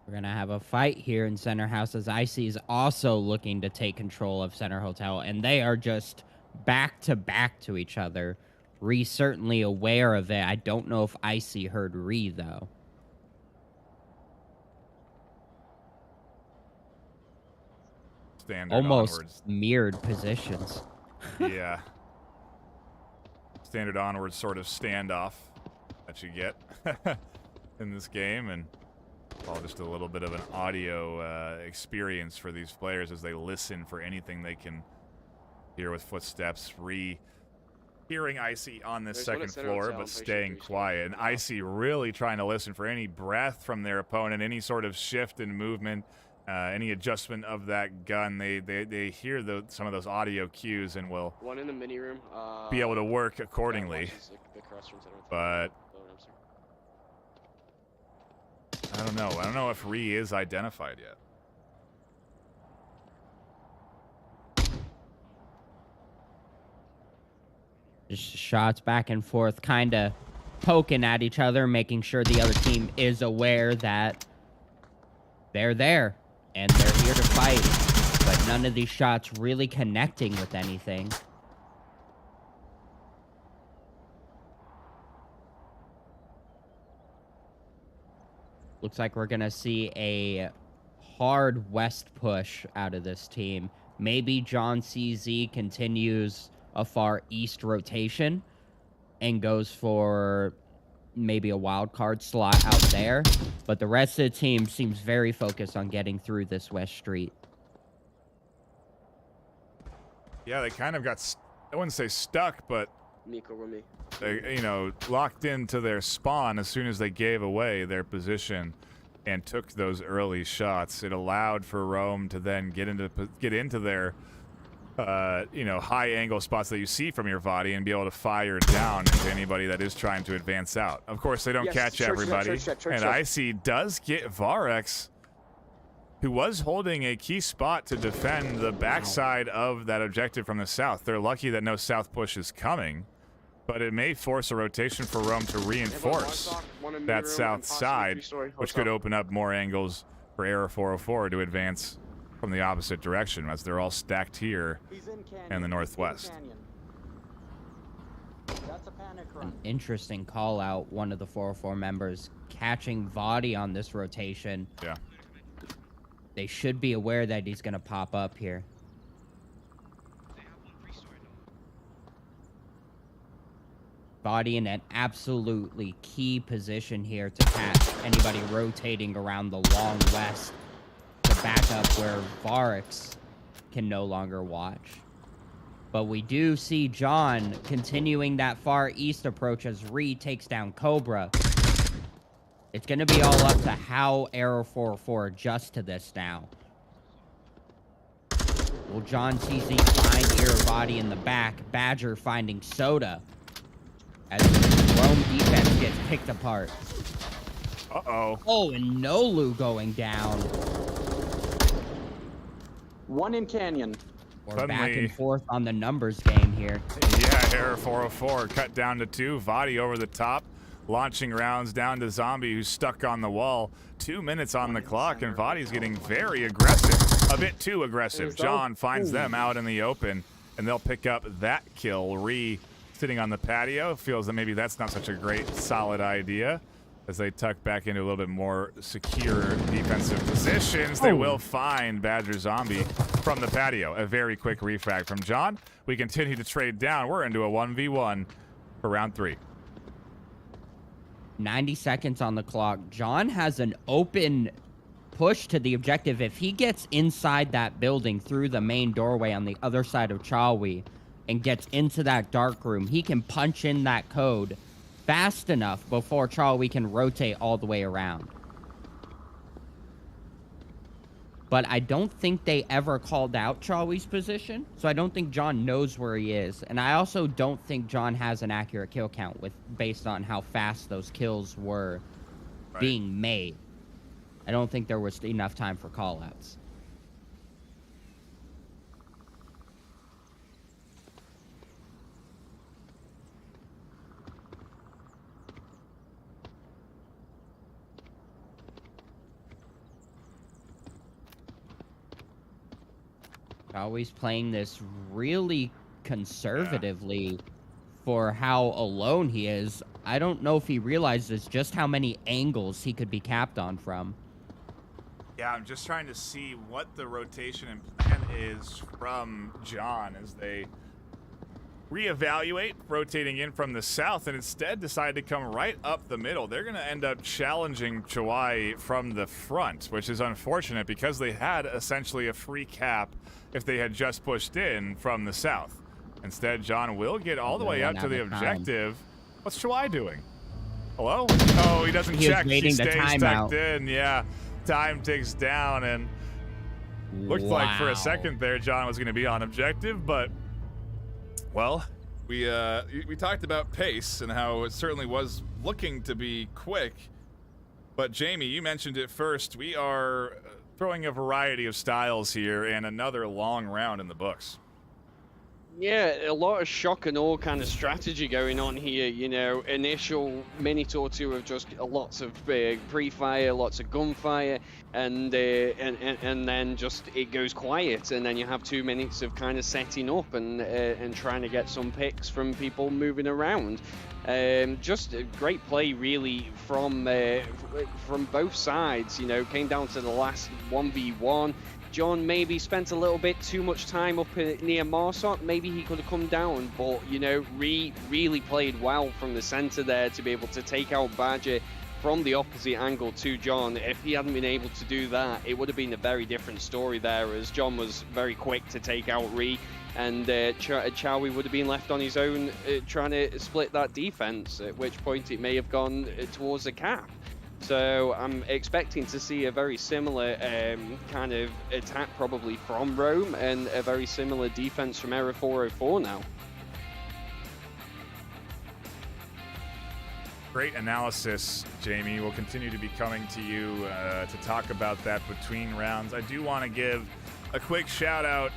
We're going to have a fight here in center house as Icy is also looking to take control of center hotel, and they are just back to back to each other. Ree certainly aware of it. I don't know if Icy heard Ree, though. Standard almost onwards. Mirrored positions. Yeah. Standard onward sort of standoff that you get in this game, and just a little bit of an audio experience for these players as they listen for anything they can hear with footsteps. Hearing Icy on this second floor, but staying quiet. And Icy really trying to listen for any breath from their opponent, any sort of shift in movement, any adjustment of that gun. They hear some of those audio cues and will one in the mini room, be able to work accordingly. But I don't know. I don't know if Ree is identified yet. Just shots back and forth, kind of poking at each other, making sure the other team is aware that they're there and they're here to fight. But none of these shots really connecting with anything. Looks like we're going to see a hard west push out of this team. Maybe John CZ continues a far east rotation and goes for maybe a wild card slot out there, but the rest of the team seems very focused on getting through this West Street. Yeah, they kind of got, I wouldn't say stuck, but Miko with me. they, locked into their spawn as soon as they gave away their position and took those early shots. It allowed for Rome to then get into their, high angle spots that you see from your body and be able to fire down into anybody that is trying to advance out. Of course, they don't catch everybody. And IC does get Varex, who was holding a key spot to defend the backside of that objective from the south. They're lucky that no south push is coming, but it may force a rotation for Rome to reinforce that south side, which could open up more angles for Error 404 to advance from the opposite direction, as they're all stacked here in the northwest. An interesting call out, one of the 404 members catching Vadi on this rotation. Yeah. They should be aware that he's going to pop up here. Vadi in an absolutely key position here to catch anybody rotating around the long west to back up where Varex can no longer watch. But we do see John continuing that far east approach as Ree takes down Cobra. It's going to be all up to how Arrow 404 adjusts to this now. Will John TZ find Irabadi in the back? Badger finding Soda as Rome defense gets picked apart. Uh-oh. Oh, and Nolu going down. One in Canyon. We're back and forth on the numbers game here. Yeah, Error 404 cut down to 2. Vadi over the top, launching rounds down to Zombie, who's stuck on the wall. 2 minutes on the clock, and Vadi's getting very aggressive. A bit too aggressive. John finds them out in the open, and they'll pick up that kill. Ree, sitting on the patio, feels that maybe that's not such a great, solid idea. As they tuck back into a little bit more secure defensive positions, they will find Badger Zombie from the patio. A very quick refrag from John. We continue to trade down. We're into a 1v1 for round 3. 90 seconds on the clock. John has an open push to the objective. If he gets inside that building through the main doorway on the other side of Chawi and gets into that dark room, he can punch in that code fast enough before Chawi can rotate all the way around. But I don't think they ever called out Chawi's position, so I don't think John knows where he is. And I also don't think John has an accurate kill count based on how fast those kills were being made. I don't think there was enough time for call-outs. Always playing this really conservatively for how alone he is. I don't know if he realizes just how many angles he could be capped on from. Yeah, I'm just trying to see what the rotation and plan is from John as they reevaluate, rotating in from the south, and instead decide to come right up the middle. They're going to end up challenging Chawai from the front, which is unfortunate because they had essentially a free cap if they had just pushed in from the south. Instead, John will get all the way up to the objective. What's Chawai doing? Hello? Oh, he doesn't check. He stays tucked in. Yeah, time ticks down, and looked like for a second there John was going to be on objective, but well, we talked about pace and how it certainly was looking to be quick. But Jamie, you mentioned it first. We are throwing a variety of styles here and another long round in the books. Yeah, a lot of shock and awe kind of strategy going on here. You know, initial minute or two of just lots of pre-fire, lots of gunfire, and then just it goes quiet, and then you have 2 minutes of kind of setting up and trying to get some picks from people moving around. Just a great play really from both sides. You know, came down to the last 1v1. John maybe spent a little bit too much time up near Marsot. Maybe he could have come down, but, you know, really played well from the center there to be able to take out Badger from the opposite angle to John. If he hadn't been able to do that, it would have been a very different story there, as John was very quick to take out Ree, and Chowie would have been left on his own trying to split that defense, at which point it may have gone towards the cap. So I'm expecting to see a very similar kind of attack probably from Rome, and a very similar defense from Error 404 now. Great analysis, Jamie. We'll continue to be coming to you to talk about that between rounds. I do want to give a quick shout out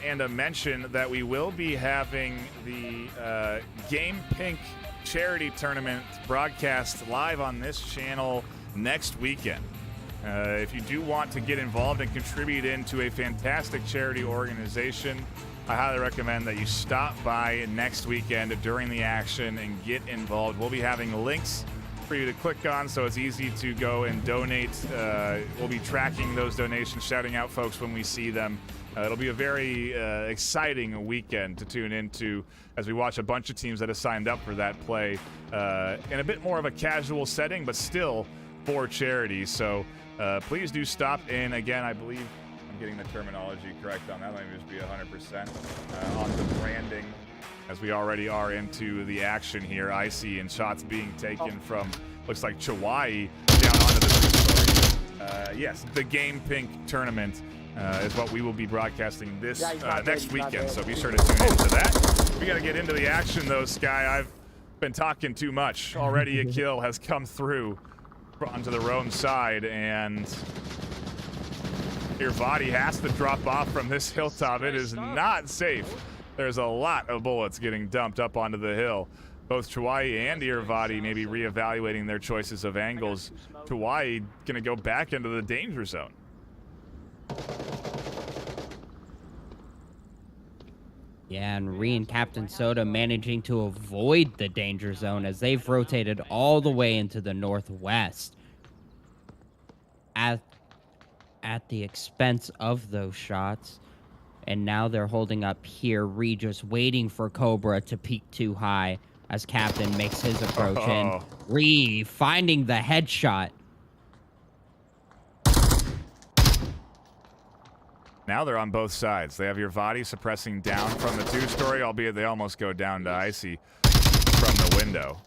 and a mention that we will be having the Game Pink charity tournament broadcast live on this channel next weekend. If you do want to get involved and contribute into a fantastic charity organization, I highly recommend that you stop by next weekend during the action and get involved. We'll be having links for you to click on, so it's easy to go and donate. We'll be tracking those donations, shouting out folks when we see them. It'll be a very exciting weekend to tune into as we watch a bunch of teams that have signed up for that play in a bit more of a casual setting, but still for charity. So please do stop in. Again, I believe I'm getting the terminology correct on that. Let me just be 100% on the branding, as we already are into the action here. Icy and shots being taken from, looks like Chawai down onto the two-story. Yes, the Game Pink tournament is what we will be broadcasting this next weekend, so be sure to tune into that. We got to get into the action, though, Sky. I've been talking too much. Already a kill has come through onto the Rome side, and Irvadi has to drop off from this hilltop. It is not safe. There's a lot of bullets getting dumped up onto the hill. Both Chawai and Irvadi may be reevaluating their choices of angles. Chawai going to go back into the danger zone. Yeah, and Ree and Captain Soda managing to avoid the danger zone as they've rotated all the way into the northwest at the expense of those shots. And now they're holding up here. Ree just waiting for Cobra to peak too high as Captain makes his approach in. Ree finding the headshot. Now they're on both sides. They have Irvadi suppressing down from the two-story, albeit they almost go down to Icy from the window.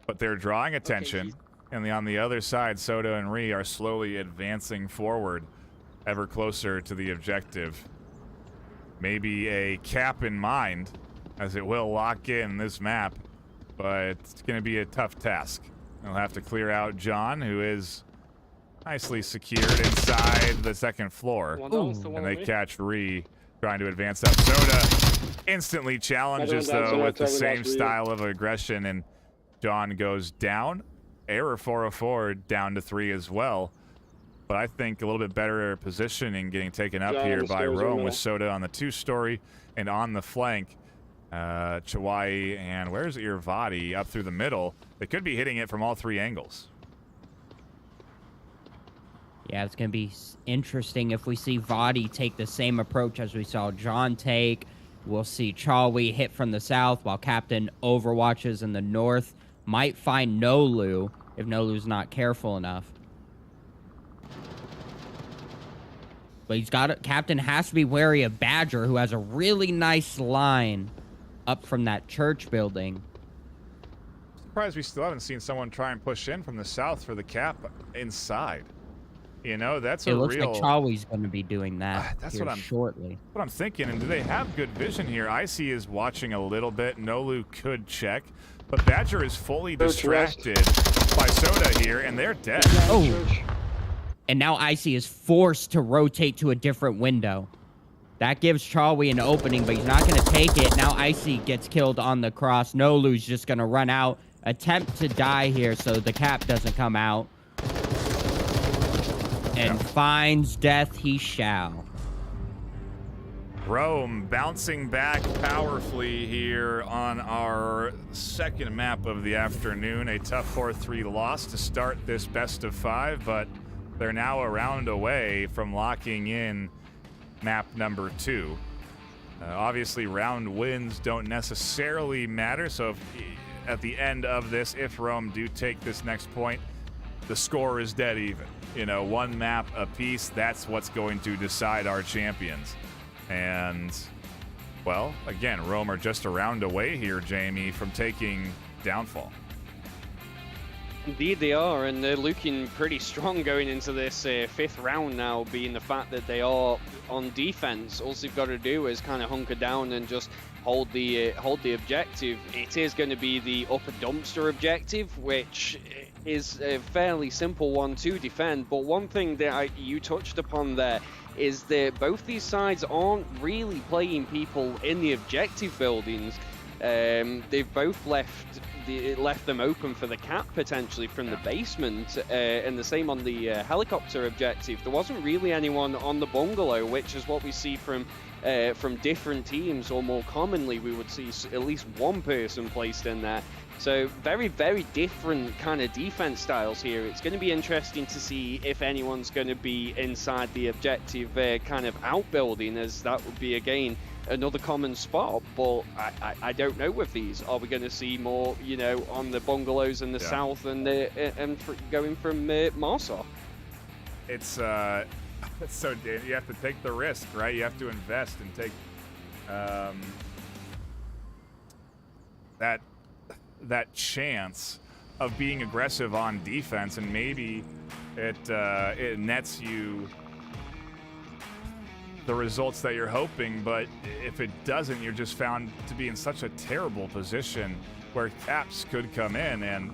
But they're drawing attention, and on the other side, Soda and Ree are slowly advancing forward, ever closer to the objective. Maybe a cap in mind, as it will lock in this map, but it's going to be a tough task. They'll have to clear out John, who is nicely secured inside the second floor. And they catch Ree trying to advance up. Soda instantly challenges, though, with the same style of aggression, and John goes down. Error 404 down to 3 as well. But I think a little bit better positioning getting taken up here by Rome with Soda on the two-story and on the flank. Chawai and where's Irvadi up through the middle. They could be hitting it from all three angles. Yeah, it's going to be interesting if we see Vadi take the same approach as we saw John take. We'll see Chawi hit from the south while Captain overwatches in the north. Might find Nolu if Nolu's not careful enough. But he's got Captain has to be wary of Badger, who has a really nice line up from that church building. Surprised we still haven't seen someone try and push in from the south for the cap inside. You know, that's it a looks real... like Chawi's going to be doing that that's here what I'm shortly. What I'm thinking, and do they have good vision here? Icy is watching a little bit. Nolu could check, but Badger is fully distracted by Soda here, and they're dead. Oh, and now Icy is forced to rotate to a different window. That gives Chawi an opening, but he's not going to take it. Now Icy gets killed on the cross. Nolu's just going to run out, attempt to die here so the cap doesn't come out. And finds death he shall. Rome bouncing back powerfully here on our second map of the afternoon. A tough 4-3 loss to start this best of 5, but They're now a round away from locking in map number 2. Obviously, round wins don't necessarily matter, so at the end of this, if Rome do take this next point, the score is dead even. You know, one map apiece, that's what's going to decide our champions. And, well, again, Rome are just a round away here, Jamie, from taking Downfall. Indeed they are, and they're looking pretty strong going into this 5th round now, being the fact that they are on defense. All they've got to do is kind of hunker down and just hold the objective. It is going to be the upper dumpster objective, which is a fairly simple one to defend. But one thing that you touched upon there is that both these sides aren't really playing people in the objective buildings. They've both left them open for the cap potentially from the basement, and the same on the helicopter objective. There wasn't really anyone on the bungalow, which is what we see from different teams, or more commonly we would see at least one person placed in there. So very, very different kind of defense styles here. It's going to be interesting to see if anyone's going to be inside the objective kind of outbuilding, as that would be again another common spot. But I don't know with these. Are we going to see more, you know, on the bungalows in the south and going from Marsaw? It's so you have to take the risk, right? You have to invest and take that chance of being aggressive on defense, and maybe it nets you the results that you're hoping. But if it doesn't, you're just found to be in such a terrible position where caps could come in, and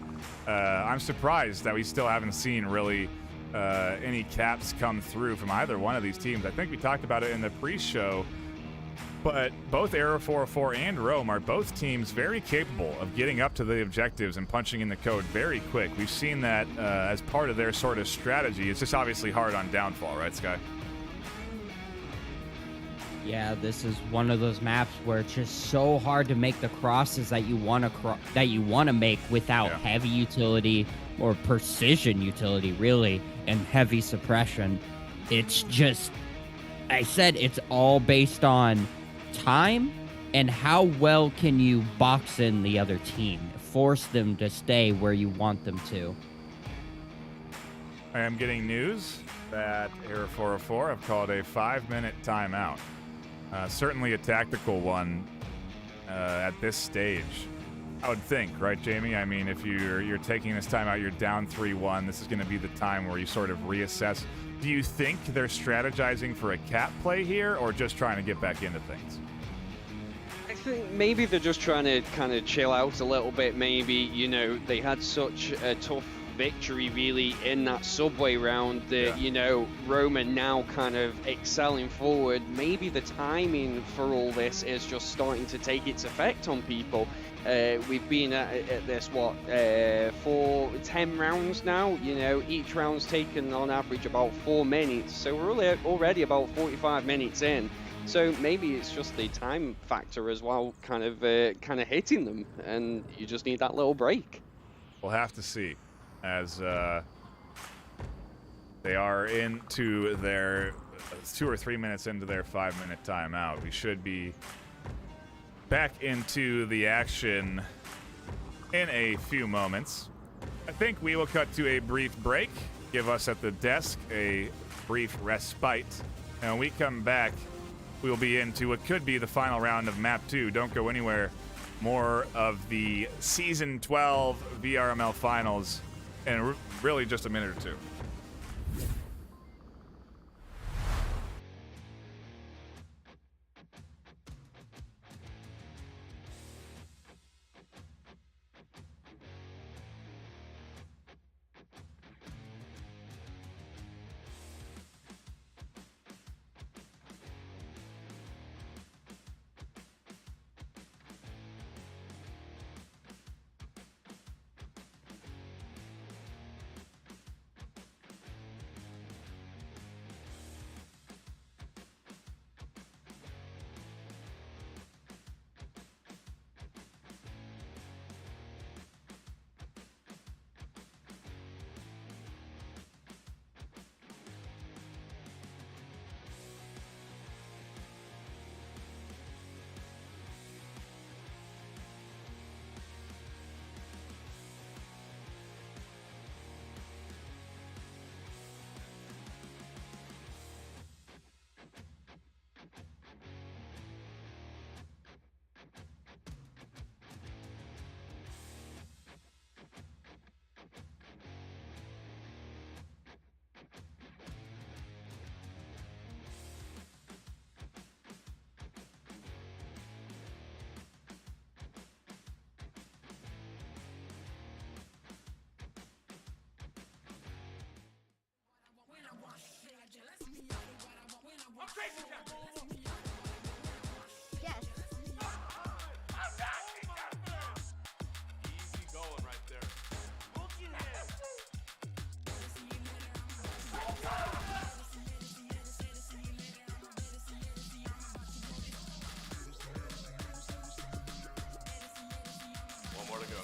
I'm surprised that we still haven't seen really any caps come through from either one of these teams. I think we talked about it in the pre-show, but both Aero 404 and Rome are both teams very capable of getting up to the objectives and punching in the code very quick. We've seen that as part of their sort of strategy. It's just obviously hard on Downfall, right, Sky? Yeah, this is one of those maps where it's just so hard to make the crosses that you want to make without heavy utility or precision utility, really, and heavy suppression. It's just, I said, it's all based on time and how well can you box in the other team, force them to stay where you want them to. I am getting news that Aero 404 have called a 5-minute timeout. Certainly a tactical one at this stage, I would think, right, Jamie? I mean, if you're taking this timeout, you're down 3-1. This is going to be the time where you sort of reassess. Do you think they're strategizing for a cap play here, or just trying to get back into things? I think maybe they're just trying to kind of chill out a little bit. Maybe, you know, they had such a tough victory really in that subway round that, you know, Roman now kind of excelling forward. Maybe the timing for all this is just starting to take its effect on people. We've been at this, 10 rounds now. You know, each round's taken on average about 4 minutes. So we're already about 45 minutes in. So maybe it's just the time factor as well, kind of hitting them, and you just need that little break. We'll have to see, as they are into their 2 or 3 minutes into their 5-minute timeout. We should be back into the action in a few moments. I think we will cut to a brief break, give us at the desk a brief respite, and when we come back, we will be into what could be the final round of Map 2. Don't go anywhere. More of the Season 12 VRML Finals in really just a minute or two. Yes. Easy going right there. One more to go.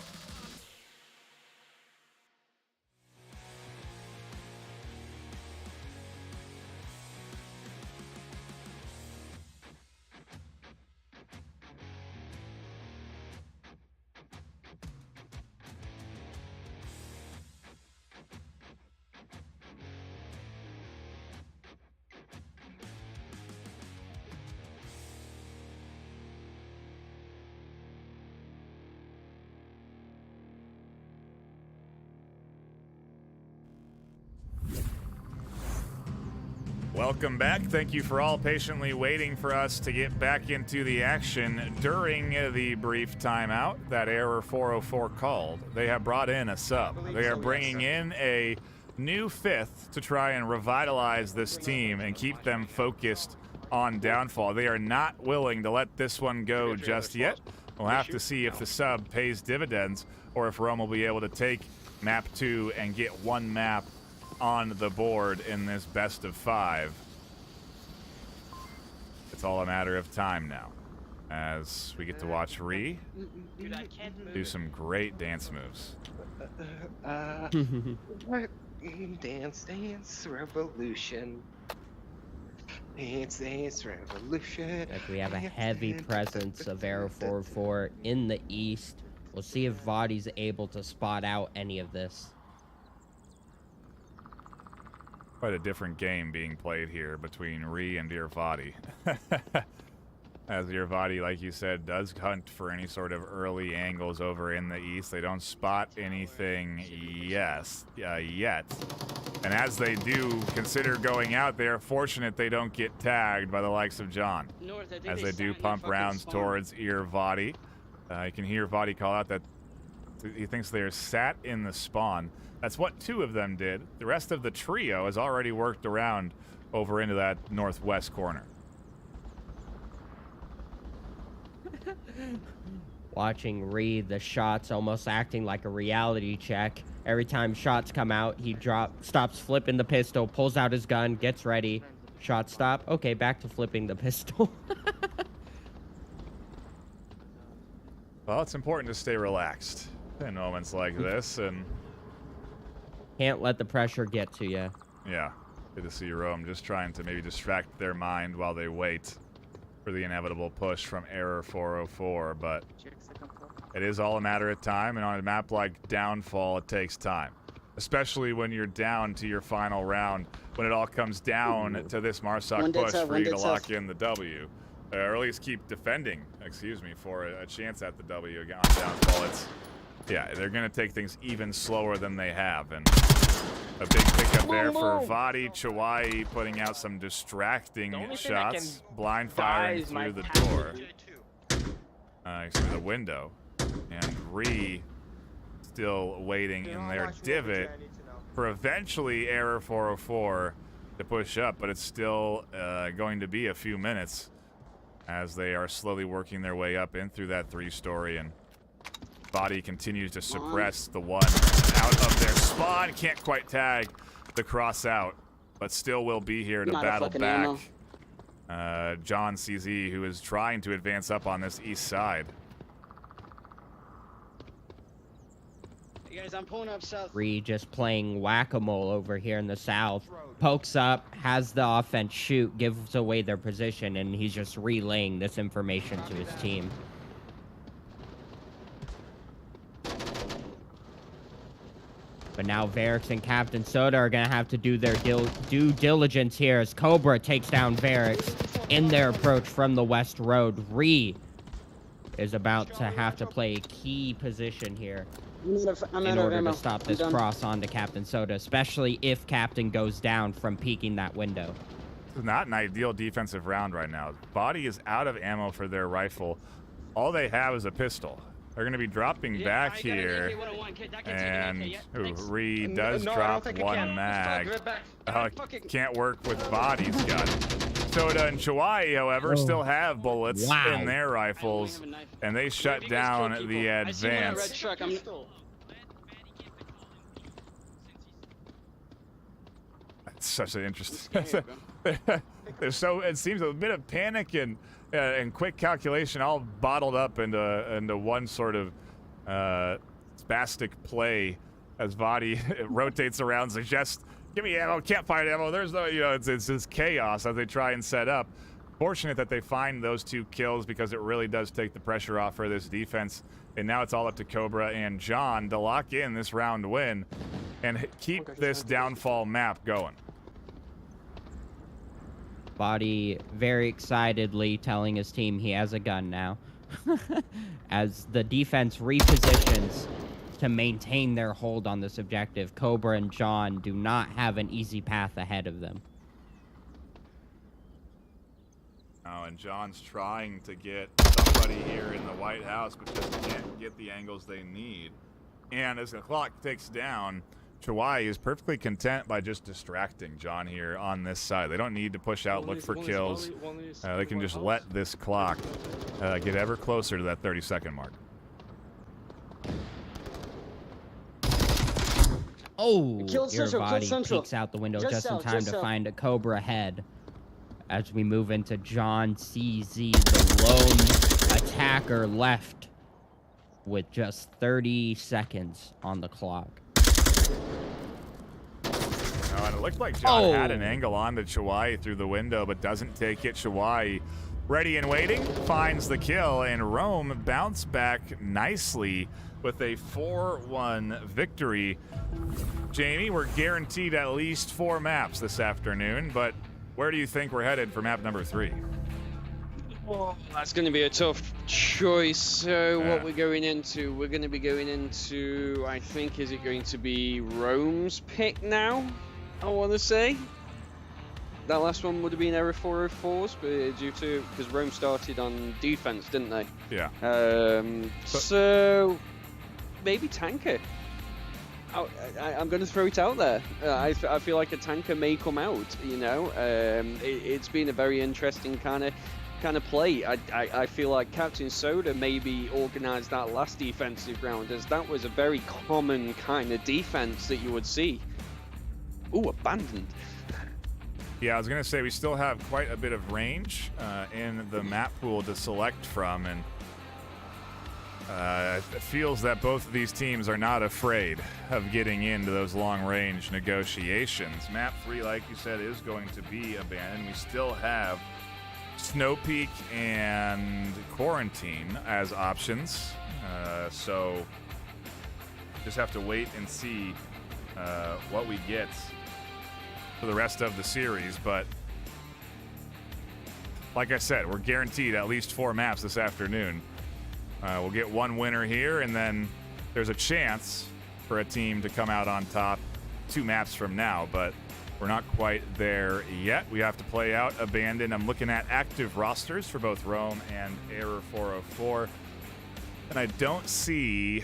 Welcome back. Thank you for all patiently waiting for us to get back into the action during the brief timeout that Error 404 called. They have brought in a sub. They are bringing in a new fifth to try and revitalize this team and keep them focused on downfall. They are not willing to let this one go just yet. We'll have to see if the sub pays dividends or if Rome will be able to take map 2 and get one map on the board in this best of 5. It's all a matter of time now as we get to watch Ree do some great dance moves. Dance, dance, revolution. Dance, dance, revolution. Like we have a heavy presence of Arrow 404 in the east. We'll see if Vadi's able to spot out any of this. Quite a different game being played here between Ree and Irvadi. As Irvadi, like you said, does hunt for any sort of early angles over in the east. They don't spot anything yet. And as they do consider going out, they are fortunate they don't get tagged by the likes of John. As they do pump rounds towards Irvadi. You can hear Vadi call out that he thinks they are sat in the spawn. That's what 2 of them did. The rest of the trio has already worked around over into that northwest corner. Watching Reed, the shots almost acting like a reality check. Every time shots come out, he stops flipping the pistol, pulls out his gun, gets ready. Shot stop. Okay, back to flipping the pistol. Well, it's important to stay relaxed in moments like this, and can't let the pressure get to you. Yeah, good to see Rome just trying to maybe distract their mind while they wait for the inevitable push from Error 404, but it is all a matter of time, and on a map like Downfall, it takes time. Especially when you're down to your final round, when it all comes down to this Marsoc push for you to lock in the W. Or at least keep defending, for a chance at the W on Downfall. Yeah, they're going to take things even slower than they have. And a big pickup there for Vadi. Chawai putting out some distracting shots. Blind firing through the door. Through the window. And Ree still waiting in their divot for eventually Error 404 to push up. But it's still going to be a few minutes as they are slowly working their way up in through that 3-story. And Vadi continues to suppress the one out of their spawn. Can't quite tag the cross out, but still will be here to battle back John CZ, who is trying to advance up on this east side. Hey guys, I'm pulling up south. Ree just playing whack-a-mole over here in the south. Pokes up, has the offense shoot, gives away their position, and he's just relaying this information to his team. But now Varix and Captain Soda are going to have to do their due diligence here as Cobra takes down Varix in their approach from the west road. Ree is about to have to play a key position here in order to stop this cross onto Captain Soda, especially if Captain goes down from peeking that window. This is not an ideal defensive round right now. Body is out of ammo for their rifle. All they have is a pistol. They're going to be dropping back here, and Ree does drop one mag. Can't work with Body's gun. Soda and Chawai, however, still have bullets in their rifles, and they shut down the advance. It's such an interesting. There's it seems a bit of panic and quick calculation, all bottled up into one sort of spastic play as Vadi rotates around, suggests, "Give me ammo, can't find ammo." There's no, it's this chaos as they try and set up. Fortunate that they find those 2 kills because it really does take the pressure off for this defense. And now it's all up to Cobra and John to lock in this round win and keep this downfall map going. Vadi very excitedly telling his team he has a gun now. As the defense repositions to maintain their hold on this objective, Cobra and John do not have an easy path ahead of them. Oh, and John's trying to get somebody here in the White House, but just can't get the angles they need. And as the clock ticks down, Chawai is perfectly content by just distracting John here on this side. They don't need to push out, look for kills. They can just let this clock get ever closer to that 30-second mark. Oh, Kill your Central, body kill Central. peeks out the window Just just in south, time just to south. find a Cobra head. As we move into John CZ, the lone attacker left with just 30 seconds on the clock. Oh, and it looked like John had an angle on to Chawai through the window, but doesn't take it. Chawai, ready and waiting, finds the kill, and Rome bounced back nicely with a 4-1 victory. Jamie, we're guaranteed at least 4 maps this afternoon, but where do you think we're headed for map number 3? Well, that's going to be a tough choice. So what we're going into, we're going to be going into, I think, is it going to be Rome's pick now? I want to say. That last one would have been error 404s, but due to, because Rome started on defense, didn't they? Yeah. So maybe tanker. I'm going to throw it out there. I feel like a tanker may come out. It's been a very interesting kind of play. I feel like Captain Soda maybe organised that last defensive round, as that was a very common kind of defense that you would see. Ooh, abandoned. Yeah, I was going to say we still have quite a bit of range in the map pool to select from, and it feels that both of these teams are not afraid of getting into those long-range negotiations. Map 3, like you said, is going to be abandoned. We still have Snow Peak and Quarantine as options, so just have to wait and see what we get for the rest of the series. But like I said, we're guaranteed at least 4 maps this afternoon. We'll get one winner here, and then there's a chance for a team to come out on top 2 maps from now, but we're not quite there yet. We have to play out Abandon. I'm looking at active rosters for both Rome and Error 404, and I don't see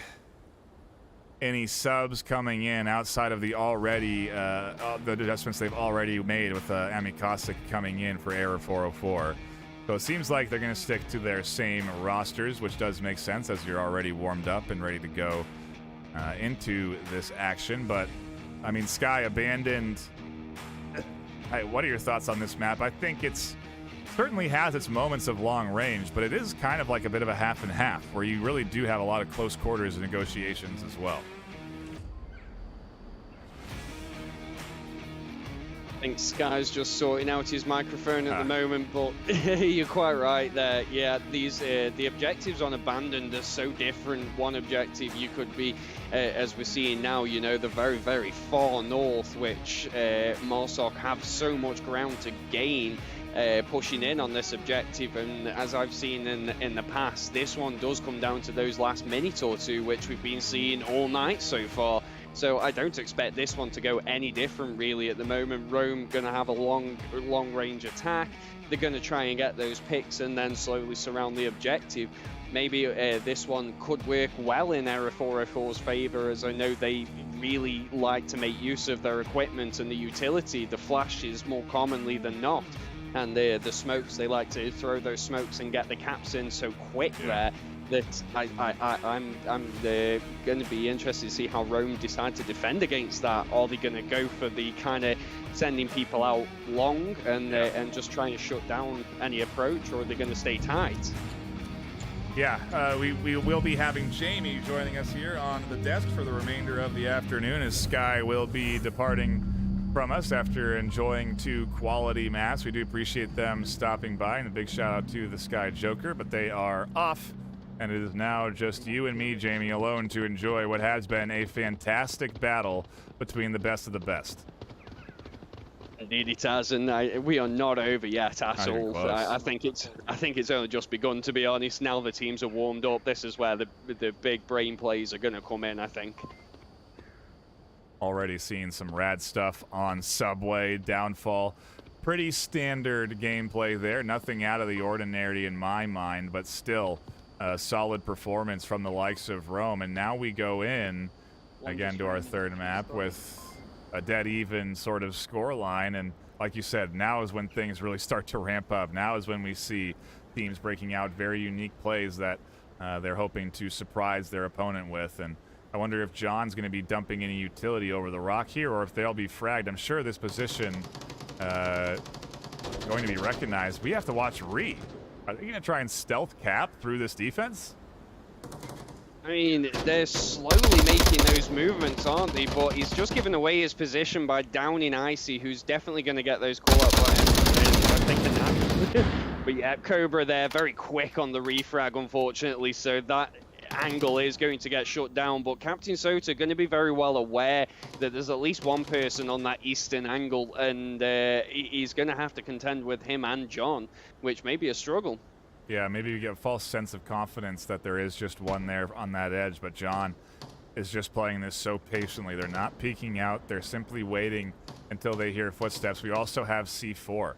any subs coming in outside of the already the adjustments they've already made with Amikasic coming in for Error 404. So it seems like they're going to stick to their same rosters, which does make sense as you're already warmed up and ready to go into this action. But, I mean, Sky abandoned. Hey, what are your thoughts on this map? I think it's certainly has its moments of long range, but it is kind of like a bit of a half and half, where you really do have a lot of close quarters negotiations as well. I think Sky's just sorting out his microphone at the moment, but you're quite right there. Yeah, these the objectives on Abandoned are so different. One objective you could be, as we're seeing now, the very, very far north, which Marsok have so much ground to gain pushing in on this objective. And as I've seen in the past, this one does come down to those last minute or two, which we've been seeing all night so far. So I don't expect this one to go any different, really. At the moment, Rome going to have a long-range attack. They're going to try and get those picks and then slowly surround the objective. Maybe this one could work well in Error 404's favor, as I know they really like to make use of their equipment and the utility. The flashes more commonly than not. and the smokes. They like to throw those smokes and get the caps in so quick there. That I'm going to be interested to see how Rome decide to defend against that. Are they going to go for the kind of sending people out long and just trying to shut down any approach, or are they going to stay tight? Yeah, we will be having Jamie joining us here on the desk for the remainder of the afternoon, as Sky will be departing from us after enjoying 2 quality maps. We do appreciate them stopping by, and a big shout out to the Sky Joker, but they are off, and it is now just you and me, Jamie, alone to enjoy what has been a fantastic battle between the best of the best. Indeed it has, and we are not over yet at all. I think it's only just begun, to be honest. Now the teams are warmed up, this is where the big brain plays are going to come in, I think. Already seeing some rad stuff on Subway, Downfall. Pretty standard gameplay there. Nothing out of the ordinary in my mind, but still a solid performance from the likes of Rome. And now we go in again to our third map with a dead even sort of score line. And like you said, now is when things really start to ramp up. Now is when we see teams breaking out very unique plays that they're hoping to surprise their opponent with. And I wonder if John's going to be dumping any utility over the rock here, or if they'll be fragged. I'm sure this position going to be recognized. We have to watch Ree. Are they going to try and stealth cap through this defense? I mean, they're slowly making those movements, aren't they? But he's just given away his position by downing Icy, who's definitely going to get those call-out buttons. But yeah, Cobra there, very quick on the refrag, unfortunately, so that angle is going to get shut down. But Captain Sota going to be very well aware that there's at least one person on that eastern angle, and he's going to have to contend with him and John, which may be a struggle. Yeah, maybe you get a false sense of confidence that there is just one there on that edge, but John is just playing this so patiently. They're not peeking out. They're simply waiting until they hear footsteps. We also have C4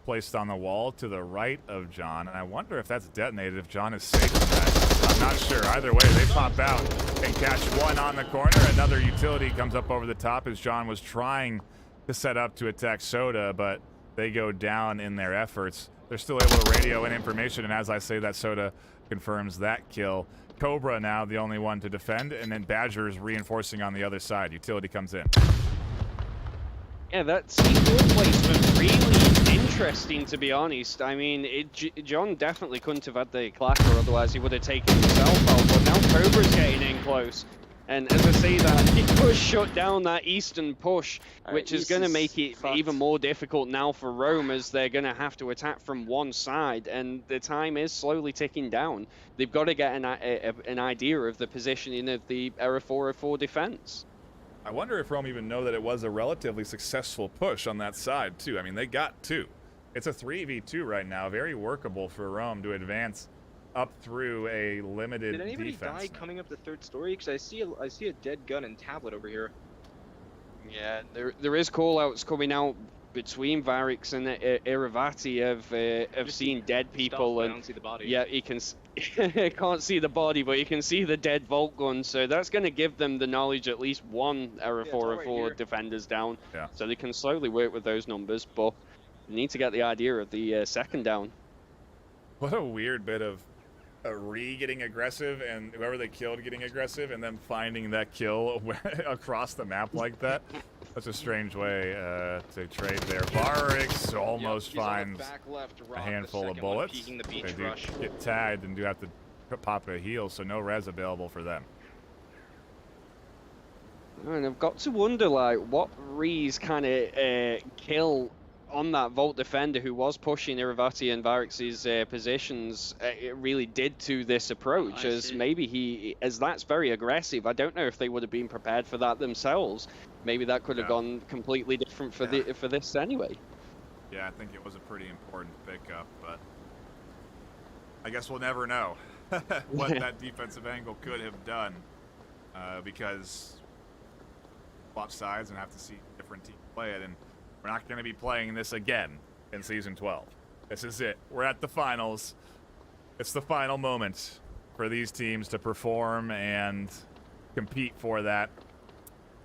placed on the wall to the right of John, and I wonder if that's detonated, if John is safe from that. I'm not sure. Either way, they pop out and catch one on the corner. Another utility comes up over the top as John was trying to set up to attack Soda, but they go down in their efforts. They're still able to radio in information, and as I say that, Soda confirms that kill. Cobra now the only one to defend, and then Badger's reinforcing on the other side. Utility comes in. Yeah, that C4 placement really interesting, to be honest. I mean, John definitely couldn't have had the clacker, otherwise he would have taken himself out, but now Cobra's getting in close. And as I say that, he does shut down that eastern push, which is going to make it even more difficult now for Rome, as they're going to have to attack from one side, and the time is slowly ticking down. They've got to get an idea of the positioning of the Era 404 defense. I wonder if Rome even know that it was a relatively successful push on that side, too. I mean, they got 2. It's a 3v2 right now, very workable for Rome to advance up through a limited defense. Did anybody die coming up the third story? Because I see a dead gun and tablet over here. Yeah, there is call-outs coming out between Varix and Iravati of seeing dead people, and I don't see the body. Yeah, you can can't see the body, but you can see the dead Volt gun. So that's going to give them the knowledge at least one Era 404 defenders down. Yeah. So they can slowly work with those numbers, but they need to get the idea of the second down. What a weird bit of a Ree getting aggressive and whoever they killed getting aggressive, and then finding that kill across the map like that. That's a strange way to trade there. Varix almost finds a handful of bullets. They do get tagged and do have to pop a heal, so no res available for them. And I've got to wonder, like, what Ree's kind of kill on that Vault defender who was pushing Iravati and Varix's positions it really did to this approach, as maybe as that's very aggressive. I don't know if they would have been prepared for that themselves. Maybe that could have gone completely different for for this anyway. Yeah, I think it was a pretty important pickup, but I guess we'll never know what that defensive angle could have done, because swap sides and have to see different teams play it, and we're not going to be playing this again in Season 12. This is it. We're at the finals. It's the final moment for these teams to perform and compete for that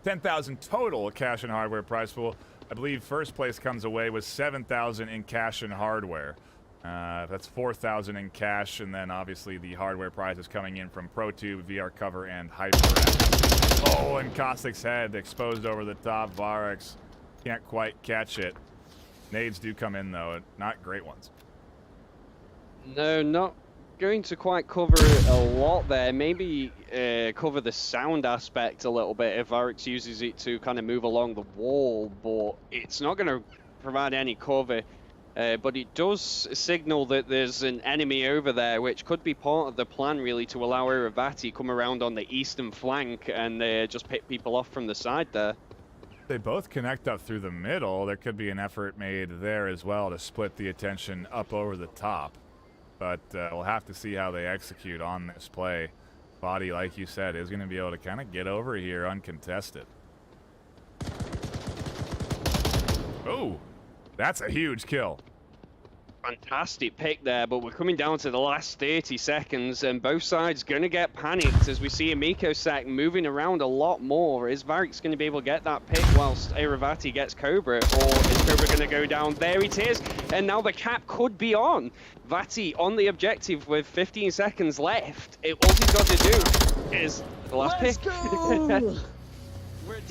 10,000 total cash and hardware prize pool. I believe first place comes away with 7,000 in cash and hardware. That's 4,000 in cash, and then obviously the hardware prizes coming in from ProTube, VR Cover, and HyperX. Oh, and Caustic's head exposed over the top. Varex can't quite catch it. Nades do come in, though. Not great ones. No, not going to quite cover a lot there. Maybe cover the sound aspect a little bit if Varex uses it to kind of move along the wall, but it's not going to provide any cover. But it does signal that there's an enemy over there, which could be part of the plan, really, to allow Iravati come around on the eastern flank and just pick people off from the side there. They both connect up through the middle. There could be an effort made there as well to split the attention up over the top. But we'll have to see how they execute on this play. Body, like you said, is going to be able to kind of get over here uncontested. Oh, that's a huge kill. Fantastic pick there, but we're coming down to the last 30 seconds, and both sides going to get panicked as we see Amikosek moving around a lot more. Is Varex going to be able to get that pick whilst Iravati gets Cobra, or is Cobra going to go down? There it is, and now the cap could be on. Vati on the objective with 15 seconds left. All he's got to do is the last pick.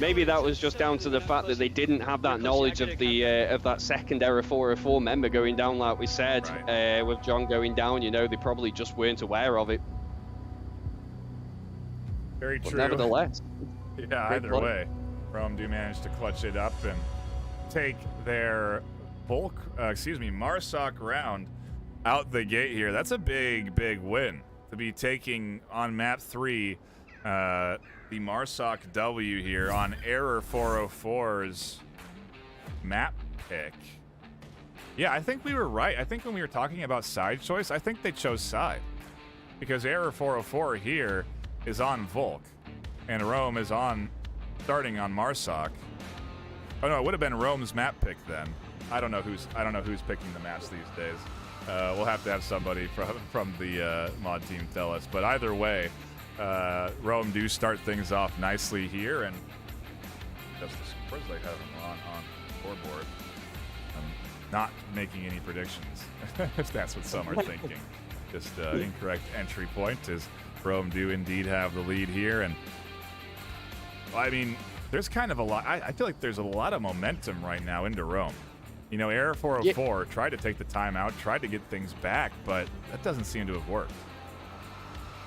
Maybe that was just down to the fact that they didn't have that knowledge of the of that second Era 404 member going down, like we said, right. With John going down. You know, they probably just weren't aware of it. Very true. But nevertheless, yeah. Either way, Rome do manage to clutch it up and take their Marsoc round out the gate here. That's a big win to be taking on map 3. The Marsoc W here on Error 404's map pick. Yeah, I think we were right. I think when we were talking about side choice, I think they chose side. Because Error 404 here is on Volk, and Rome is starting on Marsoc. Oh no, it would have been Rome's map pick then. I don't know who's picking the maps these days. We'll have to have somebody from the mod team tell us. But either way, Rome do start things off nicely here, and that's the scores they have on scoreboard. I'm not making any predictions, if that's what some are thinking. Just incorrect entry point, as Rome do indeed have the lead here. And I mean, there's kind of a lot. I feel like there's a lot of momentum right now into Rome. You know, Error 404 tried to take the timeout, tried to get things back, but that doesn't seem to have worked.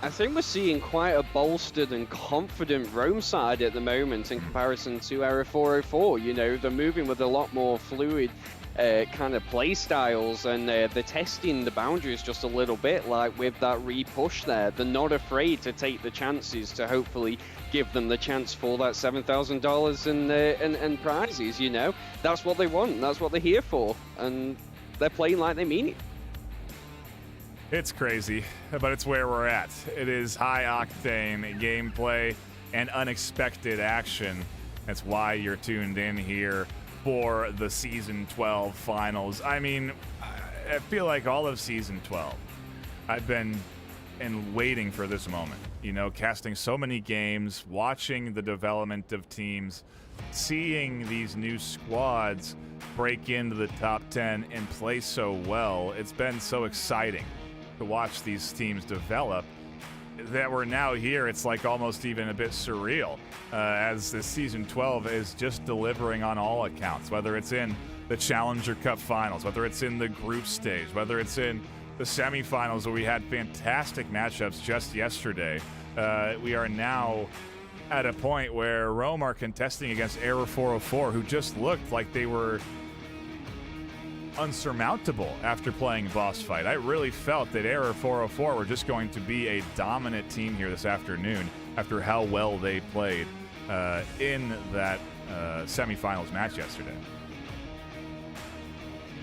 I think we're seeing quite a bolstered and confident Rome side at the moment in comparison to Era 404. You know, they're moving with a lot more fluid kind of play styles, and they're testing the boundaries just a little bit, like with that re-push there. They're not afraid to take the chances to hopefully give them the chance for that $7,000 and prizes, you know. That's what they want. That's what they're here for. And they're playing like they mean it. It's crazy, but it's where we're at. It is high-octane gameplay and unexpected action. That's why you're tuned in here for the Season 12 finals. I mean, I feel like all of Season 12, I've been waiting for this moment. You know, casting so many games, watching the development of teams, seeing these new squads break into the top 10 and play so well. It's been so exciting to watch these teams develop that we're now here. It's like almost even a bit surreal as this Season 12 is just delivering on all accounts, whether it's in the Challenger Cup finals, whether it's in the group stage, whether it's in the semifinals where we had fantastic matchups just yesterday. We are now at a point where Rome are contesting against Error 404, who just looked like they were unsurmountable after playing boss fight. I really felt that Error 404 were just going to be a dominant team here this afternoon after how well they played in that semifinals match yesterday.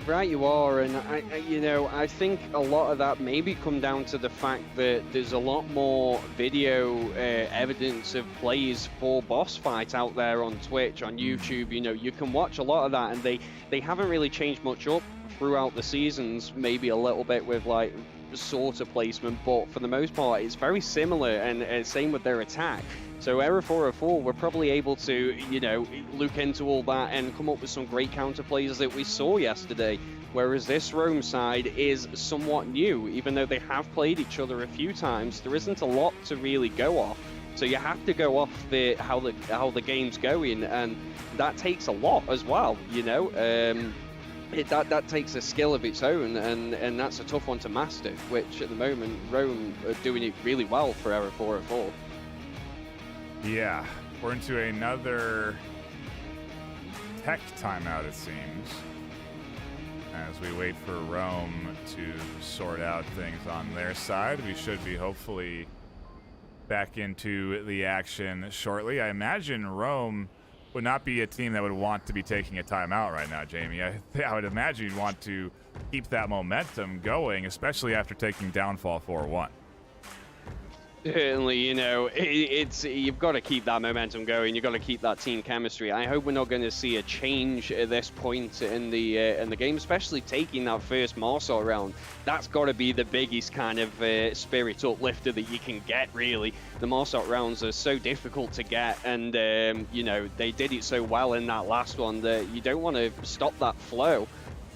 Right, you are, and I think a lot of that maybe come down to the fact that there's a lot more video evidence of plays for boss fight out there on Twitch, on YouTube. You know, you can watch a lot of that, and they haven't really changed much up throughout the seasons. Maybe a little bit with like sort of placement, but for the most part, it's very similar, and same with their attack. So Error 404 were probably able to, you know, look into all that and come up with some great counter plays that we saw yesterday. Whereas this Rome side is somewhat new, even though they have played each other a few times. There isn't a lot to really go off, so you have to go off how the game's going, and that takes a lot as well. You know, that takes a skill of its own, and that's a tough one to master. Which at the moment Rome are doing it really well for Error 404. Yeah, we're into another tech timeout, it seems, as we wait for Rome to sort out things on their side. We should be hopefully back into the action shortly. I imagine Rome would not be a team that would want to be taking a timeout right now, Jamie. I would imagine you'd want to keep that momentum going, especially after taking downfall 4-1. Certainly, you know, it's you've got to keep that momentum going. You've got to keep that team chemistry. I hope we're not going to see a change at this point in the game, especially taking that first Marsault round. That's got to be the biggest kind of spirit uplifter that you can get, really. The Marsault rounds are so difficult to get, and you know, they did it so well in that last one that you don't want to stop that flow.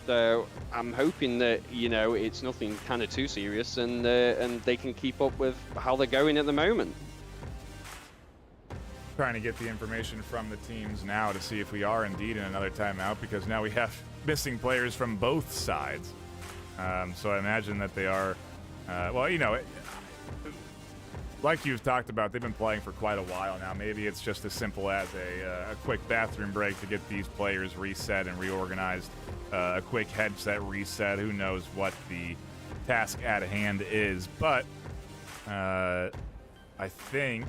So I'm hoping that, you know, it's nothing kind of too serious, and they can keep up with how they're going at the moment. Trying to get the information from the teams now to see if we are indeed in another timeout, because now we have missing players from both sides. So I imagine that they are, well, you know, like you've talked about, they've been playing for quite a while now. Maybe it's just as simple as a quick bathroom break to get these players reset and reorganized. A quick headset reset. Who knows what the task at hand is. But I think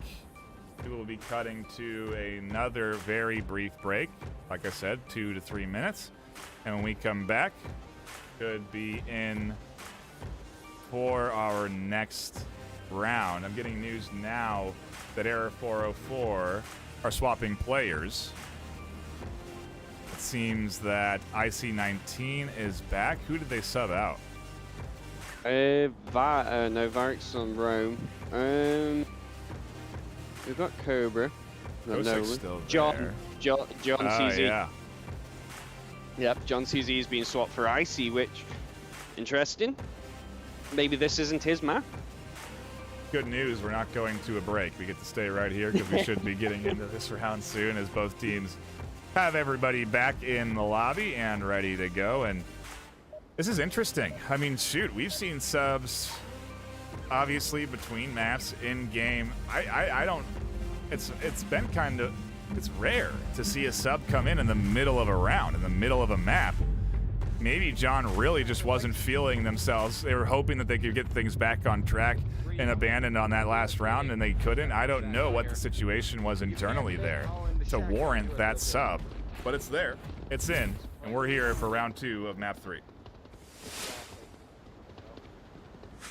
we will be cutting to another very brief break. Like I said, 2 to 3 minutes. And when we come back, could be in for our next round. I'm getting news now that Error 404 are swapping players. It seems that IC-19 is back. Who did they sub out? No, Varric's on Rome. We've got Cobra. No, still John there. John CZ. Yeah. Yep, John CZ is being swapped for IC, which interesting. Maybe this isn't his map. Good news, we're not going to a break. We get to stay right here because we should be getting into this round soon, as both teams have everybody back in the lobby and ready to go. And this is interesting. I mean, shoot, we've seen subs obviously between maps in game. I don't, it's been kind of, it's rare to see a sub come in the middle of a round, in the middle of a map. Maybe John really just wasn't feeling themselves. They were hoping that they could get things back on track and abandoned on that last round, and they couldn't. I don't know what the situation was internally there to warrant that sub, but it's there. It's in, and we're here for round 2 of map 3.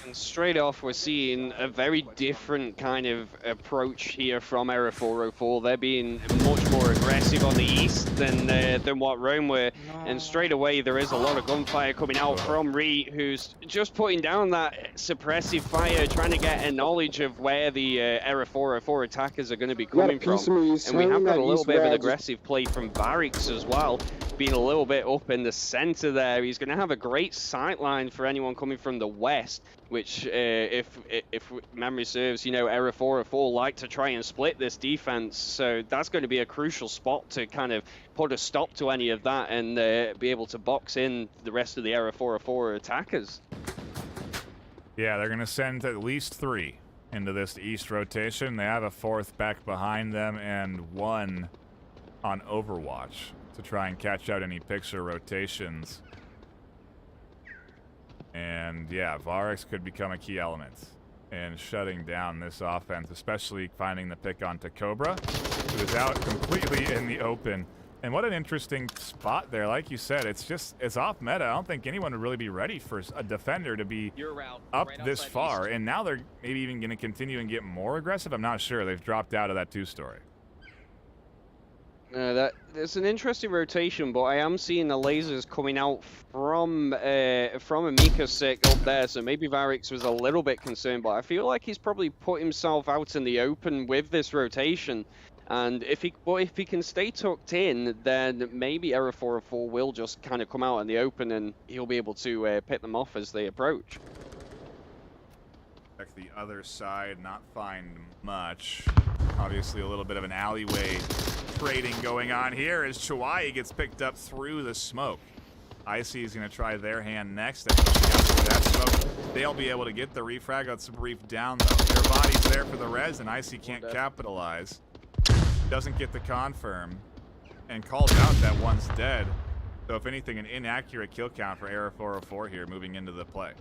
And straight off, we're seeing a very different kind of approach here from Error 404. They're being much more aggressive on the east than what Rome were. No. And straight away, there is a lot of gunfire coming out from Ree, who's just putting down that suppressive fire, trying to get a knowledge of where the Error 404 attackers are going to be coming from. And we have got a little bit of an aggressive play from Varric's as well, being a little bit up in the center there. He's going to have a great sight line for anyone coming from the west, which, if memory serves, you know, Error 404 like to try and split this defense, so that's going to be a crucial spot to kind of put a stop to any of that and be able to box in the rest of the Error 404 attackers. Yeah, they're going to send at least 3 into this east rotation. They have a 4th back behind them and 1 on Overwatch to try and catch out any picture rotations. And yeah, Varric's could become a key element in shutting down this offense, especially finding the pick onto Cobra, who is out completely in the open. And what an interesting spot there. Like you said, it's off meta. I don't think anyone would really be ready for a defender to be up this far. And now they're maybe even going to continue and get more aggressive. I'm not sure. They've dropped out of that 2-story. There's an interesting rotation, but I am seeing the lasers coming out from Amikosek up there, so maybe Varix was a little bit concerned, but I feel like he's probably put himself out in the open with this rotation. And if he can stay tucked in, then maybe Error 404 will just kind of come out in the open, and he'll be able to pick them off as they approach. Check the other side, not find much. Obviously, a little bit of an alleyway trading going on here as Chihuahua gets picked up through the smoke. Icy is going to try their hand next. That smoke, they'll be able to get the refrag. That's a brief down, though. Their body's there for the res, and Icy can't capitalize. Doesn't get the confirm, and calls out that one's dead. So if anything, an inaccurate kill count for Error 404 here moving into the play.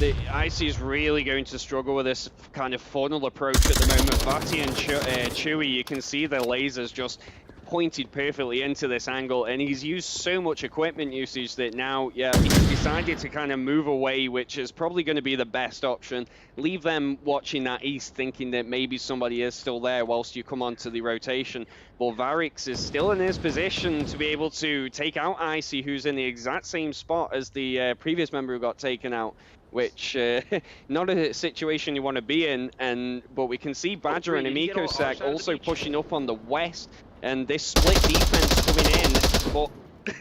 The Icy is really going to struggle with this kind of funnel approach at the moment. Vati and Chewy, you can see the lasers just pointed perfectly into this angle, and he's used so much equipment usage that now, yeah, he's decided to kind of move away, which is probably going to be the best option. Leave them watching that east, thinking that maybe somebody is still there whilst you come onto the rotation. But Varix is still in his position to be able to take out Icy, who's in the exact same spot as the previous member who got taken out, which not a situation you want to be in. But we can see Badger and Amikosek also pushing up on the west, and this split defense coming in. But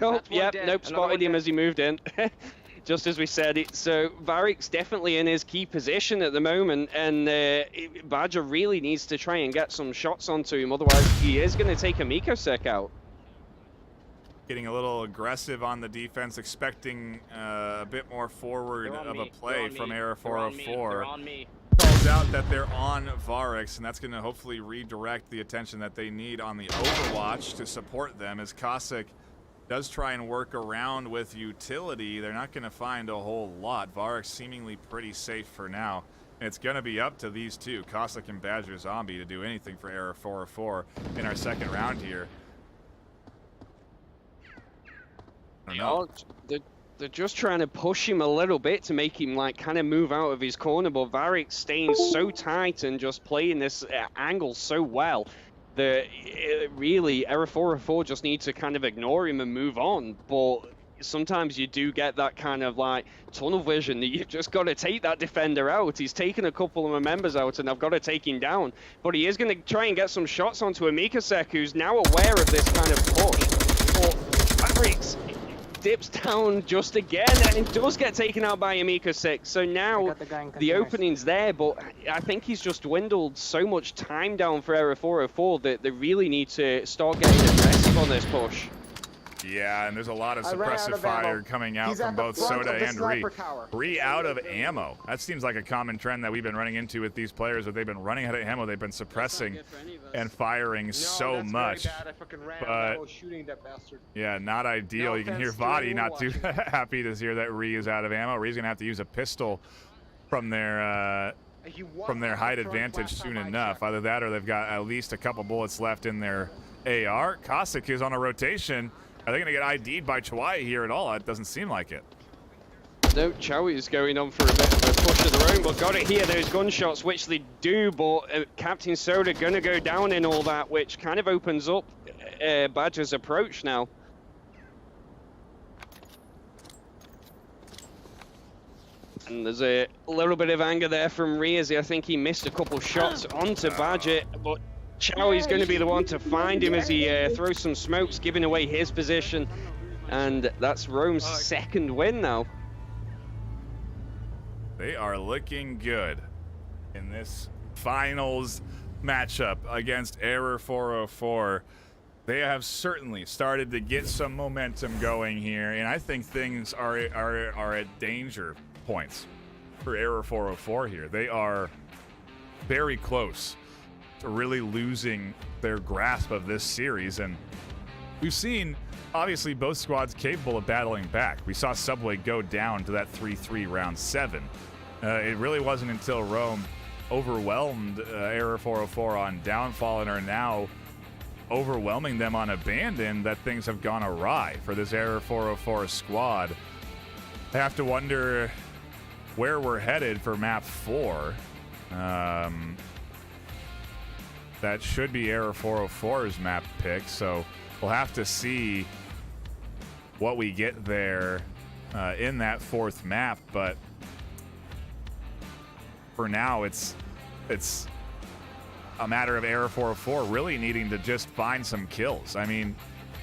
oh, yep, nope, spotted him as he moved in. Just as we said it. So Varix definitely in his key position at the moment, and Badger really needs to try and get some shots onto him, otherwise he is going to take Amikosek out. Getting a little aggressive on the defense, expecting a bit more forward of a play from Error 404. Calls out that they're on Varix, and that's going to hopefully redirect the attention that they need on the Overwatch to support them, as Cossack does try and work around with utility. They're not going to find a whole lot. Varix seemingly pretty safe for now. And it's going to be up to these two, Cossack and Badger Zombie, to do anything for Error 404 in our second round here. They're just trying to push him a little bit to make him like kind of move out of his corner, but Varix staying so tight and just playing this angle so well that really Error 404 just needs to kind of ignore him and move on. But sometimes you do get that kind of like tunnel vision that you've just got to take that defender out. He's taken a couple of my members out and I've got to take him down, but he is going to try and get some shots onto Amikosek, who's now aware of this kind of push. But Varix dips down just again and does get taken out by Amikosek. So now the opening's there, but I think he's just dwindled so much time down for Error 404 that they really need to start getting aggressive on this push. Yeah, and there's a lot of suppressive fire coming out from both Soda and Ree. Ree out of ammo. That seems like a common trend that we've been running into with these players, that they've been running out of ammo. They've been suppressing and firing so much. But yeah, not ideal. You can hear Vadi not too happy to hear that Ree is out of ammo. Ree's gonna have to use a pistol from their height advantage soon enough. Either that or they've got at least a couple bullets left in their AR. Cossack is on a rotation. Are they going to get ID'd by Chihuahua here at all? It doesn't seem like it. No, Chowie is going on for a bit of a push of their own, but got it here, those gunshots, which they do, but Captain Soda going to go down in all that, which kind of opens up Badger's approach now. And there's a little bit of anger there from Rhea, as I think he missed a couple shots onto Badger, but Chowie's going to be the one to find him as he throws some smokes, giving away his position. And that's Rome's second win now. They are looking good in this finals matchup against Error 404. They have certainly started to get some momentum going here, and I think things are at danger points for Error 404 here. They are very close to really losing their grasp of this series, and we've seen obviously both squads capable of battling back. We saw Subway go down to that 3-3 round 7. It really wasn't until Rome overwhelmed Error 404 on Downfall and are now overwhelming them on Abandon that things have gone awry for this Error 404 squad. I have to wonder where we're headed for map 4. that should be Error 404's map pick, so we'll have to see what we get there in that fourth map, but for now it's a matter of Error 404 really needing to just find some kills. I mean,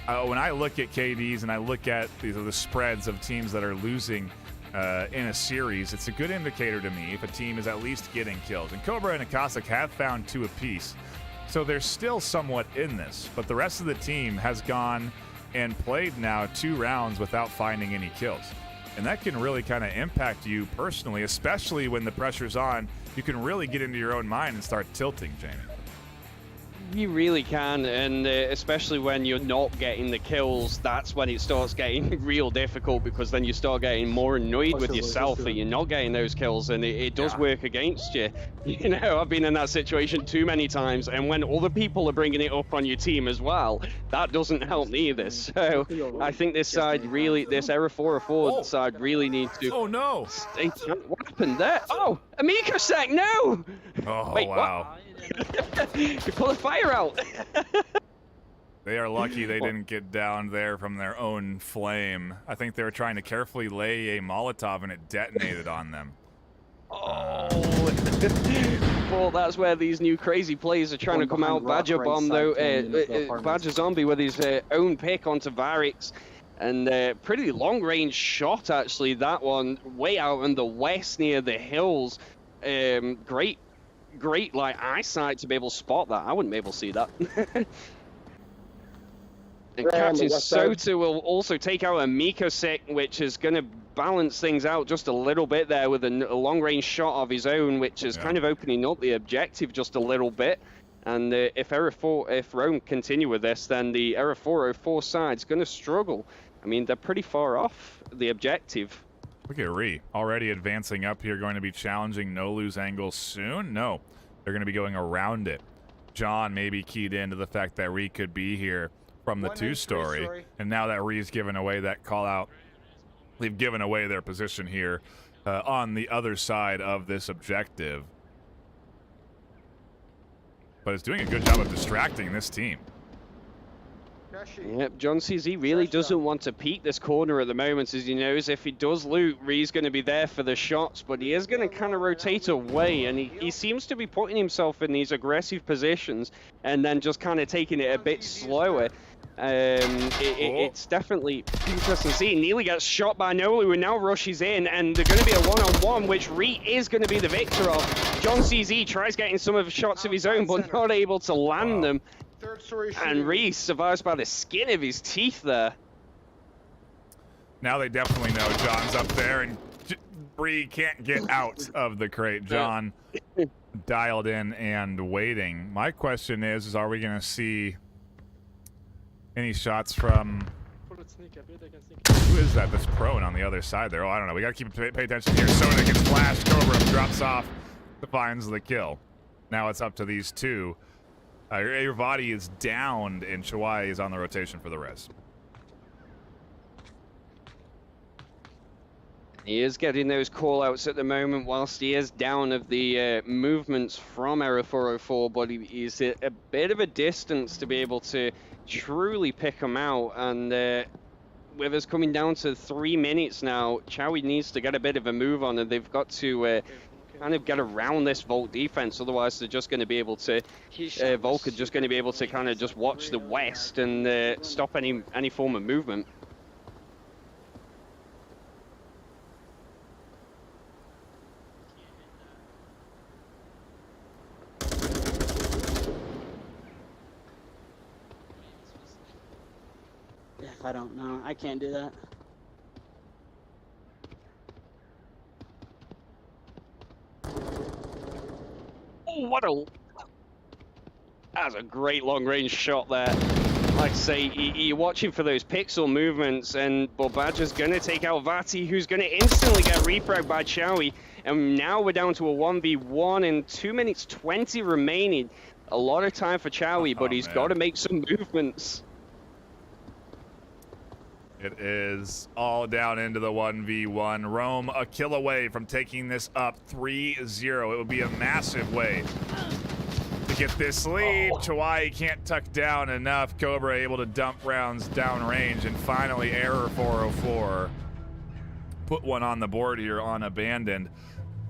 when I look at KDs and I look at the spreads of teams that are losing in a series, it's a good indicator to me if a team is at least getting kills. And Cobra and Akasik have found 2 apiece, so they're still somewhat in this, but the rest of the team has gone and played now 2 rounds without finding any kills. And that can really kind of impact you personally, especially when the pressure's on. You can really get into your own mind and start tilting, Jamie. You really can, and especially when you're not getting the kills, that's when it starts getting real difficult, because then you start getting more annoyed with yourself that you're not getting those kills, and it does work against you. You know, I've been in that situation too many times, and when other people are bringing it up on your team as well, that doesn't help either. So I think this side really, this Error 404 side really needs to... Oh no! What happened there? Oh, Amico Sec, no! Oh, wait, wow. You pull the fire out. They are lucky they didn't get down there from their own flame. I think they were trying to carefully lay a Molotov and it detonated on them. Oh, well, that's where these new crazy players are trying to come out. Badger Bomb, though, Badger Zombie with his own pick onto Varix. And pretty long-range shot, actually, that one, way out in the west near the hills. Great like eyesight to be able to spot that. I wouldn't be able to see that. And Captain Soto will also take out a Mikosek, which is going to balance things out just a little bit there with a long-range shot of his own, which is kind of opening up the objective just a little bit. And if Rome continue with this, then the Error 404 side's going to struggle. I mean, they're pretty far off the objective. Look at Ree, already advancing up here, going to be challenging no-lose angles soon? No, they're going to be going around it. John maybe keyed into the fact that Ree could be here from the 2-story, and now that Ree's given away that call-out, they've given away their position here on the other side of this objective. But it's doing a good job of distracting this team. Yep, John CZ really doesn't want to peek this corner at the moment, as he knows if he does loot, Ree's going to be there for the shots, but he is going to kind of rotate away, and he seems to be putting himself in these aggressive positions and then just kind of taking it a bit slower. It's definitely interesting to see. Nearly gets shot by Nolu, who now rushes in, and they're going to be a one-on-one, which Ree is going to be the victor of. John CZ tries getting some of the shots of his own, but not able to land them. And Ree survives by the skin of his teeth there. Now they definitely know John's up there, and Ree can't get out of the crate. John dialed in and waiting. My question is are we going to see any shots from... Who is that that's prone on the other side there? Oh, I don't know. We got to pay attention here. Soda gets flashed. Cobra drops off, finds the kill. Now it's up to these two. Irvadi is downed, and Chawai is on the rotation for the res. He is getting those call-outs at the moment whilst he is down of the movements from Error 404, but he's at a bit of a distance to be able to truly pick them out. And with us coming down to 3 minutes now, Chowie needs to get a bit of a move on, and they've got to kind of get around this Volt defense, otherwise they're just going to be able to, Volk are just going to be able to kind of just watch the west and stop any form of movement. I don't know. I can't do that. Oh, what a... That's a great long-range shot there. Like I say, you're watching for those pixel movements, and Badger's going to take out Vati, who's going to instantly get refragged by Chowie. And now we're down to a 1v1 and 2 minutes 20 remaining. A lot of time for Chowie, but he's got to make some movements. It is all down into the 1v1. Rome a kill away from taking this up 3-0. It would be a massive way to to get this lead. Chawai can't tuck down enough. Cobra able to dump rounds downrange, and finally Error 404 put one on the board here on Abandoned.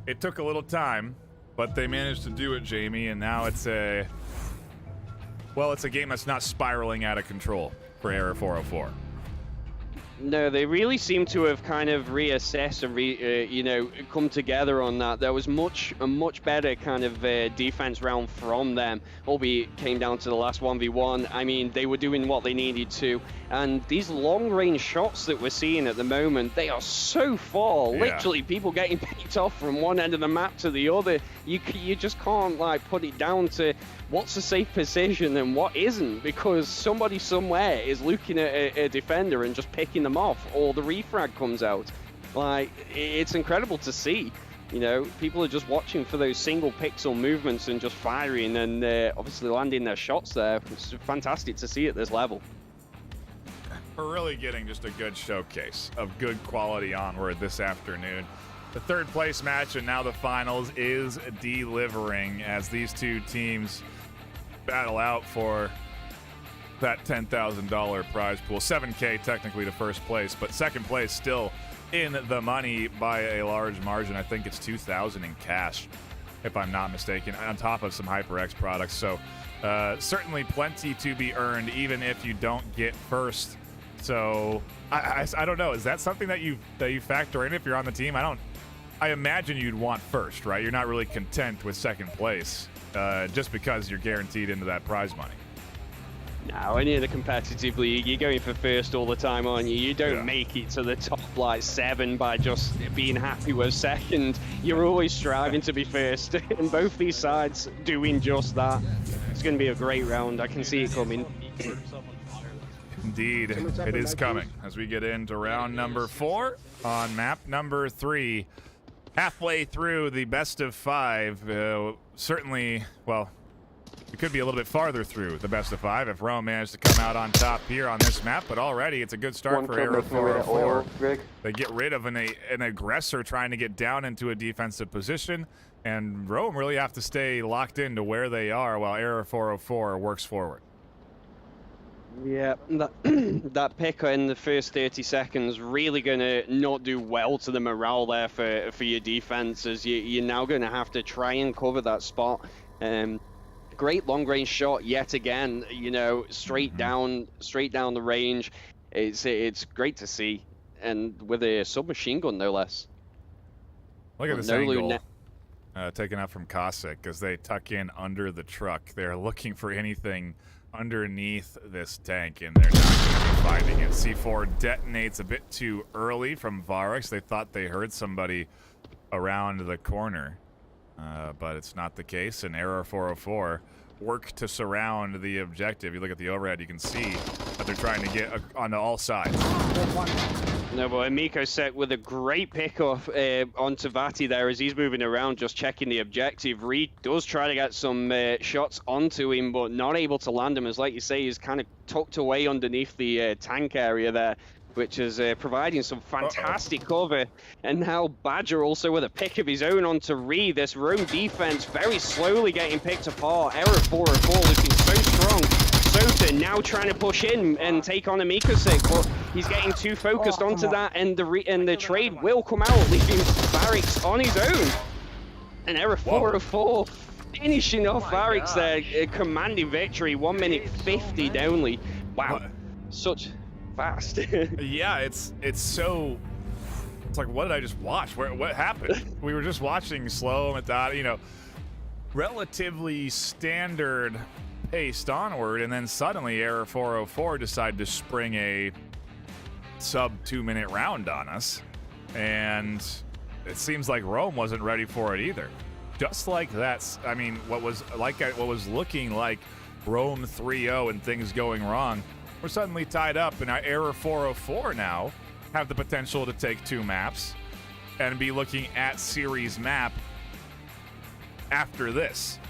It took a little time, but they managed to do it, Jamie, and now it's a game that's not spiraling out of control for Error 404. No, they really seem to have kind of reassessed and come together on that. There was a much better kind of defense round from them, albeit it came down to the last 1v1. I mean, they were doing what they needed to, and these long-range shots that we're seeing at the moment, they are so far. Yeah. Literally, people getting picked off from one end of the map to the other. You just can't like put it down to what's a safe position and what isn't, because somebody somewhere is looking at a defender and just picking them off, or the refrag comes out. Like, it's incredible to see. You know, people are just watching for those single pixel movements and just firing and obviously landing their shots there. It's fantastic to see at this level. We're really getting just a good showcase of good quality Onward this afternoon. The third place match and now the finals is delivering as these two teams battle out for that $10,000 prize pool. $7K technically to first place, but second place still in the money by a large margin. I think it's $2,000 in cash, if I'm not mistaken, on top of some HyperX products. So certainly plenty to be earned, even if you don't get first. So I don't know. Is that something that you factor in if you're on the team? I imagine you'd want first, right? You're not really content with second place just because you're guaranteed into that prize money. No, any of the competitive league, you're going for first all the time, aren't you? You don't make it to the top like 7 by just being happy with second. You're always striving to be first, and both these sides doing just that. It's going to be a great round. I can see it coming. Indeed, it is coming as we get into round number 4 on map number 3. Halfway through the best of 5, certainly, well, it could be a little bit farther through the best of 5 if Rome managed to come out on top here on this map, but already it's a good start for Arrow 404. They get rid of an aggressor trying to get down into a defensive position, and Rome really have to stay locked into where they are while Arrow 404 works forward. Yeah, that picker in the first 30 seconds really going to not do well to the morale there for your defense, as you're now going to have to try and cover that spot. Great long range shot yet again, you know, straight down the range. It's great to see, and with a submachine gun no less. Look at this angle taken up from Cossack as they tuck in under the truck. They're looking for anything underneath this tank, and they're not going to be finding it. C4 detonates a bit too early from Varix. They thought they heard somebody around the corner, but it's not the case, and Error 404 work to surround the objective. You look at the overhead, you can see that they're trying to get onto all sides. No, but Miko set with a great pickoff onto Vati there as he's moving around, just checking the objective. Reed does try to get some shots onto him, but not able to land him, as like you say, he's kind of tucked away underneath the tank area there, which is providing some fantastic cover. And now Badger also with a pick of his own onto Reed. This Rome defense very slowly getting picked apart. Error 404 looking so strong. Sota now trying to push in and take on a Mikosik, but he's getting too focused onto that, and the trade will come out, leaving Varix on his own. And Error 404 finishing off Varix there, a commanding victory, 1 minute 50 only. Wow, such fast. Yeah, it's so. It's like, what did I just watch? What happened? We were just watching slow Methodically, you know, relatively standard paced Onward, and then suddenly Error 404 decided to spring a sub 2-minute round on us, and it seems like Rome wasn't ready for it either. Just like that, I mean, what was looking like Rome 3-0 and things going wrong, we're suddenly tied up, and our Error 404 now have the potential to take 2 maps and be looking at series map after this.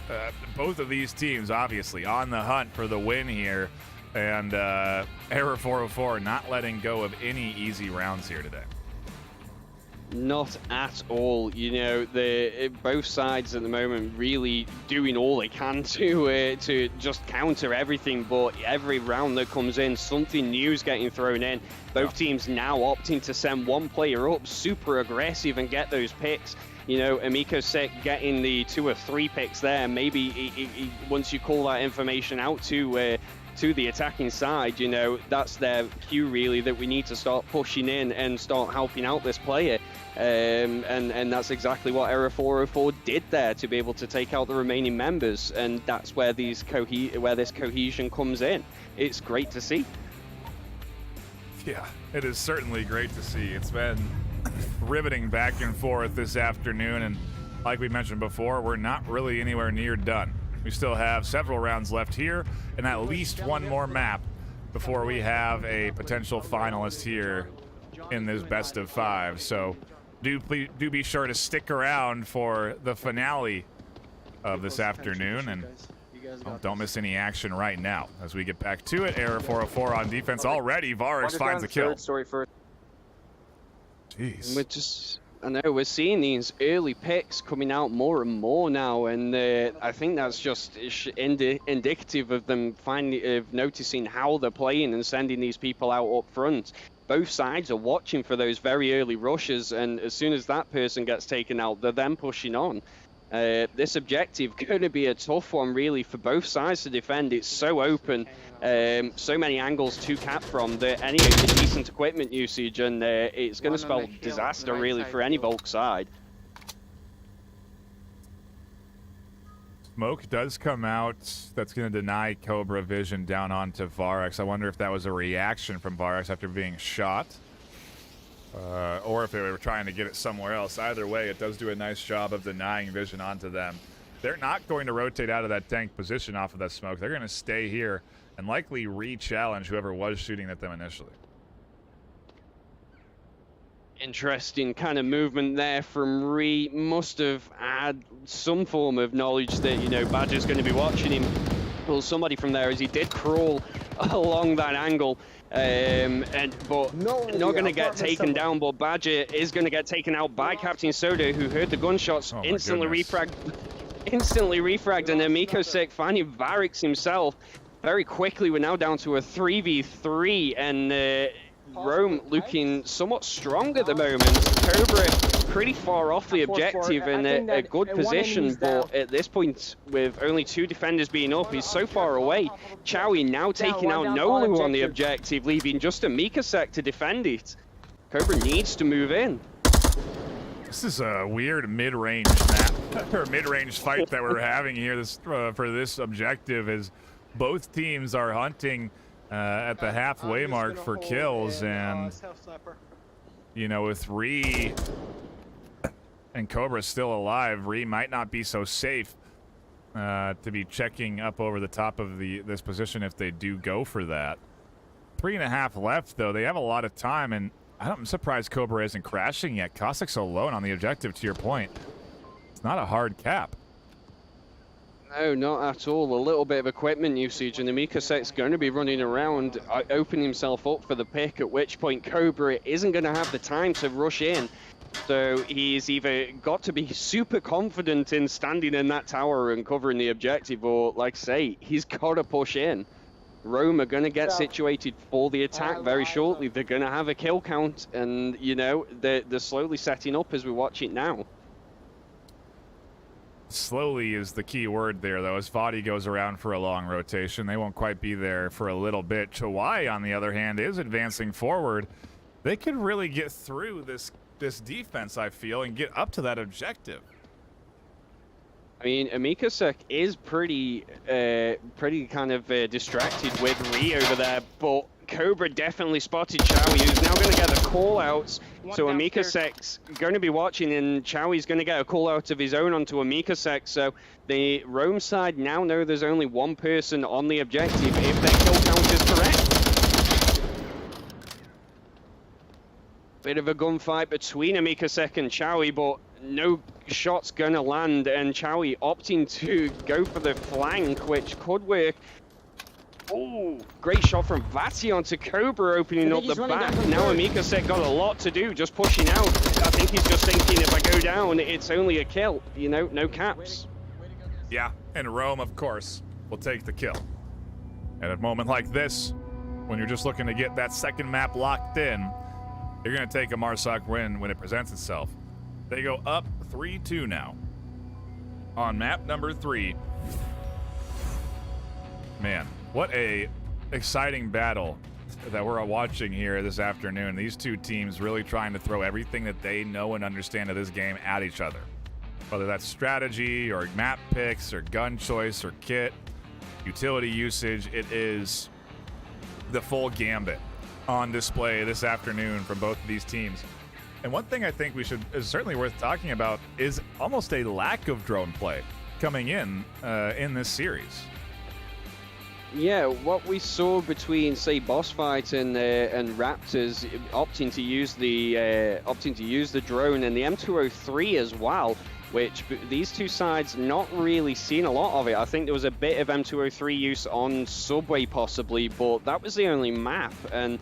Both of these teams obviously on the hunt for the win here, and Error 404 not letting go of any easy rounds here today. Not at all. You know, both sides at the moment really doing all they can to just counter everything. But every round that comes in, something new is getting thrown in. Both teams now opting to send one player up, super aggressive, and get those picks. You know, Amico Sek getting the 2 or 3 picks there. Maybe once you call that information out to the attacking side, you know, that's their cue really that we need to start pushing in and start helping out this player. And that's exactly what Error 404 did there to be able to take out the remaining members, and that's where this cohesion comes in. It's great to see. Yeah, it is certainly great to see. It's been riveting back and forth this afternoon, and like we mentioned before, we're not really anywhere near done. We still have several rounds left here and at least one more map before we have a potential finalist here in this best of 5. So do be sure to stick around for the finale of this afternoon, and don't miss any action right now as we get back to it. Error 404 on defense already. Varix finds a kill. Jeez. I know we're seeing these early picks coming out more and more now, and I think that's just indicative of them noticing how they're playing and sending these people out up front. Both sides are watching for those very early rushes, and as soon as that person gets taken out, they're then pushing on. This objective going to be a tough one really for both sides to defend. It's so open, so many angles to cap from, any decent equipment usage, and it's going to spell disaster really for any Volk side. Smoke does come out. That's going to deny Cobra vision down onto Varix. I wonder if that was a reaction from Varix after being shot. Or if they were trying to get it somewhere else. Either way, it does do a nice job of denying vision onto them. They're not going to rotate out of that tank position off of that smoke. They're going to stay here and likely re-challenge whoever was shooting at them initially. Interesting kind of movement there from Ree. Must have had some form of knowledge that, you know, Badger's going to be watching him. Well, somebody from there, as he did crawl along that angle. But not going to get taken down, but Badger is going to get taken out by Captain Soda, who heard the gunshots, instantly refragged, and Amico Sek finding Varix himself very quickly. We're now down to a 3v3, and Rome looking somewhat strong at the moment. Cobra pretty far off the objective and a good position, but at this point, with only 2 defenders being up, he's so far away. Chowie now taking out Nolu on the objective, leaving just a Mikasek to defend it. Cobra needs to move in. This is a weird mid-range map, or mid-range fight that we're having here for this objective, as both teams are hunting at the halfway mark for kills, and you know, with Ree and Cobra still alive, Ree might not be so safe to be checking up over the top of this position if they do go for that. 3.5 left though. They have a lot of time, and I'm surprised Cobra isn't crashing yet. Cossac's alone on the objective, to your point. It's not a hard cap. No, not at all. A little bit of equipment usage, and the Mikasek's going to be running around, opening himself up for the pick, at which point Cobra isn't going to have the time to rush in. So he's either got to be super confident in standing in that tower and covering the objective, or, like I say, he's got to push in. Rome are going to get situated for the attack very shortly. They're going to have a kill count, and, you know, they're slowly setting up as we watch it now. Slowly is the key word there, though, as Fadi goes around for a long rotation. They won't quite be there for a little bit. Chawai, on the other hand, is advancing forward. They could really get through this defense, I feel, and get up to that objective. I mean, Amikasek is pretty kind of distracted with Ree over there, but Cobra definitely spotted Chowie, who's now going to get the call outs. So Amikasek's going to be watching, and Chowie's going to get a call out of his own onto Amikasek. So the Rome side now know there's only one person on the objective if their kill count is correct. Bit of a gunfight between Amikasek and Chowie, but no shots going to land, and Chowie opting to go for the flank, which could work. Oh, great shot from Vati onto Cobra, opening up the back. Now Amikasek got a lot to do, just pushing out. I think he's just thinking, if I go down, it's only a kill. You know, no caps. Yeah, and Rome, of course, will take the kill. At a moment like this, when you're just looking to get that second map locked in, you're going to take a Marsoc win when it presents itself. They go up 3-2 now on map number 3. Man, what a exciting battle that we're watching here this afternoon. These two teams really trying to throw everything that they know and understand of this game at each other. Whether that's strategy or map picks or gun choice or kit, utility usage, it is the full gambit on display this afternoon from both of these teams. And one thing I think is certainly worth talking about is almost a lack of drone play coming in this series. Yeah, what we saw between, say, Boss Fight and Raptors opting to use the drone, and the M203 as well, which these two sides not really seen a lot of it. I think there was a bit of M203 use on Subway possibly, but that was the only map. And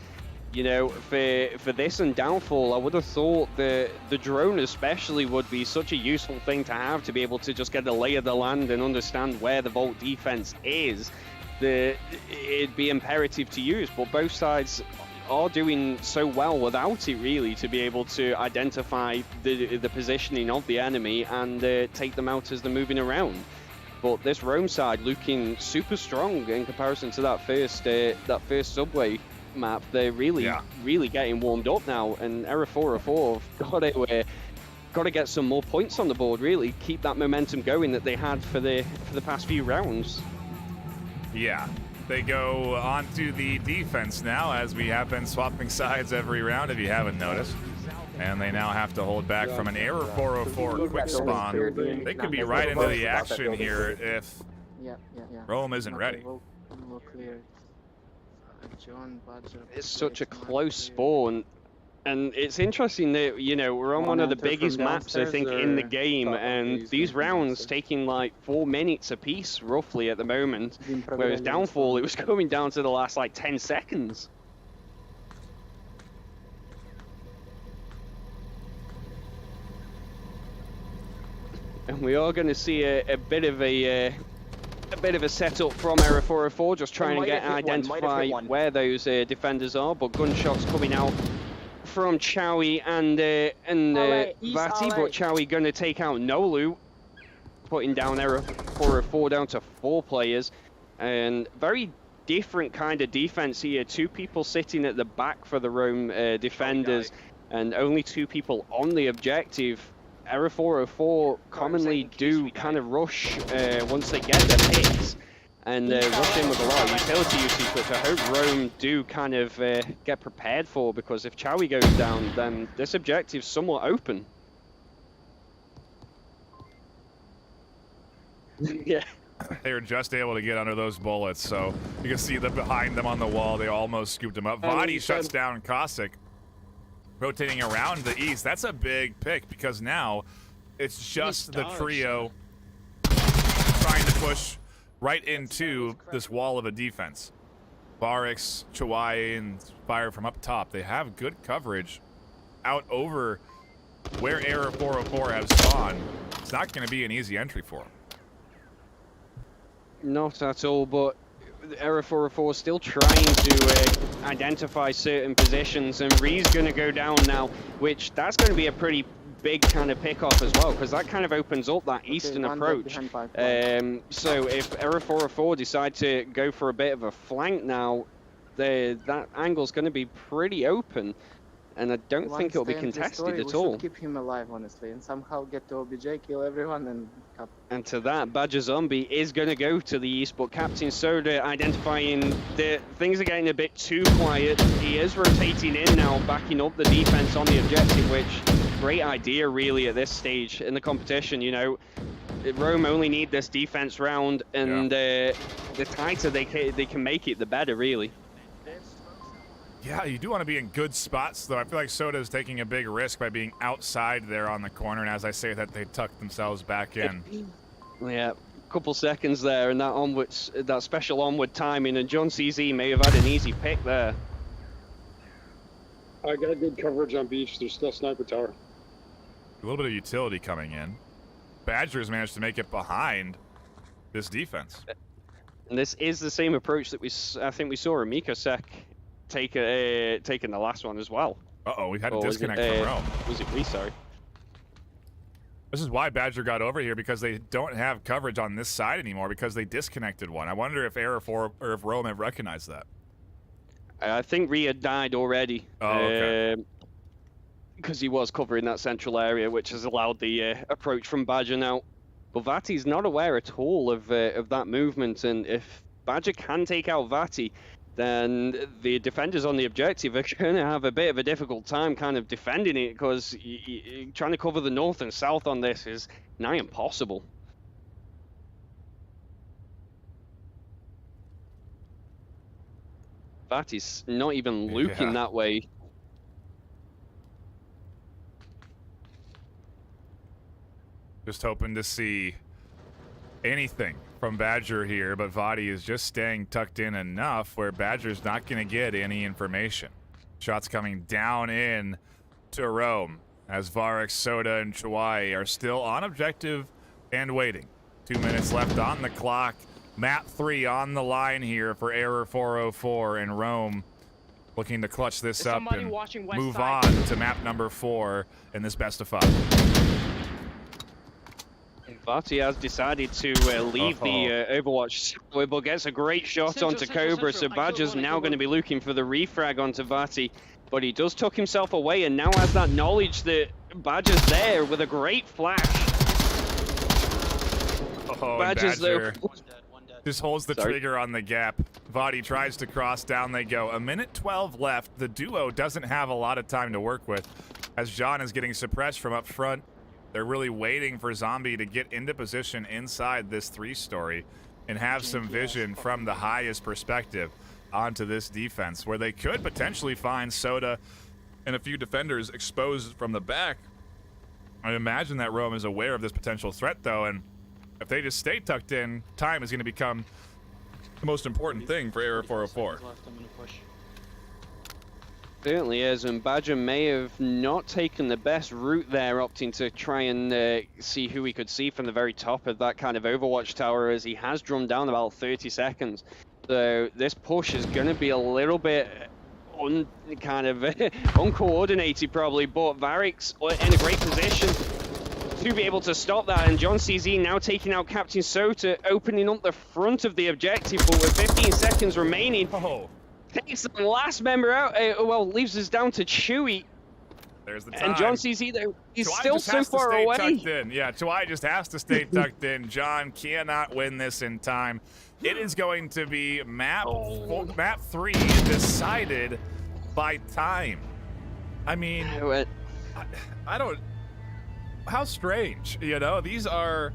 you know, for this and Downfall, I would have thought the drone especially would be such a useful thing to have, to be able to just get the lay of the land and understand where the Vault defense is. It'd be imperative to use, but both sides are doing so well without it, really, to be able to identify the positioning of the enemy and take them out as they're moving around. But this Rome side looking super strong in comparison to that first Subway map. They're really getting warmed up now, and Error 404 have got to get some more points on the board, really keep that momentum going that they had for the past few rounds. Yeah, they go on to the defense now, as we have been swapping sides every round, if you haven't noticed. And they now have to hold back from an Error 404 quick spawn. They could be right into the action here if Rome isn't ready. It's such a close spawn, and it's interesting that, you know, we're on one of the biggest maps, I think, in the game, and these rounds taking like 4 minutes apiece roughly at the moment, whereas Downfall, it was coming down to the last like 10 seconds. And we are going to see a bit of a setup from Error 404, just trying to identify where those defenders are. But gunshots coming out from Chowie and Vati, but Chowie going to take out Nolu, putting down Error 404 down to 4 players, and very different kind of defense here. 2 people sitting at the back for the Rome defenders, and only 2 people on the objective. Error 404 commonly do kind of rush once they get their picks, and rush in with a lot of utility usage, which I hope Rome do kind of get prepared for, because if Chowie goes down, then this objective's somewhat open. Yeah. They were just able to get under those bullets, so you can see them behind them on the wall. They almost scooped them up. Vati shuts down Cossack. Rotating around the east, that's a big pick, because now it's just the trio trying to push right into this wall of a defense. Barracks, Chawai, and Fire from up top. They have good coverage out over where Error 404 has spawned. It's not going to be an easy entry for them. Not at all, but Error 404 still trying to identify certain positions, and Ree's going to go down now, which that's going to be a pretty big kind of pick-off as well, because that kind of opens up that eastern approach. So if Error 404 decide to go for a bit of a flank now, that angle's going to be pretty open, and I don't think it'll be contested at all. We should keep him alive, honestly, and somehow get to OBJ, kill everyone, and cap. And to that, Badger Zombie is going to go to the east, but Captain Soda identifying that things are getting a bit too quiet. He is rotating in now, backing up the defense on the objective, which great idea really at this stage in the competition. You know, Rome only need this defense round, and the tighter they can make it, the better, really. Yeah, you do want to be in good spots, though. I feel like Soda is taking a big risk by being outside there on the corner, and as I say that, they tuck themselves back in. Yeah, couple seconds there, and that special onward timing, and John CZ may have had an easy pick there. I got good coverage on beach. There's still sniper tower. A little bit of utility coming in. Badgers managed to make it behind this defense. And this is the same approach that I think we saw Amiko Sek take in the last one as well. Uh-oh, we had a disconnect from Rome. Was it me? Sorry. This is why Badger got over here, because they don't have coverage on this side anymore because they disconnected one. I wonder if if Rome have recognized that. I think Rhea died already. Oh, okay. Because he was covering that central area, which has allowed the approach from Badger now. But Vati's not aware at all of that movement, and if Badger can take out Vati, then the defenders on the objective are going to have a bit of a difficult time kind of defending it, because trying to cover the north and south on this is nigh impossible. Vati's not even looking that way. Just hoping to see anything from Badger here, but Vati is just staying tucked in enough where Badger's not going to get any information. Shots coming down in to Rome as Varix, Soda, and Chawai are still on objective and waiting. 2 minutes left on the clock. Map 3 on the line here for Error 404, and Rome looking to clutch this up and move on to map number 4 in this best of 5. Vati has decided to leave the Overwatch, but gets a great shot onto Cobra, so Badger's now going to be looking for the refrag onto Vati, but he does tuck himself away and now has that knowledge that Badger's there with a great flash. Badger's there. Just holds the trigger on the gap. Vati tries to cross, down they go. 1:12 left. The duo doesn't have a lot of time to work with as John is getting suppressed from up front. They're really waiting for Zombie to get into position inside this 3-story and have some vision from the highest perspective onto this defense, where they could potentially find Soda and a few defenders exposed from the back. I imagine that Rome is aware of this potential threat, though, and if they just stay tucked in, time is going to become the most important thing for Error 404. Certainly is, and Badger may have not taken the best route there, opting to try and see who he could see from the very top of that kind of Overwatch tower, as he has drummed down about 30 seconds. So this push is going to be a little bit uncoordinated probably, but Varix in a great position to be able to stop that, and John CZ now taking out Captain Sota, opening up the front of the objective, but with 15 seconds remaining. Takes the last member out, leaves us down to Chewy. There's the time. And John CZ, though, he's Chawai still so far away. Yeah, Chawai just has to stay tucked in. John cannot win this in time. It is going to be map 3 decided by time. I mean, I don't... How strange, you know? These are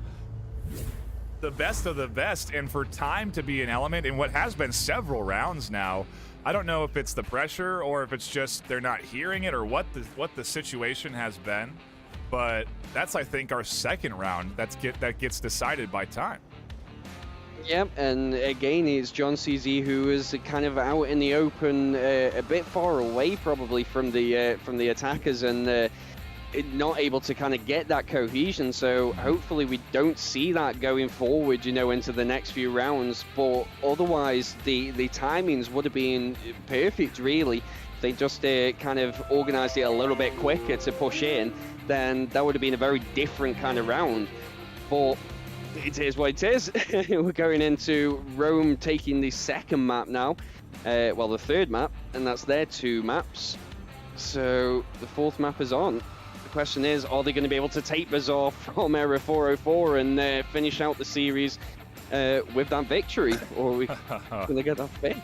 the best of the best, and for time to be an element in what has been several rounds now, I don't know if it's the pressure or if it's just they're not hearing it or what the situation has been, but that's, I think, our second round that gets decided by time. Yep, and again, it's John CZ who is kind of out in the open, a bit far away probably from the attackers, and not able to kind of get that cohesion. So hopefully we don't see that going forward, you know, into the next few rounds. But otherwise, the timings would have been perfect, really. If they just kind of organized it a little bit quicker to push in, then that would have been a very different kind of round. But it is what it is. We're going into Rome taking the second map now. The third map, and that's their 2 maps. So the 4th map is on. The question is, are they going to be able to take Bazaar from Error 404 and finish out the series with that victory? Or are we going to get that fit?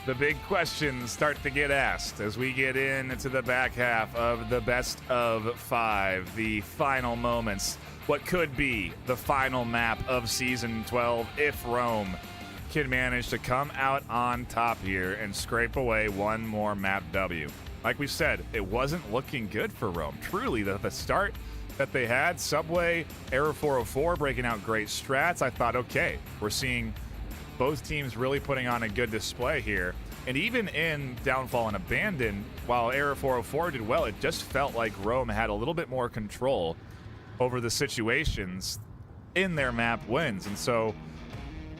The big questions start to get asked as we get into the back half of the best of 5, the final moments. What could be the final map of Season 12 if Rome can manage to come out on top here and scrape away one more map W. Like we said, it wasn't looking good for Rome. Truly, the start that they had. Subway, Error 404 breaking out great strats. I thought, okay, we're seeing both teams really putting on a good display here. And even in Downfall and Abandon, while Error 404 did well, it just felt like Rome had a little bit more control over the situations in their map wins. And so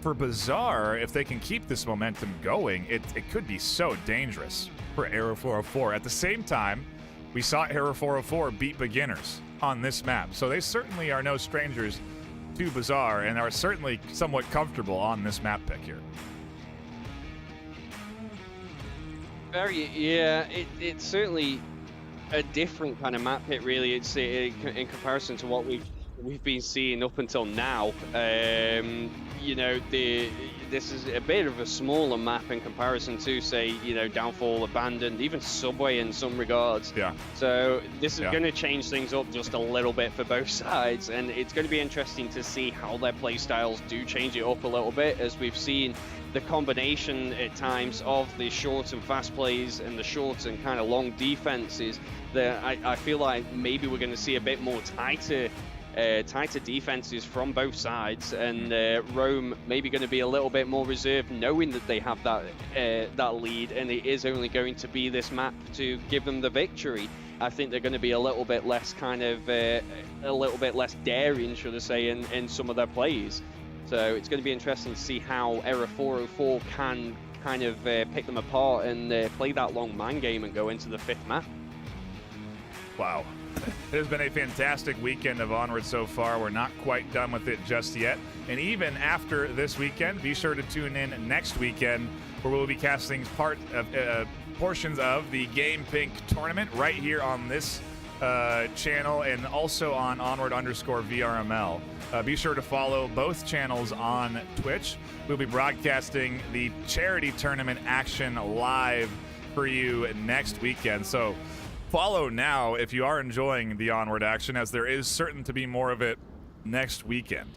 for Bizarre, if they can keep this momentum going, it could be so dangerous for Error 404. At the same time, we saw Error 404 beat beginners on this map. So they certainly are no strangers to Bizarre and are certainly somewhat comfortable on this map pick here. Yeah, it's certainly a different kind of map hit, really. It's in comparison to what we've been seeing up until now. You know, this is a bit of a smaller map in comparison to, say, you know, Downfall, Abandoned, even Subway in some regards. Yeah. So this is going to change things up just a little bit for both sides, and it's going to be interesting to see how their play styles do change it up a little bit, as we've seen the combination at times of the short and fast plays and the short and kind of long defenses. I feel like maybe we're going to see a bit more tighter defenses from both sides, and Rome maybe going to be a little bit more reserved, knowing that they have that lead, and it is only going to be this map to give them the victory. I think they're going to be a little bit less a little bit less daring, should I say, in some of their plays. So it's going to be interesting to see how Error 404 can kind of pick them apart and play that long man game and go into the 5th map. Wow. It has been a fantastic weekend of Onward so far. We're not quite done with it just yet. And even after this weekend, be sure to tune in next weekend, where we'll be casting portions of the Game Pink tournament right here on this channel and also on Onward_VRML. Be sure to follow both channels on Twitch. We'll be broadcasting the charity tournament action live for you next weekend. So follow now if you are enjoying the Onward action, as there is certain to be more of it next weekend.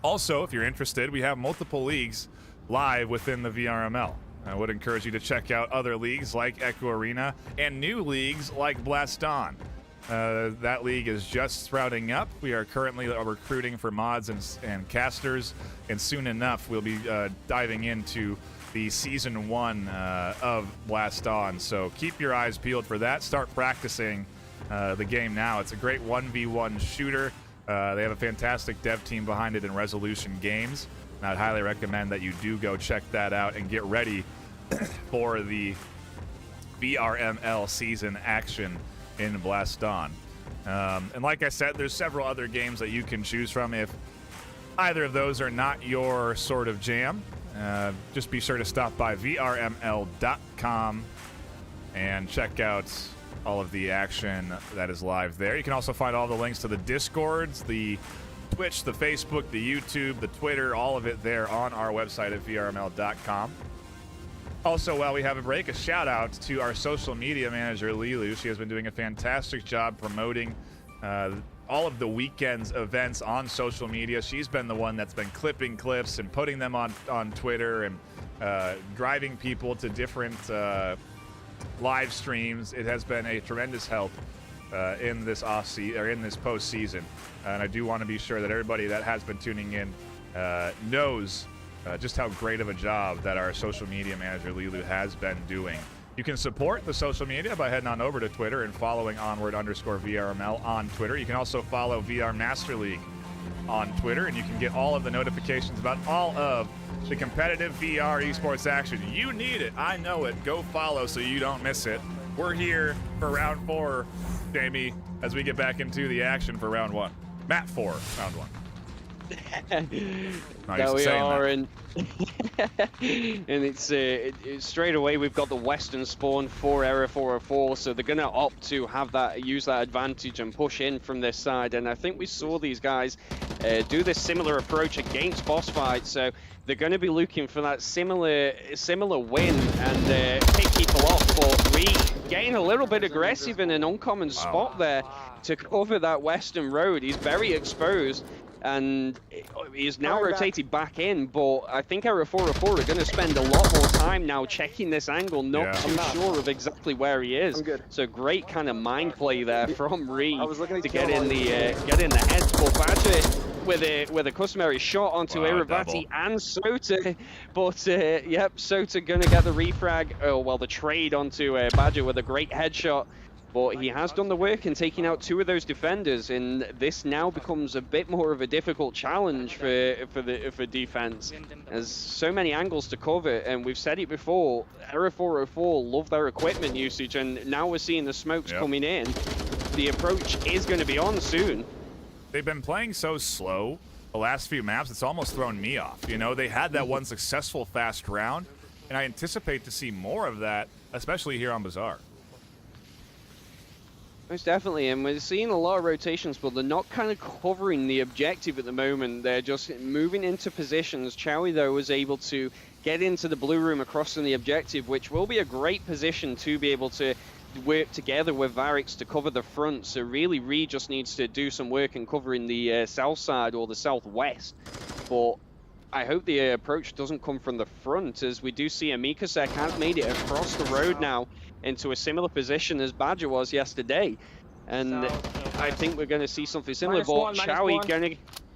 Also, if you're interested, we have multiple leagues live within the VRML. I would encourage you to check out other leagues like Echo Arena and new leagues like Blast On. That league is just sprouting up. We are currently recruiting for mods and casters, and soon enough we'll be diving into the Season 1 of Blast On. So keep your eyes peeled for that. Start practicing the game now. It's a great 1v1 shooter. They have a fantastic dev team behind it in Resolution Games. And I'd highly recommend that you do go check that out and get ready for the VRML season action in Blast On. And like I said, there's several other games that you can choose from. If either of those are not your sort of jam, just be sure to stop by vrml.com and check out all of the action that is live there. You can also find all the links to the Discords, the Twitch, the Facebook, the YouTube, the Twitter, all of it there on our website at vrml.com. Also, while we have a break, a shout out to our social media manager, Lilu. She has been doing a fantastic job promoting all of the weekend's events on social media. She's been the one that's been clipping clips and putting them on Twitter and driving people to different live streams. It has been a tremendous help in this postseason, and I do want to be sure that everybody that has been tuning in knows just how great of a job that our social media manager Lilu has been doing. You can support the social media by heading on over to Twitter and following Onward_VRML on Twitter. You can also follow VR Master League on Twitter, and you can get all of the notifications about all of the competitive VR esports action. You need it. I know it. Go follow so you don't miss it. We're here for round 4, Jamie, as we get back into the action for round 1. Map 4, round 1. There we are, and it's straight away we've got the western spawn for Error 404, so they're gonna opt to use that advantage and push in from this side. And I think we saw these guys do this similar approach against boss fights, so they're going to be looking for that similar win and pick people off. But we getting a little bit aggressive in an uncommon spot there to cover that western road. He's very exposed. and he's now rotated back in, but I think Era 404 are going to spend a lot more time now checking this angle, not too sure of exactly where he is. So great kind of mind play there from Reed to get in the heads, but Badger with a customary shot onto Iravati and Sota, but yep, Sota going to get the refrag, the trade onto Badger with a great headshot. But he has done the work in taking out 2 of those defenders, and this now becomes a bit more of a difficult challenge for defense. There's so many angles to cover, and we've said it before, Era 404 love their equipment usage, and now we're seeing the smokes coming in. The approach is going to be on soon. They've been playing so slow the last few maps, it's almost thrown me off. You know, they had that one successful fast round, and I anticipate to see more of that, especially here on Bazaar. Most definitely, and we're seeing a lot of rotations, but they're not kind of covering the objective at the moment. They're just moving into positions. Chowie, though, was able to get into the blue room across from the objective, which will be a great position to be able to work together with Varix to cover the front. So really, Reed just needs to do some work in covering the south side or the southwest. But I hope the approach doesn't come from the front, as we do see Amikasek has made it across the road now into a similar position as Badger was yesterday. And I think we're going to see something similar, but Chowie going to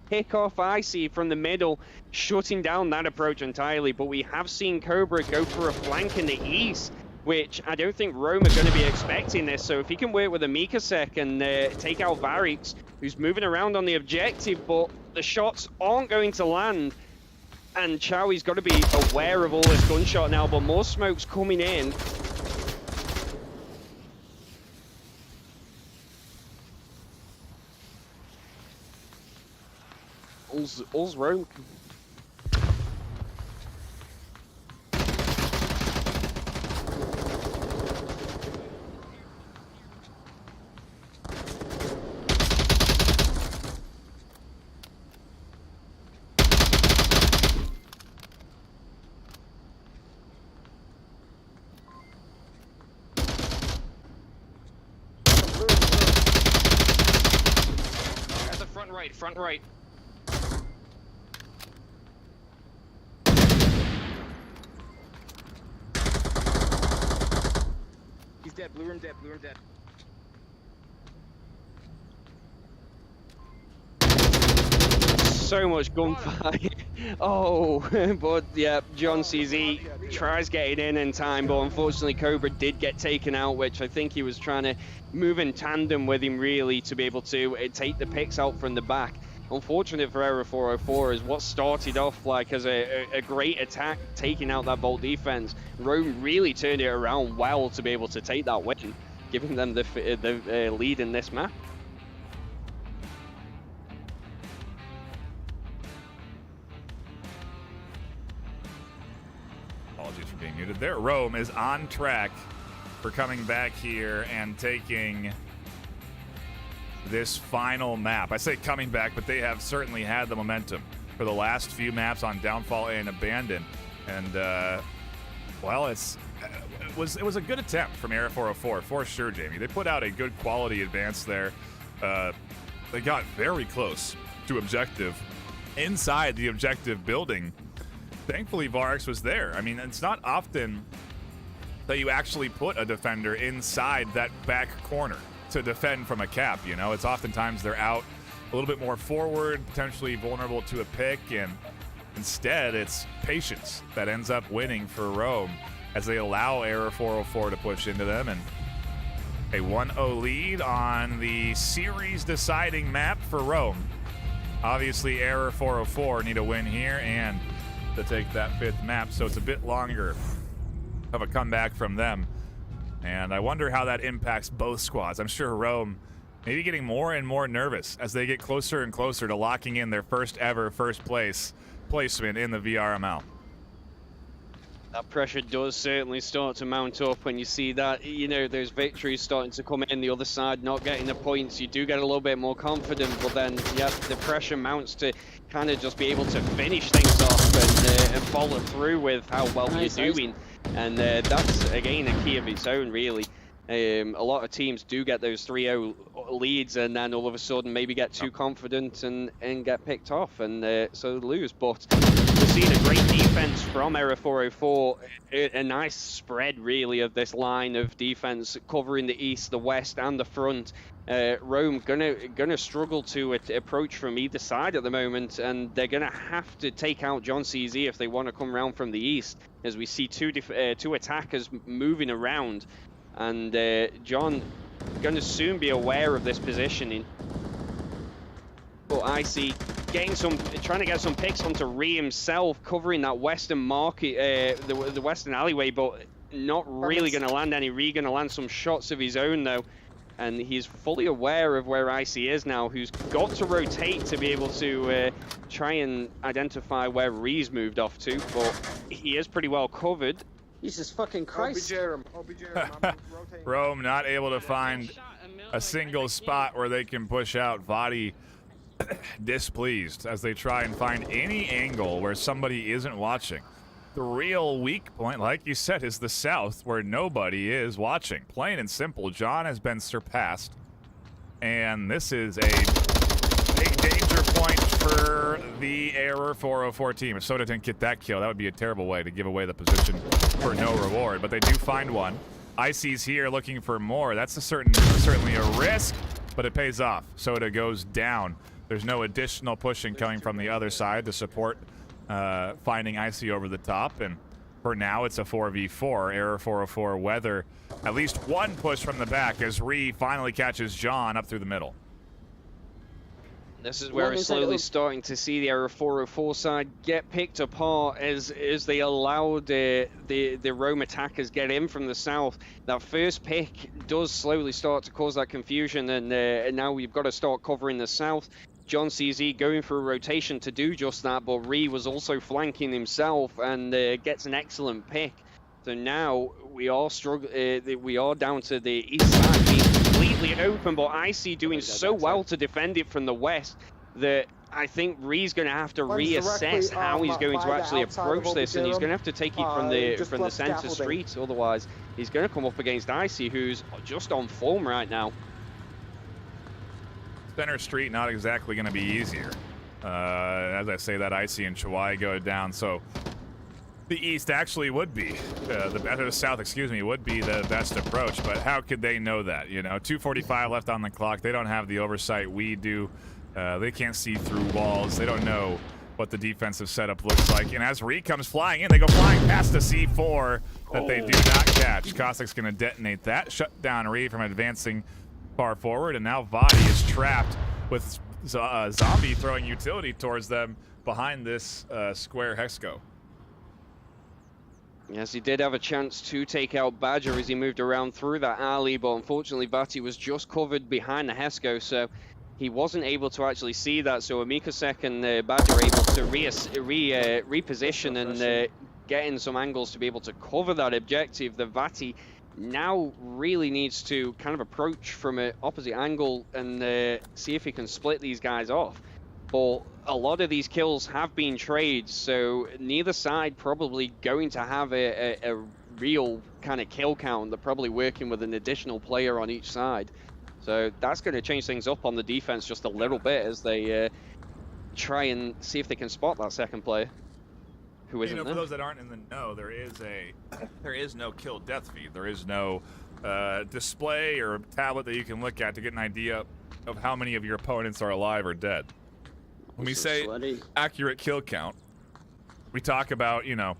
pick off Icy from the middle, shutting down that approach entirely. But we have seen Cobra go for a flank in the east, which I don't think Rome are going to be expecting this. So if he can work with Amikasek and take out Varix, who's moving around on the objective, but the shots aren't going to land. And Chowie's got to be aware of all this gunshot now, but more smoke's coming in. All's Rome. That's a front right. He's dead, blue room dead. So much gunfire. Oh, but yeah, John CZ tries getting in time, but unfortunately Cobra did get taken out, which I think he was trying to move in tandem with him really to be able to take the picks out from the back. Unfortunate for Era 404 is what started off like as a great attack, taking out that Bolt defense. Rome really turned it around well to be able to take that win, giving them the lead in this map. Apologies for being muted there. Rome is on track for coming back here and taking this final map. I say coming back, but they have certainly had the momentum for the last few maps on Downfall and Abandon. And, well, it was a good attempt from Era 404, for sure, Jamie. They put out a good quality advance there. They got very close to objective inside the objective building. Thankfully, Varix was there. I mean, it's not often that you actually put a defender inside that back corner to defend from a cap, you know? It's oftentimes they're out a little bit more forward, potentially vulnerable to a pick, and instead it's patience that ends up winning for Rome as they allow Era 404 to push into them, and a 1-0 lead on the series deciding map for Rome. Obviously, Era 404 need a win here and to take that 5th map, so it's a bit longer of a comeback from them. And I wonder how that impacts both squads. I'm sure Rome maybe getting more and more nervous as they get closer and closer to locking in their first ever first place placement in the VRML. That pressure does certainly start to mount up when you see that, you know, those victories starting to come in, the other side not getting the points. You do get a little bit more confident, but then, yeah, the pressure mounts to kind of just be able to finish things off and follow through with how well you're doing. And that's, again, a key of its own, really. A lot of teams do get those 3-0 leads and then all of a sudden maybe get too confident and get picked off and so lose. But we've seen a great defense from Error 404, a nice spread really of this line of defense covering the east, the west and the front. Rome gonna struggle to approach from either side at the moment, and they're gonna have to take out John CZ if they want to come around from the east, as we see two attackers moving around. And John going to soon be aware of this positioning. But Icy trying to get some picks onto Ree himself, covering that western market, the western alleyway, but not really going to land any. Ree going to land some shots of his own though, and he's fully aware of where Icy is now, who's got to rotate to be able to try and identify where Ree's moved off to, but he is pretty well covered. Jesus fucking Christ. Rome not able to find a single spot where they can push out. Vati displeased as they try and find any angle where somebody isn't watching. The real weak point, like you said, is the south, where nobody is watching. Plain and simple, John has been surpassed, and this is a big danger point for the Error 404 team. If Soda didn't get that kill, that would be a terrible way to give away the position for no reward, but they do find one. Icy's here looking for more. That's certainly a risk, but it pays off. Soda goes down. There's no additional pushing coming from the other side to support finding Icy over the top, and for now it's a 4v4. Error 404 weather at least one push from the back as Ree finally catches John up through the middle. This is where we're slowly starting to see the Error 404 side get picked apart as they allowed the Rome attackers get in from the south. That first pick does slowly start to cause that confusion, and now we've got to start covering the south. John CZ going for a rotation to do just that, but Ree was also flanking himself and gets an excellent pick. So now we are we are down to the east side being completely open, but Icy doing so well to defend it from the west that I think Ree's going to have to reassess how he's going to actually approach this, and he's going to have to take it from the center street. Otherwise, he's going to come up against Icy, who's just on form right now. Center street not exactly going to be easier. As I say that, Icy and Chawai go down, so the east actually would be the south, excuse me, would be the best approach. But how could they know that? You know, 2:45 left on the clock. They don't have the oversight we do. They can't see through walls. They don't know what the defensive setup looks like. And as Ree comes flying in, they go flying past the C4 that they do not catch. Cossac's going to detonate that, shut down Ree from advancing far forward, and now Vati is trapped with Zombie throwing utility towards them behind this square Hexco. Yes, he did have a chance to take out Badger as he moved around through that alley, but unfortunately Vati was just covered behind the Hesco, so he wasn't able to actually see that. So Amikosek and Badger are able to reposition and get in some angles to be able to cover that objective. The Vati now really needs to kind of approach from an opposite angle and see if he can split these guys off. But a lot of these kills have been trades, so neither side probably going to have a real kind of kill count. They're probably working with an additional player on each side. So that's going to change things up on the defense just a little bit as they try and see if they can spot that second player. Who isn't there. For those that aren't in the know, there is no kill death feed. There is no display or tablet that you can look at to get an idea of how many of your opponents are alive or dead. When we say accurate kill count, we talk about, you know,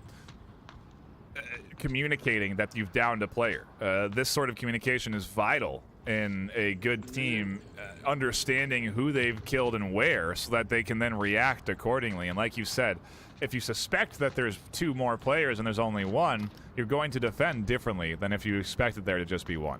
communicating that you've downed a player. This sort of communication is vital in a good team, understanding who they've killed and where, so that they can then react accordingly. And like you said, if you suspect that there's two more players and there's only one, you're going to defend differently than if you expected there to just be one.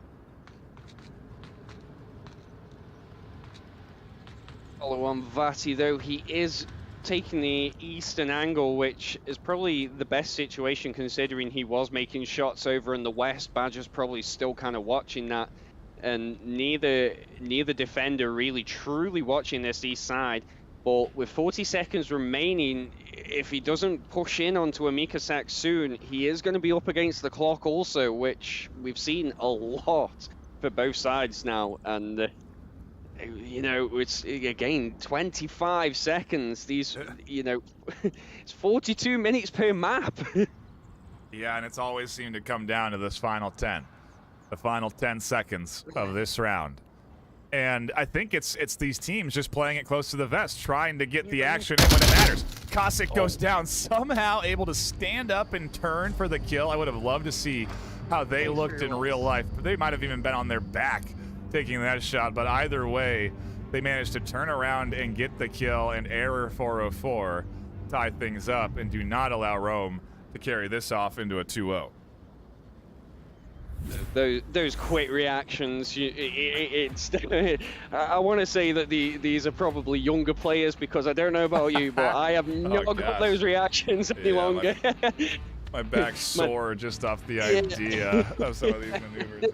Follow on Vati though, he is taking the eastern angle, which is probably the best situation considering he was making shots over in the west. Badger's probably still kind of watching that, and neither defender really truly watching this east side. But with 40 seconds remaining, if he doesn't push in onto a Mikasak soon, he is going to be up against the clock also, which we've seen a lot for both sides now. And, you know, it's, again, 25 seconds. These, you know, it's 42 minutes per map. Yeah, and it's always seemed to come down to this final 10. The final 10 seconds of this round. And I think it's these teams just playing it close to the vest, trying to get the action in when it matters. Cossack goes down, somehow able to stand up and turn for the kill. I would have loved to see how they looked in real life. They might have even been on their back taking that shot, but either way, they managed to turn around and get the kill, and Error 404 tie things up and do not allow Rome to carry this off into a 2-0. Those quick reactions, it's I want to say that these are probably younger players, because I don't know about you, but I have not got those reactions any longer. My back's sore just off the idea of some of these maneuvers.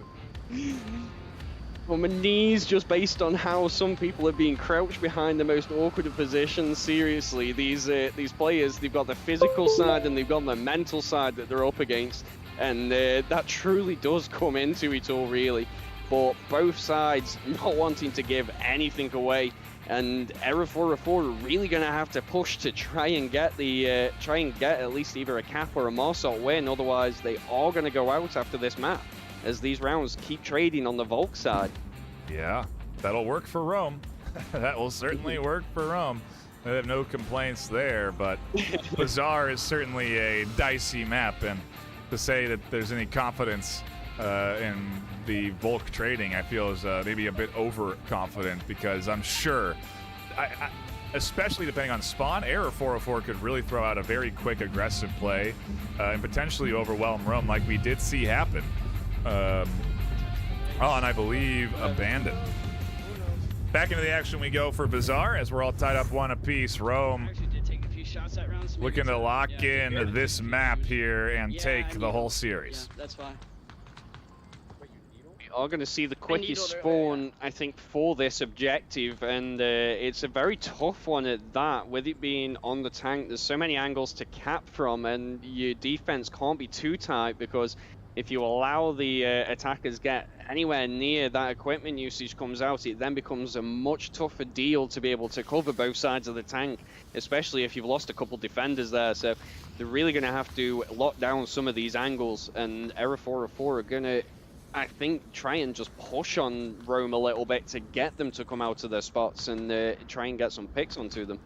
Well, my knees, just based on how some people are being crouched behind the most awkward of positions. Seriously, these players, they've got the physical side and they've got the mental side that they're up against. And that truly does come into it all, really. But both sides not wanting to give anything away, and Error 404 are really going to have to push to try and get at least either a cap or a Mossot win. Otherwise, they are going to go out after this map, as these rounds keep trading on the Volk side. Yeah, that'll work for Rome. That will certainly work for Rome. I have no complaints there, but Bazaar is certainly a dicey map, and to say that there's any confidence in the Volk trading, I feel is maybe a bit overconfident, because I'm sure, especially depending on spawn, Error 404 could really throw out a very quick aggressive play and potentially overwhelm Rome, like we did see happen. And I believe Abandon. Back into the action we go for Bazaar, as we're all tied up one apiece. Rome looking to lock in this map here and take the whole series. Yeah, that's fine. We are going to see the quickest spawn, I think, for this objective, and it's a very tough one at that. With it being on the tank, there's so many angles to cap from, and your defense can't be too tight, because if you allow the attackers get anywhere near that equipment usage comes out, it then becomes a much tougher deal to be able to cover both sides of the tank, especially if you've lost a couple defenders there. So they're really going to have to lock down some of these angles, and Error 404 are going to, I think, try and just push on Rome a little bit to get them to come out of their spots and try and get some picks onto them.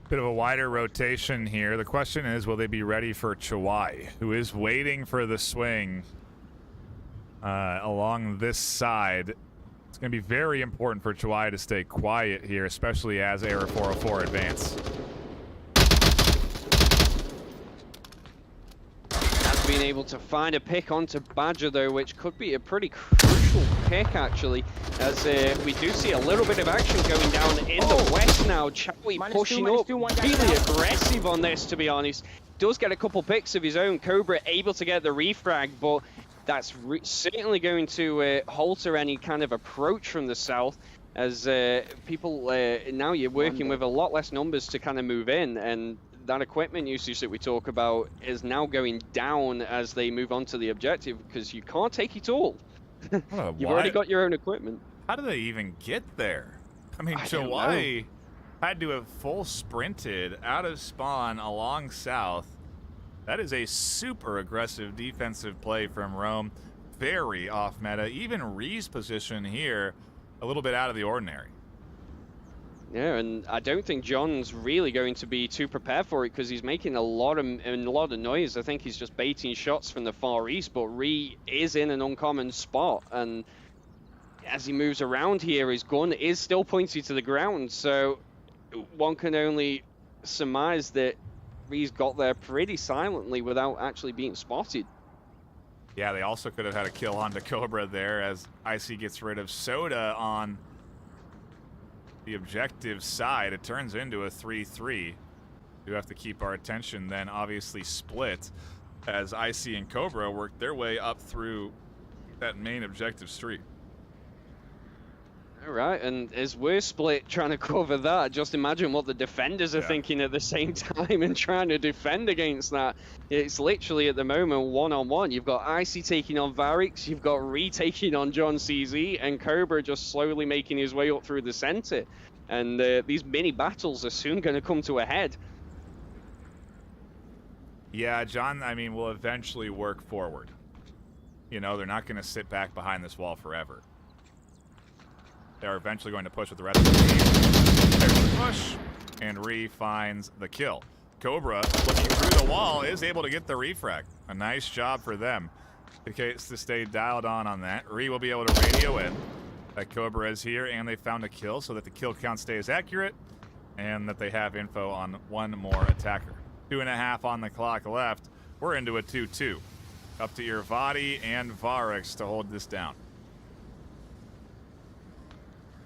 Bit of a wider rotation here. The question is, will they be ready for Chawai, who is waiting for the swing along this side. It's going to be very important for Chawai to stay quiet here, especially as Error 404 advance. Has been able to find a pick onto Badger, though, which could be a pretty crucial pick, actually, as we do see a little bit of action going down in the west now. Chawi pushing up, really aggressive on this, to be honest. Does get a couple picks of his own. Cobra able to get the refrag, but that's certainly going to halter any kind of approach from the south, as people, now you're working with a lot less numbers to kind of move in, and that equipment usage that we talk about is now going down as they move on to the objective, because you can't take it all. You've already got your own equipment. How do they even get there? I mean, Chawai had to have full sprinted out of spawn along south. That is a super aggressive defensive play from Rome. Very off meta. Even Ree's position here, a little bit out of the ordinary. Yeah, and I don't think John's really going to be too prepared for it, because he's making a lot of noise. I think he's just baiting shots from the far east, but Ree is in an uncommon spot, and as he moves around here, his gun is still pointing to the ground, so one can only surmise that Ree's got there pretty silently without actually being spotted. Yeah, they also could have had a kill onto Cobra there, as Icy gets rid of Soda on the objective side. It turns into a 3-3. We have to keep our attention then obviously split as Icy and Cobra work their way up through that main objective street. All right, and as we're split trying to cover that, just imagine what the defenders are thinking at the same time and trying to defend against that. It's literally at the moment one-on-one. You've got Icy taking on Varix, you've got Ree taking on John CZ, and Cobra just slowly making his way up through the center. And these mini battles are soon going to come to a head. Yeah, John, I mean, will eventually work forward. You know, they're not going to sit back behind this wall forever. They're eventually going to push with the rest of the team. There's the push, and Ree finds the kill. Cobra, looking through the wall, is able to get the refrag. A nice job for them. The case to stay dialed on that. Ree will be able to radio in that Cobra is here, and they found a kill so that the kill count stays accurate, and that they have info on one more attacker. 2.5 on the clock left. We're into a 2-2. Up to Irvadi and Varix to hold this down.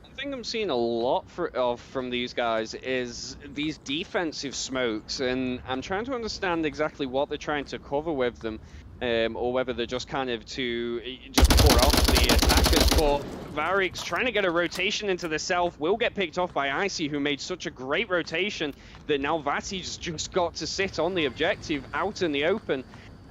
I think I'm seeing a lot from these guys is these defensive smokes, and I'm trying to understand exactly what they're trying to cover with them, or whether they're just kind of to just pour off the attackers. But Varix trying to get a rotation into the south will get picked off by Icy, who made such a great rotation that now Vati's just got to sit on the objective out in the open.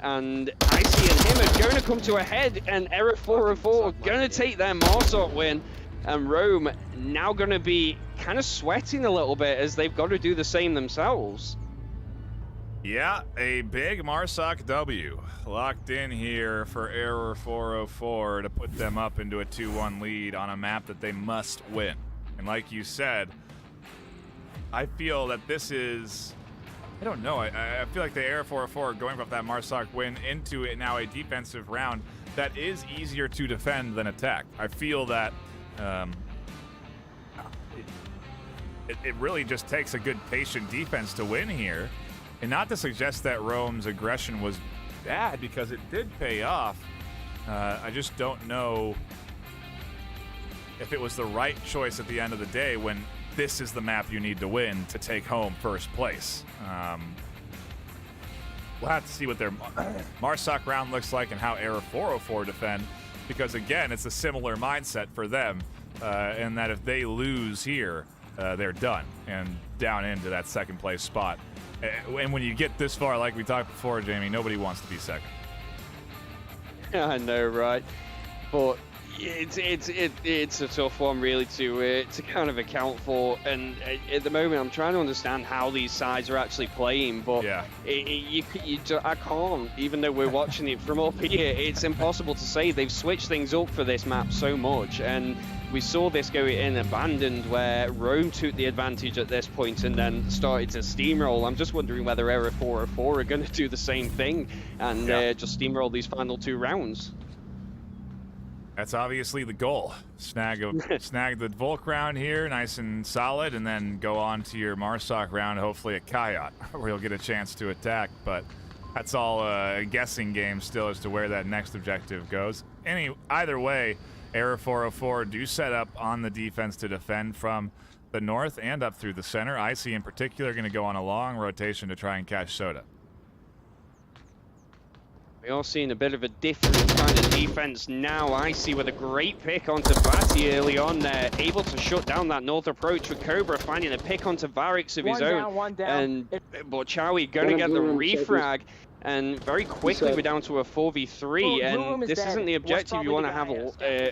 And Icy and him are going to come to a head, and Error 404 going to take their Marsot win. And Rome now going to be kind of sweating a little bit as they've got to do the same themselves. Yeah, a big Marsoc W. Locked in here for Error 404 to put them up into a 2-1 lead on a map that they must win. And like you said, I feel that this is... I don't know. I feel like the Error 404 are going from that Marsoc win into it now a defensive round that is easier to defend than attack. I feel that it really just takes a good patient defense to win here. And not to suggest that Rome's aggression was bad, because it did pay off. I just don't know if it was the right choice at the end of the day when this is the map you need to win to take home first place. We'll have to see what their Marsoc round looks like and how Error 404 defend, because again, it's a similar mindset for them, in that if they lose here, they're done and down into that second place spot. And when you get this far, like we talked before, Jamie, nobody wants to be second. Yeah, I know, right? But it's a tough one, really, to kind of account for. And at the moment, I'm trying to understand how these sides are actually playing. But yeah, I can't, even though we're watching it from up here. It's impossible to say. They've switched things up for this map so much, and we saw this go in abandoned, where Rome took the advantage at this point and then started to steamroll. I'm just wondering whether Error 404 are going to do the same thing and just steamroll these final 2 rounds. That's obviously the goal. Snag the Volk round here, nice and solid, and then go on to your Marsoc round, hopefully at Kayat, where you'll get a chance to attack. But that's all a guessing game still as to where that next objective goes. Either way, Error 404 do set up on the defense to defend from the north and up through the center. Icy in particular going to go on a long rotation to try and catch Soda. We are seeing a bit of a different kind of defense now. Icy with a great pick onto Vati early on there, able to shut down that north approach with Cobra, finding a pick onto Varix of his own. One down. But Chowie going to get the refrag, and very quickly we're down to a 4v3, and this isn't the objective. You want to have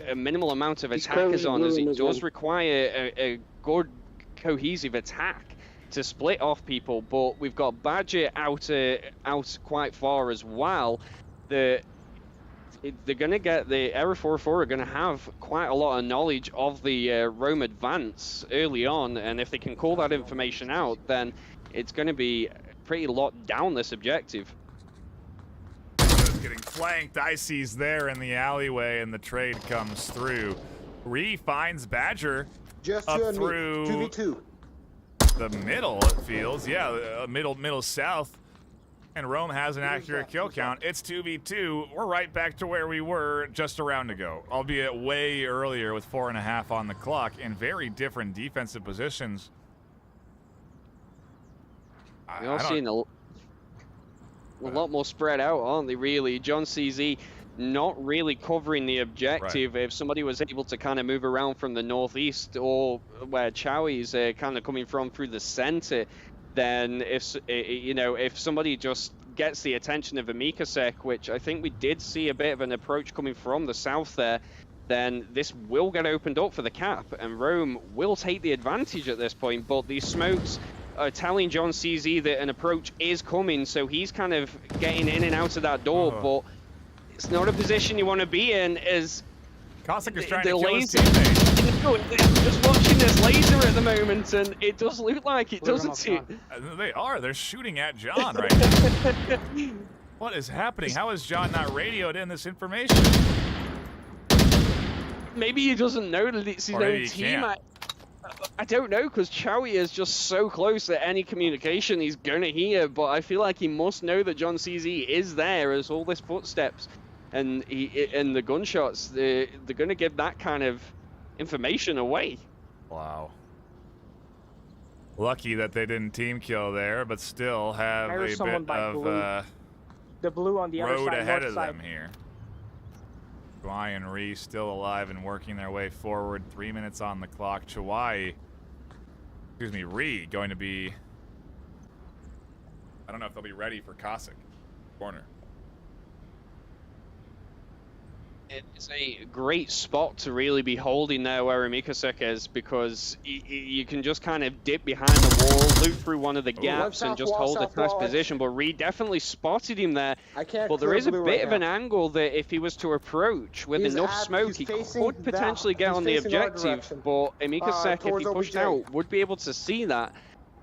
a minimal amount of attackers on, as it does require a good cohesive attack to split off people. But we've got Badger out quite far as well. They're going to get the Error 404 are going to have quite a lot of knowledge of the Rome advance early on, and if they can call that information out, then it's going to be pretty locked down, this objective. Getting flanked. Icy's there in the alleyway, and the trade comes through. Ree finds Badger just up through 2v2. The middle, it feels. Yeah, middle south. And Rome has an accurate kill count. It's 2v2. We're right back to where we were just a round ago, albeit way earlier with 4.5 on the clock in very different defensive positions. We're all seeing a lot more spread out, aren't they, really? John CZ not really covering the objective. If somebody was able to kind of move around from the northeast or where Chowie's kind of coming from through the center, then if somebody just gets the attention of Amikasek, which I think we did see a bit of an approach coming from the south there, then this will get opened up for the cap, and Rome will take the advantage at this point. But these smokes are telling John CZ that an approach is coming, so he's kind of getting in and out of that door, but it's not a position you want to be in, as Cossack is trying to the kill his laser. teammate. I'm just watching this laser at the moment, and it does look like it, doesn't it? They are. They're shooting at John right now. What is happening? How is John not radioed in this information? Maybe he doesn't know that it's his own team. I don't know, because Chowie is just so close that any communication he's going to hear, but I feel like he must know that John CZ is there as all these footsteps and the gunshots, they're going to give that kind of information away. Wow. Lucky that they didn't team kill there, but still have a bit of the blue on the other road side, ahead north of side. them here. Chawai and Ree still alive and working their way forward. 3 minutes on the clock. Ree going to be... I don't know if they'll be ready for Cossack. Corner. It's a great spot to really be holding there where Amikasek is, because you can just kind of dip behind the wall, loop through one of the gaps, and just hold a nice position. But Reed definitely spotted him there. But there is a bit of an angle that if he was to approach with enough smoke, he could potentially get on the objective. But Amikasek, if he pushed out, would be able to see that.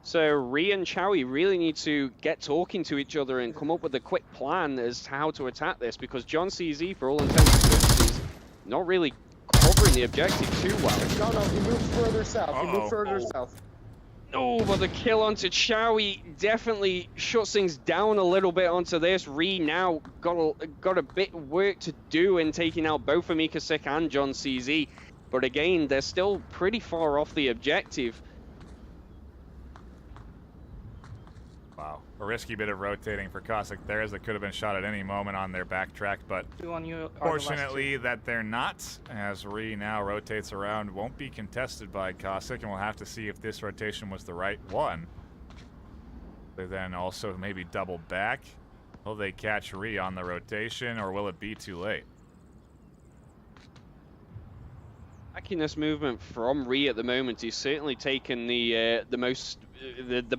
So Ree and Chowie really need to get talking to each other and come up with a quick plan as to how to attack this, because John CZ, for all intents and purposes, not really covering the objective too well. No, he moved further south. He moved further south. Oh, but the kill onto Chowie definitely shuts things down a little bit onto this. Ree now got a bit of work to do in taking out both Amikasek and John CZ. But again, they're still pretty far off the objective. Wow, a risky bit of rotating for Cossack there, as it could have been shot at any moment on their backtrack, but fortunately that they're not, as Ree now rotates around. Won't be contested by Cossack, and we'll have to see if this rotation was the right one. They then also maybe double back. Will they catch Ree on the rotation, or will it be too late? Backing this movement from Ree at the moment, he's certainly taken the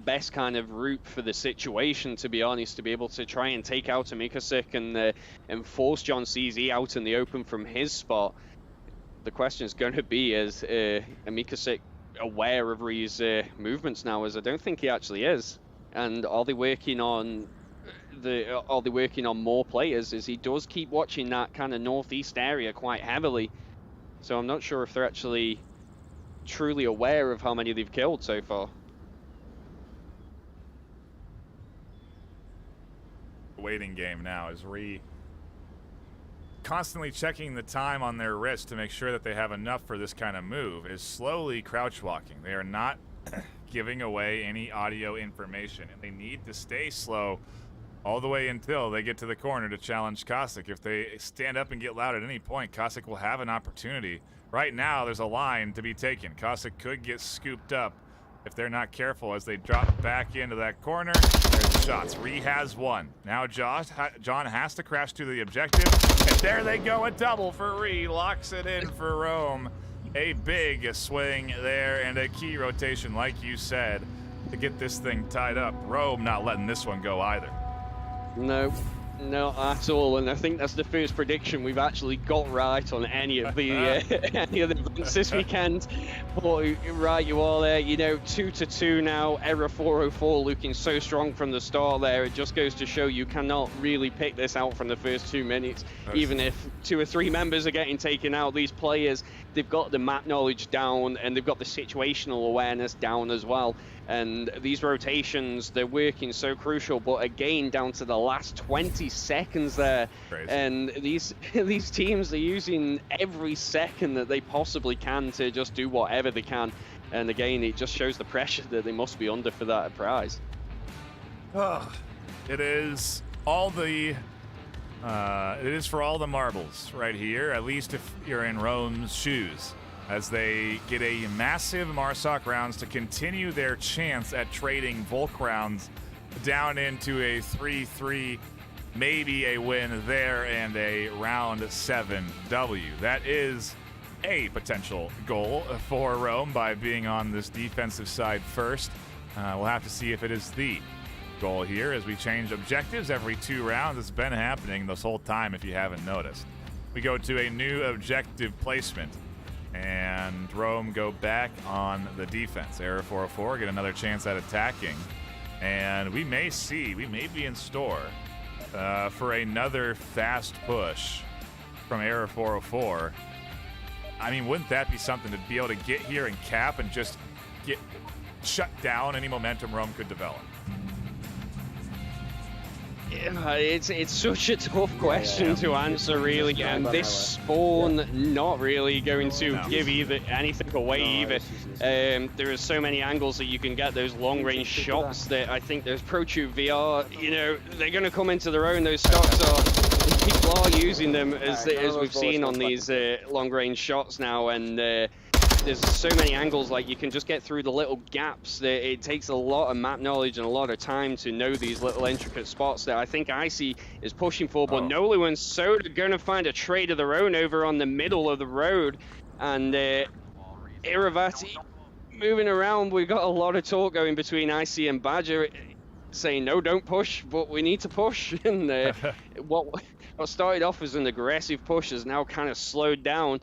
best kind of route for the situation, to be honest, to be able to try and take out Amikasek and force John CZ out in the open from his spot. The question is going to be, is Amikasek aware of Ree's movements now? As I don't think he actually is. And are they working on more players? As he does keep watching that kind of northeast area quite heavily. So I'm not sure if they're actually truly aware of how many they've killed so far. Waiting game now is Ree constantly checking the time on their wrist to make sure that they have enough for this kind of move, is slowly crouch walking. They are not giving away any audio information, and they need to stay slow all the way until they get to the corner to challenge Cossack. If they stand up and get loud at any point, Cossack will have an opportunity. Right now, there's a line to be taken. Cossack could get scooped up if they're not careful as they drop back into that corner. There's shots. Ree has one. Now John has to crash to the objective, and there they go, a double for Ree. Locks it in for Rome. A big swing there and a key rotation, like you said, to get this thing tied up. Rome not letting this one go either. No, not at all, and I think that's the first prediction we've actually got right on any of the events this weekend. But right, you are there. 2-2 now. Error 404 looking so strong from the start there. It just goes to show you cannot really pick this out from the first 2 minutes. Even if 2 or 3 members are getting taken out, these players, they've got the map knowledge down and they've got the situational awareness down as well. And these rotations, they're working so crucial, but again, down to the last 20 seconds there. Crazy. And these teams are using every second that they possibly can to just do whatever they can. And again, it just shows the pressure that they must be under for that prize. It is all the It is for all the marbles right here, at least if you're in Rome's shoes, as they get a massive Marsoc rounds to continue their chance at trading Volk rounds down into a 3-3, maybe a win there and a round 7 W. That is a potential goal for Rome by being on this defensive side first. We'll have to see if it is the goal here as we change objectives every 2 rounds. It's been happening this whole time if you haven't noticed. We go to a new objective placement and Rome go back on the defense. Error 404 get another chance at attacking, and we may be in store for another fast push from Error 404. I mean, wouldn't that be something to be able to get here and cap and just shut down any momentum Rome could develop? Yeah, it's such a tough question to answer, really, and this spawn not really going to give anything away either. There are so many angles that you can get those long-range shots that I think those ProTube VR, they're going to come into their own. Those stocks people are using them as we've seen on these long-range shots now, and there's so many angles, like you can just get through the little gaps. That it takes a lot of map knowledge and a lot of time to know these little intricate spots that I think Icy is pushing for. But Nolu and Soda going to find a trade of their own over on the middle of the road, and Iravati moving around. We've got a lot of talk going between Icy and Badger, saying no, don't push, but we need to push. And what started off as an aggressive push has now kind of slowed down.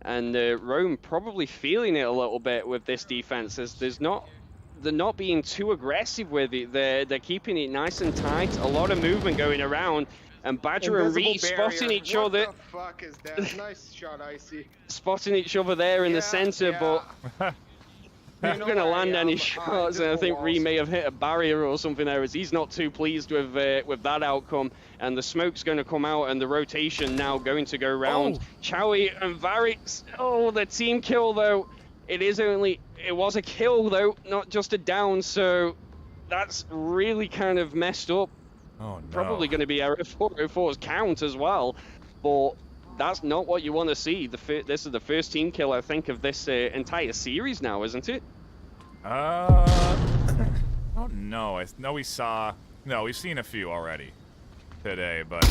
And Rome probably feeling it a little bit with this defense, as they're not being too aggressive with it. They're keeping it nice and tight. A lot of movement going around, and Badger and Ree spotting each other. What the fuck is that? Nice shot, Icy. Spotting each other there in the center, but not going to land any shots. And I think Ree may have hit a barrier or something there, as he's not too pleased with that outcome. And the smoke's going to come out, and the rotation now going to go round. Chowie and Varix. Oh, the team kill, though. It was a kill, though, not just a down. So that's really kind of messed up. Oh, no. Probably going to be Error 404's count as well. But that's not what you want to see. This is the first team kill, I think, of this entire series now, isn't it? Oh, no. We've seen a few already today, but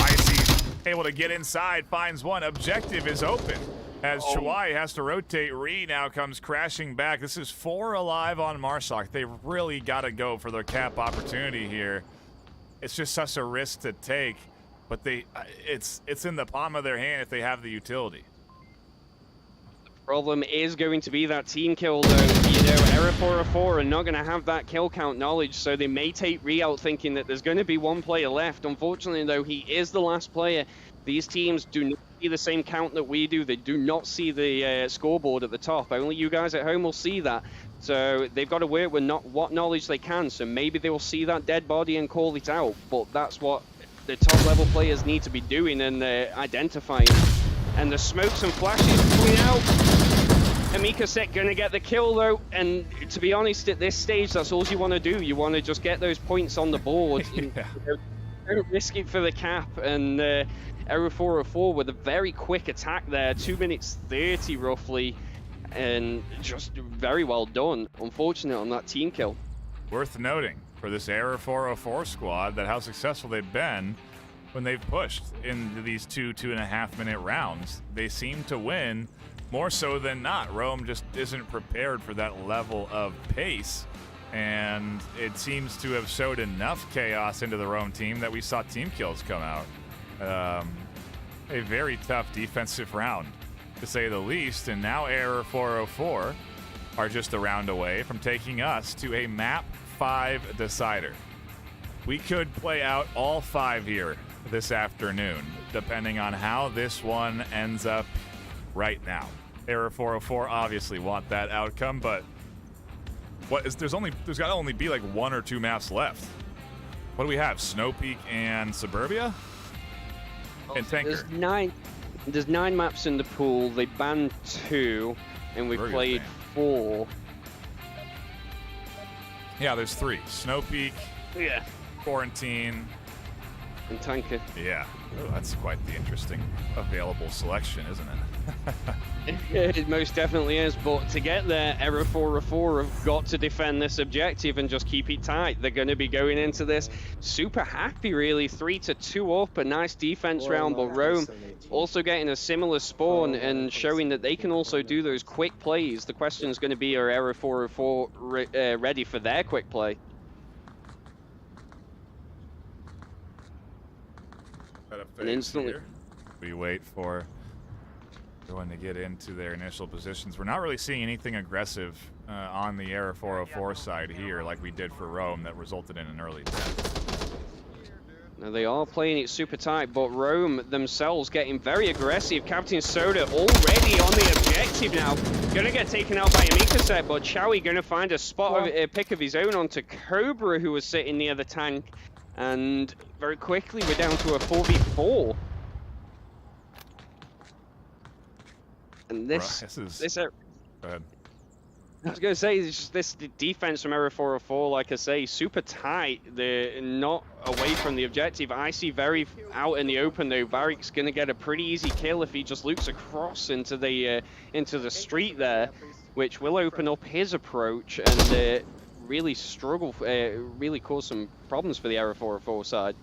Icy's able to get inside, finds one. Objective is open as Chawai has to rotate. Ree now comes crashing back. This is 4 alive on Marsoc. They really got to go for their cap opportunity here. It's just such a risk to take, but it's in the palm of their hand if they have the utility. Problem is going to be that team kill, though. Error 404 are not going to have that kill count knowledge, so they may take Ree out thinking that there's going to be one player left. Unfortunately, though, he is the last player. These teams do not see the same count that we do. They do not see the scoreboard at the top. Only you guys at home will see that. So they've got to work with what knowledge they can. So maybe they will see that dead body and call it out. But that's what the top level players need to be doing and identifying. And the smokes and flashes coming out. Amikasek gonna get the kill, though, and to be honest, at this stage, that's all you want to do. You want to just get those points on the board. Don't risk it for the cap. And Error 404 with a very quick attack there, 2 minutes 30 roughly, and just very well done. Unfortunate on that team kill. Worth noting for this Error 404 squad that how successful they've been when they've pushed into these 2.5 minute rounds. They seem to win more so than not. Rome just isn't prepared for that level of pace, and it seems to have showed enough chaos into the Rome team that we saw team kills come out. A very tough defensive round, to say the least, and now Error 404 are just a round away from taking us to a map 5 decider. We could play out all 5 here this afternoon, depending on how this one ends up right now. Error 404 obviously want that outcome, but there's got to only be like 1 or 2 maps left. What do we have? Snow Peak and Suburbia? And Tanker. There's 9 maps in the pool. They banned 2, and we played 4. Yeah, there's 3. Snow Peak, yeah, Quarantine, and Tanker. Yeah, that's quite the interesting available selection, isn't it? It most definitely is, but to get there, Error 404 have got to defend this objective and just keep it tight. They're going to be going into this super happy, really. 3-2 up, a nice defense round, but Rome also getting a similar spawn and showing that they can also do those quick plays. The question is going to be, are Error 404 ready for their quick play? And instantly, we wait for everyone to get into their initial positions. We're not really seeing anything aggressive on the Error 404 side here like we did for Rome that resulted in an early death. Now they are playing it super tight, but Rome themselves getting very aggressive. Captain Soda already on the objective now. Gonna get taken out by Amikasek, but Chowie gonna find a spot, a pick of his own onto Cobra, who was sitting near the tank. And very quickly, we're down to a 4v4. And this Go ahead. I was going to say, it's just this defense from Error 404, like I say, super tight. They're not away from the objective. I see very out in the open, though. Varric's going to get a pretty easy kill if he just loops across into the street there, which will open up his approach and really struggle, really cause some problems for the Error 404 side.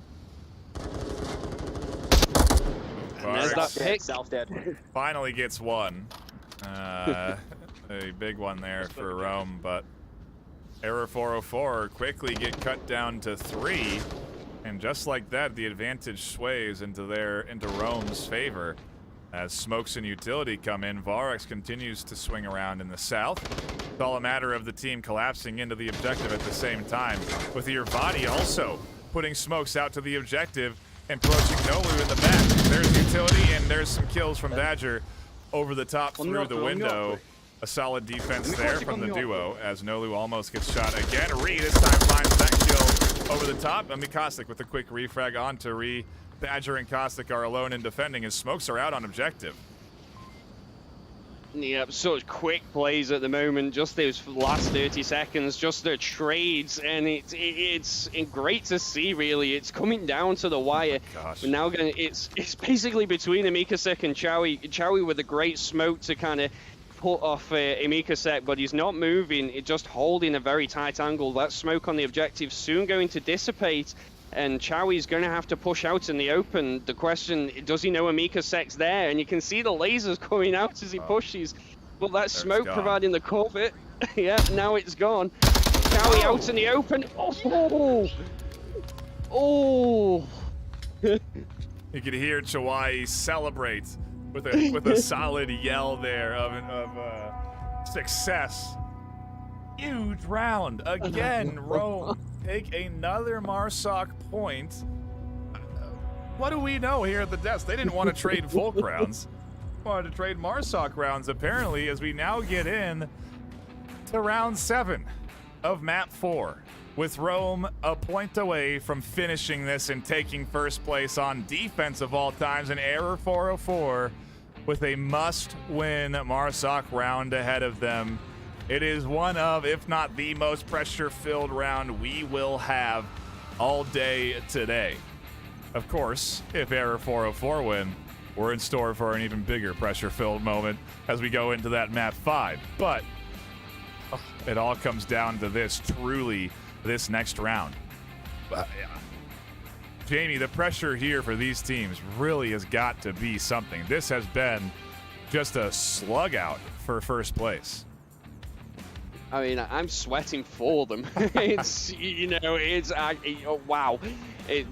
And there's that pick. Finally gets one. A big one there for Rome, but Error 404 quickly get cut down to 3, and just like that, the advantage sways into Rome's favor. As Smokes and Utility come in, Varex continues to swing around in the south. It's all a matter of the team collapsing into the objective at the same time, with Irvani also putting Smokes out to the objective and approaching Nolu in the back. There's Utility, and there's some kills from Badger over the top through the window. A solid defense there from the duo as Nolu almost gets shot again. Ree this time finds that kill over the top. Mikasik with a quick refrag onto Ree. Badger and Caustic are alone in defending as Smokes are out on objective. Yep, such quick plays at the moment, just those last 30 seconds, just their trades, and it's great to see, really. It's coming down to the wire. We're now it's basically between Amikasek and Chowie. Chowie with a great smoke to kind of put off Amikasek, but he's not moving, just holding a very tight angle. That smoke on the objective soon going to dissipate, and Chowie's going to have to push out in the open. The question, does he know Amikasek's there? And you can see the lasers coming out as he pushes, but that smoke providing the cover. Yeah, now it's gone. Chowie out in the open. Oh! You could hear Chawai celebrate with a solid yell there of success. Huge round again. Rome take another Marsoc point. What do we know here at the desk? They didn't want to trade Volk rounds. They wanted to trade Marsoc rounds apparently, as we now get in to round 7 of map 4. With Rome a point away from finishing this and taking first place on defense of all times, and Error 404 with a must-win Marsoc round ahead of them. It is one of, if not the most pressure-filled round we will have all day today. Of course, if Error 404 win, we're in store for an even bigger pressure-filled moment as we go into that map 5. But it all comes down to this, truly, this next round. Jamie, the pressure here for these teams really has got to be something. This has been just a slug out for first place. I mean, I'm sweating for them. It's, wow.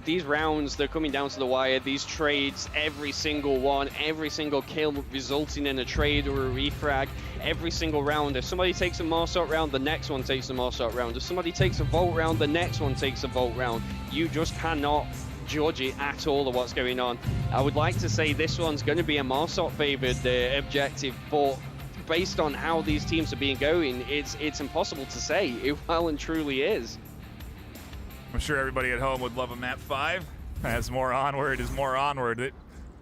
These rounds, they're coming down to the wire. These trades, every single one, every single kill resulting in a trade or a refrag. Every single round. If somebody takes a Marsoc round, the next one takes a Marsoc round. If somebody takes a Volt round, the next one takes a Volt round. You just cannot judge it at all of what's going on. I would like to say this one's going to be a Marsoc favored objective, but based on how these teams are being going, it's impossible to say. It well and truly is. I'm sure everybody at home would love a map 5. As more Onward is more Onward.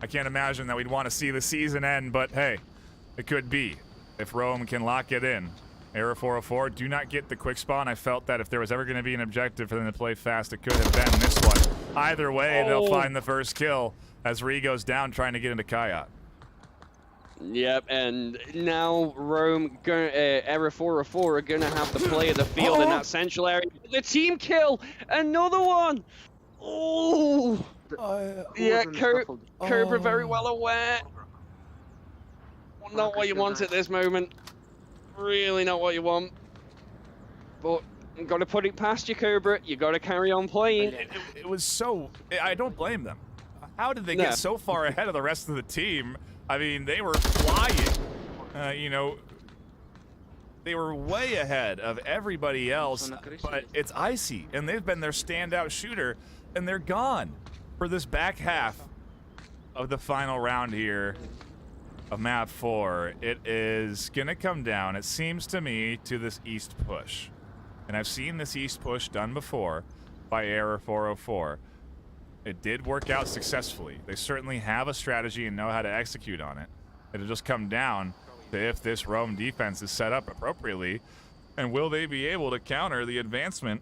I can't imagine that we'd want to see the season end, but hey, it could be if Rome can lock it in Error 404, do not get the quick spawn. I felt that if there was ever going to be an objective for them to play fast, it could have been this one. Either way, they'll find the first kill as Ree goes down trying to get into Kayat. Yep, and now Rome, Error 404 are going to have the play of the field in that central area. The team kill, another one. Oh, yeah, Cobra very well aware. Not what you want at this moment. Really not what you want. But you got to put it past you, Cobra. You got to carry on playing. It was so... I don't blame them. How did they get so far ahead of the rest of the team? I mean, they were flying. You know, they were way ahead of everybody else. But it's Icy, and they've been their standout shooter, and they're gone for this back half of the final round here of map 4. It is gonna come down, it seems to me, to this east push. And I've seen this east push done before by Error 404. It did work out successfully. They certainly have a strategy and know how to execute on it. It'll just come down to if this Rome defense is set up appropriately, and will they be able to counter the advancement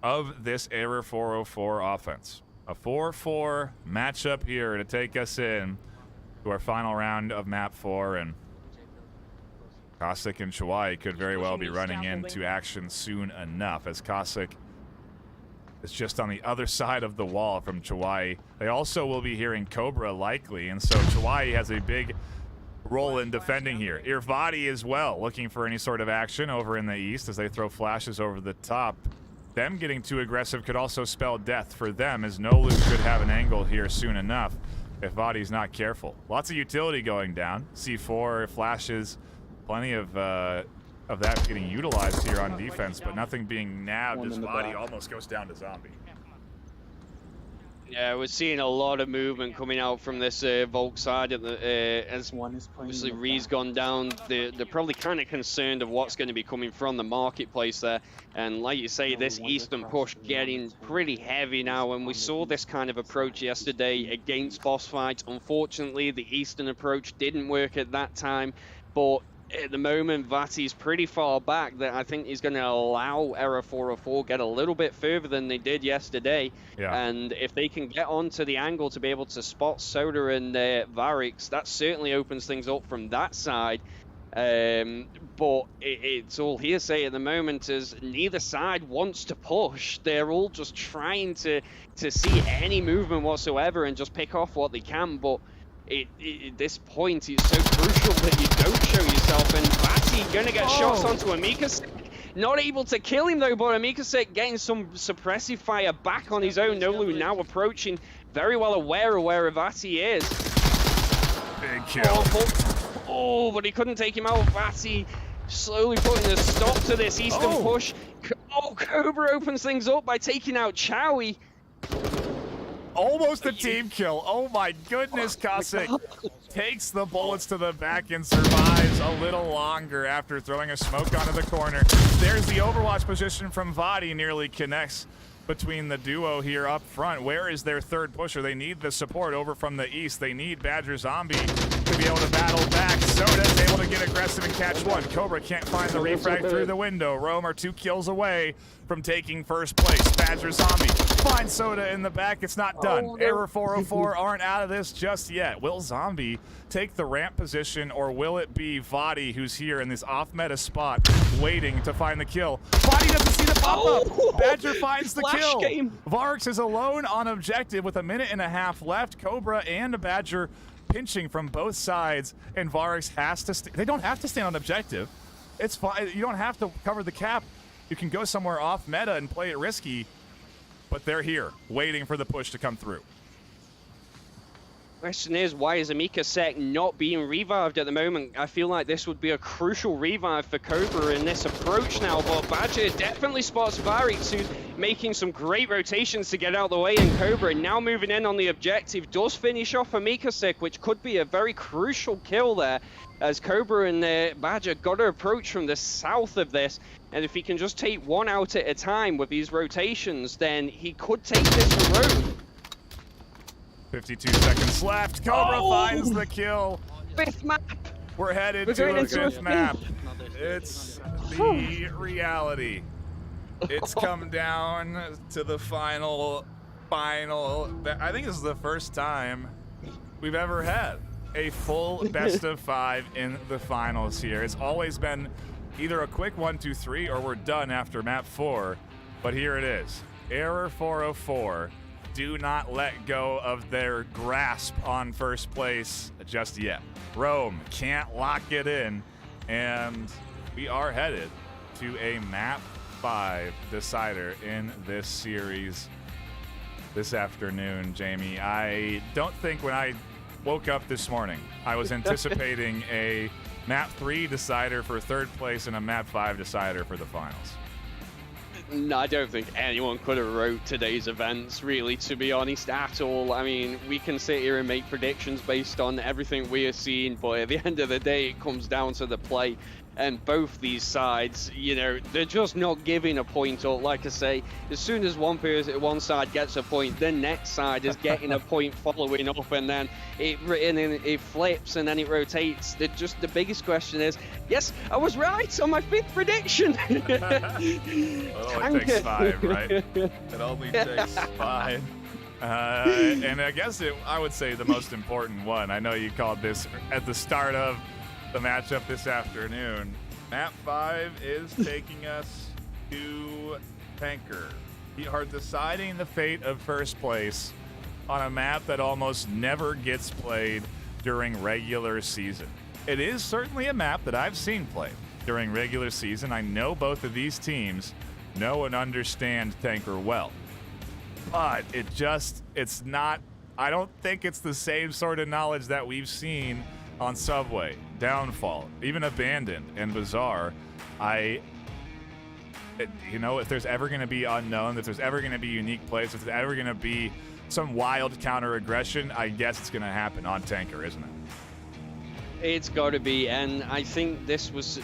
of this Error 404 offense. A 4-4 matchup here to take us in to our final round of map 4, and Cossack and Chawai could very well be running into action soon enough, as Cossack is just on the other side of the wall from Chawai. They also will be hearing Cobra likely, and so Chawai has a big role in defending here. Irvadi as well, looking for any sort of action over in the east as they throw flashes over the top. Them getting too aggressive could also spell death for them, as Nolu could have an angle here soon enough if Vadi's not careful. Lots of utility going down. C4, flashes, plenty of that getting utilized here on defense, but nothing being nabbed as Vadi almost goes down to zombie. Yeah, we're seeing a lot of movement coming out from this Volk side as obviously Ree's gone down. They're probably kind of concerned of what's going to be coming from the marketplace there. And like you say, this eastern push getting pretty heavy now. And we saw this kind of approach yesterday against boss fights. Unfortunately, the eastern approach didn't work at that time. But at the moment, Vati's pretty far back that I think he's going to allow Error 404 get a little bit further than they did yesterday. Yeah. And if they can get onto the angle to be able to spot Soda and Varix, that certainly opens things up from that side. But it's all hearsay at the moment, as neither side wants to push. They're all just trying to see any movement whatsoever and just pick off what they can. But at this point, it's so crucial that you don't show yourself, and Vati gonna get shots onto Amikasek. Not able to kill him though, but Amikasek getting some suppressive fire back on his own. Nolu now approaching, very well aware of where Vati is. Big kill. Oh, but he couldn't take him out. Vati slowly putting a stop to this eastern push. Oh, Cobra opens things up by taking out Chowie. Almost a team kill. Oh my goodness, Cossack takes the bullets to the back and survives a little longer after throwing a smoke onto the corner. There's the overwatch position from Vadi, nearly connects between the duo here up front. Where is their third pusher? They need the support over from the east. They need Badger Zombie to be able to battle back. Soda's able to get aggressive and catch one. Cobra can't find the refrag through the window. Rome are 2 kills away from taking first place. Badger Zombie finds Soda in the back. It's not done. Error 404 aren't out of this just yet. Will Zombie take the ramp position, or will it be Vadi who's here in this off-meta spot waiting to find the kill? Vadi doesn't see the pop-up. Badger finds the kill. Varix is alone on objective with 1.5 minutes left. Cobra and Badger pinching from both sides, and Varix has to they don't have to stand on objective. It's fine. You don't have to cover the cap. You can go somewhere off meta and play it risky, but they're here waiting for the push to come through. Question is, why is Amikasek not being revived at the moment? I feel like this would be a crucial revive for Cobra in this approach now, but Badger definitely spots Varix, who's making some great rotations to get out of the way, and Cobra now moving in on the objective does finish off Amikasek, which could be a very crucial kill there, as Cobra and Badger got to approach from the south of this, and if he can just take one out at a time with these rotations, then he could take this for Rome. 52 seconds left. Cobra finds the kill. 5th map. We're headed We're to going a into a fifth map. It's the reality. It's come down to the final. I think this is the first time we've ever had a full best of 5 in the finals here. It's always been either a quick 1, 2, 3, or we're done after map 4. But here it is. Error 404. Do not let go of their grasp on first place just yet. Rome can't lock it in, and we are headed to a map 5 decider in this series this afternoon, Jamie. I don't think when I woke up this morning, I was anticipating a map 3 decider for third place and a map 5 decider for the finals. No, I don't think anyone could have wrote today's events, really, to be honest, at all. I mean, we can sit here and make predictions based on everything we are seeing, but at the end of the day, it comes down to the play. And both these sides, you know, they're just not giving a point up. Like I say, as soon as one side gets a point, the next side is getting a point following up, and then it flips and then it rotates. The biggest question is, yes, I was right on my 5th prediction. Well, it takes 5, right? It only takes 5. And I guess I would say the most important one. I know you called this at the start of the matchup this afternoon. Map 5 is taking us to Tanker. We are deciding the fate of first place on a map that almost never gets played during regular season. It is certainly a map that I've seen played during regular season. I know both of these teams know and understand Tanker well. But it's not, I don't think it's the same sort of knowledge that we've seen on Subway, Downfall, even Abandoned and Bazaar. If there's ever going to be unknown, if there's ever going to be unique plays, if there's ever going to be some wild counter aggression, I guess it's going to happen on Tanker, isn't it? It's got to be, and I think this was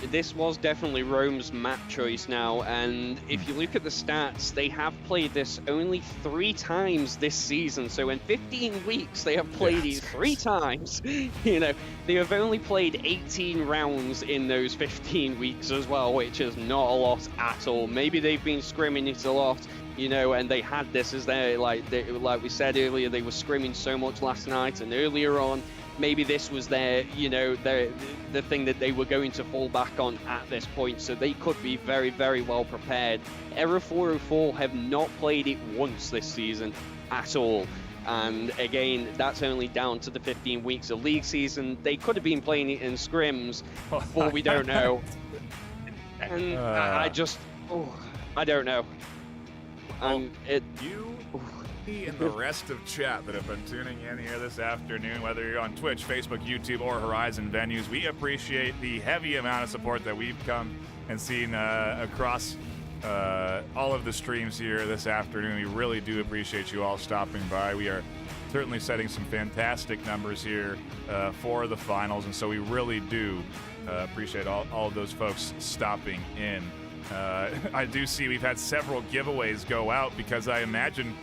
definitely Rome's map choice now. And if you look at the stats, they have played this only 3 times this season. So in 15 weeks, they have played it 3 times. You know, they have only played 18 rounds in those 15 weeks as well, which is not a lot at all. Maybe they've been scrimming it a lot, you know, and they had this as their, like we said earlier, they were scrimming so much last night and earlier on. Maybe this was their, you know, the thing that they were going to fall back on at this point, so they could be very, very well prepared. Error 404 have not played it once this season at all. And again, that's only down to the 15 weeks of league season. They could have been playing it in scrims, but we don't know. And I don't know. And and the rest of chat that have been tuning in here this afternoon, whether you're on Twitch, Facebook, YouTube, or Horizon venues, we appreciate the heavy amount of support that we've come and seen across all of the streams here this afternoon. We really do appreciate you all stopping by. We are certainly setting some fantastic numbers here for the finals, and so we really do appreciate all of those folks stopping in. I do see we've had several giveaways go out because I imagine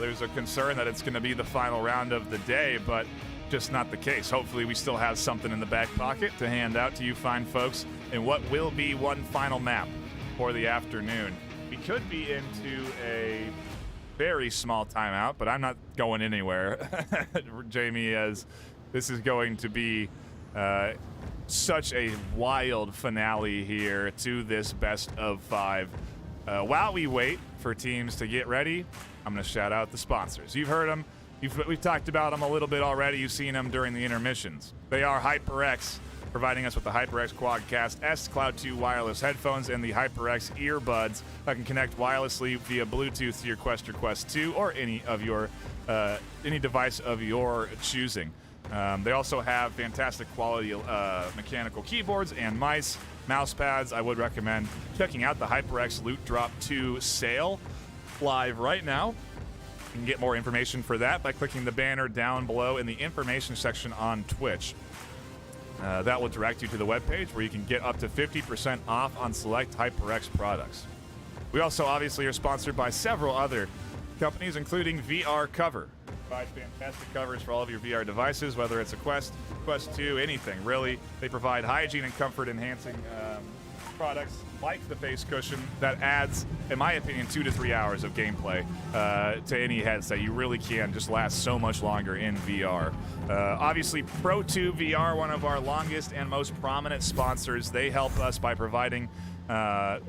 there's a concern that it's going to be the final round of the day, but just not the case. Hopefully we still have something in the back pocket to hand out to you fine folks in what will be one final map for the afternoon. We could be into a very small timeout, but I'm not going anywhere, Jamie, as this is going to be such a wild finale here to this best of 5. While we wait for teams to get ready, I'm going to shout out the sponsors. You've heard them. We've talked about them a little bit already. You've seen them during the intermissions. They are HyperX, providing us with the HyperX Quadcast S Cloud 2 wireless headphones and the HyperX earbuds that can connect wirelessly via Bluetooth to your Quest or Quest 2 or any device of your choosing. They also have fantastic quality mechanical keyboards and mouse pads. I would recommend checking out the HyperX Loot Drop 2 sale live right now. You can get more information for that by clicking the banner down below in the information section on Twitch. That will direct you to the webpage where you can get up to 50% off on select HyperX products. We also obviously are sponsored by several other companies, including VR Cover. Provide fantastic coverage for all of your VR devices, whether it's a Quest, Quest 2, anything, really. They provide hygiene and comfort-enhancing products like the face cushion that adds, in my opinion, 2 to 3 hours of gameplay to any headset. You really can just last so much longer in VR. Obviously, Pro2 VR, one of our longest and most prominent sponsors, they help us by providing a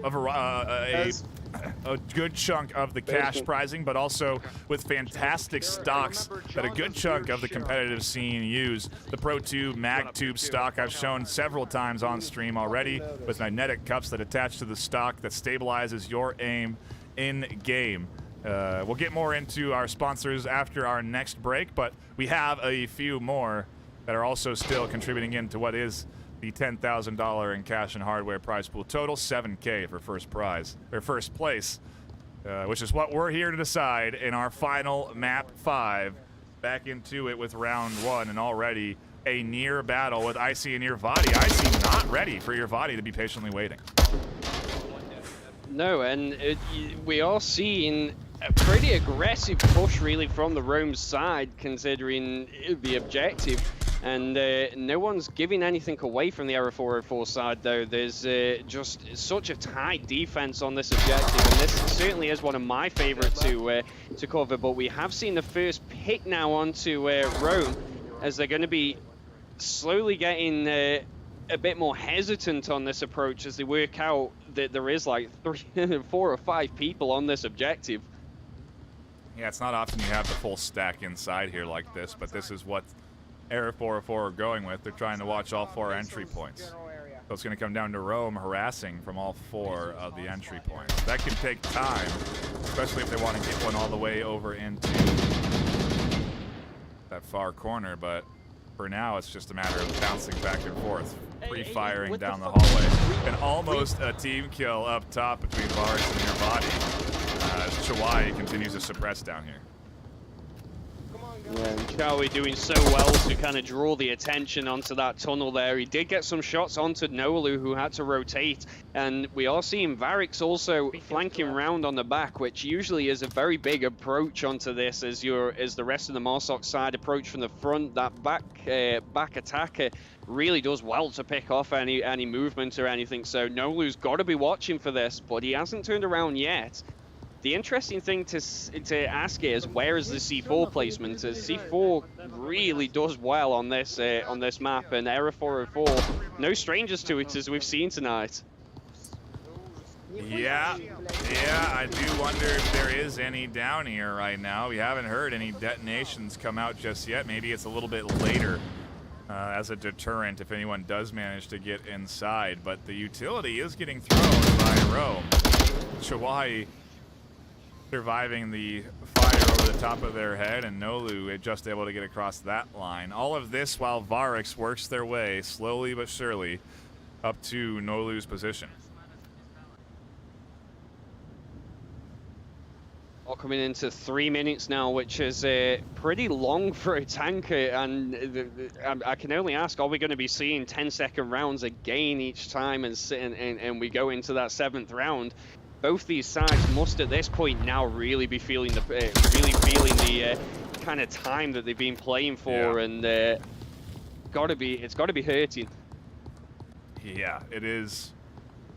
good chunk of the cash prizing, but also with fantastic stocks that a good chunk of the competitive scene use. The Pro2 MagTube stock I've shown several times on stream already, with magnetic cups that attach to the stock that stabilizes your aim in game. We'll get more into our sponsors after our next break, but we have a few more that are also still contributing into what is the $10,000 in cash and hardware prize pool. Total $7K for first prize, or first place, which is what we're here to decide in our final map 5. Back into it with round 1, and already a near battle with Icy and Irvadi. Icy not ready for Irvadi to be patiently waiting. No, and we are seeing a pretty aggressive push really from the Rome's side, considering the objective. And no one's giving anything away from the Era 404 side, though. There's just such a tight defense on this objective, and this certainly is one of my favorites to cover. But we have seen the first pick now onto Rome, as they're going to be slowly getting a bit more hesitant on this approach as they work out that there is like 4 or 5 people on this objective. Yeah, it's not often you have the full stack inside here like this, but this is what Era 404 are going with. They're trying to watch all 4 entry points. So it's going to come down to Rome harassing from all 4 of the entry points. That can take time, especially if they want to get one all the way over into that far corner, but for now it's just a matter of bouncing back and forth, pre-firing down the hallway. And almost a team kill up top between Varus and Irvadi. Chawai continues to suppress down here. Yeah, Chawi doing so well to kind of draw the attention onto that tunnel there. He did get some shots onto Nolu, who had to rotate, and we are seeing Varix also flanking round on the back, which usually is a very big approach onto this as the rest of the Marsoc side approach from the front. That back attacker really does well to pick off any movement or anything, so Nolu's got to be watching for this, but he hasn't turned around yet. The interesting thing to ask is, where is the C4 placement? As C4 really does well on this map, and Era 404 no strangers to it, as we've seen tonight. Yeah, I do wonder if there is any down here right now. We haven't heard any detonations come out just yet. Maybe it's a little bit later as a deterrent if anyone does manage to get inside. But the utility is getting thrown by Rome. Chawai surviving the fire over the top of their head, and Nolu just able to get across that line. All of this while Varix works their way slowly but surely up to Nolu's position. All coming into 3 minutes now, which is pretty long for a tanker, and I can only ask, are we going to be seeing 10-second rounds again each time, and we go into that 7th round? Both these sides must at this point now really be feeling the kind of time that they've been playing for, and it's got to be hurting. Yeah, it is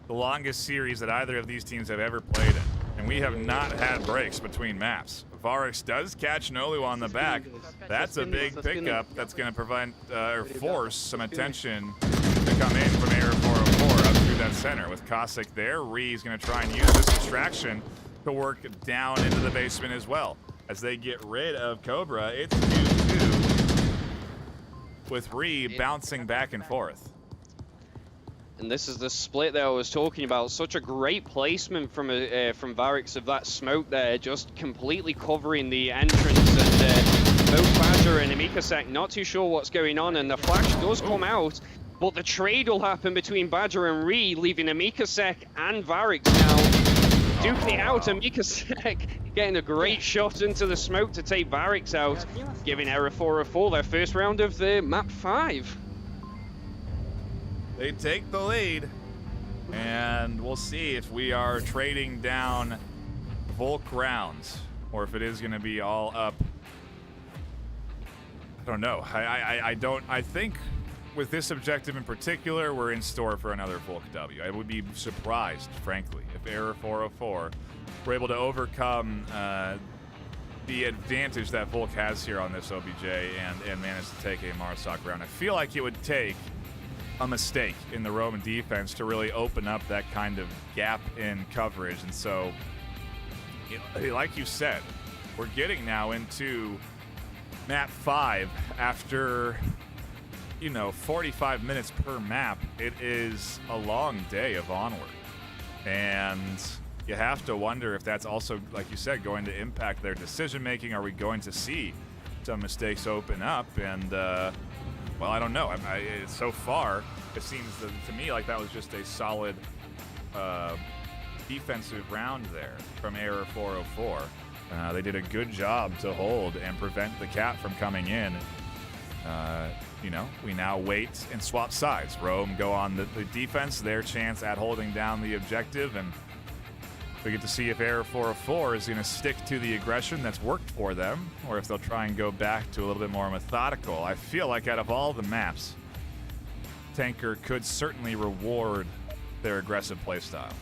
the longest series that either of these teams have ever played in, and we have not had breaks between maps. Varix does catch Nolu on the back. That's a big pickup that's going to provide or force some attention to come in from Era 404 up through that center. With Cossack there, Ree's going to try and use this distraction to work down into the basement as well. As they get rid of Cobra, it's 2-2 with Ree bouncing back and forth. And this is the split that I was talking about. Such a great placement from Varix of that smoke there, just completely covering the entrance. And both Badger and Amikasek not too sure what's going on, and the flash does come out. But the trade will happen between Badger and Ree, leaving Amikasek and Varix now duking it out. Amikasek getting a great shot into the smoke to take Varix out, giving Era 404 their first round of the map 5. They take the lead, and we'll see if we are trading down Volk rounds, or if it is going to be all up don't know. I think with this objective in particular, we're in store for another Volk W. I would be surprised, frankly, if Error 404 were able to overcome the advantage that Volk has here on this OBJ and manage to take a Marsoc round. I feel like it would take a mistake in the Roman defense to really open up that kind of gap in coverage. And so, like you said, we're getting now into map 5 after, 45 minutes per map. It is a long day of Onward. And you have to wonder if that's also, like you said, going to impact their decision-making. Are we going to see some mistakes open up? And, well, I don't know. So far, it seems to me like that was just a solid defensive round there from Error 404. They did a good job to hold and prevent the cap from coming in. We now wait and swap sides. Rome go on the defense, their chance at holding down the objective, and we get to see if Error 404 is going to stick to the aggression that's worked for them, or if they'll try and go back to a little bit more methodical. I feel like out of all the maps, Tanker could certainly reward their aggressive playstyle.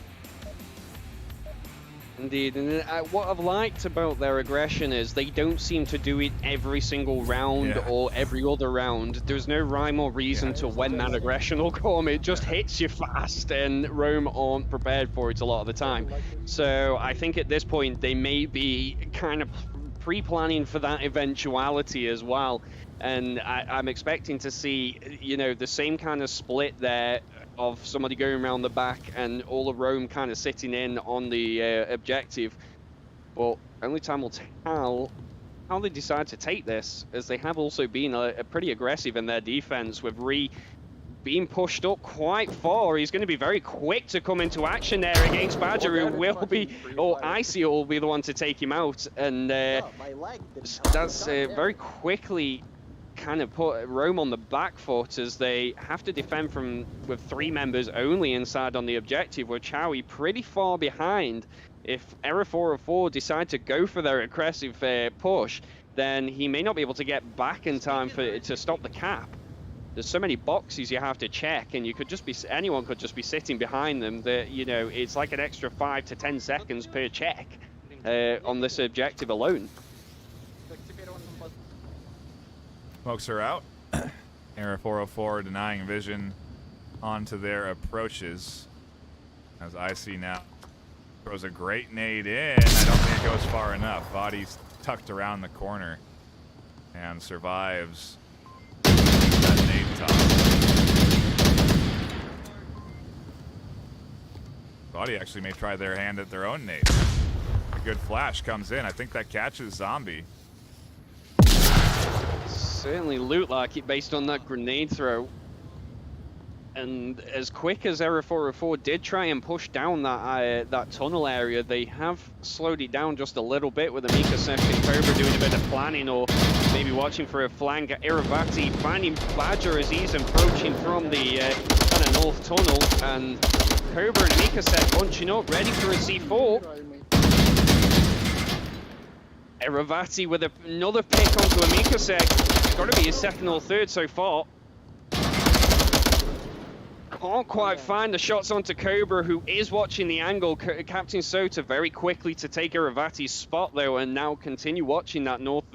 Indeed, and what I've liked about their aggression is they don't seem to do it every single round or every other round. There's no rhyme or reason to when that aggression will come. It just hits you fast, and Rome aren't prepared for it a lot of the time. So I think at this point they may be kind of pre-planning for that eventuality as well. And I'm expecting to see, the same kind of split there of somebody going around the back and all of Rome kind of sitting in on the objective. But only time will tell how they decide to take this, as they have also been pretty aggressive in their defense, with Ree being pushed up quite far. He's going to be very quick to come into action there against Badger, who will be, or Icy will be the one to take him out. And that's very quickly kind of put Rome on the back foot, as they have to defend with 3 members only inside on the objective, with Chowie pretty far behind. If Error 404 decide to go for their aggressive push, then he may not be able to get back in time to stop the cap. There's so many boxes you have to check, and anyone could just be sitting behind them that, it's like an extra 5 to 10 seconds per check on this objective alone. Smokes are out. Error 404 denying vision onto their approaches. As Icy now throws a great nade in. I don't think it goes far enough. Body's tucked around the corner and survives that nade toss. Body actually may try their hand at their own nade. A good flash comes in. I think that catches Zombie. Certainly looked like it based on that grenade throw. And as quick as Error 404 did try and push down that tunnel area, they have slowed it down just a little bit, with Amika and Cobra doing a bit of planning, or maybe watching for a flank. Iravati finding Badger as he's approaching from the kind of north tunnel, and Cobra and Amika bunching up, ready for a C4. Iravati with another pick onto Amikasek. Got to be his second or third so far. Can't quite find the shots onto Cobra, who is watching the angle. Captain Sota very quickly to take Iravati's spot, though, and now continue watching that north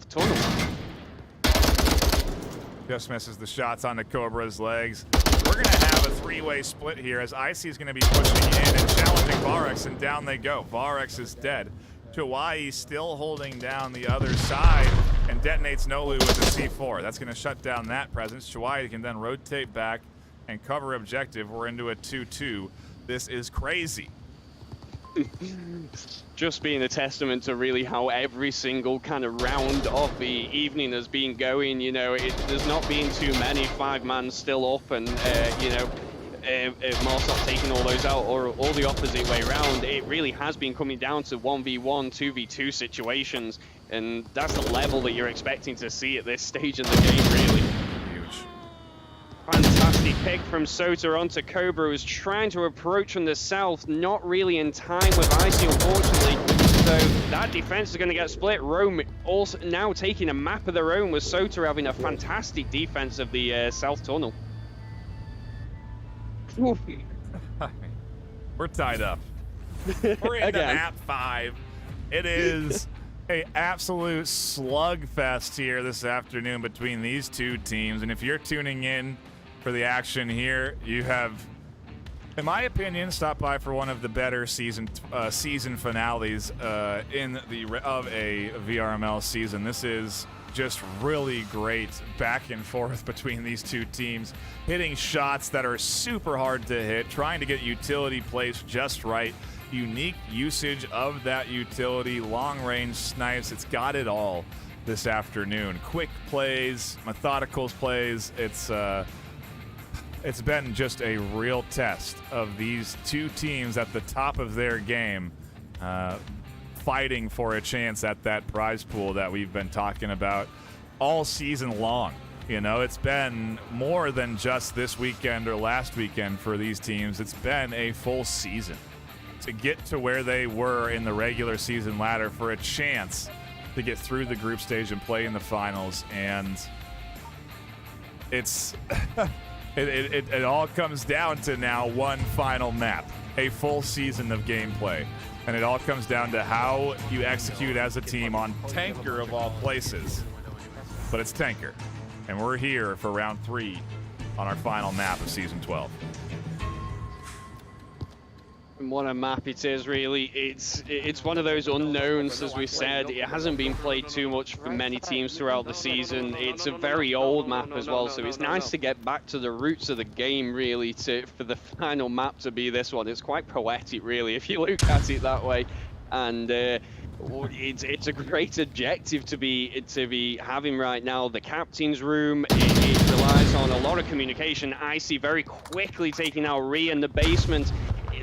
tunnel. Just misses the shots onto Cobra's legs. We're going to have a 3-way split here, as Icy is going to be pushing in and challenging Varex, and down they go. Varex is dead. Hawaii still holding down the other side and detonates Nolu with the C4. That's going to shut down that presence. Hawaii can then rotate back and cover objective. We're into a 2-2. This is crazy. Just being a testament to really how every single kind of round of the evening has been going. There's not been too many 5-man still up, and Marsop taking all those out, or the opposite way around. It really has been coming down to 1v1, 2v2 situations, and that's the level that you're expecting to see at this stage in the game, really. Huge. Fantastic pick from Sota onto Cobra, who's trying to approach from the south, not really in time with Icy, unfortunately. though, that defense is going to get split. Rome also now taking a map of their own, with Sota having a fantastic defense of the south tunnel. We're tied up. We're into map 5. It is a absolute slugfest here this afternoon between these two teams. And if you're tuning in for the action here, you have, in my opinion, stopped by for one of the better season finales of a VRML season. This is just really great back and forth between these two teams, hitting shots that are super hard to hit, trying to get utility placed just right, unique usage of that utility, long-range snipes. It's got it all this afternoon. Quick plays, methodical plays. It's been just a real test of these two teams at the top of their game, fighting for a chance at that prize pool that we've been talking about all season long. You know, it's been more than just this weekend or last weekend for these teams. It's been a full season to get to where they were in the regular season ladder for a chance to get through the group stage and play in the finals. And it's it all comes down to now one final map, a full season of gameplay. And it all comes down to how you execute as a team on Tanker of all places. But it's Tanker. And we're here for round 3 on our final map of Season 12. And what a map it is, really. It's one of those unknowns, as we said. It hasn't been played too much for many teams throughout the season. It's a very old map as well, so it's nice to get back to the roots of the game, really, for the final map to be this one. It's quite poetic, really, if you look at it that way. And it's a great objective to be having right now. The captain's room, it relies on a lot of communication. Icy very quickly taking out Rhea in the basement.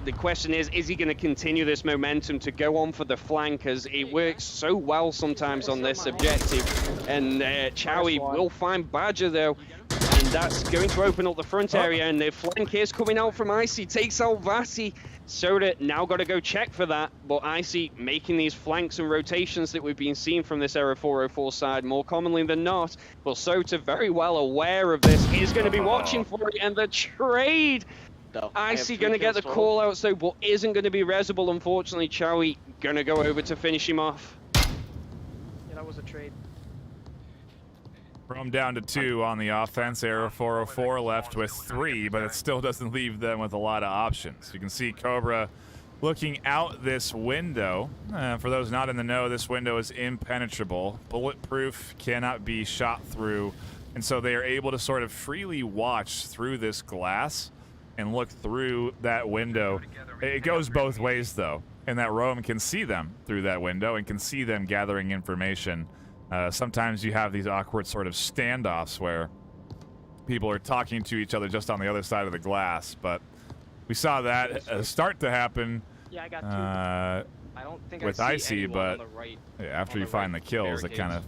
The question is he going to continue this momentum to go on for the flank, as it works so well sometimes on this objective? And Chowie will find Badger, though, and that's going to open up the front area, and the flank is coming out from Icy, takes out Vati. Soda now got to go check for that, but Icy making these flanks and rotations that we've been seeing from this Era 404 side more commonly than not. But Sota, very well aware of this, is going to be watching for it, and the trade. Icy going to get the call out, though, but isn't going to be resable, unfortunately. Chowie going to go over to finish him off. Yeah, that was a trade. Rome down to 2 on the offense. Era 404 left with 3, but it still doesn't leave them with a lot of options. You can see Cobra looking out this window. For those not in the know, this window is impenetrable, bulletproof, cannot be shot through, and so they are able to sort of freely watch through this glass and look through that window. It goes both ways, though, and that Rome can see them through that window and can see them gathering information. Sometimes you have these awkward sort of standoffs where people are talking to each other just on the other side of the glass, but we saw that start to happen with Icy, but after you find the kills, it kind of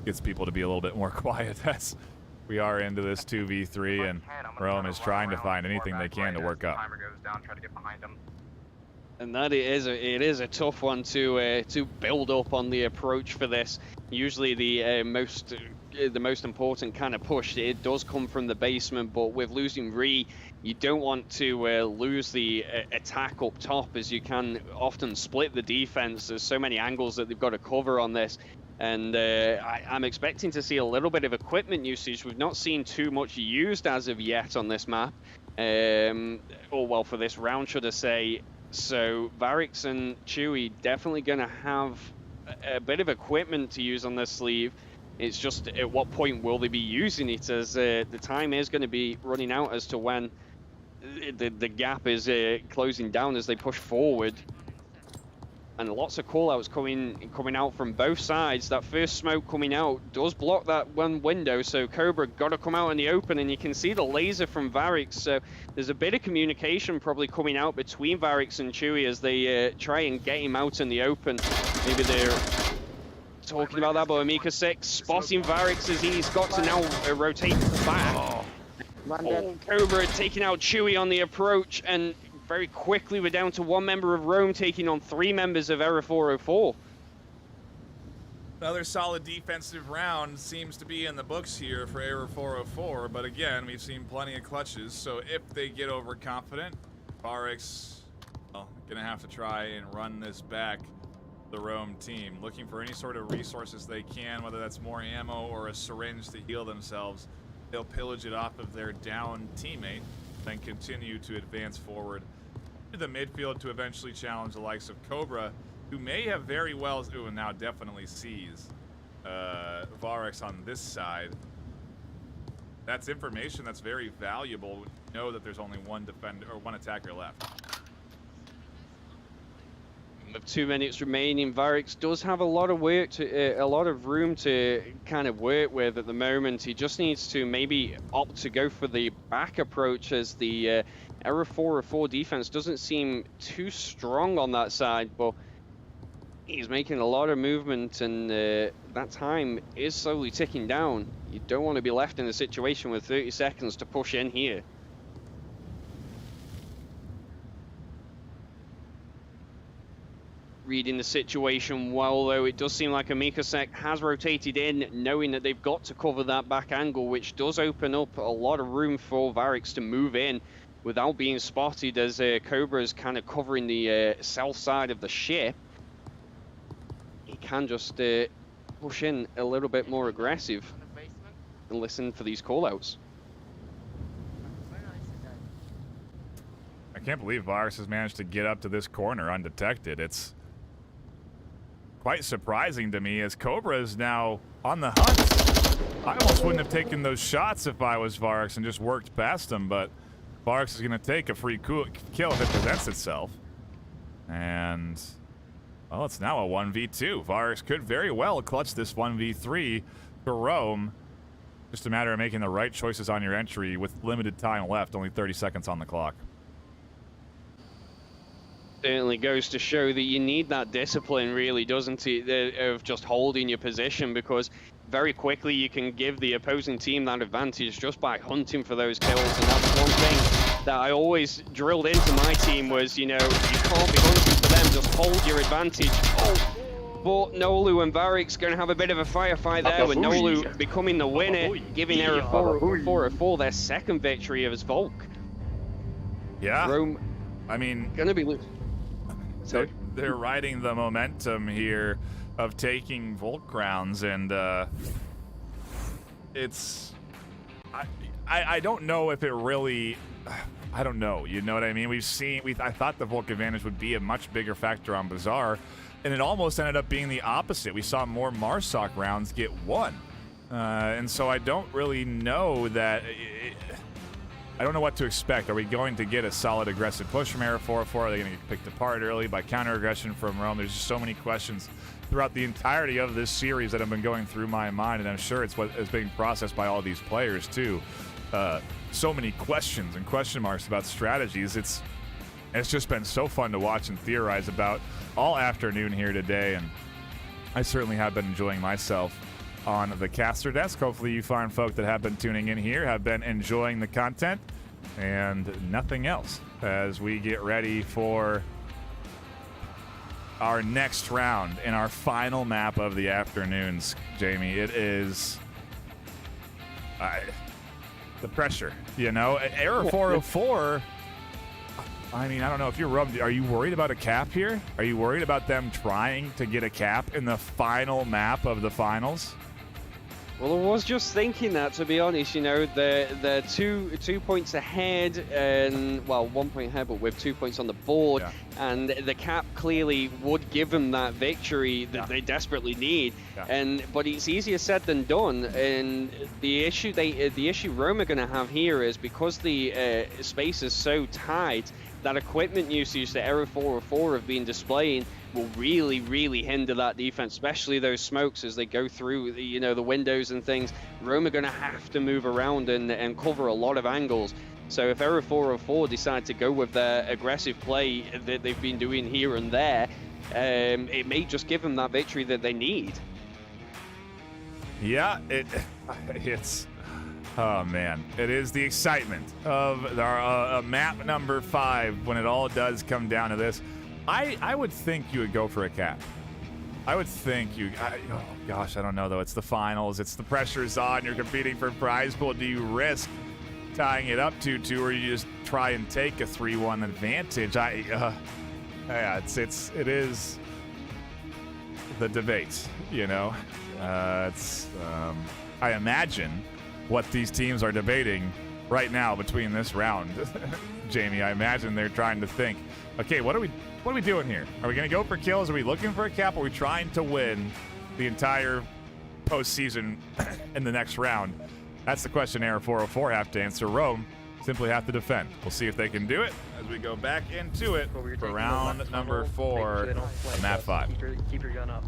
gets people to be a little bit more quiet. As we are into this 2v3, and Rome is trying to find anything they can to work up. And that it is a tough one to build up on the approach for this. Usually the most important kind of push, it does come from the basement, but with losing Ree, you don't want to lose the attack up top, as you can often split the defense. There's so many angles that they've got to cover on this. And I'm expecting to see a little bit of equipment usage. We've not seen too much used as of yet on this map. Or well, for this round, should I say. So Varix and Chewie definitely going to have a bit of equipment to use on this sleeve. It's just at what point will they be using it, as the time is going to be running out as to when the gap is closing down as they push forward. And lots of callouts coming out from both sides. That first smoke coming out does block that one window, so Cobra got to come out in the open, and you can see the laser from Varix. So there's a bit of communication probably coming out between Varix and Chewie as they try and get him out in the open. Maybe they're talking about that, but Amika 6 spotting Varix as he's got to now rotate back. Cobra taking out Chewie on the approach, and very quickly we're down to 1 member of Rome taking on 3 members of Era 404. Another solid defensive round seems to be in the books here for Error 404, but again, we've seen plenty of clutches, so if they get overconfident, VRX, well, gonna have to try and run this back, the Rome team, looking for any sort of resources they can, whether that's more ammo or a syringe to heal themselves. They'll pillage it off of their down teammate, then continue to advance forward to the midfield to eventually challenge the likes of Cobra, who may have very well, ooh, and now definitely sees VRX on this side. That's information that's very valuable when you know that there's only one defender or one attacker left. With 2 minutes remaining, VRX does have a lot of work to, a lot of room to kind of work with at the moment. He just needs to maybe opt to go for the back approach, as the Error 404 defense doesn't seem too strong on that side, but he's making a lot of movement, and that time is slowly ticking down. You don't want to be left in a situation with 30 seconds to push in here. Reading the situation well, though, it does seem like Amikasek has rotated in, knowing that they've got to cover that back angle, which does open up a lot of room for VRX to move in without being spotted, as Cobra is kind of covering the south side of the ship. He can just push in a little bit more aggressive and listen for these callouts. I can't believe VRX has managed to get up to this corner undetected. It's quite surprising to me, as Cobra is now on the hunt. I almost wouldn't have taken those shots if I was VRX and just worked past them, but VRX is going to take a free kill if it presents itself. And, well, it's now a 1v2. VRX could very well clutch this 1v3 for Rome. Just a matter of making the right choices on your entry with limited time left, only 30 seconds on the clock. Certainly goes to show that you need that discipline, really, doesn't it, of just holding your position, because very quickly you can give the opposing team that advantage just by hunting for those kills. And that's one thing that I always drilled into my team was, you know, you can't be hunting for them, just hold your advantage. Oh, but Nolu and VRX going to have a bit of a firefight there, with Nolu becoming the winner, giving Error 404 their second victory of his Volk. Yeah, Rome, I mean, gonna be losing. They're riding the momentum here of taking Volk crowns, and it's I don't know if it really, I don't know, you know what I mean? I thought the Volk advantage would be a much bigger factor on Bazaar, and it almost ended up being the opposite. We saw more Marsoc rounds get won, and so I don't really know that. I don't know what to expect. Are we going to get a solid aggressive push from Error 404? Are they going to get picked apart early by counter-aggression from Rome? There's just so many questions throughout the entirety of this series that have been going through my mind, and I'm sure it's what is being processed by all these players too. So many questions and question marks about strategies. It's just been so fun to watch and theorize about all afternoon here today, and I certainly have been enjoying myself on the caster desk. Hopefully you find folk that have been tuning in here have been enjoying the content and nothing else as we get ready for our next round in our final map of the afternoons. Jamie, it is the pressure, you know. Error 404, I mean, I don't know if you're rubbed. Are you worried about a cap here? Are you worried about them trying to get a cap in the final map of the finals? Well, I was just thinking that, to be honest. You know, they're two points ahead, and, well, 1 point ahead, but with 2 points on the board, and the cap clearly would give them that victory that they desperately need. But it's easier said than done. And the issue Rome are going to have here is, because the space is so tight, that equipment usage that Error 404 have been displaying will really, really hinder that defense, especially those smokes as they go through the windows and things. Rome are going to have to move around and cover a lot of angles. So if Error 404 decide to go with their aggressive play that they've been doing here and there, it may just give them that victory that they need. Yeah, it's... Oh, man. It is the excitement of our map number 5 when it all does come down to this. I would think you would go for a cap. I would think oh gosh, I don't know though. It's the finals. It's the pressure's on. You're competing for prize pool. Do you risk tying it up 2-2, or you just try and take a 3-1 advantage? Yeah, it is the debate. You know, I imagine what these teams are debating right now between this round. Jamie, I imagine they're trying to think, okay, what are we doing here? Are we going to go for kills? Are we looking for a cap? Are we trying to win the entire postseason in the next round? That's the question Air 404 have to answer. Rome simply have to defend. We'll see if they can do it as we go back into it for round number 4, map 5. Keep your gun up.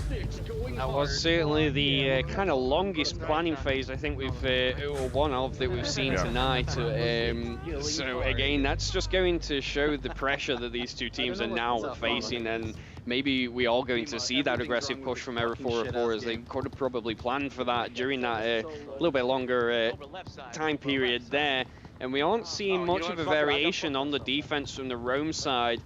That was certainly the kind of longest planning phase I think one of that we've seen tonight. So again, that's just going to show the pressure that these two teams are now facing, and maybe we are going to see that aggressive push from Error 404, as they could have probably planned for that during that little bit longer time period there. And we aren't seeing much of a variation on the defense from the Rome side,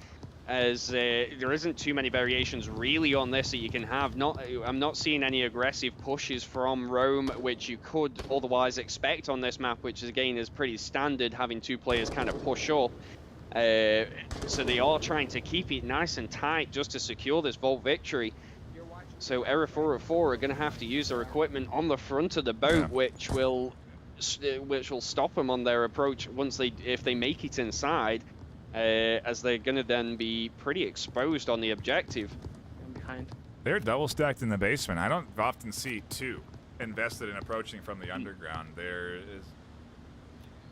as there isn't too many variations really on this that you can have. I'm not seeing any aggressive pushes from Rome, which you could otherwise expect on this map, which again is pretty standard, having two players kind of push up. So they are trying to keep it nice and tight just to secure this vault victory. So Error 404 are going to have to use their equipment on the front of the boat, which will stop them on their approach if they make it inside, as they're going to then be pretty exposed on the objective. Behind. They're double stacked in the basement. I don't often see two invested in approaching from the underground. There is,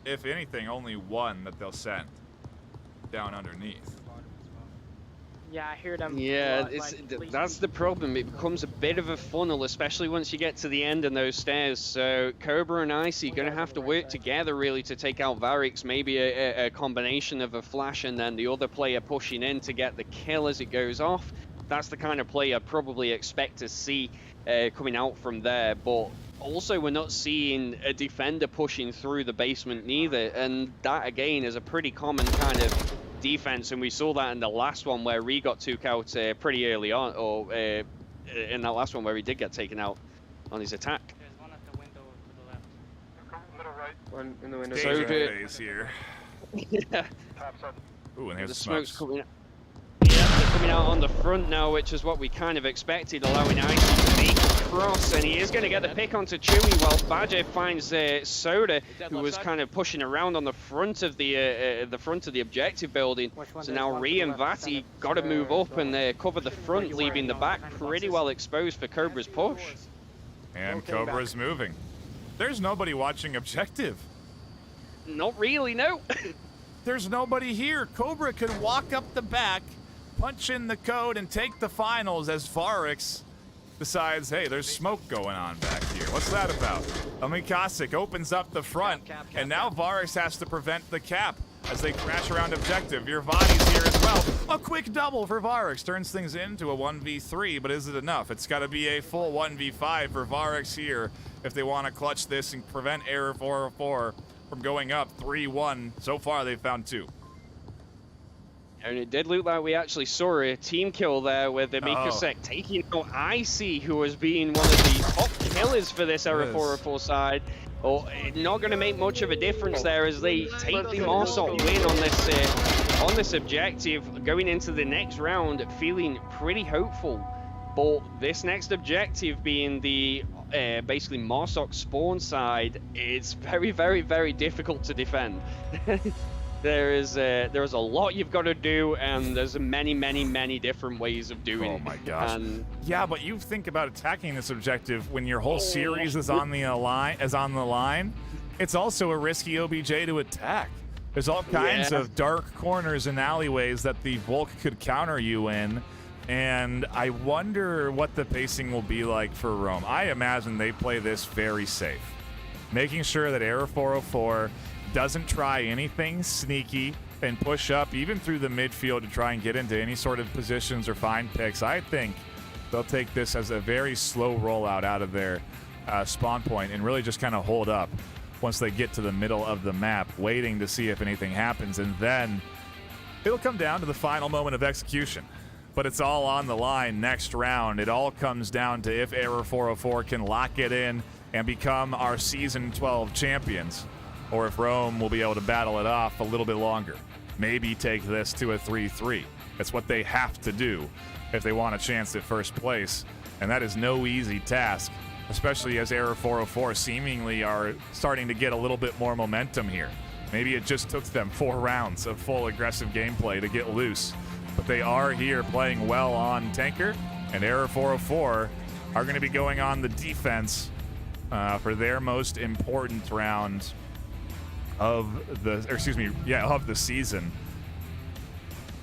if anything, only one that they'll send down underneath. Yeah, I hear them. Yeah, that's the problem. It becomes a bit of a funnel, especially once you get to the end and those stairs. So Cobra and Icy are going to have to work together really to take out Varix. Maybe a combination of a flash and then the other player pushing in to get the kill as it goes off. That's the kind of play I'd probably expect to see coming out from there. But also, we're not seeing a defender pushing through the basement neither. And that, again, is a pretty common kind of defense, and we saw that in the last one where Ree got took out pretty early on, or in that last one where he did get taken out on his attack. There's one at the window to the left. Middle right. One in the window. Danger phase here. Yeah. Ooh, and here's the the smoke's smokes. coming out. Yeah, they're coming out on the front now, which is what we kind of expected, allowing Icy to make a cross, and he is going to get the pick onto Chewy, while Badger finds Soda, who was kind of pushing around on the front of the objective building. So now Ree and Vati got to move up and cover the front, leaving the back pretty well exposed for Cobra's push. And Cobra's moving. There's nobody watching objective. Not really, no. There's nobody here. Cobra could walk up the back, punch in the code, and take the finals as Varix decides, hey, there's smoke going on back here. What's that about? Amikasik opens up the front, and now Varix has to prevent the cap as they crash around objective. Virvani's here as well. A quick double for Varix. Turns things into a 1v3, but is it enough? It's got to be a full 1v5 for Varix here if they want to clutch this and prevent Error 404 from going up 3-1. So far, they've found 2. And it did look like we actually saw a team kill there with the Mikosek taking out Icy, who was being one of the top killers for this Error 404 side. Well, not going to make much of a difference there as they take the Marsok win on this objective, going into the next round feeling pretty hopeful. But this next objective being the basically Marsok spawn side, it's very, very, very difficult to defend. There's a lot you've got to do, and there's many different ways of doing it. Oh my gosh. Yeah, but you think about attacking this objective when your whole series is on the line. It's also a risky OBJ to attack. There's all kinds of dark corners and alleyways that the Volk could counter you in. And I wonder what the pacing will be like for Rome. I imagine they play this very safe, making sure that Error 404 doesn't try anything sneaky and push up even through the midfield to try and get into any sort of positions or find picks. I think they'll take this as a very slow rollout out of their spawn point and really just kind of hold up once they get to the middle of the map, waiting to see if anything happens. And then it'll come down to the final moment of execution. but it's all on the line next round. It all comes down to if Error 404 can lock it in and become our Season 12 champions, or if Rome will be able to battle it off a little bit longer. Maybe take this to a 3-3. That's what they have to do if they want a chance at first place, and that is no easy task, especially as Error 404 seemingly are starting to get a little bit more momentum here. Maybe it just took them 4 rounds of full aggressive gameplay to get loose, but they are here playing well on Tanker, and Error 404 are going to be going on the defense for their most important round of the season.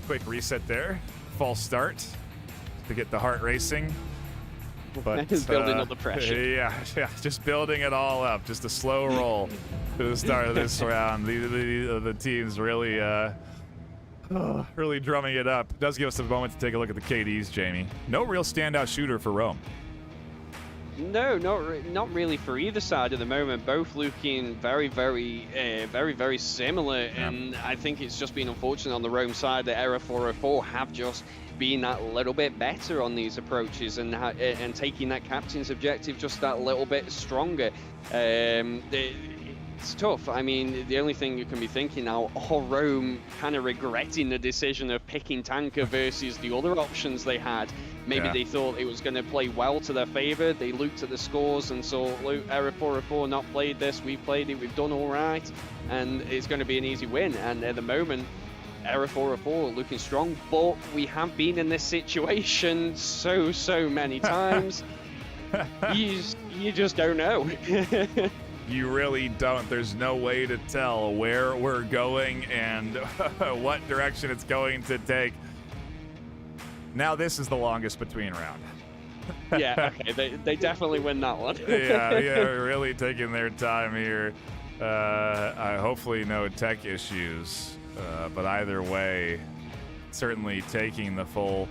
Quick reset there, false start to get the heart racing. But building up the pressure. Yeah, just building it all up. Just a slow roll to the start of this round. The team's really, really drumming it up. It does give us a moment to take a look at the KDs, Jamie. No real standout shooter for Rome. No, not really for either side at the moment. Both looking very, very similar. Yeah. And I think it's just been unfortunate on the Rome side that Error 404 have just been that little bit better on these approaches and taking that captain's objective just that little bit stronger. It's tough. I mean, the only thing you can be thinking now, Rome kind of regretting the decision of picking Tanker versus the other options they had. Maybe they thought it was going to play well to their favor. They looked at the scores and saw, look, Error 404 not played this, we played it, we've done all right, and it's going to be an easy win. And at the moment, Error 404 looking strong, but we have been in this situation so many times. You just don't know. You really don't. There's no way to tell where we're going and what direction it's going to take. Now this is the longest between round. Yeah, okay, they definitely win that one. yeah, really taking their time here. Hopefully no tech issues, but either way, certainly taking the full,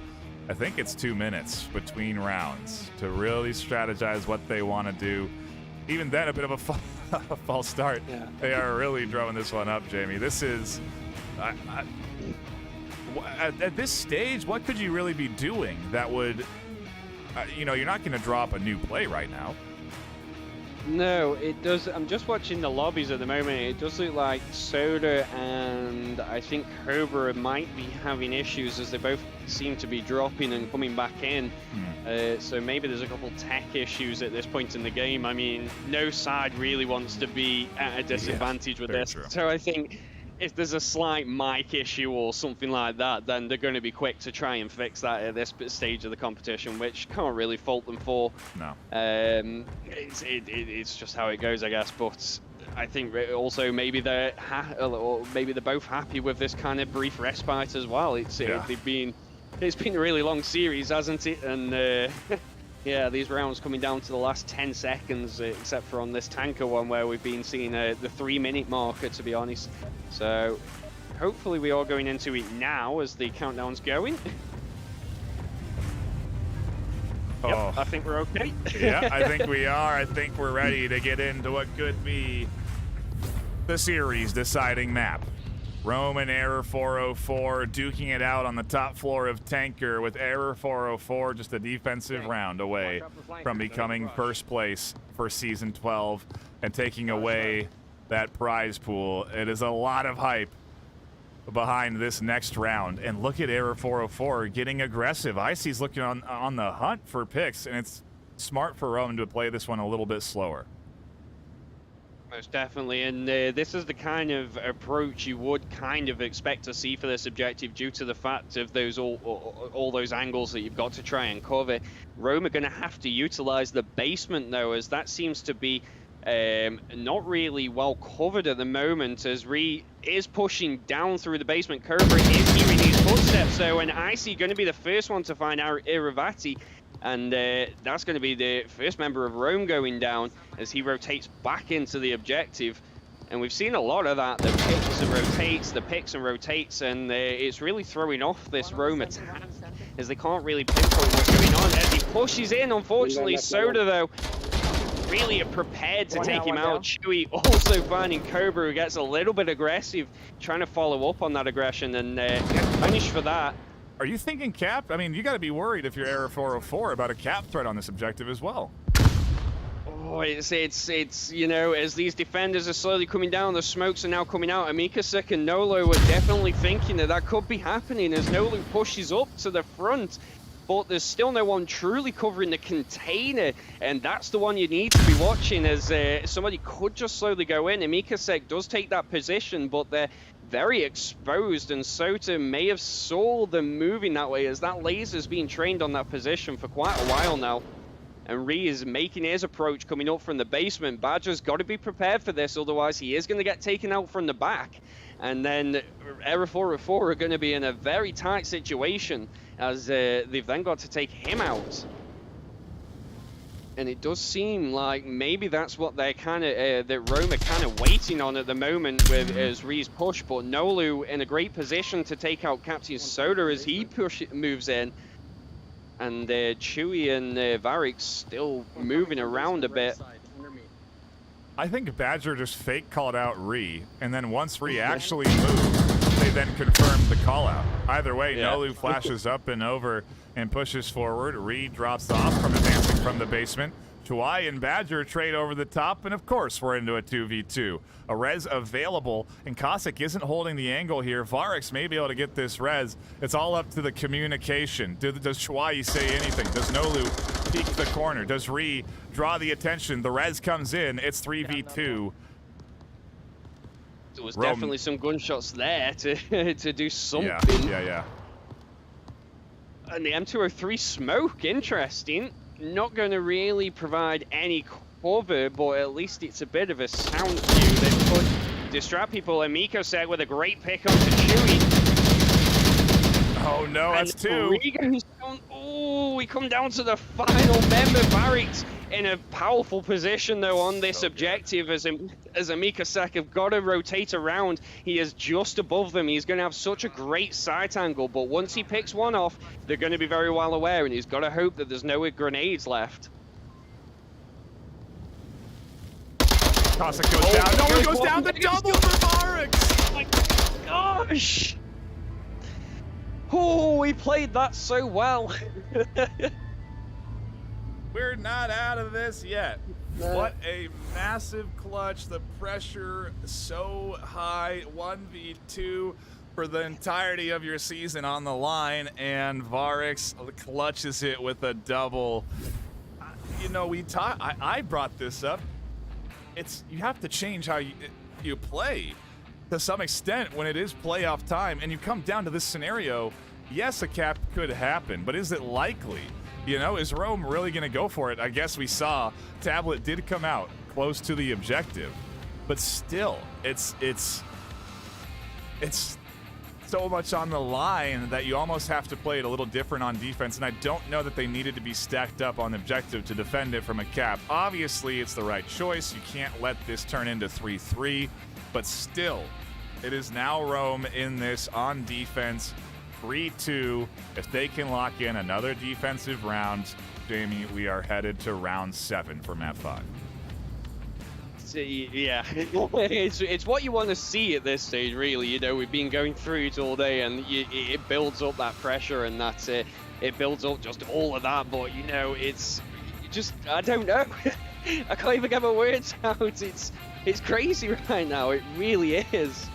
I think it's 2 minutes between rounds to really strategize what they want to do. Even then, a bit of a false start. Yeah. They are really drumming this one up, Jamie. This is, at this stage, what could you really be doing that would, you're not going to drop a new play right now. No, it does. I'm just watching the lobbies at the moment. It does look like Soda and I think Cobra might be having issues as they both seem to be dropping and coming back in. So maybe there's a couple tech issues at this point in the game. I mean, no side really wants to be at a disadvantage with this. True. So I think if there's a slight mic issue or something like that, then they're going to be quick to try and fix that at this stage of the competition, which can't really fault them for. No. It's just how it goes, I guess. But I think also maybe they're both happy with this kind of brief respite as well. It's been a really long series, hasn't it? And yeah, these rounds coming down to the last 10 seconds, except for on this Tanker one where we've been seeing the 3-minute marker, to be honest. So hopefully we are going into it now as the countdown's going. Yep, I think we're okay. Yeah, I think we are. I think we're ready to get into what could be the series deciding map. Rome and Error 404 duking it out on the top floor of Tanker, with Error 404 just a defensive round away from becoming first place for Season 12 and taking away that prize pool. It is a lot of hype behind this next round. And look at Error 404 getting aggressive. Icy's looking on the hunt for picks, and it's smart for Rome to play this one a little bit slower. Most definitely, and this is the kind of approach you would kind of expect to see for this objective due to the fact of those all those angles that you've got to try and cover. Rome are going to have to utilize the basement though, as that seems to be not really well covered at the moment, as Ree is pushing down through the basement. Cobra is hearing these footsteps though, and Icy going to be the first one to find out Iravati. And that's going to be the first member of Rome going down as he rotates back into the objective. And we've seen a lot of that. The picks and rotates, and it's really throwing off this Rome attack as they can't really pinpoint what's going on. As he pushes in, unfortunately, Soda, though, really prepared to take him out. Chewy also finding Cobra, who gets a little bit aggressive, trying to follow up on that aggression and gets punished for that. Are you thinking cap? I mean, you got to be worried if you're Error 404 about a cap threat on this objective as well. Oh, it's you know, as these defenders are slowly coming down, the smokes are now coming out. Amikasek and Nolo are definitely thinking that could be happening as Nolo pushes up to the front. But there's still no one truly covering the container, and that's the one you need to be watching, as somebody could just slowly go in. Amikasek does take that position, but they're very exposed, and Sota may have saw them moving that way, as that laser's been trained on that position for quite a while now. And Ree is making his approach coming up from the basement. Badger's got to be prepared for this, otherwise he is going to get taken out from the back. And then Error 404 are going to be in a very tight situation, as they've then got to take him out. And it does seem like maybe that's what they're kind of, that Rome are kind of waiting on at the moment with as Ree's push. But Nolu in a great position to take out Captain Soda as he moves in. And Chewy and Varric still moving around a bit. I think Badger just fake called out Ree, and then once Ree actually moved, they then confirmed the call out. Either way, Nolu flashes up and over and pushes forward. Ree drops off from advancing from the basement. Chwai and Badger trade over the top, and of course we're into a 2v2. A res available, and Cossack isn't holding the angle here. Varix may be able to get this res. It's all up to the communication. Does Chwai say anything? Does Nolu peek the corner? Does Ree draw the attention? The res comes in. It's 3v2. There was definitely some gunshots there to do something. Yeah. And the M203 smoke, interesting. Not going to really provide any cover, but at least it's a bit of a sound cue that could distract people. And Miko said with a great pick onto Chewy. Oh no, that's two. Oh, we come down to the final member. Barracks in a powerful position though on this objective as Amikasek have got to rotate around. He is just above them. He's going to have such a great sight angle, but once he picks one off, they're going to be very well aware, and he's got to hope that there's no grenades left. Cossack goes down. No one goes down. The double for Varix. Oh my gosh. Oh, he played that so well. We're not out of this yet. What a massive clutch. The pressure so high. 1v2 for the entirety of your season on the line, and Varix clutches it with a double. You know, I brought this up. You have to change how you play to some extent when it is playoff time, and you come down to this scenario. Yes, a cap could happen, but is it likely? You know, is Rome really going to go for it? I guess we saw Tablet did come out close to the objective, but still, it's so much on the line that you almost have to play it a little different on defense, and I don't know that they needed to be stacked up on the objective to defend it from a cap. Obviously, it's the right choice. You can't let this turn into 3-3, but still, it is now Rome in this on defense. 3-2. If they can lock in another defensive round, Jamie, we are headed to round 7 for map 5. Yeah, it's what you want to see at this stage, really. You know, we've been going through it all day, and it builds up that pressure, and that's it. It builds up just all of that, but you know, it's just, I don't know. I can't even get my words out. It's crazy right now. It really is.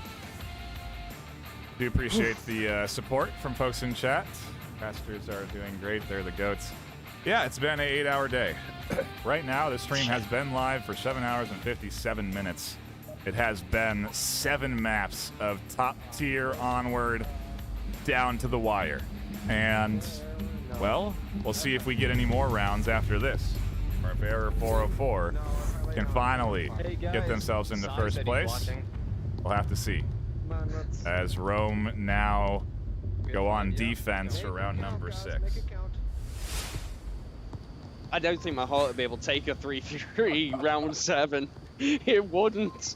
Do appreciate the support from folks in chat. Bastards are doing great. They're the goats. Yeah, it's been an 8-hour day. Right now, the stream has been live for 7 hours and 57 minutes. It has been 7 maps of top-tier Onward down to the wire. And, well, we'll see if we get any more rounds after this. Or if Error 404 can finally get themselves into first place. We'll have to see. As Rome now go on defense for round number 6. I don't think my heart would be able to take a 3-3 round 7. It wouldn't.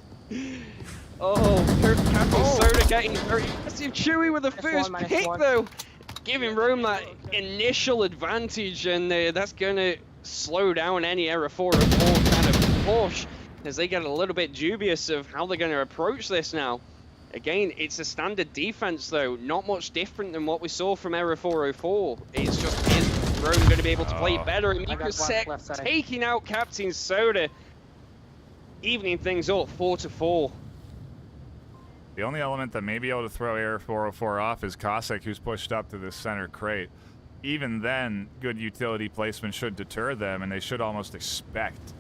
Oh, Captain Soda getting very aggressive. Chewy with the first pick though, giving Rome that initial advantage, and that's going to slow down any Error 404 kind of push as they get a little bit dubious of how they're going to approach this now. Again, it's a standard defense, though. Not much different than what we saw from Error 404. It's just, is Rome going to be able to play it better? And Mikrosek taking out Captain Soda, evening things up 4-4. The only element that may be able to throw Error 404 off is Cossack, who's pushed up to the center crate. Even then, good utility placement should deter them, and they should almost expect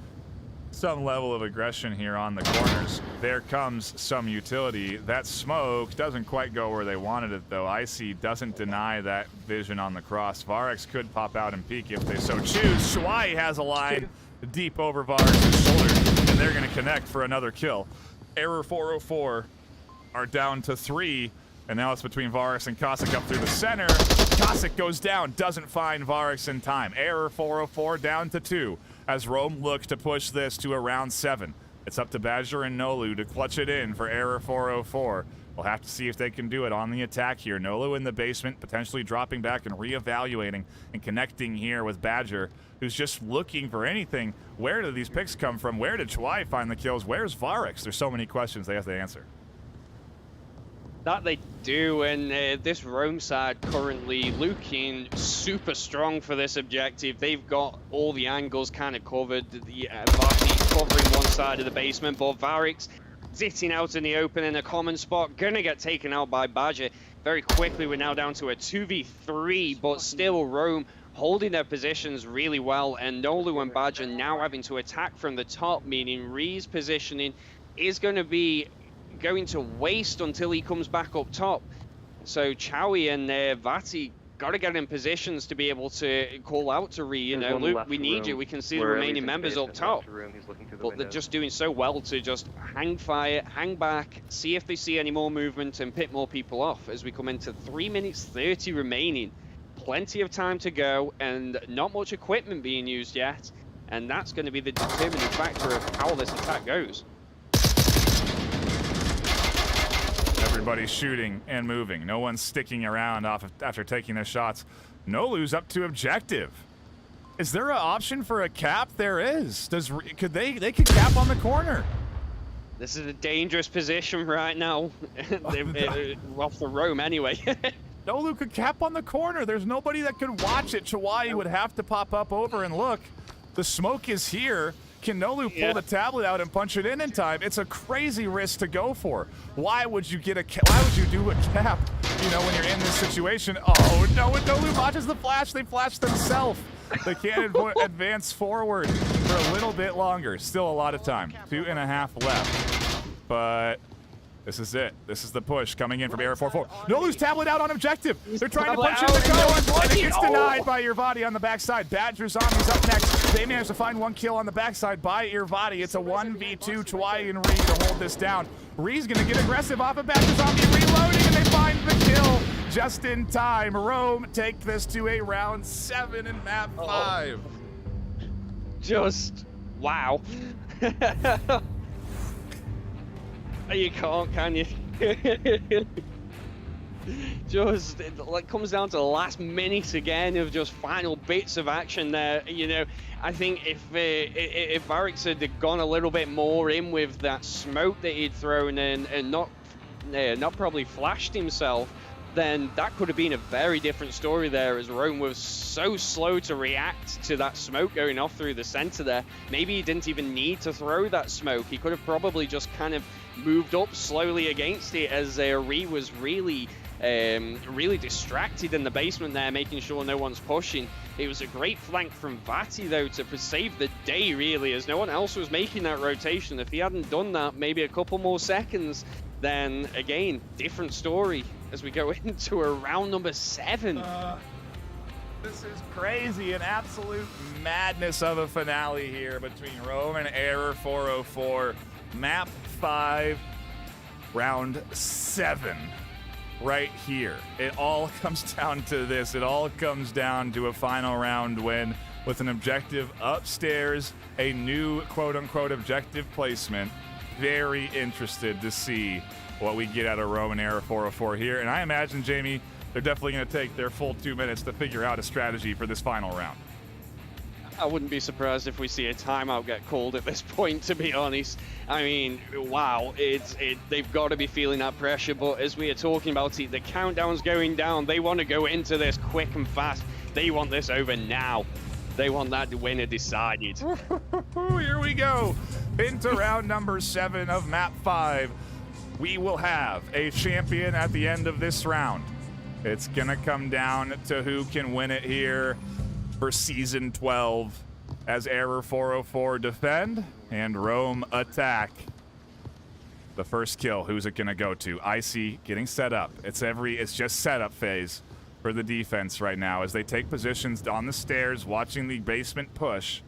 some level of aggression here on the corners. There comes some utility. That smoke doesn't quite go where they wanted it, though. Icy doesn't deny that vision on the cross. Varex could pop out and peek if they so choose. Shuai has a line deep over Varex's shoulder, and they're going to connect for another kill. Error 404 are down to 3, and now it's between Varex and Cossack up through the center. Cossack goes down, doesn't find Varex in time. Error 404 down to 2 as Rome looks to push this to around 7. It's up to Badger and Nolu to clutch it in for Error 404. We'll have to see if they can do it on the attack here. Nolu in the basement, potentially dropping back and reevaluating and connecting here with Badger, who's just looking for anything. Where do these picks come from? Where did Chwai find the kills? Where's Varex? There's so many questions they have to answer. That they do, and this Rome side currently looking super strong for this objective. They've got all the angles kind of covered. Vati covering one side of the basement, but Varex sitting out in the open in a common spot, gonna get taken out by Badger. Very quickly, we're now down to a 2v3, but still Rome holding their positions really well, and Nolu and Badger now having to attack from the top, meaning Ree's positioning is going to waste until he comes back up top. So Chowie and Vati got to get in positions to be able to call out to Ree. You know, Luke, we need you. We can see the remaining members up top. But they're just doing so well to just hang fire, hang back, see if they see any more movement and pick more people off as we come into 3 minutes 30 remaining. Plenty of time to go and not much equipment being used yet. And that's going to be the determining factor of how this attack goes. Everybody's shooting and moving. No one's sticking around after taking their shots. Nolu's up to objective. Is there an option for a cap? There is. Could they could cap on the corner? This is a dangerous position right now. Well, for Rome anyway. Nolu could cap on the corner. There's nobody that could watch it. Chawai would have to pop up over and look. The smoke is here. Can Nolu pull the tablet out and punch it in time? It's a crazy risk to go for. Why would you get why would you do a cap, you know, when you're in this situation? Oh, no, when Nolu watches the flash, they flash themselves. They can't advance forward for a little bit longer. Still a lot of time. 2.5 left. But this is it. This is the push coming in from Error 404. Nolu's tablet out on objective. They're trying to punch in the code, and it gets denied by Irvati on the backside. Badger Zombies up next. They managed to find one kill on the backside by Irvati. It's a 1v2. Chwai and Ree to hold this down. Ree's going to get aggressive off of Badger Zombie, reloading, and they find the kill just in time. Rome take this to a round 7 in map 5. Just wow. You can't, can you? Just, it comes down to the last minute again of just final bits of action there. You know, I think if Varex had gone a little bit more in with that smoke that he'd thrown in and not probably flashed himself, then that could have been a very different story there, as Rome was so slow to react to that smoke going off through the center there. Maybe he didn't even need to throw that smoke. He could have probably just kind of moved up slowly against it, as Ree was really distracted in the basement there, making sure no one's pushing. It was a great flank from Vati, though, to save the day, really, as no one else was making that rotation. If he hadn't done that, maybe a couple more seconds, then, again, different story as we go into a round number 7. This is crazy, an absolute madness of a finale here between Rome and Error 404. Map 5, round 7, right here. It all comes down to this. It all comes down to a final round win with an objective upstairs, a new quote-unquote objective placement. Very interested to see what we get out of Rome and Error 404 here. And I imagine, Jamie, they're definitely going to take their full 2 minutes to figure out a strategy for this final round. I wouldn't be surprised if we see a timeout get called at this point, to be honest. I mean, wow, they've got to be feeling that pressure, but as we are talking about it, the countdown's going down. They want to go into this quick and fast. They want this over now. They want that winner decided. Here we go. Into round number 7 of map 5. We will have a champion at the end of this round. It's gonna come down to who can win it here for season 12 as Error 404 defend and Rome attack. The first kill, who's it gonna go to? Icy getting set up. It's just setup phase for the defense right now as they take positions on the stairs, watching the basement push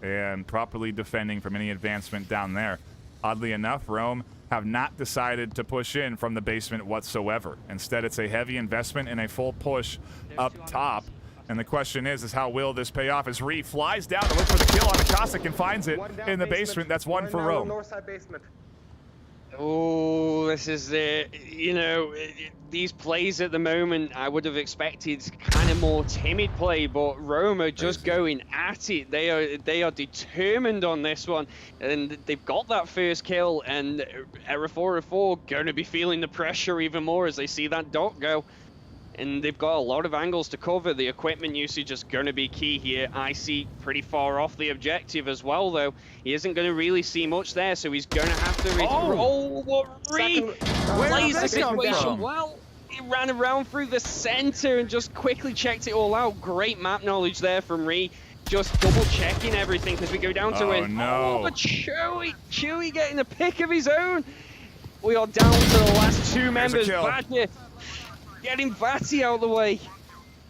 and properly defending from any advancement down there. Oddly enough, Rome have not decided to push in from the basement whatsoever. Instead, it's a heavy investment and a full push up top. And the question is how will this pay off as Ree flies down to look for the kill on Akasik and finds it in the basement. That's one for Rome. North side basement. Oh, this is these plays at the moment, I would have expected kind of more timid play, but Rome are just going at it. They are determined on this one, and they've got that first kill, and Error 404 going to be feeling the pressure even more as they see that dot go. And they've got a lot of angles to cover. The equipment usage is going to be key here. Icy pretty far off the objective as well, though. He isn't going to really see much there, so he's going to have to... what Ree plays the situation well. He ran around through the center and just quickly checked it all out. Great map knowledge there from Ree. Just double-checking everything as we go down to it. No. Oh, but Chewy getting a pick of his own. We are down to the last 2 members. Badger getting Batty out of the way.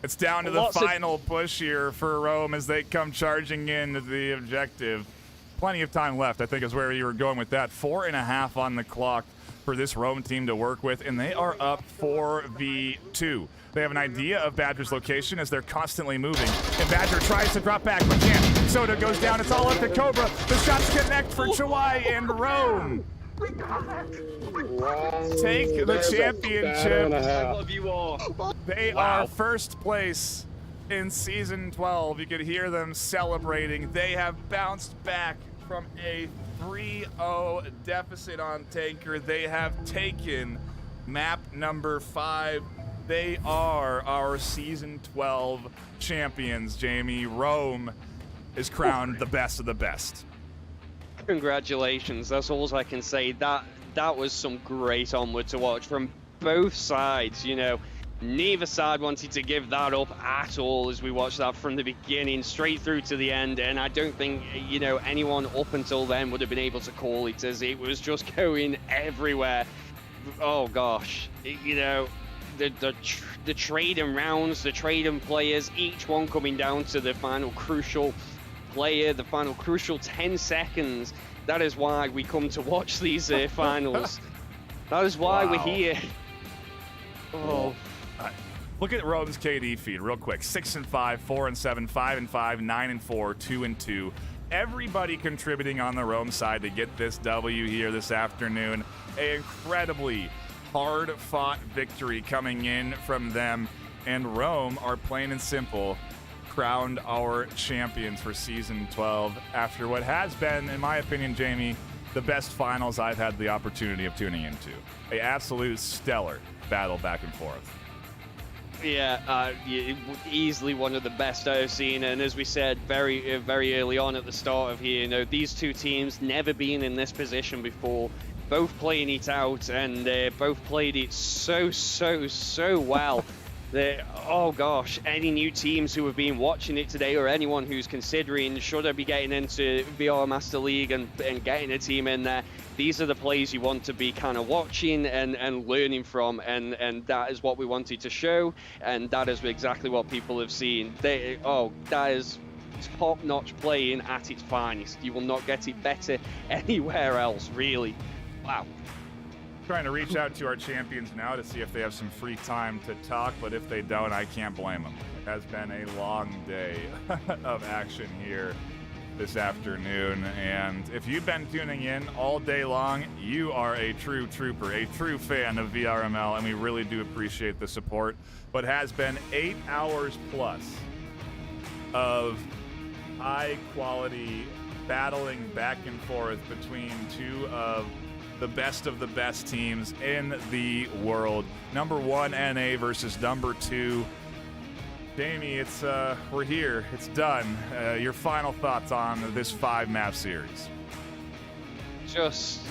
It's down to the final push here for Rome as they come charging into the objective. Plenty of time left, I think, is where you were going with that. 4.5 on the clock for this Rome team to work with, and they are up 4v2. They have an idea of Badger's location as they're constantly moving, and Badger tries to drop back, but can't. Soda goes down. It's all up to Cobra. The shots connect for Chawai and Rome. Take the championship. I love you all. They are first place in season 12. You could hear them celebrating. They have bounced back from a 3-0 deficit on Tanker. They have taken map number 5. They are our season 12 champions, Jamie. Rome is crowned the best of the best. Congratulations, that's all I can say. That was some great Onward to watch from both sides. Neither side wanted to give that up at all as we watched that from the beginning straight through to the end, and I don't think anyone up until then would have been able to call it, as it was just going everywhere. Oh gosh, the trading rounds, the trading players, each one coming down to the final crucial player, the final crucial 10 seconds. That is why we come to watch these finals. That is why we're here. Oh. Look at Rome's KD feed real quick. 6-5, 4-7, 5-5, 9-4, 2-2. Everybody contributing on the Rome side to get this W here this afternoon. An incredibly hard-fought victory coming in from them. And Rome are plain and simple crowned our champions for season 12 after what has been, in my opinion, Jamie, the best finals I've had the opportunity of tuning into. An absolute stellar battle back and forth. Yeah, easily one of the best I've seen, and as we said very early on at the start of here, these two teams never been in this position before, both playing it out, and both played it so well. Oh gosh, any new teams who have been watching it today, or anyone who's considering should I be getting into VR Master League and getting a team in there, these are the plays you want to be kind of watching and learning from, and that is what we wanted to show, and that is exactly what people have seen. That is top-notch playing at its finest. You will not get it better anywhere else, really. Wow. Trying to reach out to our champions now to see if they have some free time to talk, but if they don't, I can't blame them. It has been a long day of action here this afternoon, and if you've been tuning in all day long, you are a true trooper, a true fan of VRML, and we really do appreciate the support. But has been 8 hours plus of high quality battling back and forth between two of the best teams in the world. Number 1 NA versus number 2. Jamie, it's we're here. It's done. Your final thoughts on this 5-map series? Just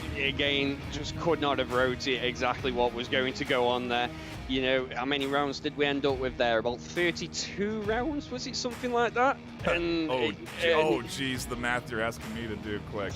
could not have wrote it exactly what was going to go on there. You know, how many rounds did we end up with there? About 32 rounds, was it, something like that? And geez, the math you're asking me to do quick.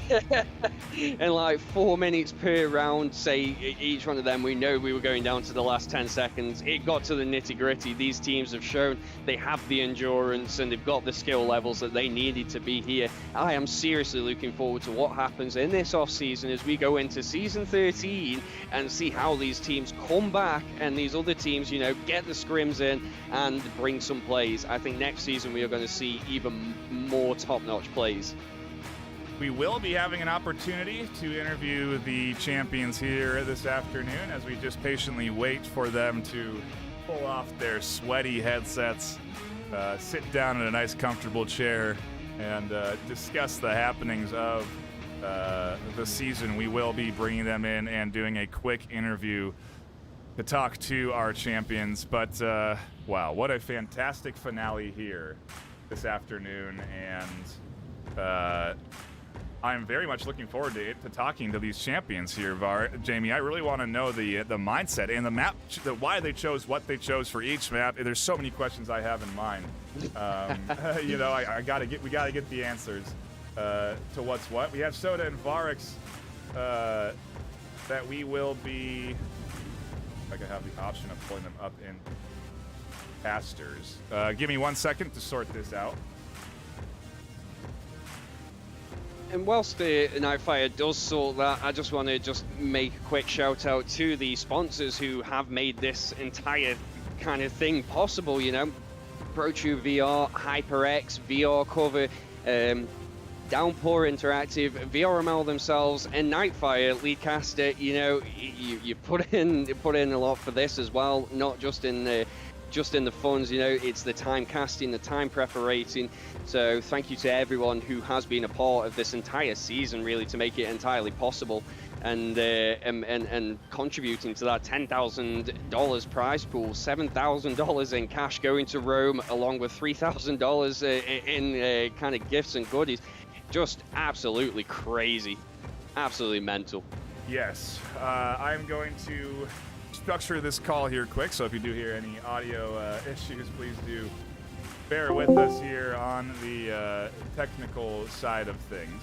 And like 4 minutes per round, say each one of them, we know we were going down to the last 10 seconds. It got to the nitty gritty. These teams have shown they have the endurance and they've got the skill levels that they needed to be here. I am seriously looking forward to what happens in this off season as we go into season 13 and see how these teams come back and these other teams, you know, get the scrims in and bring some plays. I think next season we are going to see even more top-notch plays. We will be having an opportunity to interview the champions here this afternoon as we just patiently wait for them to pull off their sweaty headsets, sit down in a nice comfortable chair, and discuss the happenings of the season. We will be bringing them in and doing a quick interview to talk to our champions. But wow, what a fantastic finale here this afternoon, and I'm very much looking forward to talking to these champions here, Jamie. I really want to know the mindset and the map, why they chose what they chose for each map. There's so many questions I have in mind. You know, we gotta get the answers to what's what. We have Soda and Varix that we will be. I could have the option of pulling them up in casters. Give me 1 second to sort this out. And whilst the Nightfire does sort that, I just want to make a quick shout out to the sponsors who have made this entire kind of thing possible, you know. ProTube VR, HyperX, VR Cover, Downpour Interactive, VRML themselves, and Nightfire, Leadcaster. You know, you put in a lot for this as well, not just in the funds. You know, it's the time casting, the time preparing. So thank you to everyone who has been a part of this entire season, really, to make it entirely possible, and contributing to that $10,000 prize pool, $7,000 in cash going to Rome, along with $3,000 in kind of gifts and goodies. Just absolutely crazy, absolutely mental. Yes, I'm going to structure this call here quick, so if you do hear any audio issues, please do bear with us here on the technical side of things.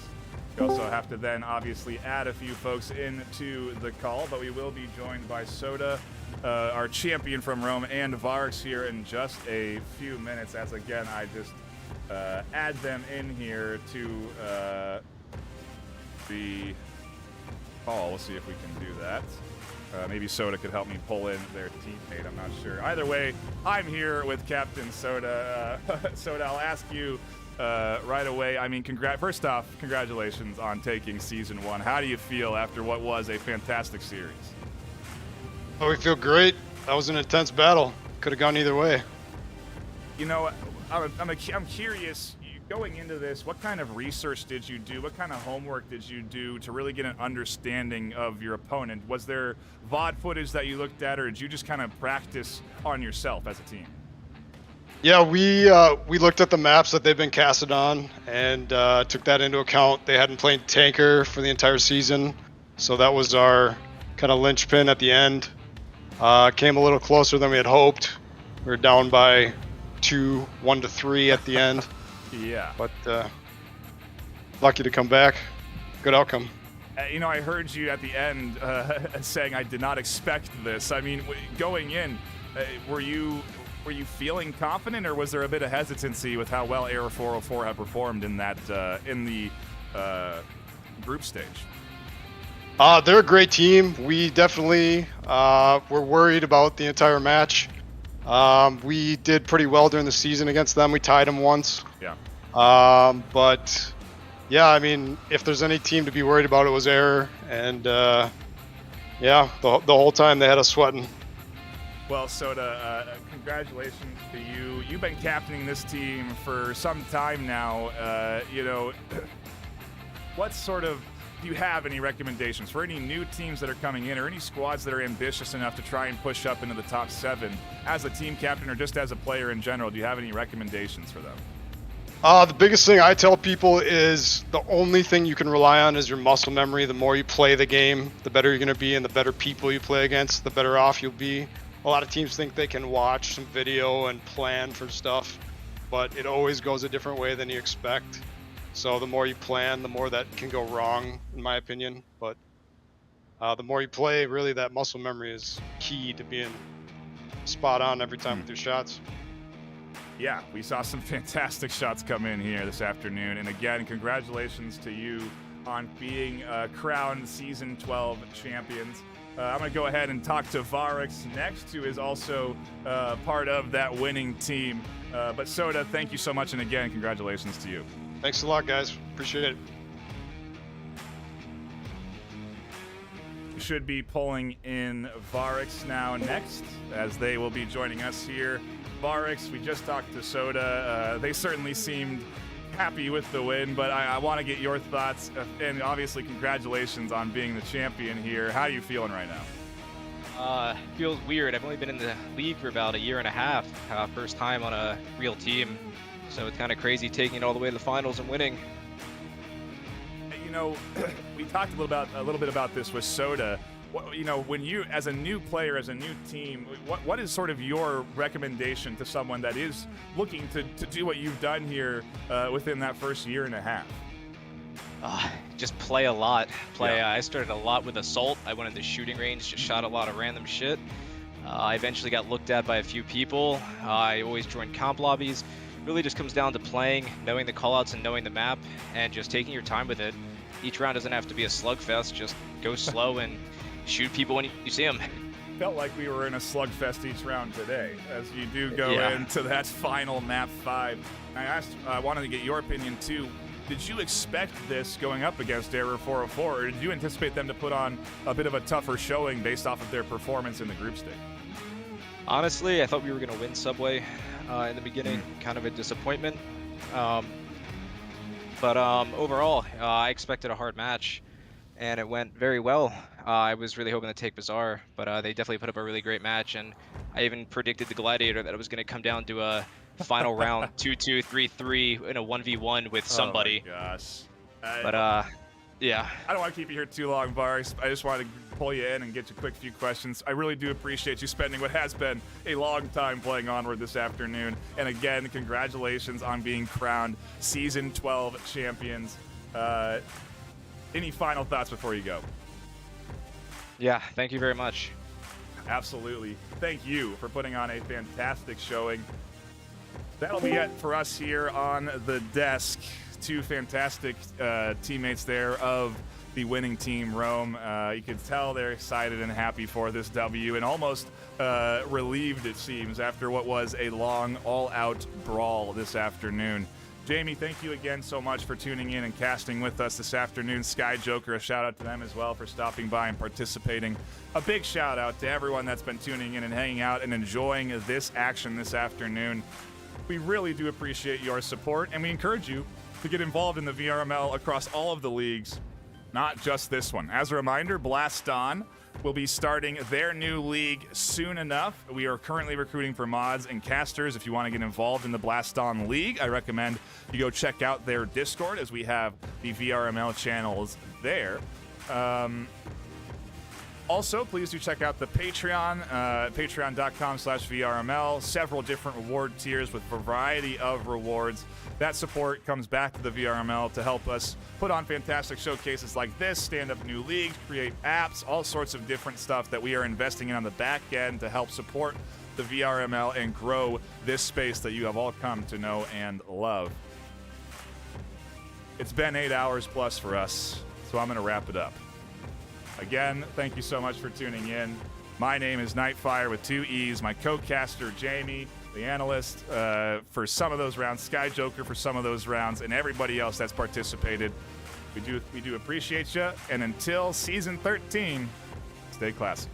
We also have to then obviously add a few folks into the call, but we will be joined by Soda, our champion from Rome, and Varix here in just a few minutes, as again I just add them in here to the call. We'll see if we can do that. Maybe Soda could help me pull in their teammate. I'm not sure. Either way, I'm here with Captain Soda. Soda, I'll ask you right away. I mean, first off, congratulations on taking Season 1. How do you feel after what was a fantastic series? Oh, we feel great. That was an intense battle. Could have gone either way. You know, I'm curious, going into this, what kind of research did you do? What kind of homework did you do to really get an understanding of your opponent? Was there VOD footage that you looked at, or did you just kind of practice on yourself as a team? Yeah, we looked at the maps that they've been casted on and took that into account. They hadn't played Tanker for the entire season, so that was our kind of linchpin at the end. Came a little closer than we had hoped. We were down by 1-3 at the end. Yeah. But lucky to come back. Good outcome. You know, I heard you at the end saying I did not expect this. I mean, going in, were you feeling confident, or was there a bit of hesitancy with how well Air 404 had performed in that in the group stage? They're a great team. We definitely were worried about the entire match. We did pretty well during the season against them. We tied them once. Yeah. But yeah, I mean, if there's any team to be worried about, it was Air, and yeah, the whole time they had us sweating. Well, Soda, congratulations to you. You've been captaining this team for some time now. What sort of, do you have any recommendations for any new teams that are coming in or any squads that are ambitious enough to try and push up into the top 7 as a team captain or just as a player in general? Do you have any recommendations for them? The biggest thing I tell people is the only thing you can rely on is your muscle memory. The more you play the game, the better you're going to be, and the better people you play against, the better off you'll be. A lot of teams think they can watch some video and plan for stuff, but it always goes a different way than you expect. So the more you plan, the more that can go wrong, in my opinion. But the more you play, really, that muscle memory is key to being spot on every time with your shots. Yeah, we saw some fantastic shots come in here this afternoon. And again, congratulations to you on being crowned Season 12 champions. I'm going to go ahead and talk to Varix next, who is also part of that winning team. But Soda, thank you so much. And again, congratulations to you. Thanks a lot, guys. Appreciate it. We should be pulling in Varix now next, as they will be joining us here. Varix, we just talked to Soda. They certainly seemed happy with the win, but I want to get your thoughts. And obviously, congratulations on being the champion here. How are you feeling right now? Feels weird. I've only been in the league for about a year and a half. First time on a real team. So it's kind of crazy taking it all the way to the finals and winning. You know, we talked a little bit about this with Soda. You know, when you, as a new player, as a new team, what is sort of your recommendation to someone that is looking to do what you've done here within that first year and a half? Just play a lot. I started a lot with Assault. I went into shooting range, just shot a lot of random shit. I eventually got looked at by a few people. I always joined comp lobbies. Really just comes down to playing, knowing the callouts and knowing the map, and just taking your time with it. Each round doesn't have to be a slugfest. Just go slow and shoot people when you see them. Felt like we were in a slugfest each round today, as you do go into that final map 5. I wanted to get your opinion too. Did you expect this going up against Error 404, or did you anticipate them to put on a bit of a tougher showing based off of their performance in the group stage? Honestly, I thought we were going to win Subway in the beginning. Kind of a disappointment. But overall, I expected a hard match, and it went very well. I was really hoping to take Bazaar, but they definitely put up a really great match, and I even predicted the Gladiator that it was going to come down to a final round 2-2, 3-3 in a 1v1 with somebody. Oh my gosh. But yeah. I don't want to keep you here too long, Varix. I just wanted to pull you in and get you a quick few questions. I really do appreciate you spending what has been a long time playing Onward this afternoon. And again, congratulations on being crowned Season 12 champions. Any final thoughts before you go? Yeah, thank you very much. Absolutely. Thank you for putting on a fantastic showing. That'll be it for us here on the desk. Two fantastic teammates there of the winning team, Rome. You can tell they're excited and happy for this W, and almost relieved, it seems, after what was a long, all-out brawl this afternoon. Jamie, thank you again so much for tuning in and casting with us this afternoon. Sky Joker, a shout-out to them as well for stopping by and participating. A big shout-out to everyone that's been tuning in and hanging out and enjoying this action this afternoon. We really do appreciate your support, and we encourage you to get involved in the VRML across all of the leagues, not just this one. As a reminder, Blast On will be starting their new league soon enough. We are currently recruiting for mods and casters. If you want to get involved in the Blast On League, I recommend you go check out their Discord, as we have the VRML channels there. Also, please do check out the Patreon, patreon.com/VRML. Several different reward tiers with a variety of rewards. That support comes back to the VRML to help us put on fantastic showcases like this, stand up new leagues, create apps, all sorts of different stuff that we are investing in on the back end to help support the VRML and grow this space that you have all come to know and love. It's been 8 hours plus for us, so I'm going to wrap it up. Again, thank you so much for tuning in. My name is Nightfire with 2 E's. My co-caster, Jamie, the analyst for some of those rounds, Sky Joker for some of those rounds, and everybody else that's participated. We do appreciate you. And until Season 13, stay classy.